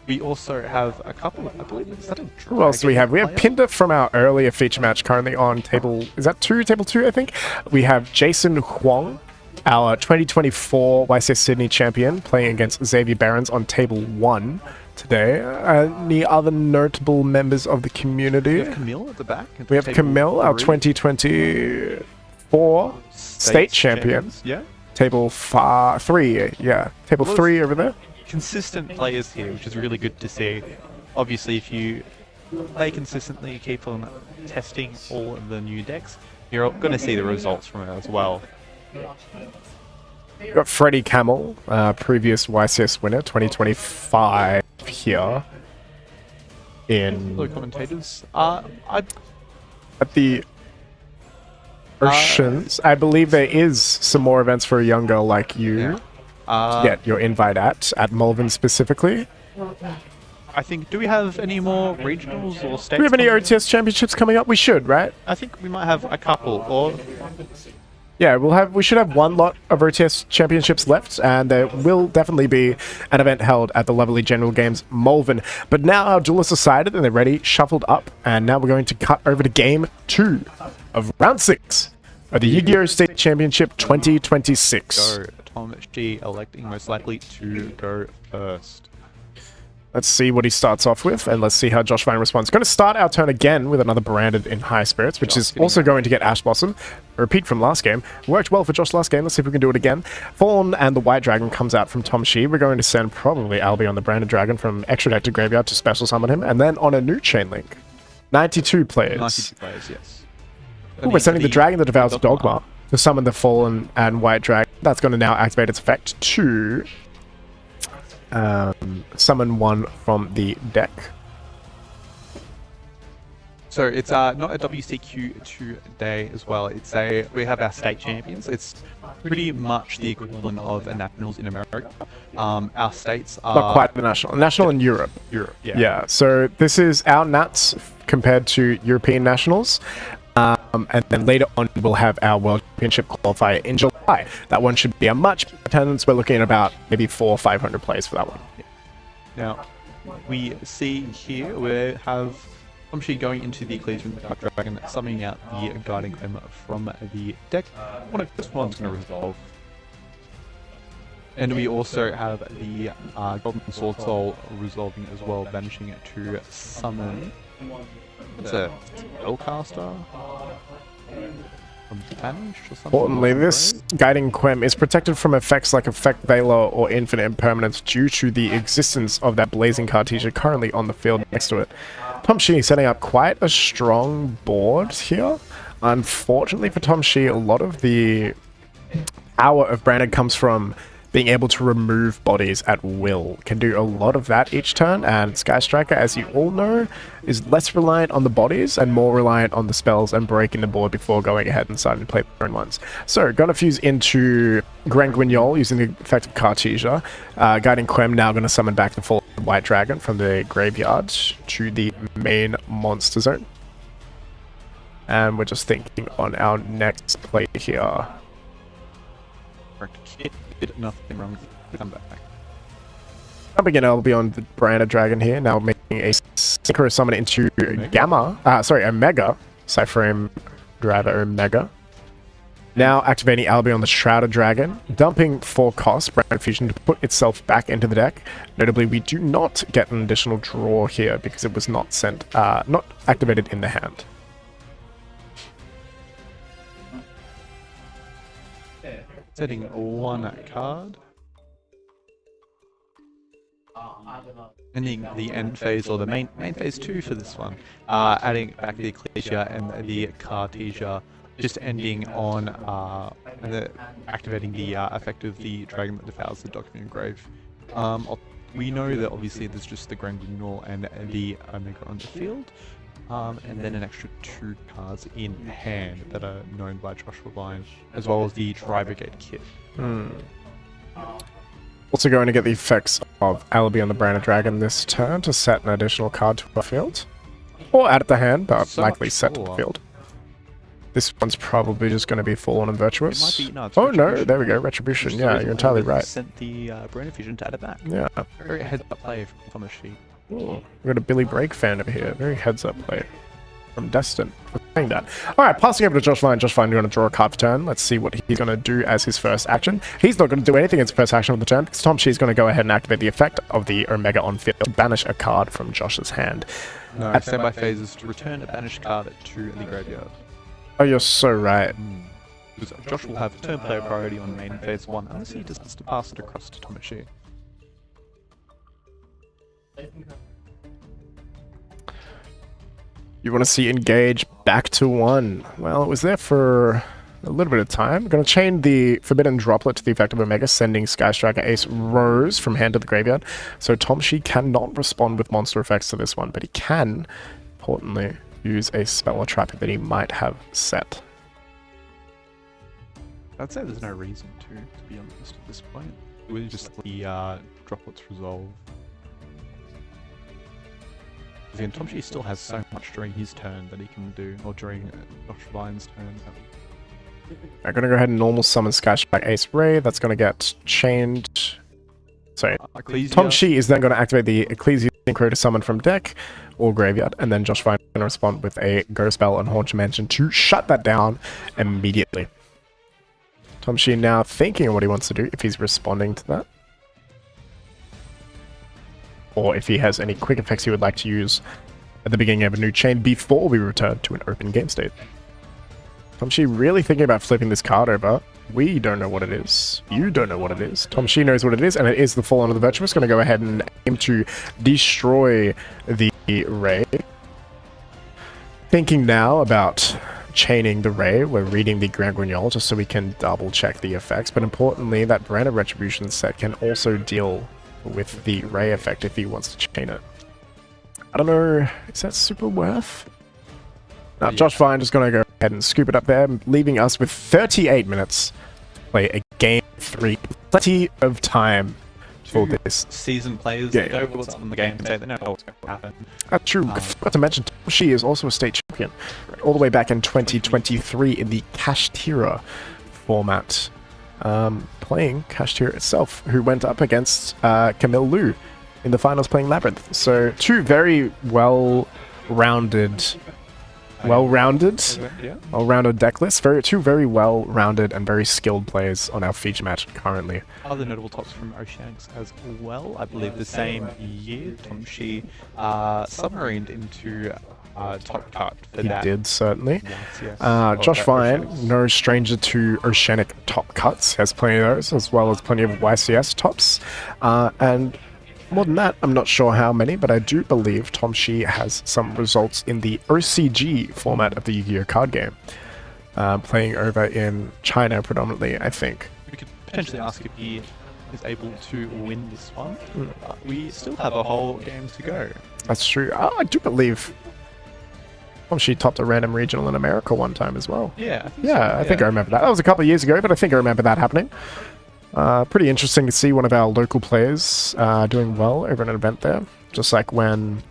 We also have a couple, I believe, is that a dragon? Who else do we have? We have Pinder from our earlier feature match currently on table, is that 2? Table 2, I think? We have Jason Huang, our 2024 YCS Sydney champion, playing against Xavier Barons on table 1 today. Any other notable members of the community? We have Camille at the back. We have Camille, our 2024 state champion. Yeah. Table 3, yeah. Table 3 over there. Consistent players here, which is really good to see. Obviously, if you play consistently, keep on testing all of the new decks, you're going to see the results from it as well. We've got Freddie Camel, previous YCS winner, 2025 here in... Hello, commentators. At the Oceans. I believe there is some more events for a young girl like you. To get your invite at Melbourne specifically. I think, do we have any more regionals or states? Do we have any OTS championships coming up? We should, right? I think we might have a couple, or... Yeah, we should have one lot of OTS championships left, and there will definitely be an event held at the lovely General Games Melbourne. But now our duelists are sided and they're ready, shuffled up, and now we're going to cut over to game 2 of round 6 of the Yu-Gi-Oh! State Championship 2026. Go. Tom G electing most likely to go first. Let's see what he starts off with, and let's see how Josh Vine responds. Going to start our turn again with another Branded in High Spirits, which is also going to get Ash Blossom. A repeat from last game. Worked well for Josh last game. Let's see if we can do it again. Fawn and the White Dragon comes out from Tom Shi. We're going to send probably Albie on the Branded Dragon from Extra Deck to Graveyard to special summon him, and then on a new chain link. 92 players. 92 players, yes. Ooh, we're sending the Dragon that devours Dogma to summon the Fallen and White Dragon. That's going to now activate its effect to summon one from the deck. So it's not a WCQ today as well. It's we have our state champions. It's pretty much the equivalent of a nationals in America. Our states are not quite the national. National in Europe. Europe, yeah. Yeah. So this is our Nats compared to European nationals. And then later on, we'll have our World Championship Qualifier in July. That one should be a much better attendance. We're looking at about maybe 400 or 500 players for that one. Now, we see here we have Tomshi going into the Ecclesian Dragon, summoning out the Guiding Clem from the deck. This one's going to resolve. And we also have the Golden Sword Soul resolving as well, banishing it to summon. What's a Spellcaster? From Banish or something? Importantly, this Guiding Quem is protected from effects like Effect Veiler or Infinite Impermanence due to the existence of that Blazing Cartesia currently on the field next to it. Tom Shi setting up quite a strong board here. Unfortunately for Tom Shi, a lot of the power of Branded comes from being able to remove bodies at will. Can do a lot of that each turn, and Sky Striker, as you all know, is less reliant on the bodies and more reliant on the spells and breaking the board before going ahead and starting to play their own ones. So, gonna fuse into Grand Guignol using the effect of Cartesia. Guiding Quem now gonna summon back the full White Dragon from the graveyard to the main monster zone. And we're just thinking on our next play here. Nothing wrong. Come back. Jumping in, I'll be on the Branded Dragon here, now making a Synchro summon into a Mega Cypherame Driver Omega. Now activating Albion on the Shrouded Dragon, dumping 4 cost Branded Fusion to put itself back into the deck. Notably, we do not get an additional draw here because it was not sent, not activated in the hand. Setting one card. Ending the end phase or the main phase 2 for this one. Adding back the Ecclesia and the Cartesia. Just ending on activating the effect of the dragon that devours the document grave. We know that obviously there's just the Grand Guignol and the Omega on the field, and then an extra 2 cards in hand that are known by Joshua Vine, as well as the Tri Brigade kit. Also going to get the effects of Alibi on the Branded Dragon this turn to set an additional card to our field. Or add it to hand, but So likely much set to the cooler. field. This one's probably just going to be Fallen and Virtuous. It might be, no, it's Oh no, Retribution. there we go, Retribution. Just the Yeah, reason you're why entirely we right. Sent the Brain Fusion to add it back. Yeah. Very heads up play from the sheet. We've got a Billy Brake fan over here. Very heads up play from Destin for saying that. Alright, passing over to Josh Vine. Josh Vine going to draw a card for turn. Let's see what he's going to do as his first action. He's not going to do anything as first action of the turn because Tom Shee's going to go ahead and activate the effect of the Omega on field to banish a card from Josh's hand. No, standby phase is to return a banished card to the graveyard. Oh, you're so right. Because Josh will have turn player priority on main phase 1 unless he decides to pass it across to Tomoshi. You want to see Engage back to 1. Well, it was there for a little bit of time. Going to chain the Forbidden Droplet to the effect of Omega, sending Sky Striker Ace Rose from hand to the graveyard. So Tom Shi cannot respond with monster effects to this one, but he can, importantly, use a spell or trap that he might have set. I'd say there's no reason to be honest at this point. It was just the droplets resolve. Again, Tomshi still has so much during his turn that he can do, or during Josh Vine's turn. I'm going to go ahead and normal summon Sky Striker Ace Ray. That's going to get chained. Sorry. Ecclesia. Tom Shi is then going to activate the Ecclesia Synchro to summon from deck or graveyard, and then Josh Vine is going to respond with a Go Spell and Haunch Mansion to shut that down immediately. Tom Shi now thinking of what he wants to do, if he's responding to that. Or if he has any quick effects he would like to use at the beginning of a new chain before we return to an open game state. Tom Shi really thinking about flipping this card over. We don't know what it is. You don't know what it is. Tom Shi knows what it is, and it is the Fallen of the Virtuous. Going to go ahead and aim to destroy the Ray. Thinking now about chaining the Ray. We're reading the Grand Guignol just so we can double check the effects. But importantly, that Branded Retribution set can also deal with the Ray effect if he wants to chain it. I don't know. Is that super worth? Now, Josh Vine just going to go ahead and scoop it up there, leaving us with 38 minutes to play a game 3. Plenty of time for this. Seasoned players Yeah, that know what's on the game and say they know what's going to happen. That's true. I forgot to mention, she is also a state champion all the way back in 2023 in the Kashtira format. Playing Kashtira itself, who went up against Camille Liu in the finals playing Labyrinth. So two very well-rounded deck lists. Two very well-rounded and very skilled players on our feature match currently. Other notable tops from Oceanics as well. I believe the same year, Tom Shi submarined into top cut for He that. did, certainly. Yes. Josh that Vine, Oceanics. no stranger to Oceanic top cuts, has plenty of those, as well as plenty of YCS tops. And more than that, I'm not sure how many, but I do believe Tom Shi has some results in the OCG format of the Yu-Gi-Oh card game. Playing over in China predominantly, I think. We could potentially ask if he is able to win this one, but we still have a whole game to go. That's true. I do believe Tom Shi topped a random regional in America one time as well. Yeah. I think I remember that. That was a couple of years ago, but I think I remember that happening. Pretty interesting to see one of our local players doing well over an event there. Just like when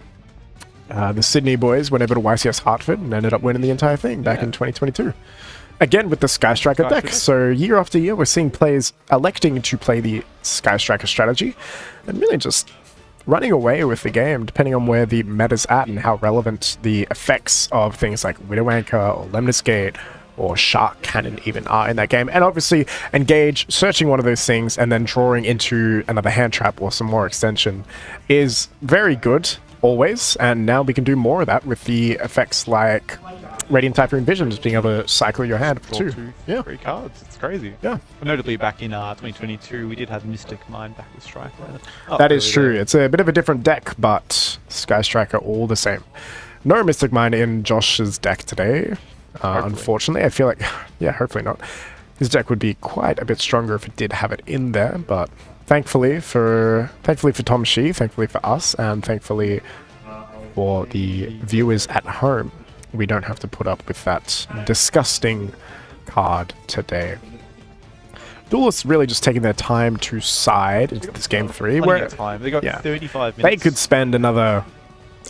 the Sydney boys went over to YCS Hartford and ended up winning the entire thing back in 2022. Again, with the Sky Striker deck. So year after year, we're seeing players electing to play the Sky Striker strategy and really just running away with the game, depending on where the meta's at and how relevant the effects of things like Widow Anchor or Lemnis Gate or Shark Cannon even are in that game. And obviously, Engage, searching one of those things and then drawing into another hand trap or some more extension is very good, always. And now we can do more of that with the effects like Radiant Typhoon Vision, just being able to cycle your hand for Draw 2. Yeah. 3 cards. It's crazy. Yeah. But notably, back in 2022, we did have Mystic Mine back with Striker. That is true. It's a bit of a different deck, but Sky Striker all the same. No Mystic Mine in Josh's deck today. Unfortunately, I feel like, yeah, hopefully not. His deck would be quite a bit stronger if it did have it in there, but thankfully for Tom Shi, thankfully for us, and thankfully for the viewers at home, we don't have to put up with that disgusting card today. Duelists really just taking their time to side into this game 3. Where time. They got 35 minutes. They could spend another,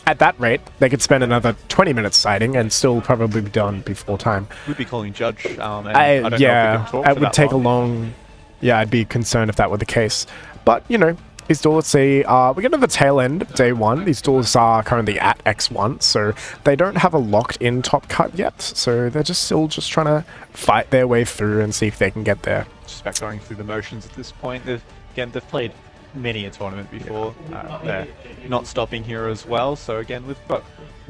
at that rate, they could spend another 20 minutes siding and still probably be done before time. We'd be calling judge. And I don't know if we can talk it for would that take long. a long. Yeah, I'd be concerned if that were the case. But you know, these duelists we're getting to the tail end of day 1. These duelists are currently at X1, so they don't have a locked-in top cut yet. So they're still trying to fight their way through and see if they can get there. Just about going through the motions at this point. They've played many a tournament before. They're not stopping here as well. So again, we've got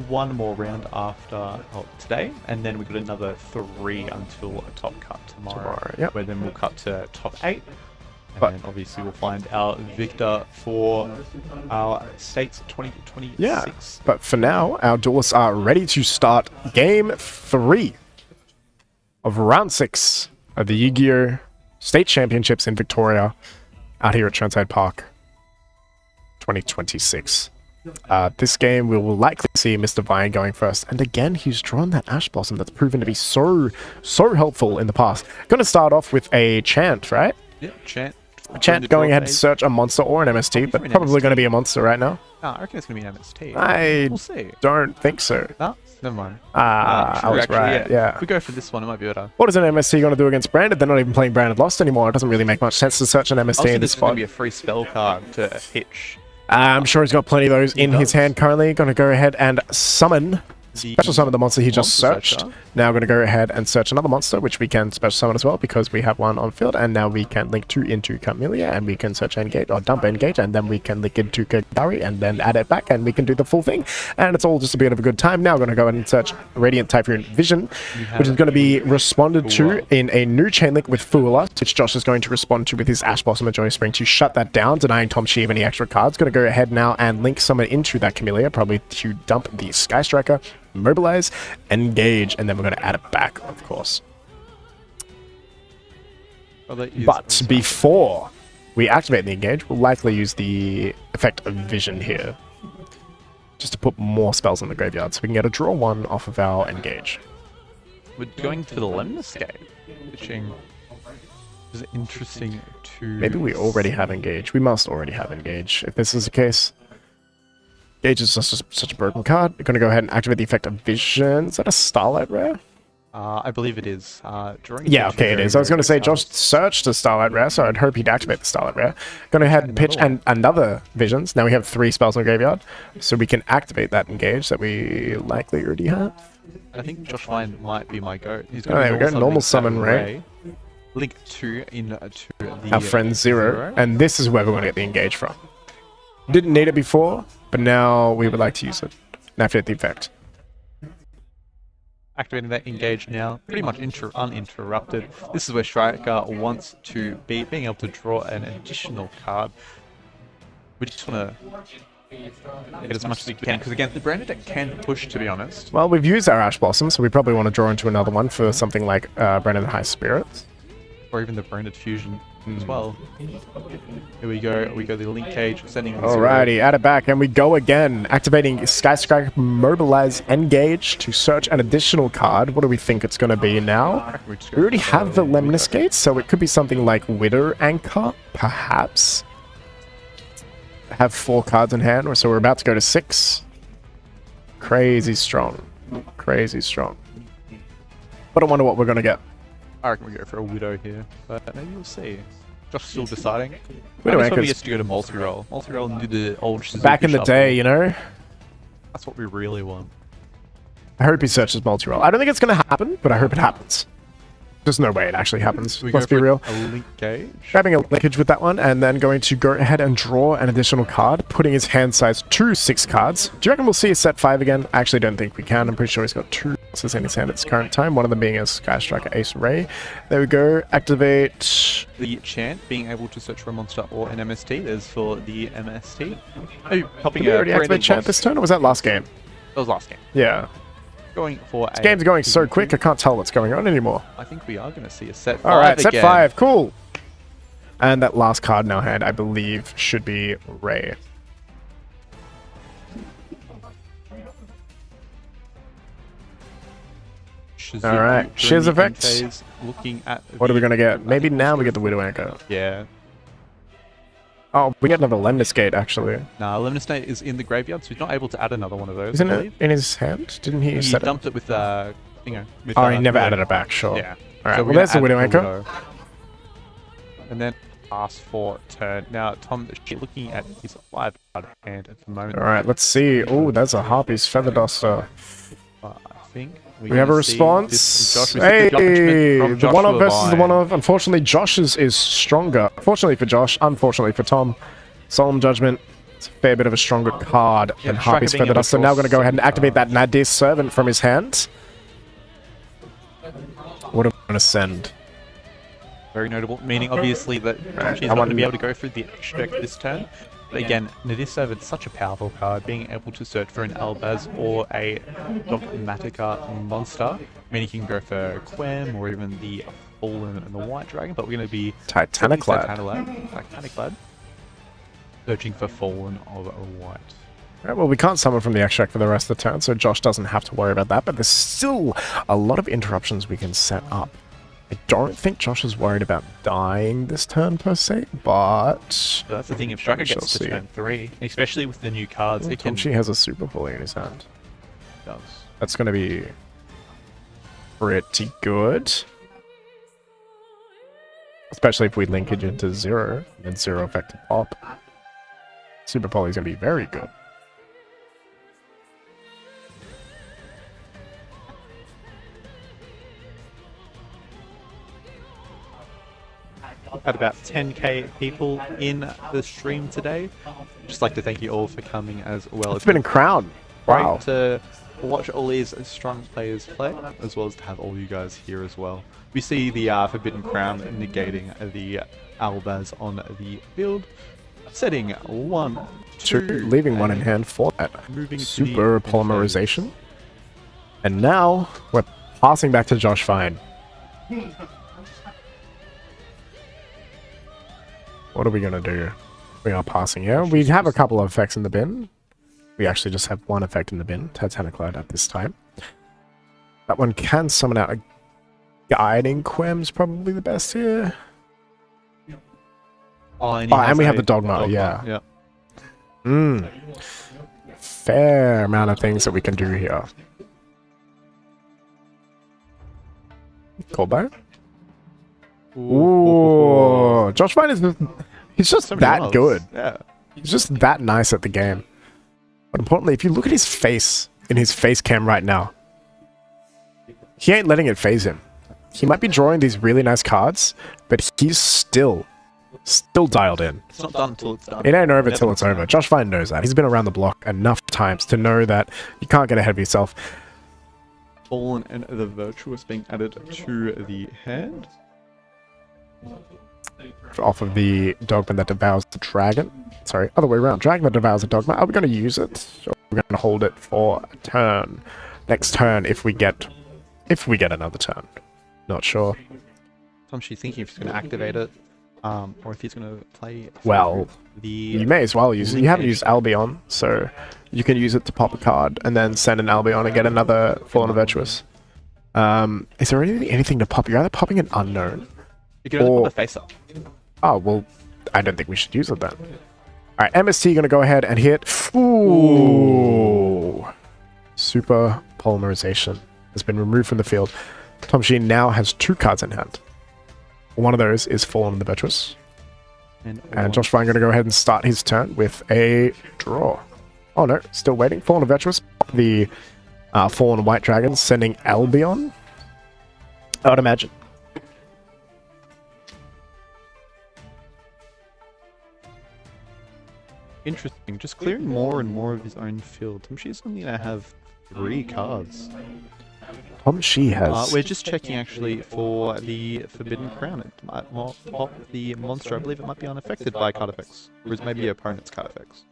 one more round after today, and then we've got another 3 until a top cut tomorrow. Yep. Where then we'll cut to top 8. And But- then obviously we'll find our victor for our States 2026. Yeah, but for now, our duelists are ready to start game 3 of round 6 of the Yu-Gi-Oh! State Championships in Victoria out here at Churnside Park 2026. This game we will likely see Mr. Vine going first, and again he's drawn that Ash Blossom that's proven to be so helpful in the past. Going to start off with a Chant, right? Yeah, Chant. Chant going ahead to search a monster or an MST, but probably going to be a monster right now. I reckon it's going to be an MST. I We'll see. don't think so. No? Never mind. I True, was actually, right, yeah. If we go for this one, it might be better. What is an MST going to do against Branded? They're not even playing Branded Lost anymore. It doesn't really make much sense to search an MST Also, in this this is going spot. to be a free spell card to hitch. I'm sure he's got plenty of those in his does. hand currently. Going to go ahead and summon, special summon the monster he just Monster searched. searcher. Now going to go ahead and search another monster, which we can special summon as well because we have one on field. And now we can link 2 into Camellia, and we can search Engage or dump Engage, and then we can link into Kagari and then add it back, and we can do the full thing. And it's all just a bit of a good time. Now going to go ahead and search Radiant Typhoon Vision, which is going to be responded to in a new chain link with Fooler, which Josh is going to respond to with his Ash Blossom and Joy Spring to shut that down, denying Tom Shi of any extra cards. Going to go ahead now and link summon into that Camellia, probably to dump the Sky Striker, mobilize, engage, and then we're going to add it back, of course. But before we activate the engage, we'll likely use the effect of vision here, just to put more spells in the graveyard, so we can get a draw 1 off of our engage. We're going to the Lemniscape, which is interesting to... Maybe we already have engage. We must already have engage, if this is the case. Engage is just such a broken card. We're going to go ahead and activate the effect of vision. Is that a Starlight Rare? I believe it is. Drawing Yeah, engage okay, it very, is. I was very going to say good Josh cards. searched a Starlight Rare, so I'd hope he'd activate the Starlight Rare. Going to head and pitch another another Visions. Now we have 3 spells in the graveyard, so we can activate that engage that we likely already have. I think Josh Vine might be my goat. He's Oh, there we go. Normal summon Ray. Ray. Link 2 into the... Our friend Zero, and this is where we're going to get the engage from. Didn't need it before, but now we would like to use it. Now activate the effect. Activating that engage now, pretty much uninterrupted. This is where Striker wants to be, being able to draw an additional card. We just want to get as much as we can, because again, the branded deck can push, to be honest. Well, we've used our Ash Blossom, so we probably want to draw into another one for something like Branded High Spirits. Or even the branded fusion as well. Here we go the link cage, sending Alrighty, add it back, and we go again. Activating Sky Striker, mobilize, engage to search an additional card. What do we think it's going to be now? We already have the Lemniscate, so it could be something like Wither Anchor, perhaps. Have 4 cards in hand, so we're about to go to 6. Crazy strong. Crazy strong. But I wonder what we're going to get. I reckon we go for a Widow here, but maybe we'll see. Josh still deciding. Widow Maybe Anchor's- gets to go to multi-roll. Multi-roll and do the old Shizuka Back in the shuffle. day, you know? That's what we really want. I hope he searches multi-roll. I don't think it's going to happen, but I hope it happens. There's no way it actually happens. We Let's go be for real. a link gauge. Grabbing a linkage with that one, and then going to go ahead and draw an additional card, putting his hand size to 6 cards. Do you reckon we'll see a set 5 again? I actually don't think we can. I'm pretty sure he's got 2 bosses in his hand at this current time, one of them being a Sky Striker Ace Ray. There we go. Activate. The chant, being able to search for a monster or an MST. There's for the MST. Oh, popping Did we already a activate chant this turn, or was that last game? That was last game. Yeah. Going for This game's going so quick, I can't tell what's going on anymore. I think we are going to see a set 5 Alright, set again. 5. Cool. And that last card in our hand, I believe, should be Ray. Alright, Shiz effects. Looking at What are we going to get? Maybe now we get the Widow Anchor. Yeah. Oh, we get another Lemnis Gate, actually. Nah, Lemnis Gate is in the graveyard, so he's not able to add another one of those. Isn't I it believe. in his hand? Didn't he, He set it? dumped it with, you know. With, Oh, he never Widow. added it back, sure. Yeah. Alright, So well, we're there's the gonna Widow add Anchor. And then ask for turn. Now, Tom, looking at his 5 card hand at the moment. Alright, let's see. Oh, there's a Harpy's Feather Duster. I think We have a response. Hey, the one-off versus the one-off. Unfortunately, Josh's is stronger. Fortunately for Josh, unfortunately for Tom. Solemn Judgment. It's a fair bit of a stronger card than Harpy's Striker being Feather able Duster. to Now we're going to go ahead and draw activate that Nadir Servant from his hand. What am I going to send? Very notable, meaning obviously that she's not going to be able to go through the extract this turn. But again, Nadir Servant's such a powerful card, being able to search for an Albaz or a Dogmatica monster, meaning you can go for Quem or even the Fallen and the White Dragon, but we're going to be Titaniclad. Titaniclad. Searching for Fallen of a White. Right, well, we can't summon from the extract for the rest of the turn, so Josh doesn't have to worry about that, but there's still a lot of interruptions we can set up. I don't think Josh is worried about dying this turn per se, but So that's the thing, if Striker We shall gets to see. turn 3, especially with the new cards, it can... She has a Super Pulley in his hand. does. That's going to be pretty good. Especially if we linkage into 0, and 0 effective pop. Super Pulley is going to be very good. Had about 10k people in the stream today. Just like to thank you all for coming as well. It's been a crowd. Wow. Great to watch all these strong players play, as well as to have all you guys here as well. We see the Forbidden Crown negating the Albaz on the field, setting 1, 2, Leaving one in hand for that moving to super the polymerization. And now we're passing back to Josh Fine. What are we going to do? We are passing, yeah? We have a couple of effects in the bin. We actually just have one effect in the bin, Titaniclad at this time. That one can summon out a Guiding Quem's probably the best here. Oh, and, and we have the Dogma, yeah. Fair amount of things that we can do here. Colbo? Ooh, Josh Fine is he's just that good. Yeah. He's just that nice at the game. But importantly, if you look at his face in his face cam right now, he ain't letting it phase him. He might be drawing these really nice cards, but he's still dialed in. It's not done until it's done. It ain't over till it's over. Josh Fine knows that. He's been around the block enough times to know that you can't get ahead of yourself. Fallen and the Virtuous being added to the hand. Off of the Dogma that devours the dragon. Sorry, other way around. Dragon that devours the Dogma. Are we going to use it? Or are we going to hold it for a turn? Next turn, if we get another turn. Not sure. She's thinking if he's going to activate it, or if he's going to play. Well, the you may as well use it. You haven't used Albion, so you can use it to pop a card and then send an Albion and get another Fallen Virtuous. Is there anything to pop? You're either popping an Unknown. You can only put the face up. Oh, well, I don't think we should use it then. Alright, MST gonna go ahead and hit. Ooh. Super Polymerization has been removed from the field. Tom Sheen now has 2 cards in hand. One of those is Fallen the Virtuous. And Josh Fine gonna go ahead and start his turn with a draw. Oh no, still waiting. Fallen Virtuous. The Fallen White Dragon sending Albion. I would imagine. Interesting. Just clearing more and more of his own field. She's only going to have 3 cards. She has. We're just checking actually for the Forbidden Crown. It might pop the monster. I believe it might be unaffected by card effects. Whereas maybe opponent's card effects.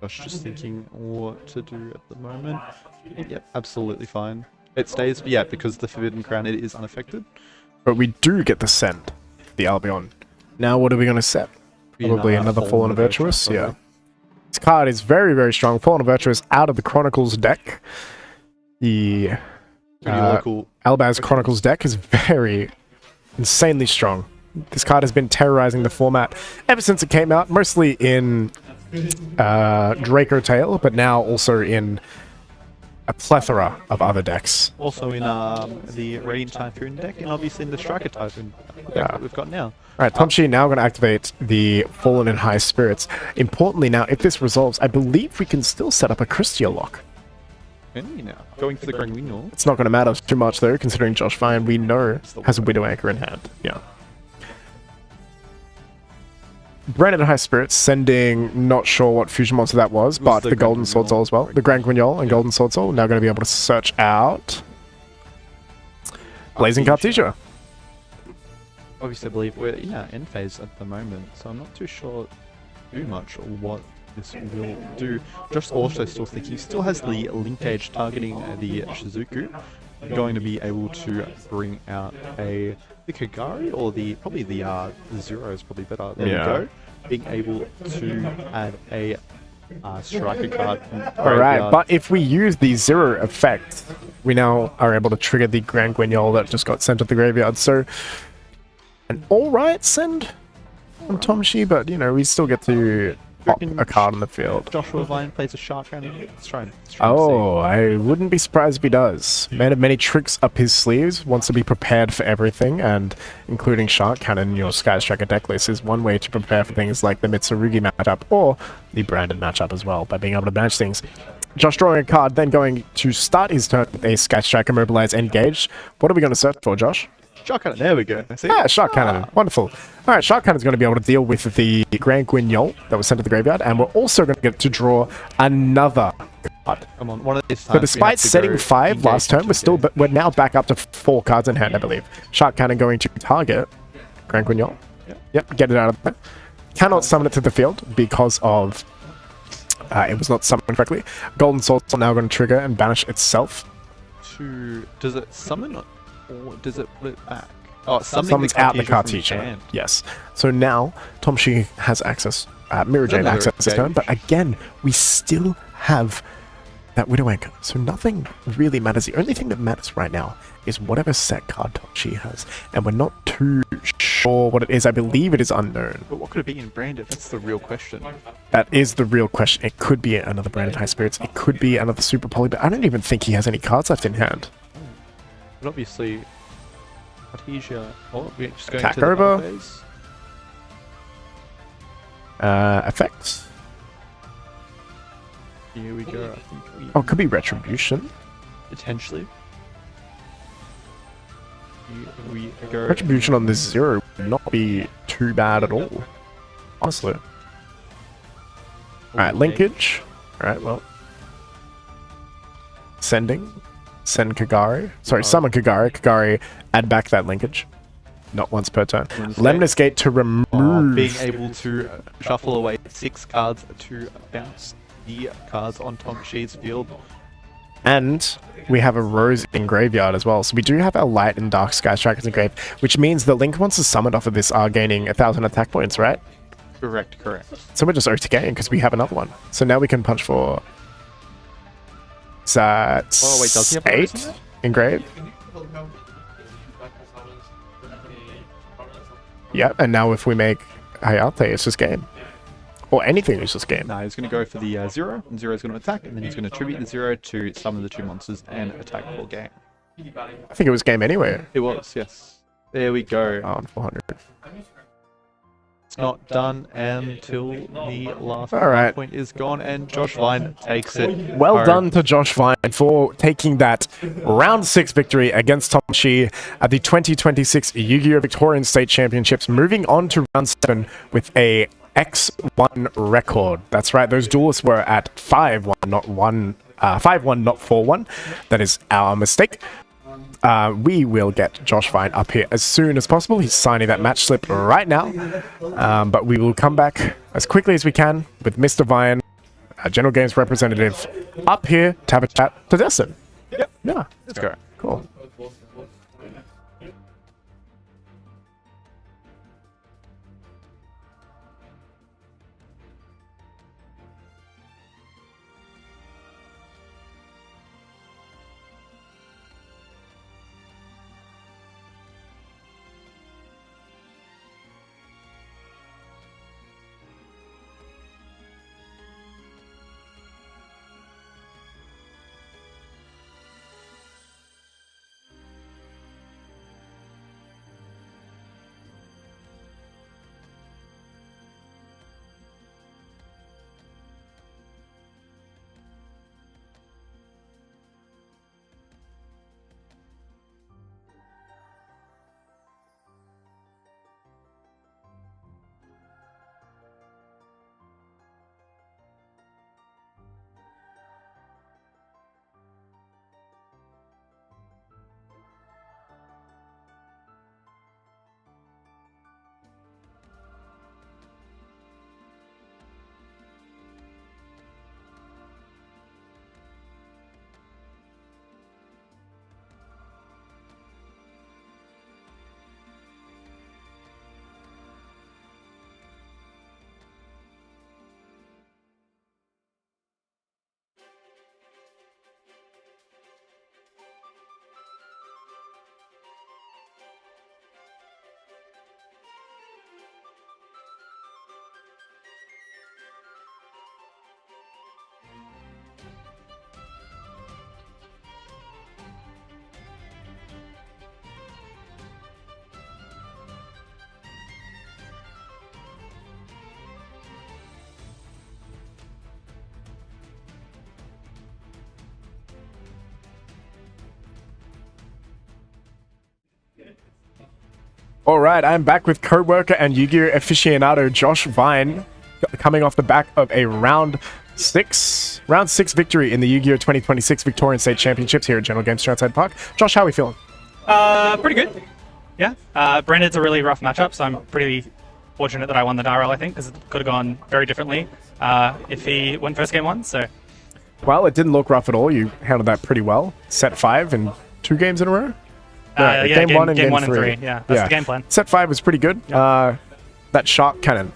Gosh, just thinking what to do at the moment. Yep, absolutely fine. It stays, yeah, because the Forbidden Crown, it is unaffected. But we do get the send, the Albion. Now what are we going to set? Probably another Fallen Virtuous, yeah. This card is very, very strong. Fallen Virtuous out of the Chronicles deck. The Albaz Chronicles deck is very insanely strong. This card has been terrorizing the format ever since it came out, mostly in Draco Tail, but now also in a plethora of other decks. Also in the Radiant Typhoon deck, and obviously in the Striker Typhoon deck that we've got now. Alright, Tomshi now going to activate the Fallen and High Spirits. Importantly now, if this resolves, I believe we can still set up a Christia lock. Now, going for the Grand Windmill. It's not going to matter too much though, considering Josh Fine, we know, has a Widow Anchor in hand. Yeah. Branded High Spirits sending, not sure what fusion monster that was, but the Golden Sword Soul as well. The Grand Guignol and Golden Sword Soul now going to be able to search out Blazing Cartesia. Obviously, I believe we're in our end phase at the moment, so I'm not too sure too much what this will do. Josh also still thinking he still has the linkage targeting the Shizuku. Going to be able to bring out the Kagari or probably the Zero is probably better. There we go. Being able to add a striker card. Alright, but if we use the Zero effect, we now are able to trigger the Grand Guignol that just got sent to the graveyard. So an alright send on Tomshi, but you know, we still get to pop a card on the field. Joshua Vine plays a shark round. Let's try and I wouldn't be surprised if he does. Man of many tricks up his sleeves, wants to be prepared for everything, and including Shark Cannon in your Sky Striker deck list is one way to prepare for things like the Mitsurugi matchup or the Brandon matchup as well, by being able to manage things. Josh drawing a card, then going to start his turn with a Sky Striker, Mobilize, Engage. What are we going to search for, Josh? Shark Cannon, there we go. Yeah, Shark Cannon. Wonderful. Alright, Shark Cannon is going to be able to deal with the Grand Guignol that was sent to the graveyard, and we're also going to get to draw another card. Come on, one of these times. But despite setting 5 last turn, we're now back up to 4 cards in hand, I believe. Shark Cannon going to target Grand Guignol. Yep, get it out of there. Cannot summon it to the field because of it was not summoned correctly. Golden Swords are now going to trigger and banish itself. Does it summon or does it put it back? Oh, it summons out the Cartesia. Yes. So now Tomshi has access, Mirror Jade access this turn, but again, we still have that Widow Anchor. So nothing really matters. The only thing that matters right now is whatever set card Tomshi has, and we're not too sure what it is. I believe it is unknown. But what could it be in Branded? That's the real question. That is the real question. It could be another Branded High Spirits. It could be another Super Poly, but I don't even think he has any cards left in hand. But obviously, Cartesia. Oh, we're just going attack to the over. phase. Effects. Here we go. I think Oh, it could be Retribution. potentially. Here we go. Retribution on this Zero would not be too bad at all. Honestly. Alright, linkage. Alright, well. Sending. Send Kagari. Sorry, summon Kagari. Kagari, add back that linkage. Not once per turn. Lemnis Gate to remove. Being able to shuffle away 6 cards to bounce the cards on Tomshi's field. And we have a Rose in graveyard as well. So we do have our Light and Dark Sky Strikers in grave, which means the Link monsters summoned off of this are gaining 1,000 attack points, right? Correct. So we're just owed to gain because we have another one. So now we can punch for... Oh wait, does he have a Rose 8 in there? in grave? Yeah, and now if we make Hayate, it's just game. Or anything is just game. No, he's going to go for the 0, and 0 is going to attack, and then he's going to tribute the 0 to summon the 2 monsters and attack for game. I think it was game anyway. It was, yes. There we go. Oh, 400. It's not done until the last All right. point is gone, and Josh Vine takes it. Well home. done to Josh Vine for taking that round 6 victory against Tom Shi at the 2026 Yu-Gi-Oh! Victorian State Championships, moving on to round 7 with a X1 record. That's right, those duelists were at 5-1, not 5-1, not 4-1. That is our mistake. We will get Josh Vine up here as soon as possible. He's signing that match slip right now. But we will come back as quickly as we can with Mr. Vine, our General Games representative, up here to have a chat to Destin. Yep. Yeah. Let's go. Cool. All right, I'm back with co-worker and Yu-Gi-Oh! Aficionado Josh Vine, coming off the back of a round 6 victory in the Yu-Gi-Oh! 2026 Victorian State Championships here at General Games Strathside Park. Josh, how are we feeling? Pretty good. Yeah. Brandon's a really rough matchup, so I'm pretty fortunate that I won the Darrell, I think, because it could have gone very differently if he won first game 1, so... Well, it didn't look rough at all. You handled that pretty well. Set 5 in 2 games in a row? Yeah, game 1 and game 3. Yeah, that's the game plan. Set 5 was pretty good. Yeah. That shark cannon.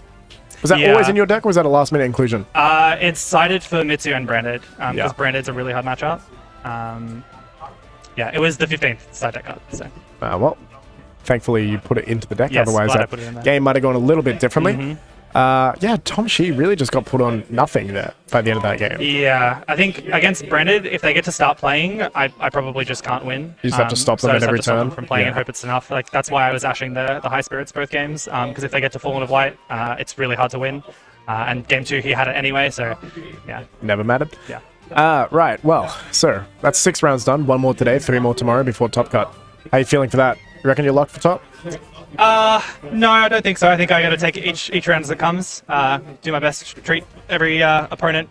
Was that always in your deck, or was that a last-minute inclusion? It's sided for Mitsu and Branded, because Branded's a really hard matchup. Yeah, it was the 15th side deck card, so... Well, thankfully you put it into the deck, yes, otherwise that game might have gone a little bit differently. Yeah, Tom Shi really just got put on nothing there by the end of that game. Yeah, I think against Branded, if they get to start playing, I probably just can't win. You just have to stop them at every turn. From playing and hope it's enough. Like that's why I was ashing the high spirits both games, because if they get to Fallen of Light, it's really hard to win. And game 2 he had it anyway, so yeah. Never mattered. Yeah. Right. Well, so that's 6 rounds done. 1 more today, 3 more tomorrow before Top Cut. How are you feeling for that? You reckon you're locked for top? No, I don't think so. I think I got to take each round as it comes. Do my best to treat every opponent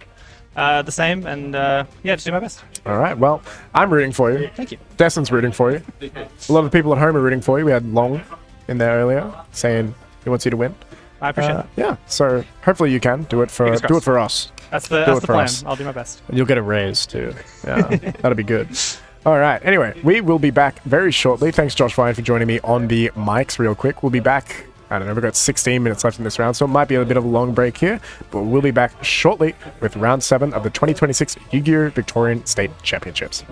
the same, and yeah, just do my best. All right. Well, I'm rooting for you. Thank you. Destin's rooting for you. A lot of people at home are rooting for you. We had Long in there earlier saying he wants you to win. I appreciate it. Yeah. So hopefully you can do it for us. That's the plan. I'll do my best. And you'll get a raise too. Yeah, that'll be good. All right. Anyway, we will be back very shortly. Thanks, Josh Vine, for joining me on the mics real quick. We'll be back. I don't know. We've got 16 minutes left in this round, so it might be a bit of a long break here. But we'll be back shortly with round 7 of the 2026 Yu-Gi-Oh! Victorian State Championships.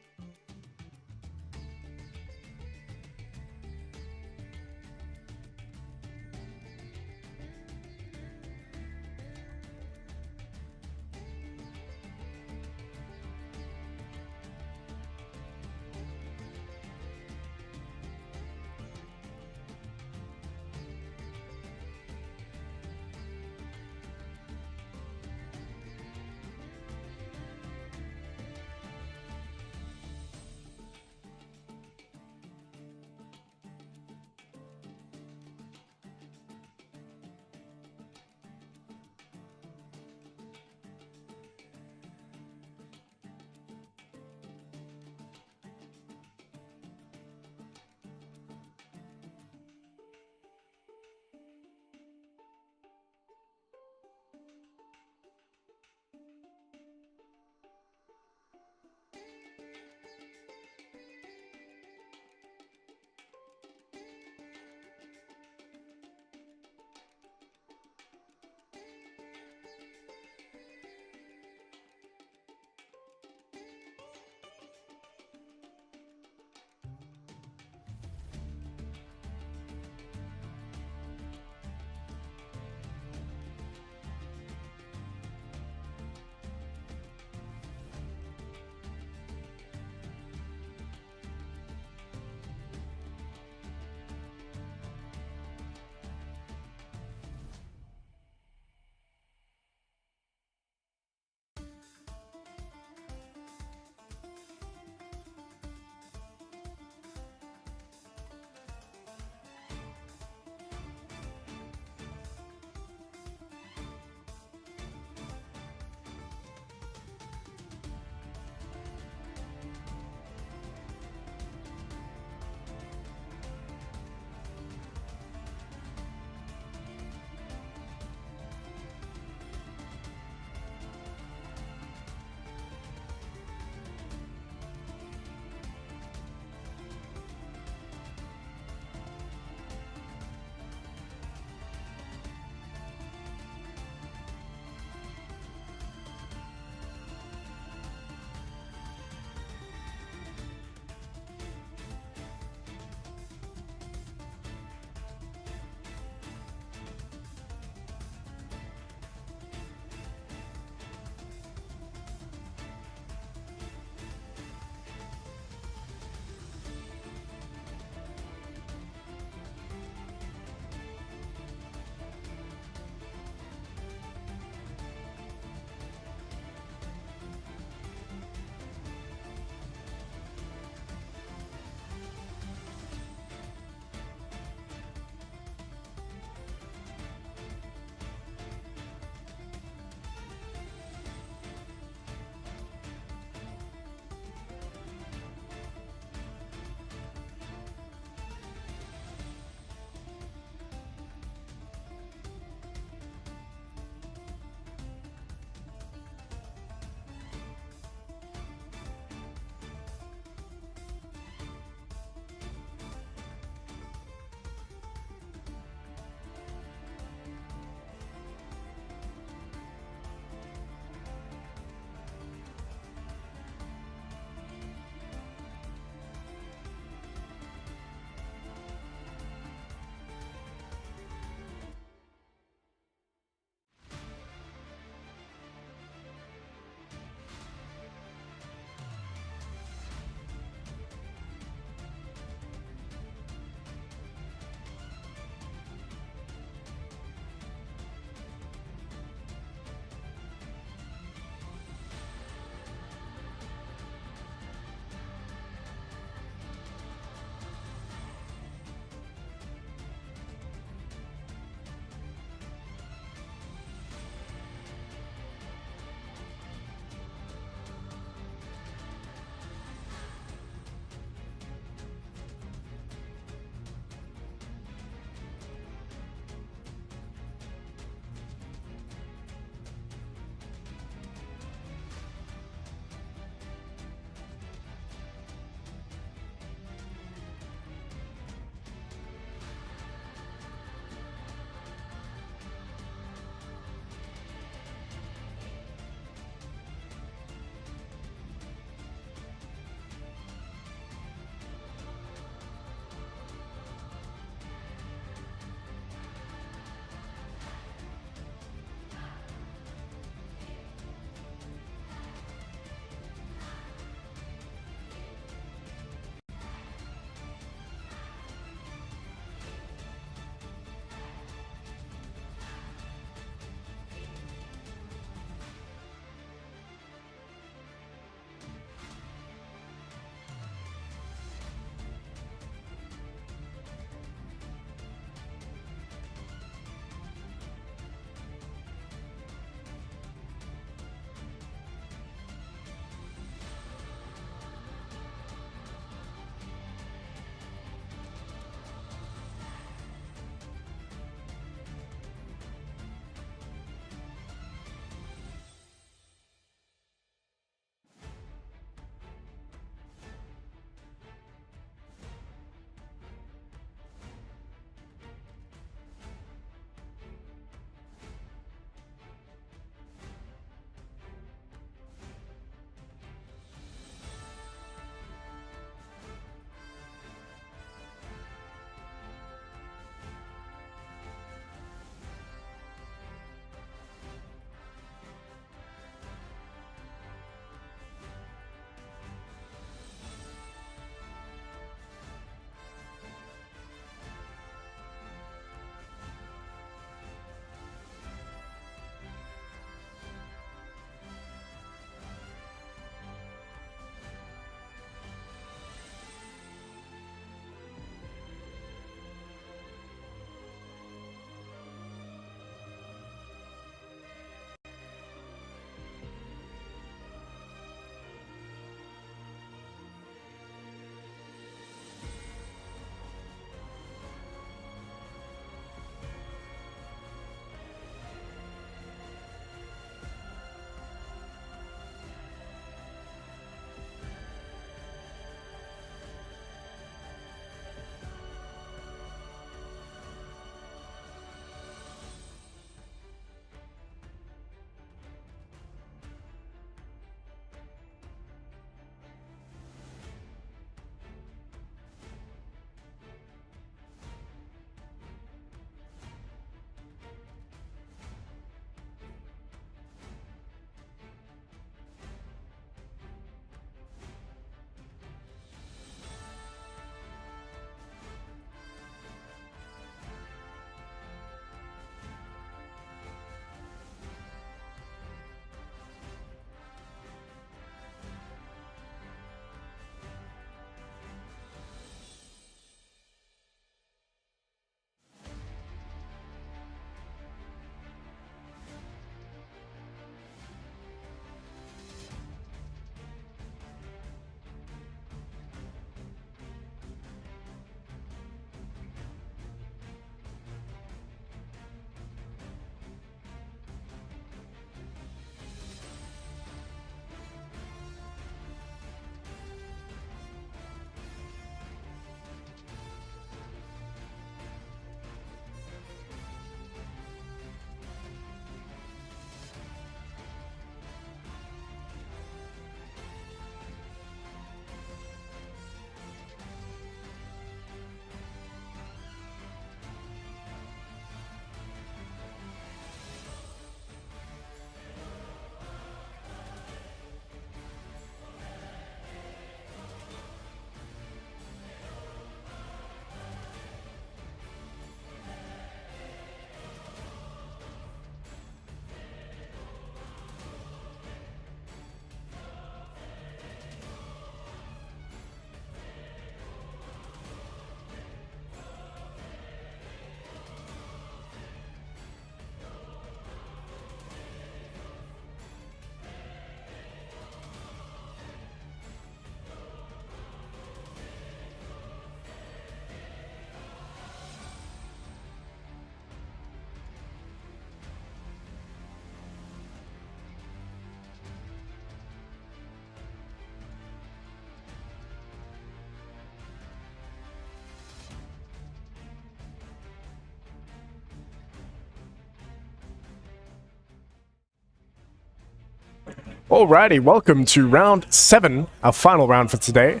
Alrighty, welcome to round 7, our final round for today,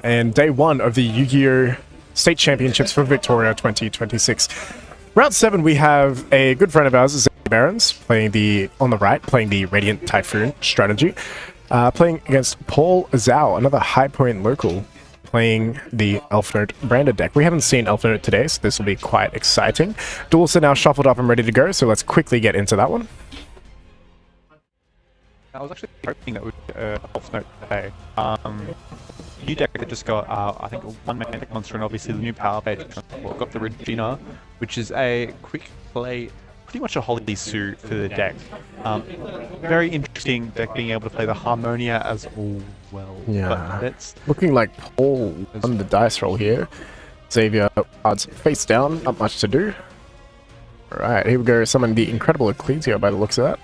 and day 1 of the Yu-Gi-Oh! State Championships for Victoria 2026. Round 7, we have a good friend of ours, Zay Barons, playing on the right, playing the Radiant Typhoon strategy, playing against Paul Zhao, another High Point local, playing the Elf Note branded deck. We haven't seen Elf Note today, so this will be quite exciting. Duels are now shuffled up and ready to go, so let's quickly get into that one. I was actually hoping that would Elf Note today. New deck that just got, I think, one Manic Monster, and obviously the new Power Page got the Regina, which is a quick play, pretty much a Holy Suit for the deck. Very interesting deck being able to play the Harmonia as well. Yeah, but it's looking like Paul on the dice roll here. Xavier odds face down, not much to do. Alright, here we go, summon the Incredible Ecclesia by the looks of that.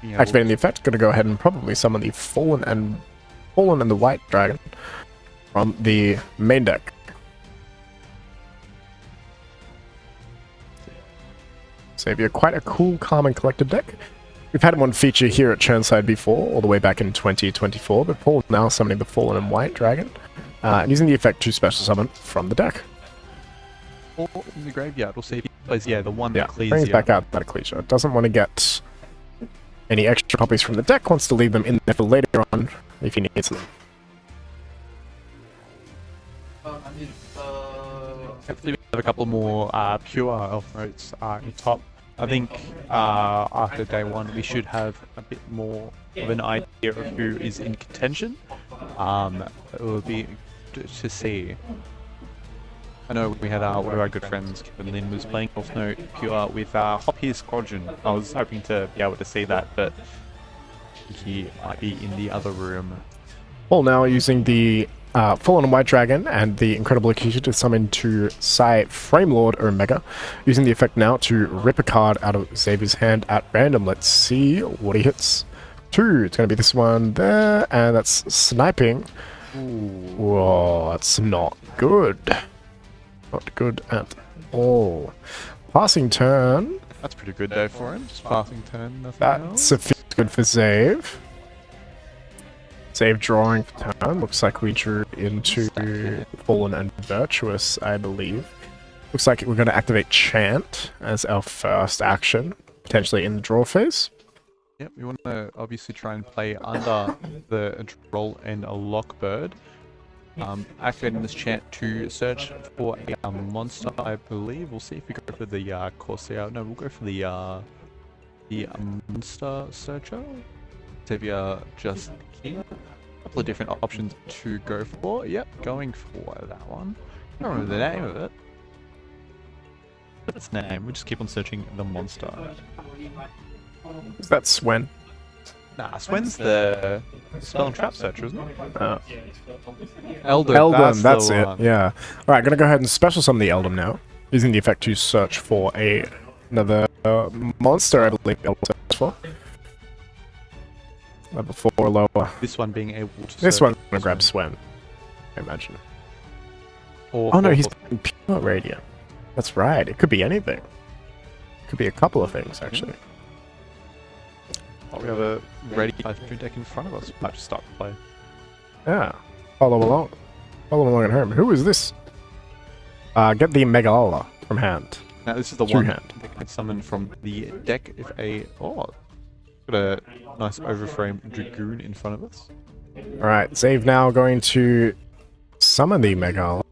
yeah, Activating the effect, gonna go ahead and probably summon the Fallen and the White Dragon from the main deck. Xavier, quite a cool, calm and collected deck. We've had one feature here at Churnside before, all the way back in 2024, but Paul now summoning the Fallen and White Dragon, and using the effect to special summon from the deck. Or in the graveyard. We'll see if he plays, the one Yeah, Ecclesia. brings back out that Ecclesia. Doesn't want to get any extra copies from the deck, wants to leave them in there for later on if he needs them. Hopefully we have a couple more pure Elf Notes in top. I think after day 1 we should have a bit more of an idea of who is in contention. It will be good to see. I know we had one of our good friends, Kevin Lin, was playing Elf Note pure with Hoppy Squadron. I was hoping to be able to see that, but he might be in the other room. Paul now using the Fallen and White Dragon and the Incredible Ecclesia to summon to Psy Framelord Omega, using the effect now to rip a card out of Xavier's hand at random. Let's see what he hits. 2, it's going to be this one there, and that's sniping. Whoa, that's not good. Not good at all. Passing turn. That's pretty good though for him. Just passing turn, nothing else. That's good for Zave. Zave drawing for turn. Looks like we drew into Fallen and Virtuous, I believe. Looks like we're going to activate Chant as our first action, potentially in the draw phase. Yep, we want to obviously try and play under the Troll and a Lockbird. Activating this chant to search for a monster, I believe. We'll see if we go for the Corsair. No, we'll go for the monster searcher. Xavier just a couple of different options to go for. Yep, going for that one. I don't remember the name of it. What's its name? We just keep on searching the monster. Is that Swen? Nah, Swen's the spell and trap searcher, isn't it? Eldon, that's it. Yeah. Alright, gonna go ahead and special summon the Eldon now, using the effect to search for another monster, I believe Eldon search for. Level 4 or lower. This one being able to. This one's gonna grab Swen, I imagine. Oh no, he's playing pure Radiant. That's right. It could be anything. Could be a couple of things actually. Oh, we have a ready Typhoon deck in front of us. Might just start the play. Yeah. Follow along. Follow along at home. Who is this? Get the Megala from hand. Now this is the one that can summon from the deck if got a nice overframe Dragoon in front of us. Alright, Zave now going to summon the Megala.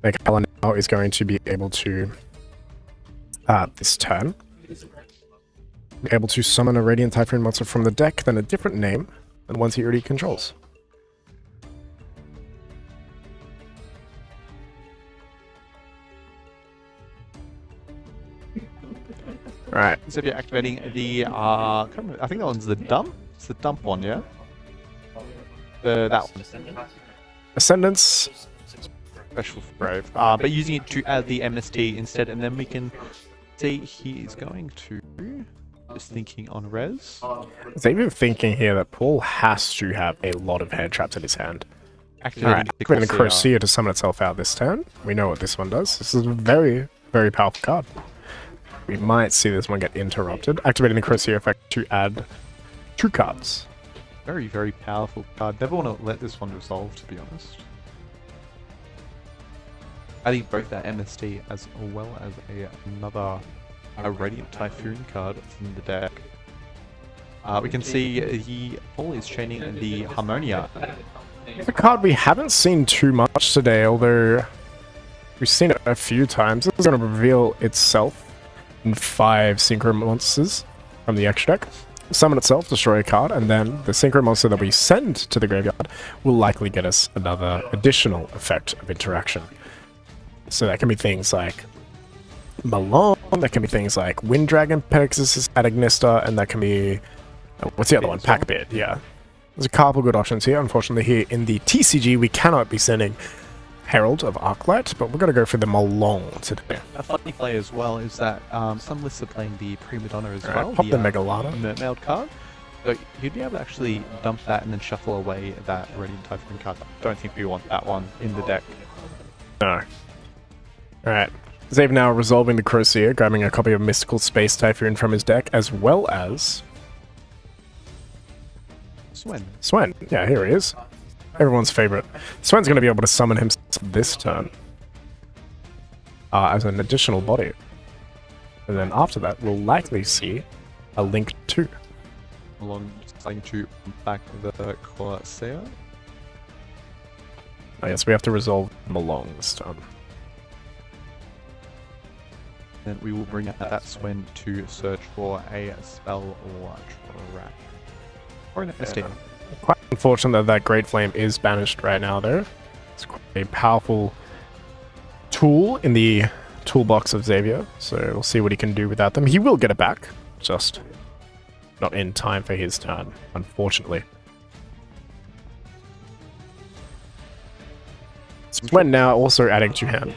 Megala now is going to be able to this turn. Able to summon a Radiant Typhoon monster from the deck, then a different name than ones he already controls. Right. So if you're activating the I think that one's the dump. It's the dump one, yeah. That one. Ascendance. Special Brave. But using it to add the MST instead, and then we can see he is going to. Just thinking on res. Is even thinking here that Paul has to have a lot of hand traps in his hand. Alright, activating the Corsair to summon itself out this turn. We know what this one does. This is a very, very powerful card. We might see this one get interrupted. Activating the Corsair effect to add true cards. Very, very powerful card. Never want to let this one resolve, to be honest. Adding both that MST as well as another Radiant Typhoon card in the deck. We can see he is chaining the Harmonia. It's a card we haven't seen too much today, although we've seen it a few times. This is going to reveal itself in 5 Synchro Monsters from the extra deck. Summon itself, destroy a card, and then the Synchro Monster that we send to the graveyard will likely get us another additional effect of interaction. So that can be things like Malone, that can be things like Wind Dragon, Pegasus, Adagnista, and that can be... what's the other one? Packbeard, yeah. There's a couple good options here. Unfortunately, here in the TCG, we cannot be sending Herald of Arclight, but we're going to go for the Malone today. A funny play as well is that some lists are playing the Prima Donna as well. Pop the Megalana. Mermaid card. So you'd be able to actually dump that and then shuffle away that Radiant Typhoon card. Don't think we want that one in the deck. No. Alright. Zave now resolving the Crosier, grabbing a copy of Mystical Space Typhoon from his deck, as well as... Swen. Yeah, here he is. Everyone's favorite. Swen's going to be able to summon himself this turn as an additional body. And then after that, we'll likely see a Link 2. Along starting to back the Corsair. Oh, yes, we have to resolve Malone this turn. Then we will bring out that Swen to search for a spell or trap. Or an ST. Quite unfortunate that Great Flame is banished right now, though. It's quite a powerful tool in the toolbox of Xavier, so we'll see what he can do without them. He will get it back, just not in time for his turn, unfortunately. Swen now also adding to hand.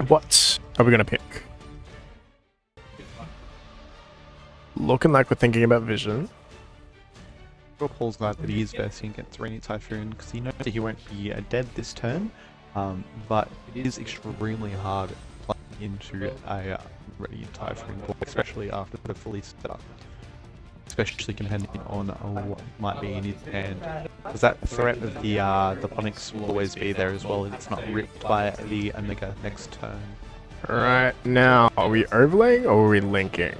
What are we going to pick? Looking like we're thinking about Vision. Paul's glad that he is versing against Radiant Typhoon because he knows that he won't be dead this turn, but it is extremely hard playing into a Radiant Typhoon, especially after the fully set up. Especially depending on what might be in his hand. Because that threat of the Ponyx will always be there as well, and it's not ripped by the Omega next turn. Right now, are we overlaying or are we linking?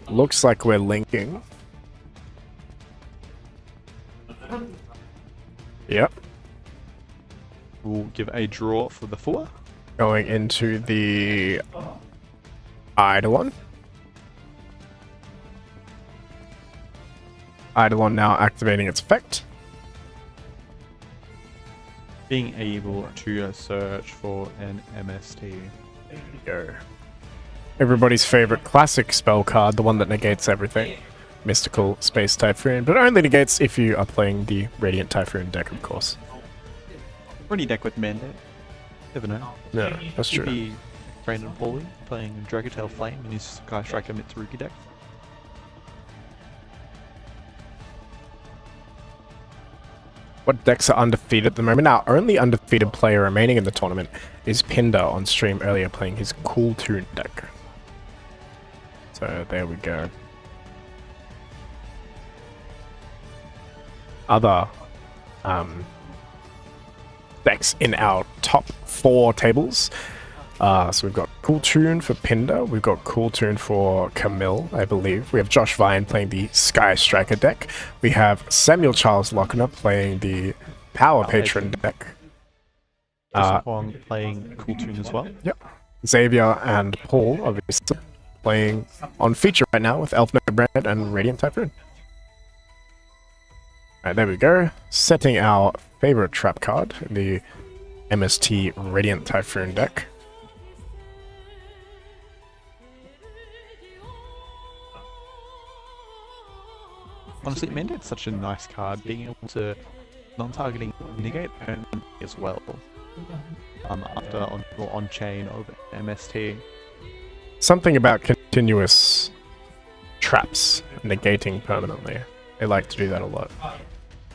Looks like we're linking. Yep. We'll give a draw for the 4. Going into the Eidolon. Eidolon now activating its effect. Being able to search for an MST. There we go. Everybody's favorite classic spell card, the one that negates everything. Mystical Space Typhoon, but only negates if you are playing the Radiant Typhoon deck, of course. Or any deck with Mandate. Never know. Yeah, that's true. Could be Brandon Pauly playing Dragatail Flame in his Sky Striker Mitsurugi deck. What decks are undefeated at the moment? Our only undefeated player remaining in the tournament is Pinder on stream earlier playing his Cool Tune deck. So there we go. Other decks in our top 4 tables. So we've got Cool Tune for Pinder, we've got Cool Tune for Camille, I believe. We have Josh Vine playing the Sky Striker deck. We have Samuel Charles Lochner playing the Power Patron deck. Huang playing Cool Tune as well. Yep. Xavier and Paul, obviously, playing on feature right now with Elf No Brand and Radiant Typhoon. Alright, there we go. Setting our favorite trap card in the MST Radiant Typhoon deck. Honestly, Mandate's such a nice card, being able to non-targeting negate and as well. After on-chain of MST. Something about continuous traps negating permanently. They like to do that a lot.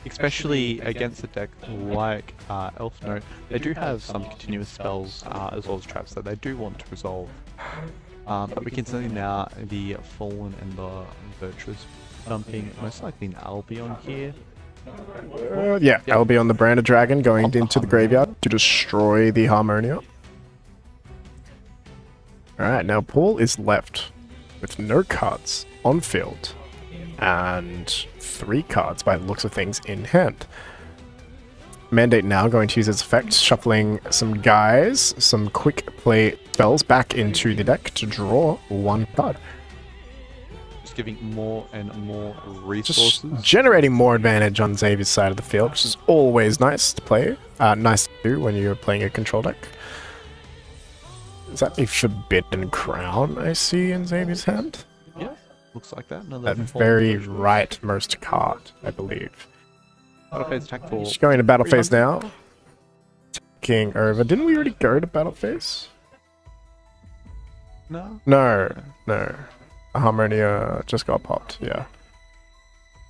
Especially against a deck like Elf Note, they do have some continuous spells as well as traps that they do want to resolve. But we can see now the Fallen and the Virtuous dumping most likely an Albion here. Yeah, I'll be on the Branded Dragon going into the graveyard to destroy the Harmonia. Alright, now Paul is left with no cards on field and 3 cards by the looks of things in hand. Mandate now going to use its effect, shuffling some guys, some quick play spells back into the deck to draw 1 card. Just giving more and more resources. Just generating more advantage on Xavier's side of the field, which is always nice to play. Nice to do when you're playing a control deck. Is that a Forbidden Crown I see in Xavier's hand? Yeah, looks like that. That very rightmost card, I believe. Battle phase attack for... Just going to battle phase now. Taking over. Didn't we already go to battle phase? No. No. Harmonia just got popped, yeah.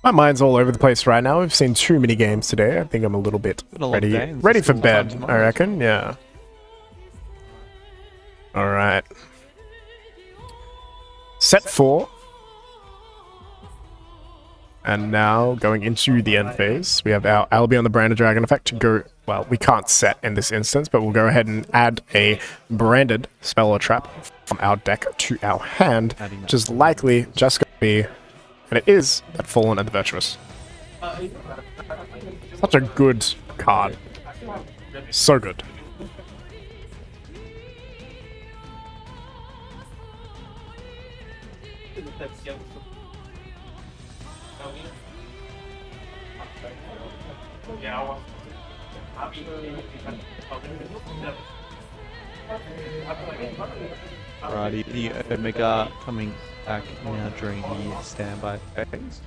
My mind's all over the place right now. We've seen too many games today. I think I'm a little bit ready for bed, I reckon, yeah. Alright. Set 4. And now, going into the end phase, we have our Albion the Branded Dragon effect to go... Well, we can't set in this instance, but we'll go ahead and add a branded spell or trap from our deck to our hand, which is likely just going to be... And it is that Fallen and the Virtuous. Such a good card. So good. Alrighty, the Omega coming back now during the standby phase.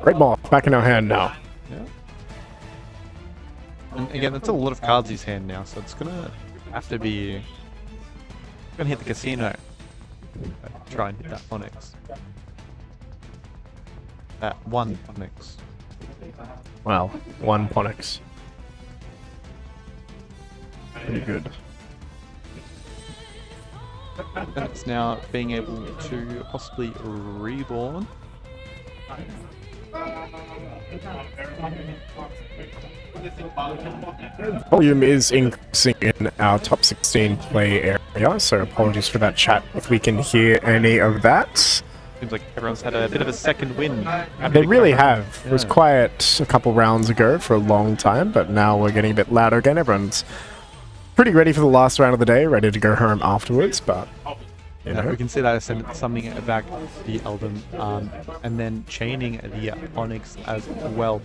Great ball, back in our hand now. Yeah. And again, that's a lot of cards in his hand now, so it's gonna have to be... Gonna hit the casino. Try and hit that Onyx. That one Onyx. Wow, 1 Ponix. Pretty good. And it's now being able to possibly reborn. Volume is increasing in our top 16 play area, so apologies for that chat if we can hear any of that. Seems like everyone's had a bit of a second win. They really have. It was quiet a couple rounds ago for a long time, but now we're getting a bit louder again. Everyone's pretty ready for the last round of the day, ready to go home afterwards, but... You know. We can see that summoning back the Eldon, and then chaining the Onyx as well.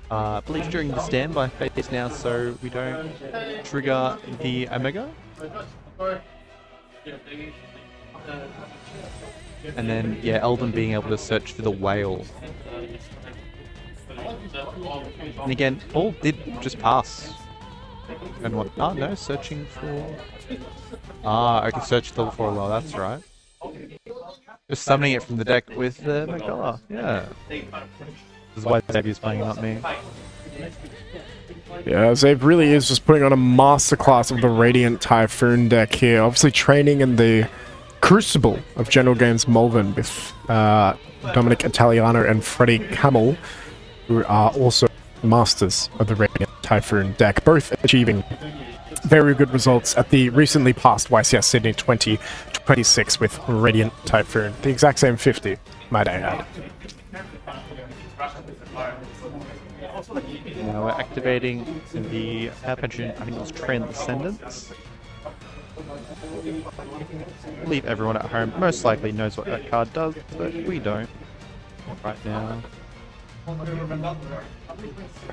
I believe during the standby phase now, so we don't trigger the Omega. And then, yeah, Eldon being able to search for the whale. And again, all did just pass. And what? Ah, no, searching for... Ah, okay, search level 4 well, that's right. Just summoning it from the deck with the Magdala, yeah. This is why Xavier's playing, not me. Yeah, Xav really is just putting on a masterclass of the Radiant Typhoon deck here. Obviously training in the crucible of General Games Melbourne with Dominic Italiano and Freddie Camel, who are also masters of the Radiant Typhoon deck, both achieving very good results at the recently passed YCS Sydney 2026 with Radiant Typhoon. The exact same 50, might I add. Now we're activating the Power Pension, I think it was Transcendence. I believe everyone at home most likely knows what that card does, but we don't right now.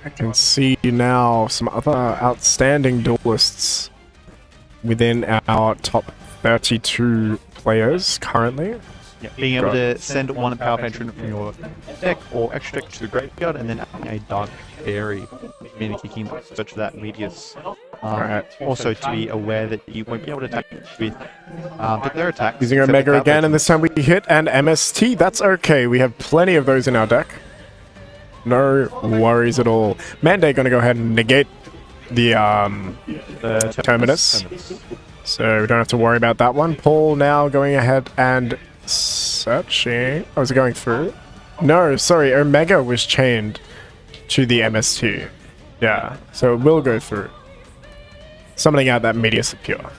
I can see now some other outstanding duelists within our top 32 players currently. Yeah, being able to send one Power Patron from your deck or extra deck to the graveyard and then adding a Dark Fairy, meaning you can search for that Medius. Also to be aware that you won't be able to attack with their attacks. Using Omega again, and this time we hit an MST. That's okay, we have plenty of those in our deck. No worries at all. Mandate gonna go ahead and negate the Terminus. So we don't have to worry about that one. Paul now going ahead and searching. Oh, is it going through? No, sorry. Omega was chained to the MS2. Yeah, so it will go through. Summoning out that Meteor Secure.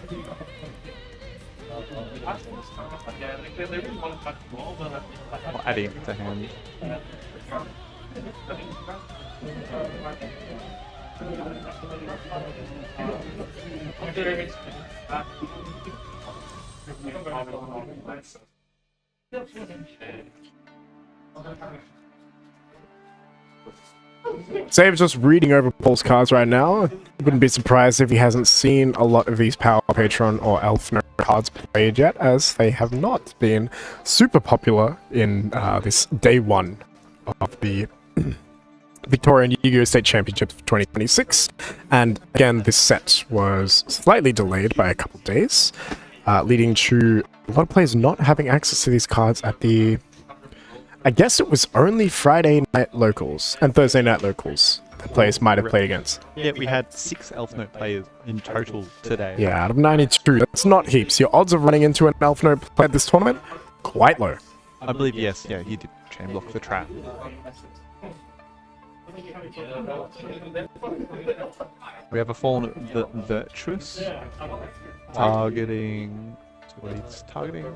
Adding it to hand. Save's just reading over Paul's cards right now. Wouldn't be surprised if he hasn't seen a lot of these Power Patron or Elf Node cards played yet, as they have not been super popular in this day one of the Victorian Yu-Gi-Oh! State Championships of 2026. And again, this set was slightly delayed by a couple days, leading to a lot of players not having access to these cards at the... I guess it was only Friday night locals and Thursday night locals that players might have played against. Yeah, we had 6 Elf Note players in total today. Yeah, out of 92, that's not heaps. Your odds of running into an Elf Note player at this tournament, quite low. I believe, yes, yeah, he did chain block the trap. We have a Fallen Virtuous targeting... what he's targeting.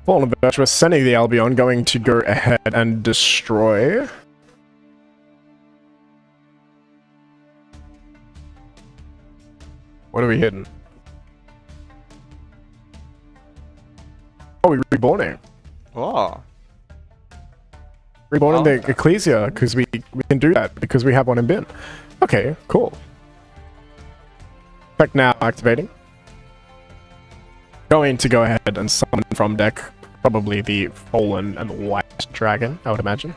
Fallen Virtuous sending the Albion, going to go ahead and destroy. What are we hitting? Oh, we're reborning. Oh. Reborning the Ecclesia, because we can do that, because we have one in bin. Okay, cool. Effect now activating. Going to go ahead and summon from deck, probably the Fallen and the White Dragon, I would imagine.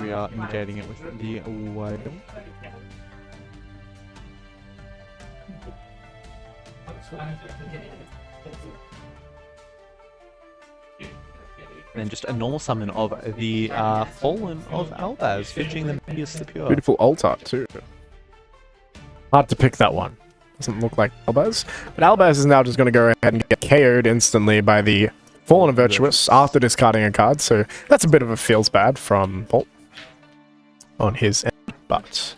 We are negating it with the whale. And then just a normal summon of the Fallen of Albaz, finishing the Meteor Secure. Beautiful altar, too. Hard to pick that one. Doesn't look like Albaz. But Albaz is now just going to go ahead and get KO'd instantly by the Fallen of Virtuous after discarding a card. So that's a bit of a feels bad from Paul on his end. But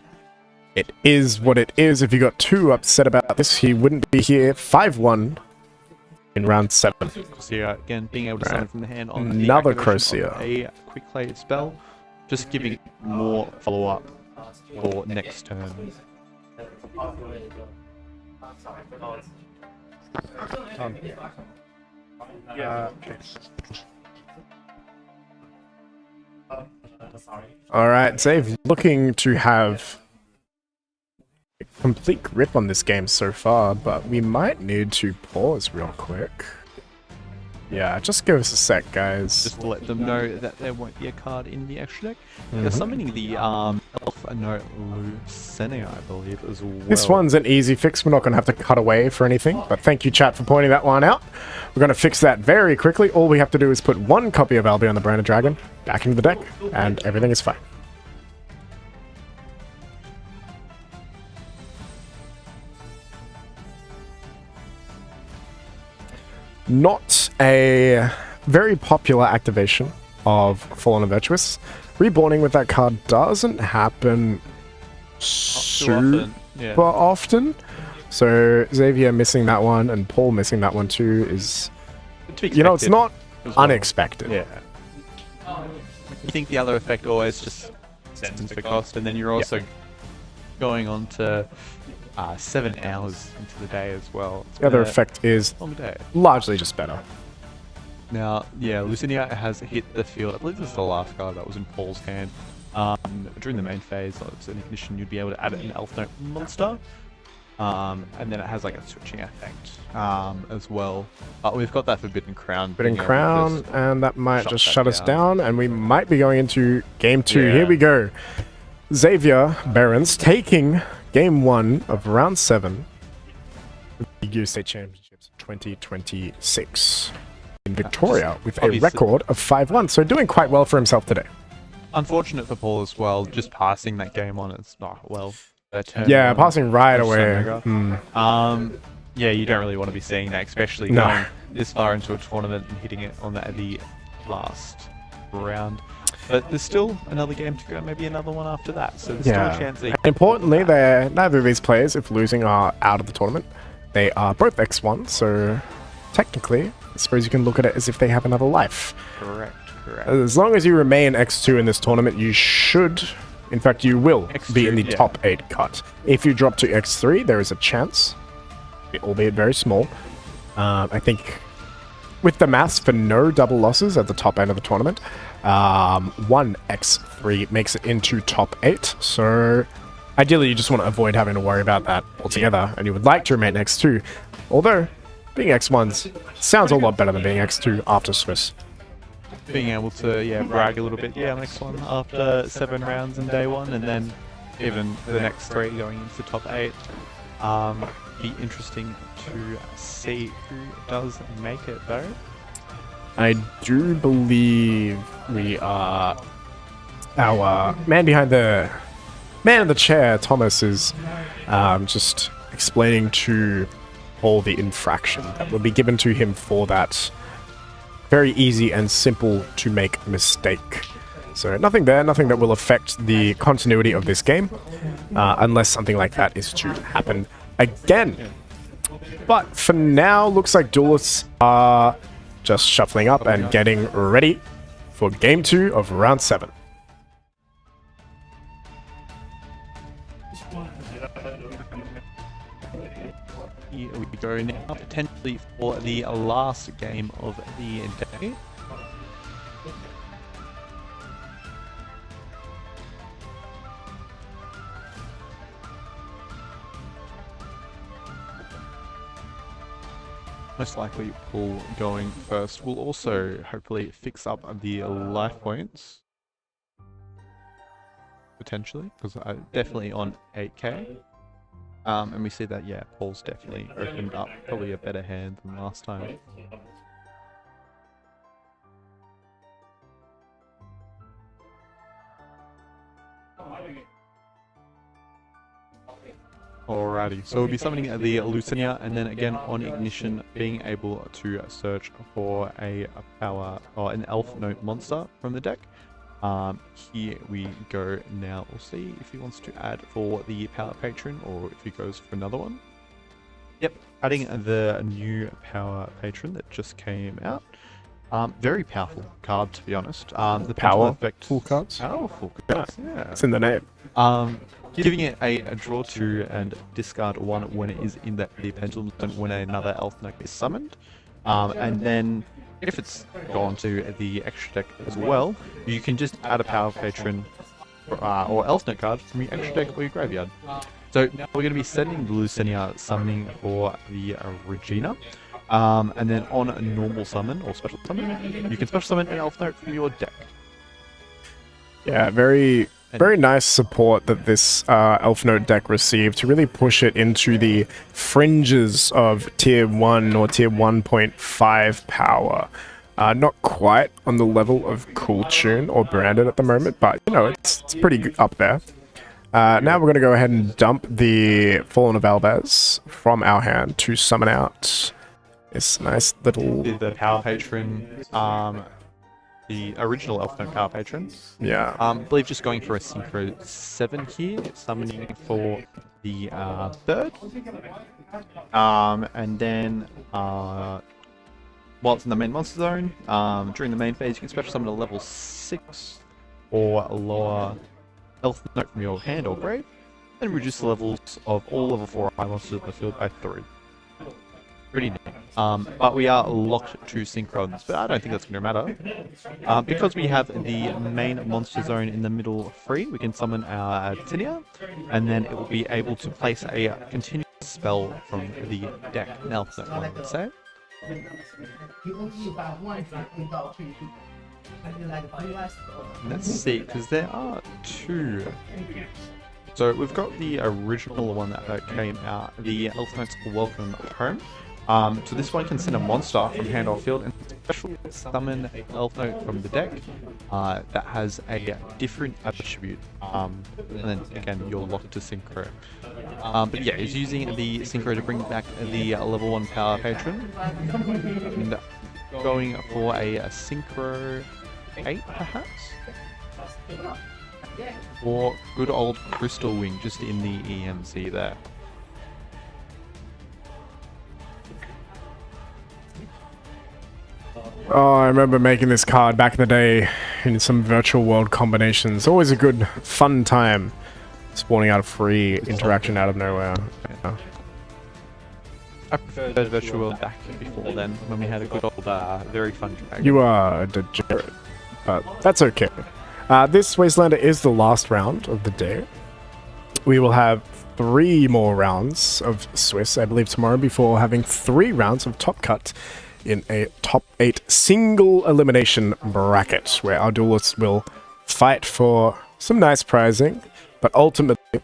it is what it is. If you got too upset about this, he wouldn't be here 5-1 in round 7. Crocea, again, being able to summon from the hand on Another the activation Crocea. of a quick play spell, just giving more follow-up for next turn. Alright, Zave looking to have a complete grip on this game so far, but we might need to pause real quick. Yeah, just give us a sec, guys. Just to let them know that there won't be a card in the extra deck. They're summoning the Elf Note Lucenia, I believe, as well. This one's an easy fix. We're not going to have to cut away for anything, but thank you, chat, for pointing that one out. We're going to fix that very quickly. All we have to do is put one copy of Albion the Branded Dragon back into the deck, and everything is fine. Not a very popular activation of Fallen and Virtuous. Reborning with that card doesn't happen super often. So Xavier missing that one and Paul missing that one too is, you know, it's not unexpected. Yeah. You think the other effect always just sends for cost, and then you're also going on to 7 hours into the day as well. The other effect is long day. Largely just better. Now, yeah, Lucenia has hit the field. I believe this is the last card that was in Paul's hand. During the main phase, it's an ignition, you'd be able to add an Elf Note monster. And then it has like a switching effect as well. We've got that Forbidden Crown. Forbidden Crown, and that might just shut us down, and we might be going into game 2. Here we go. Xavier Barons taking game 1 of round 7 of the Yu-Gi-Oh! State Championships 2026. in Victoria with a obviously- record of 5-1. So doing quite well for himself today. Unfortunate for Paul as well, just passing that game on. It's not well. Yeah, passing right away. Yeah, you don't really want to be seeing that, especially No. going this far into a tournament and hitting it on the last round. But there's still another game to go, maybe another one after that. So there's still a chance that Importantly, neither of these players, if losing, are out of the tournament. They are both X1, so technically, I suppose you can look at it as if they have another life. correct. As long as you remain X2 in this tournament, you should, in fact, you will X2, be in the yeah. top 8 cut. If you drop to X3, there is a chance, albeit very small. I think with the maths for no double losses at the top end of the tournament, 1 X3 makes it into top 8. So ideally, you just want to avoid having to worry about that altogether, and you would like to remain X2. Although, being X1s sounds a lot better than being X2 after Swiss. Being able to brag a little bit, next one after 7 rounds in day 1, and then even the next 3 going into top 8. Be interesting to see who does make it though. I do believe we are our man behind the man in the chair, Thomas, is just explaining to Paul the infraction that will be given to him for that very easy and simple to make mistake. So nothing there, nothing that will affect the continuity of this game, unless something like that is to happen again. But for now, looks like duelists are just shuffling up and getting ready for game 2 of round 7. Here we go now, potentially for the last game of the day. Most likely Paul going first will also hopefully fix up the life points. Potentially, because definitely on 8k. And we see that, Paul's definitely opened up probably a better hand than last time. Alrighty, so we'll be summoning the Lucinia, and then again on ignition, being able to search for a power or an elf note monster from the deck. Here we go now. We'll see if he wants to add for the power patron or if he goes for another one. Yep, adding the new power patron that just came out. Very powerful card, to be honest. The pendulum effect. Powerful cards. Powerful cards, yeah. It's in the name. Giving it a draw 2 and discard 1 when it is in the pendulum zone when another elf note is summoned. And then if it's gone to the extra deck as well, you can just add a power patron or elf note card from your extra deck or your graveyard. So now we're going to be sending the Lucinia summoning for the Regina. And then on a normal summon or special summon, you can special summon an elf note from your deck. Yeah, very nice support that this Elf Note deck received to really push it into the fringes of Tier 1 or Tier 1.5 power. Not quite on the level of Cool Tune or Branded at the moment, but, you know, it's pretty up there. Now we're going to go ahead and dump the Fallen of Albaz from our hand to summon out this nice little... The power patron, the original Elf Note power patron. Yeah. I believe just going for a Synchro 7 here, summoning for the third. And then while it's in the main monster zone, during the main phase, you can special summon a level 6 or lower Elf Note from your hand or grave, and reduce the levels of all level 4 high monsters in the field by 3. Pretty neat. But we are locked to Synchrons, but I don't think that's going to matter. Because we have the main monster zone in the middle free, we can summon our Tinia, and then it will be able to place a continuous spell from the deck. An Elf Note one, let's say. Let's see, because there are 2. So we've got the original one that came out, the Elf Note's Welcome Home. So this one can send a monster from hand or field and special summon an elf note from the deck that has a different attribute. And then again, you're locked to synchro. But yeah, it's using the synchro to bring back the level 1 power patron. And going for a synchro 8 perhaps? Or good old Crystal Wing just in the EMC there. Oh, I remember making this card back in the day in some virtual world combinations. Always a good, fun time. Spawning out a free interaction out of nowhere. Yeah. I preferred Virtual World back before then, when we had a good old, very fun dragon. You are a degenerate, but that's okay. This Wastelander is the last round of the day. We will have 3 more rounds of Swiss, I believe, tomorrow, before having 3 rounds of Top Cut in a top 8 single elimination bracket, where our duelists will fight for some nice prizing, but ultimately,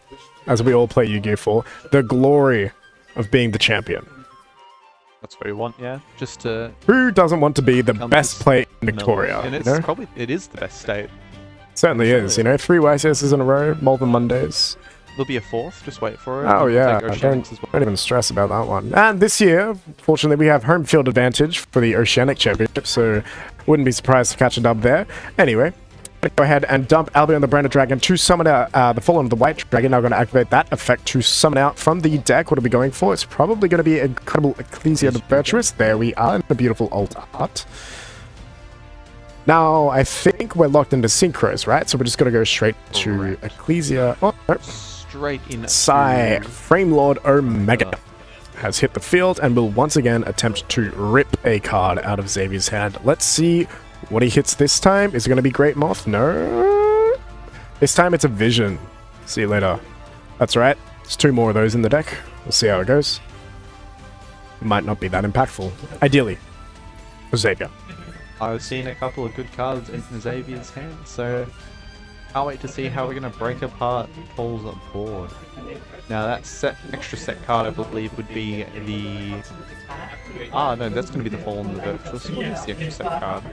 as we all play Yu-Gi-Oh! For, the glory of being the champion. That's what we want, yeah. Just to... Who doesn't want to be the best player in Victoria? And it's you know? probably, it is the best state. Certainly is, you know, 3 YCSs in a row, Melbourne Mondays. There'll be a 4th, just wait for it. Oh yeah, Take don't Oceanics as well. even stress about that one. And this year, fortunately, we have home field advantage for the Oceanic Championship, so wouldn't be surprised to catch a dub there. Anyway, go ahead and dump Albion the Branded Dragon to summon out the Fallen of the White Dragon. Now we're going to activate that effect to summon out from the deck. What are we going for? It's probably going to be Incredible Ecclesia the Virtuous. There we are, in the beautiful alt art. Now, I think we're locked into Synchros, right? So we're just going to go straight to Ecclesia. Oh, no. Straight in. Sai, Frame Lord Omega, has hit the field and will once again attempt to rip a card out of Xavier's hand. Let's see what he hits this time. Is it going to be Great Moth? No. This time it's a Vision. See you later. That's right. There's 2 more of those in the deck. We'll see how it goes. It might not be that impactful. Ideally, for Xavier. I've seen a couple of good cards in Xavier's hand, so can't wait to see how we're going to break apart Paul's board. Now that extra set card, I believe, would be the... Ah, no, that's going to be the Fallen of the Virtuous. What is the extra set card?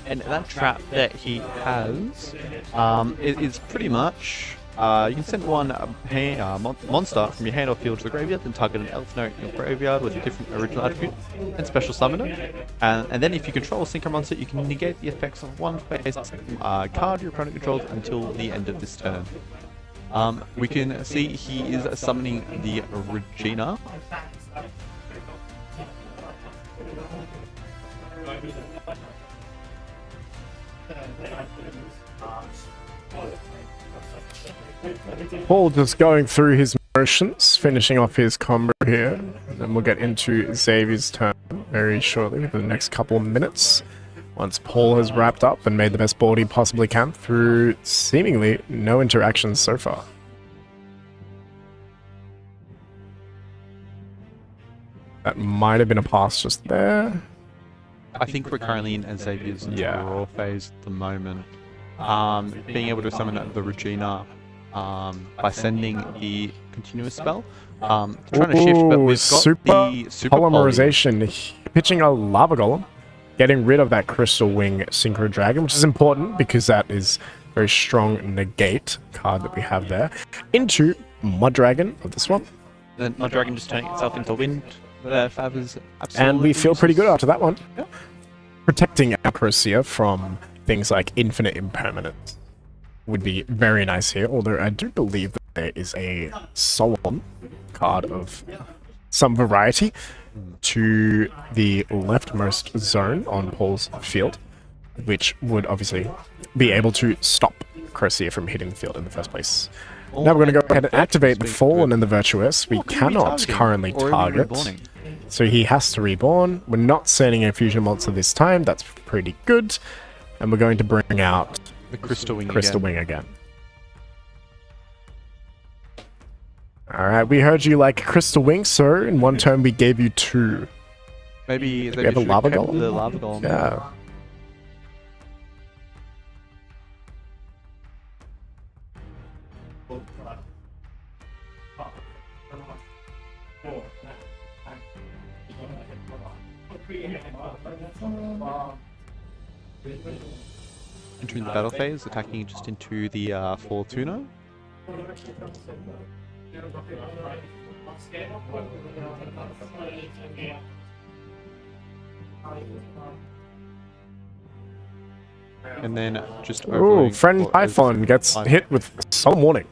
And that trap that he has is pretty much... you can send one monster from your hand or field to the graveyard, then target an elf note in your graveyard with a different original attribute, and special summon it. And then if you control a synchro monster, you can negate the effects of one face card your opponent controls until the end of this turn. We can see he is summoning the Regina. Paul just going through his motions, finishing off his combo here. And then we'll get into Xavier's turn very shortly, within the next couple of minutes. Once Paul has wrapped up and made the best board he possibly can through seemingly no interactions so far. That might have been a pass just there. I think we're currently in Xavier's draw phase at the moment. Being able to summon the Regina by sending the continuous spell. Trying to shift, but we've got super the super polymerization. Pitching a Lava Golem, getting rid of that Crystal Wing Synchro Dragon, which is important because that is a very strong negate card that we have there. Into Mud Dragon of this one. Then Mud Dragon just turning itself into wind. Fab is absolutely And we feel pretty good after that one. Yeah. Protecting our Corsair from things like infinite impermanence would be very nice here, although I do believe that there is a Solemn card of some variety to the leftmost zone on Paul's field, which would obviously be able to stop Corsair from hitting the field in the first place. Now we're going to go ahead and activate the Fallen and the Virtuous. We cannot currently target, so he has to reborn. We're not sending a fusion monster this time, that's pretty good. And we're going to bring out the Crystal Wing again. Alright, we heard you like Crystal Wing, sir. In one turn we gave you 2. Maybe we have a Lava Golem? The Lava Golem. Yeah. Entering the battle phase, attacking just into the Fortuna. And then just Ooh, friend Typhon gets hit with solemn warning.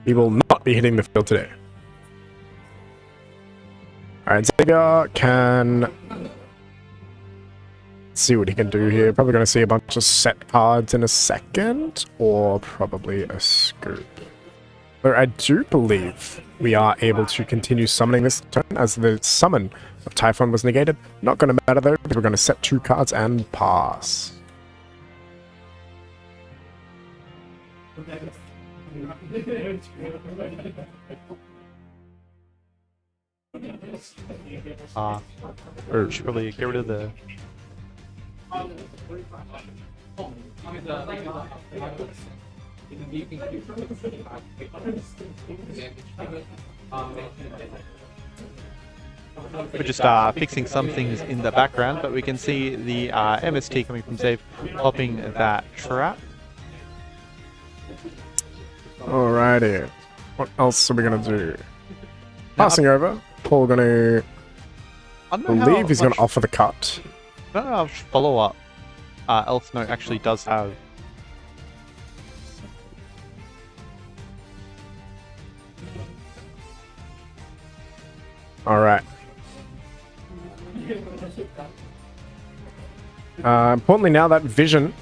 He will not be hitting the field today. Alright, Xavier can see what he can do here. Probably going to see a bunch of set cards in a second, or probably a scoop. But I do believe we are able to continue summoning this turn, as the summon of Typhon was negated. Not going to matter though, because we're going to set 2 cards and pass. Or should probably get rid of the. We're just fixing some things in the background, but we can see the MST coming from Zave popping that trap. Alrighty. What else are we going to do? Passing over. Paul going to believe he's going to offer the cut. I don't know how much follow-up Elf Note actually does have. Alright. Importantly now, that Vision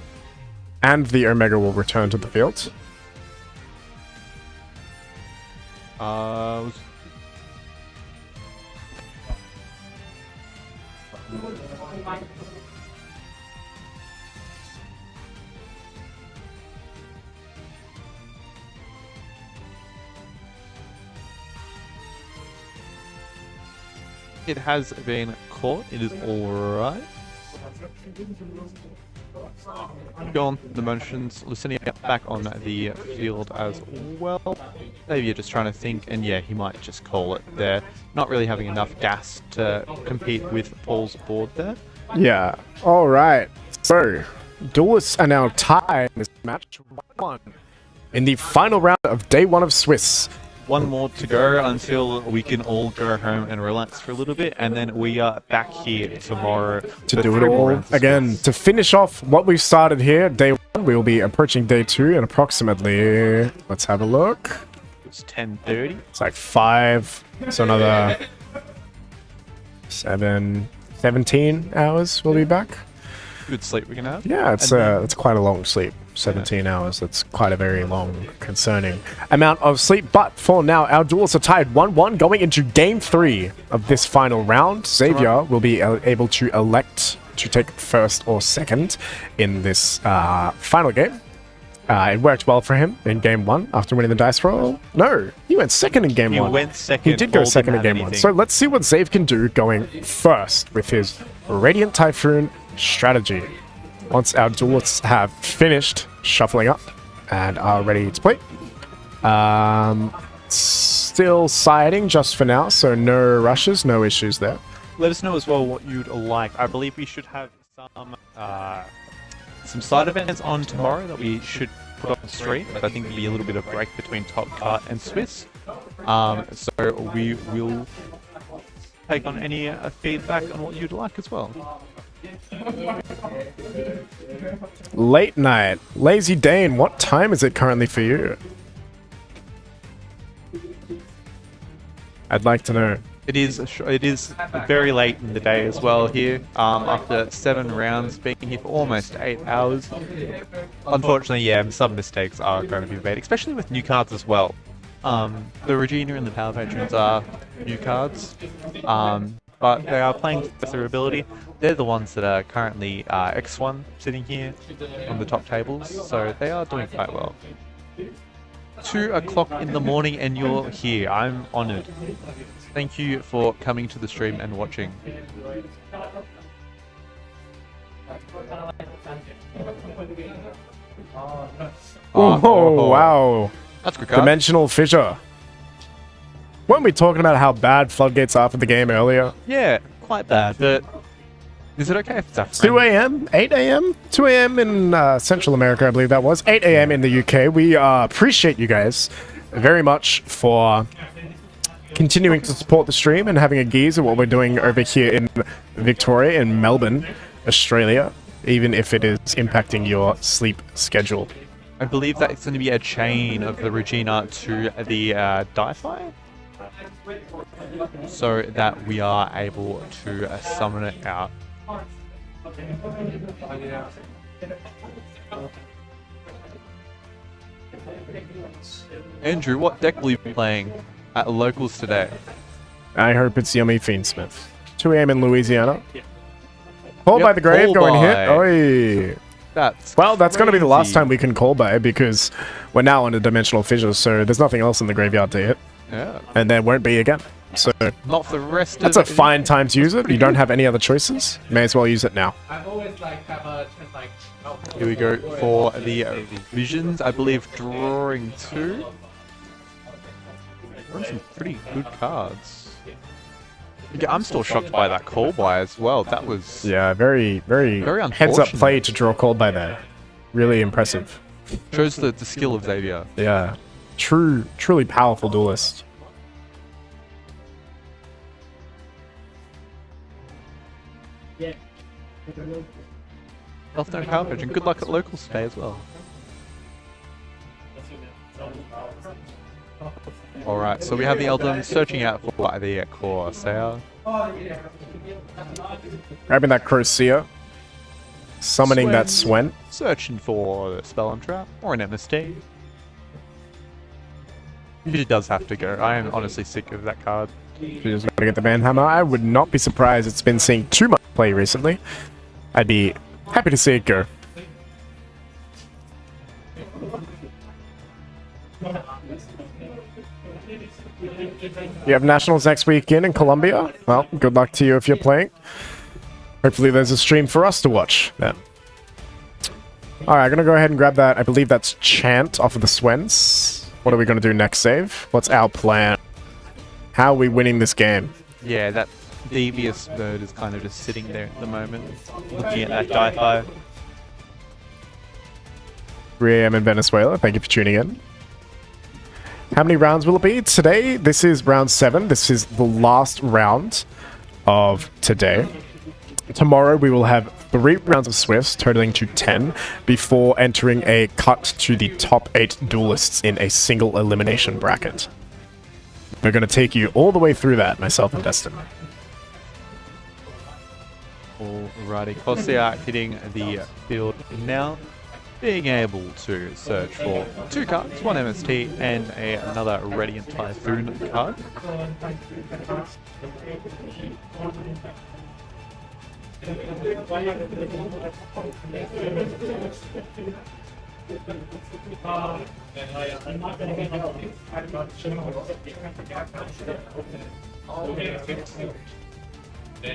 and the Omega will return to the field. It has been caught. It is alright. Go on the motions. Lucinia back on the field as well. Maybe you're just trying to think, and yeah, he might just call it there. Not really having enough gas to compete with Paul's board there. Yeah. Alright. So, duelists are now tied in this match 1-1 in the final round of day 1 of Swiss. One more to go until we can all go home and relax for a little bit, and then we are back here tomorrow to do it all again. To finish off what we've started here, day 1, we will be approaching day 2 in approximately, let's have a look. It's 10:30. It's like 5, so another 17 hours we'll be back. Good sleep we can have. Yeah, it's quite a long sleep. 17 hours. That's quite a very long, concerning amount of sleep. But for now, our duels are tied 1-1 going into game 3 of this final round. Xavier will be able to elect to take first or second in this final game. It worked well for him in game 1 after winning the dice roll. No, he went second in game 1. He went second. He did go second in game 1. So let's see what Xav can do going first with his Radiant Typhoon strategy. Once our duelists have finished shuffling up and are ready to play. Still siding just for now, so no rushes, no issues there. Let us know as well what you'd like. I believe we should have some side events on tomorrow that we should put on stream. But I think there'll be a little bit of break between Top Cut and Swiss. So we will take on any feedback on what you'd like as well. Late night. Lazy Dane, what time is it currently for you? I'd like to know. It is very late in the day as well here. After 7 rounds, being here for almost 8 hours. Unfortunately, yeah, some mistakes are going to be made, especially with new cards as well. The Regina and the Power Patrons are new cards. But they are playing for their ability. They're the ones that are currently X1 sitting here on the top tables, so they are doing quite well. 2 o'clock in the morning and you're here. I'm honoured. Thank you for coming to the stream and watching. Oh, wow. That's a good card. Dimensional Fissure. Weren't we talking about how bad floodgates are for the game earlier? Yeah, quite bad, but is it okay if it's after 2 a.m., 8 a.m., 2 a.m. in Central America, I believe that was. 8 a.m. in the UK. We appreciate you guys very much for continuing to support the stream and having a gaze at what we're doing over here in Victoria, in Melbourne, Australia, even if it is impacting your sleep schedule. I believe that it's going to be a chain of the Regina to the Di-Fi, so that we are able to summon it out. Andrew, what deck will you be playing at locals today? I hope it's Yummy Fiendsmith. 2 a.m. in Louisiana. Call by Yep, the grave call going by. hit. Oi. That's Well, that's going to be the last crazy. time we can call by because we're now under dimensional fissures, so there's nothing else in the graveyard to hit, Yeah, and there won't be again. So not for the rest that's of a fine time to use it. You don't have any other choices. May as well use it now. Here we go for the visions. I believe drawing 2. Drawing some pretty good cards. Yeah, I'm still shocked by that call by as well. That was Yeah, very Very heads up unfortunate. play to draw called by there. Really impressive. shows the skill of Xavier. Yeah, truly powerful duelist. Health no coverage, and good luck at locals today as well. Alright, so we have the Eldon searching out for the Corsair. Grabbing that Crocea. Summoning that Swen. Searching for a Spell on Trap or an MST. It does have to go. I am honestly sick of that card. You just gotta get the Banhammer. I would not be surprised it's been seeing too much play recently. I'd be happy to see it go. You have Nationals next weekend in Colombia. Well, good luck to you if you're playing. Hopefully there's a stream for us to watch then. Alright, I'm gonna go ahead and grab that. I believe that's Chant off of the Swens. What are we gonna do next save? What's our plan? How are we winning this game? Yeah, that devious bird is kind of just sitting there at the moment, looking at that Di-Fi. 3 a.m. in Venezuela. Thank you for tuning in. How many rounds will it be? Today, this is round 7. This is the last round of today. Tomorrow, we will have 3 rounds of Swifts, totaling to 10, before entering a cut to the top 8 duelists in a single elimination bracket. We're going to take you all the way through that, myself and Destin. Alrighty, Corsair hitting the field now, being able to search for 2 cards, 1 MST and another Radiant Typhoon card.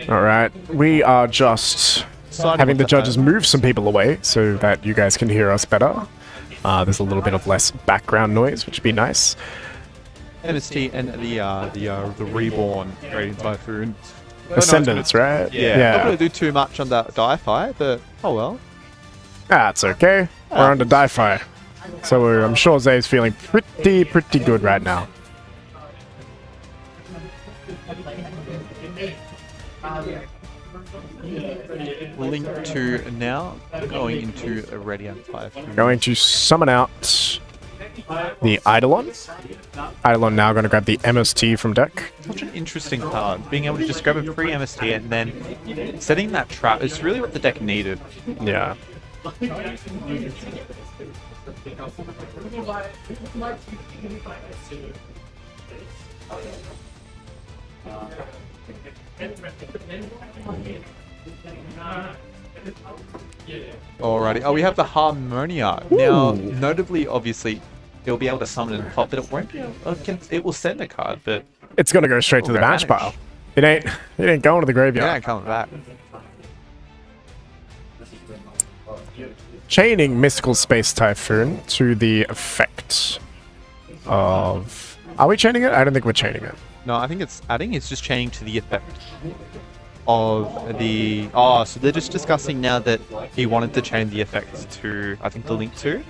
Alright, we are just having the judges move some people away so that you guys can hear us better. There's a little bit of less background noise, which would be nice. MST and the Reborn Radiant Typhoon. Ascendants, right? Yeah. Not going to do too much on that Di-Fi, but oh well. That's okay. We're under Di-Fi. So I'm sure Zay's feeling pretty good right now. Link to now, going into a Radiant Typhoon. Going to summon out the Eidolon. Eidolon now going to grab the MST from deck. Such an interesting card. Being able to just grab a free MST and then setting that trap is really what the deck needed. Yeah. Alrighty. Oh, we have the Harmonia. Now, notably, obviously, it'll be able to summon and pop, but it won't be able, it will send a card, but It's going to go straight to the match pile. It ain't going to the it graveyard. ain't coming back. Chaining Mystical Space Typhoon to the effect of... Are we chaining it? I don't think we're chaining it. No, I think it's just chaining to the effect. of the... Oh, so they're just discussing now that he wanted to change the effects to, I think, the Link 2.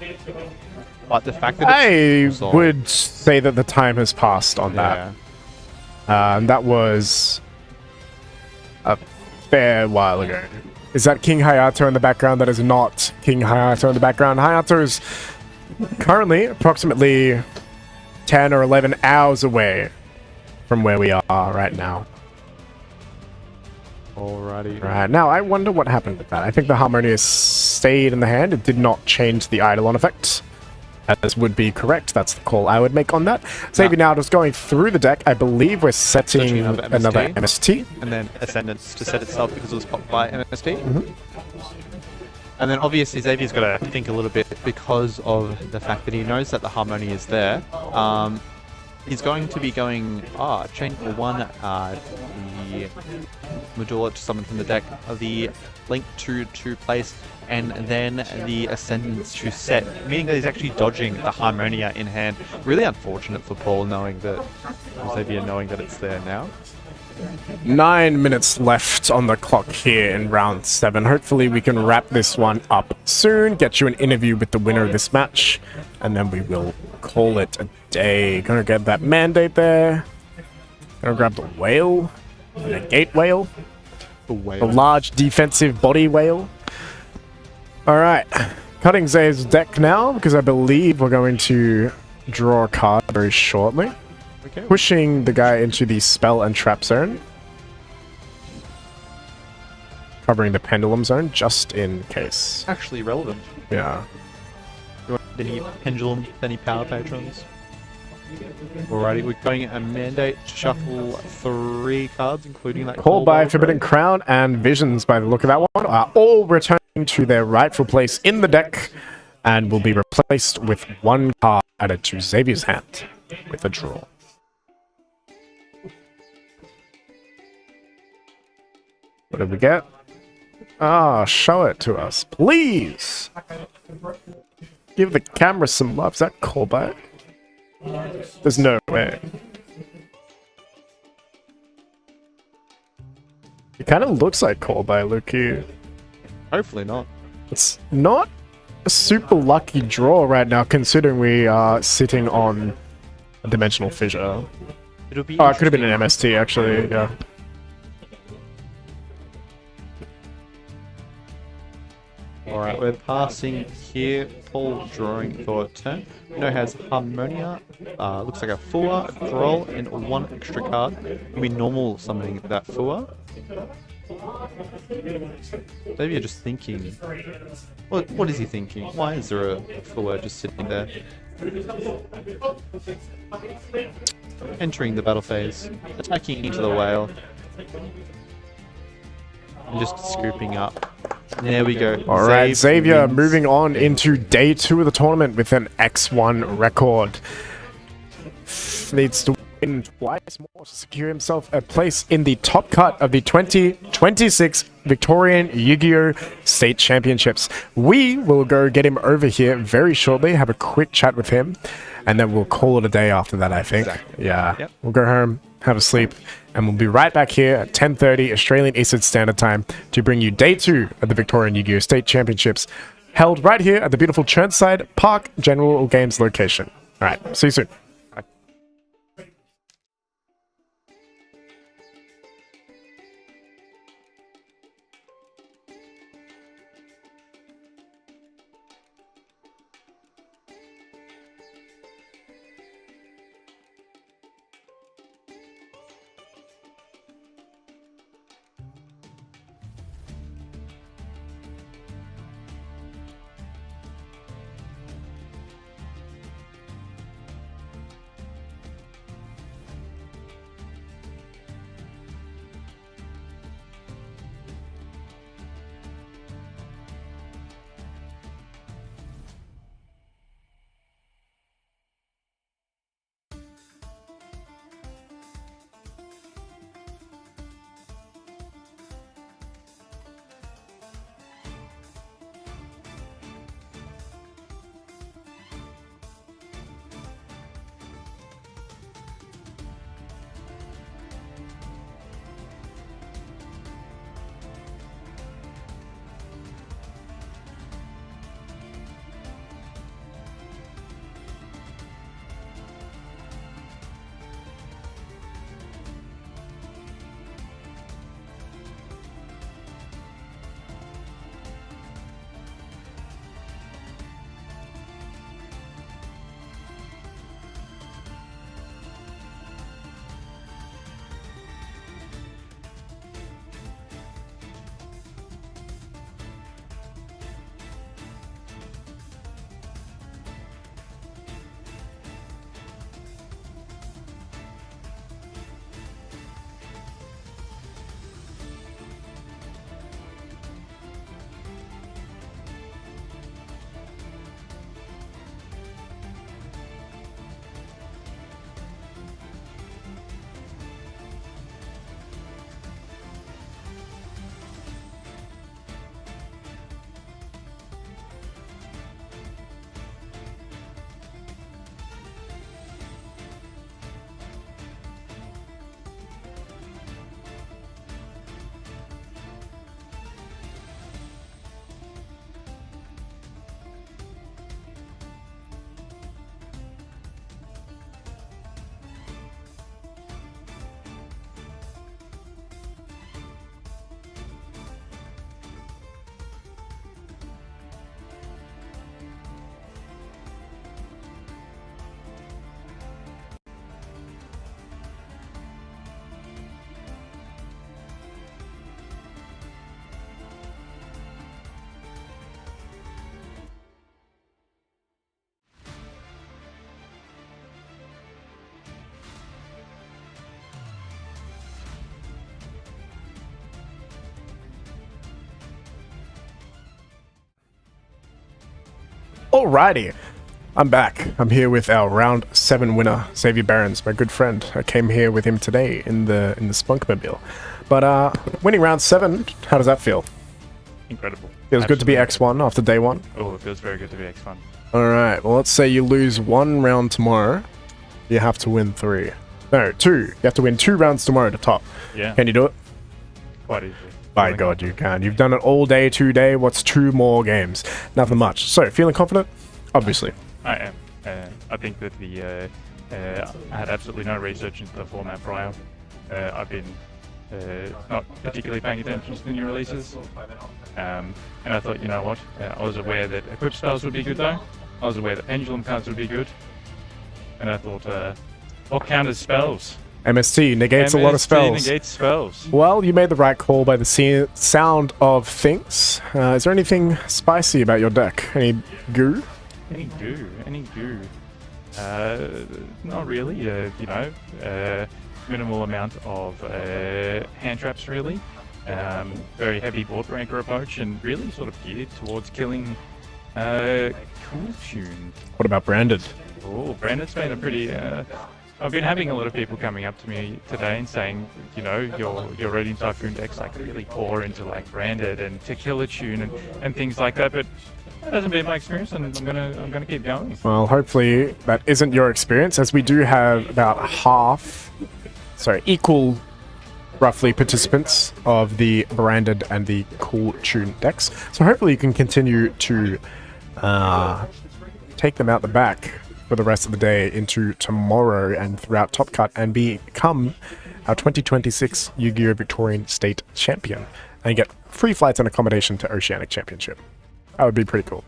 But the fact that I it's would say that the time has passed on that. That was a fair while ago. Is that King Hayato in the background? That is not King Hayato in the background. Hayato is currently approximately 10 or 11 hours away from where we are right now. Alrighty. Right, now I wonder what happened with that. I think the Harmonious stayed in the hand. It did not change the Eidolon effect. As would be correct. That's the call I would make on that. Xavier now just going through the deck. I believe we're setting another MST. And then Ascendance to set itself because it was popped by MST. And then obviously Xavier's got to think a little bit because of the fact that he knows that the Harmony is there. He's going to be going, chain for one, the Medulla to summon from the deck, the Link to place, and then the Ascendance to set, meaning that he's actually dodging the Harmonia in hand. Really unfortunate for Paul knowing that, Xavier knowing that it's there now. 9 minutes left on the clock here in round 7. Hopefully we can wrap this one up soon, get you an interview with the winner of this match, and then we will call it a day. Gonna get that mandate there. Gonna grab the whale, the gate whale, the large defensive body whale. Alright, cutting Zay's deck now because I believe we're going to draw a card very shortly. Okay. Pushing the guy into the spell and trap zone. Covering the pendulum zone just in case. Actually relevant. Yeah. You want any pendulum, any power patrons? Alrighty, we're going a mandate to shuffle 3 cards, including that Call by Forbidden Crown and Visions, by the look of that one, are all returning to their rightful place in the deck and will be replaced with 1 card added to Xavier's hand with a draw. What did we get? Show it to us, please. Give the camera some love. Is that callback? There's no way. It kind of looks like callback, Luki. Hopefully not. It's not a super lucky draw right now, considering we are sitting on a dimensional fissure. It'll be it could have been an MST, actually, yeah. Alright, we're passing here. Paul drawing for a turn. Uno has Harmonia, looks like a Fua, Droll, and 1 extra card. We'll be normal summoning that Fua. Maybe you're just thinking. What is he thinking? Why is there a Fua just sitting there? Entering the battle phase, attacking into the whale. And just scooping up. There we go. Alright, Xavier moving on into day 2 of the tournament with an X1 record. Needs to win twice more to secure himself a place in the top cut of the 2026 Victorian Yu-Gi-Oh! State Championships. We will go get him over here very shortly, have a quick chat with him, and then we'll call it a day after that, I think. Exactly. Yeah. Yep. We'll go home, have a sleep, and we'll be right back here at 10:30 Australian Eastern Standard Time to bring you day 2 of the Victorian Yu-Gi-Oh! State Championships, held right here at the beautiful Churnside Park General Games location. Alright, see you soon. Alrighty. I'm back. I'm here with our round 7 winner, Xavier Barons, my good friend. I came here with him today in the Spunkmobile. But winning round 7, how does that feel? Incredible. Feels good to be X1 after day 1. Oh, it feels very good to be X1. Alright, well let's say you lose 1 round tomorrow. You have to win 3. No, 2. You have to win 2 rounds tomorrow to top. Yeah. Can you do it? Quite easily. By God, you can. You've done it all day, today. What's 2 more games? Nothing much. So, feeling confident? Obviously. I am. I think that I had absolutely no research into the format prior. I've been not particularly paying attention to the new releases. And I thought, you know what? I was aware that equip spells would be good though. I was aware that pendulum cards would be good. And I thought, what counters spells? MST negates a lot of spells. MST negates spells. Well, you made the right call by the sound of things. Is there anything spicy about your deck? Any goo? Any goo? Not really. Minimal amount of hand traps, really. Very heavy board breaker approach, and really sort of geared towards killing Cool Tune. What about Branded? Oh, Branded's been a pretty. I've been having a lot of people coming up to me today and saying, you know, your Radiant Typhoon deck's like really core into like Branded and to kill a tune and things like that, but that hasn't been my experience, and I'm gonna keep going. Well, hopefully that isn't your experience, as we do have about equal, roughly, participants of the Branded and the Cool Tune decks. So hopefully you can continue to take them out the back for the rest of the day into tomorrow and throughout Top Cut and become our 2026 Yu-Gi-Oh! Victorian State Champion and get free flights and accommodation to Oceanic Championship. That would be pretty cool.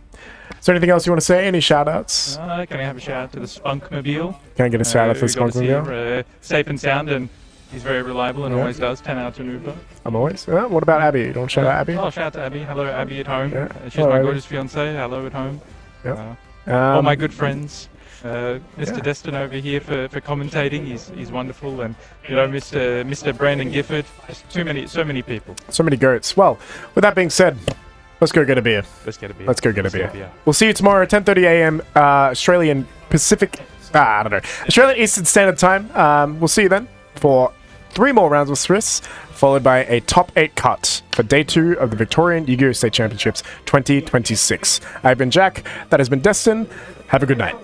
Is there anything else you want to say? Any shout-outs? Can I have a shout-out to the Spunkmobile? Can I get a shout-out for the Got us Spunkmobile? here, safe and sound, and he's very reliable and always does. 10 out of 10 Uber. I'm always. What about Abby? You don't shout out Abby? Oh, shout out to Abby. Hello, Abby at home. Yeah. She's Hello, my Abby. gorgeous fiance. Hello at home. Yeah. All my good friends. Mr. Destin over here for commentating. He's wonderful, and you know, Mr. Brandon Gifford. Just so many people. So many goats. Well, with that being said, let's go get a beer. Let's get a beer. Let's go get a beer. We'll see you tomorrow at 10:30 a.m. Australian Pacific. I don't know. Australian Eastern Standard Time. We'll see you then for 3 more rounds with Swiss, followed by a top 8 cut for day 2 of the Victorian Yu-Gi-Oh! State Championships 2026. I've been Jack. That has been Destin. Have a good night.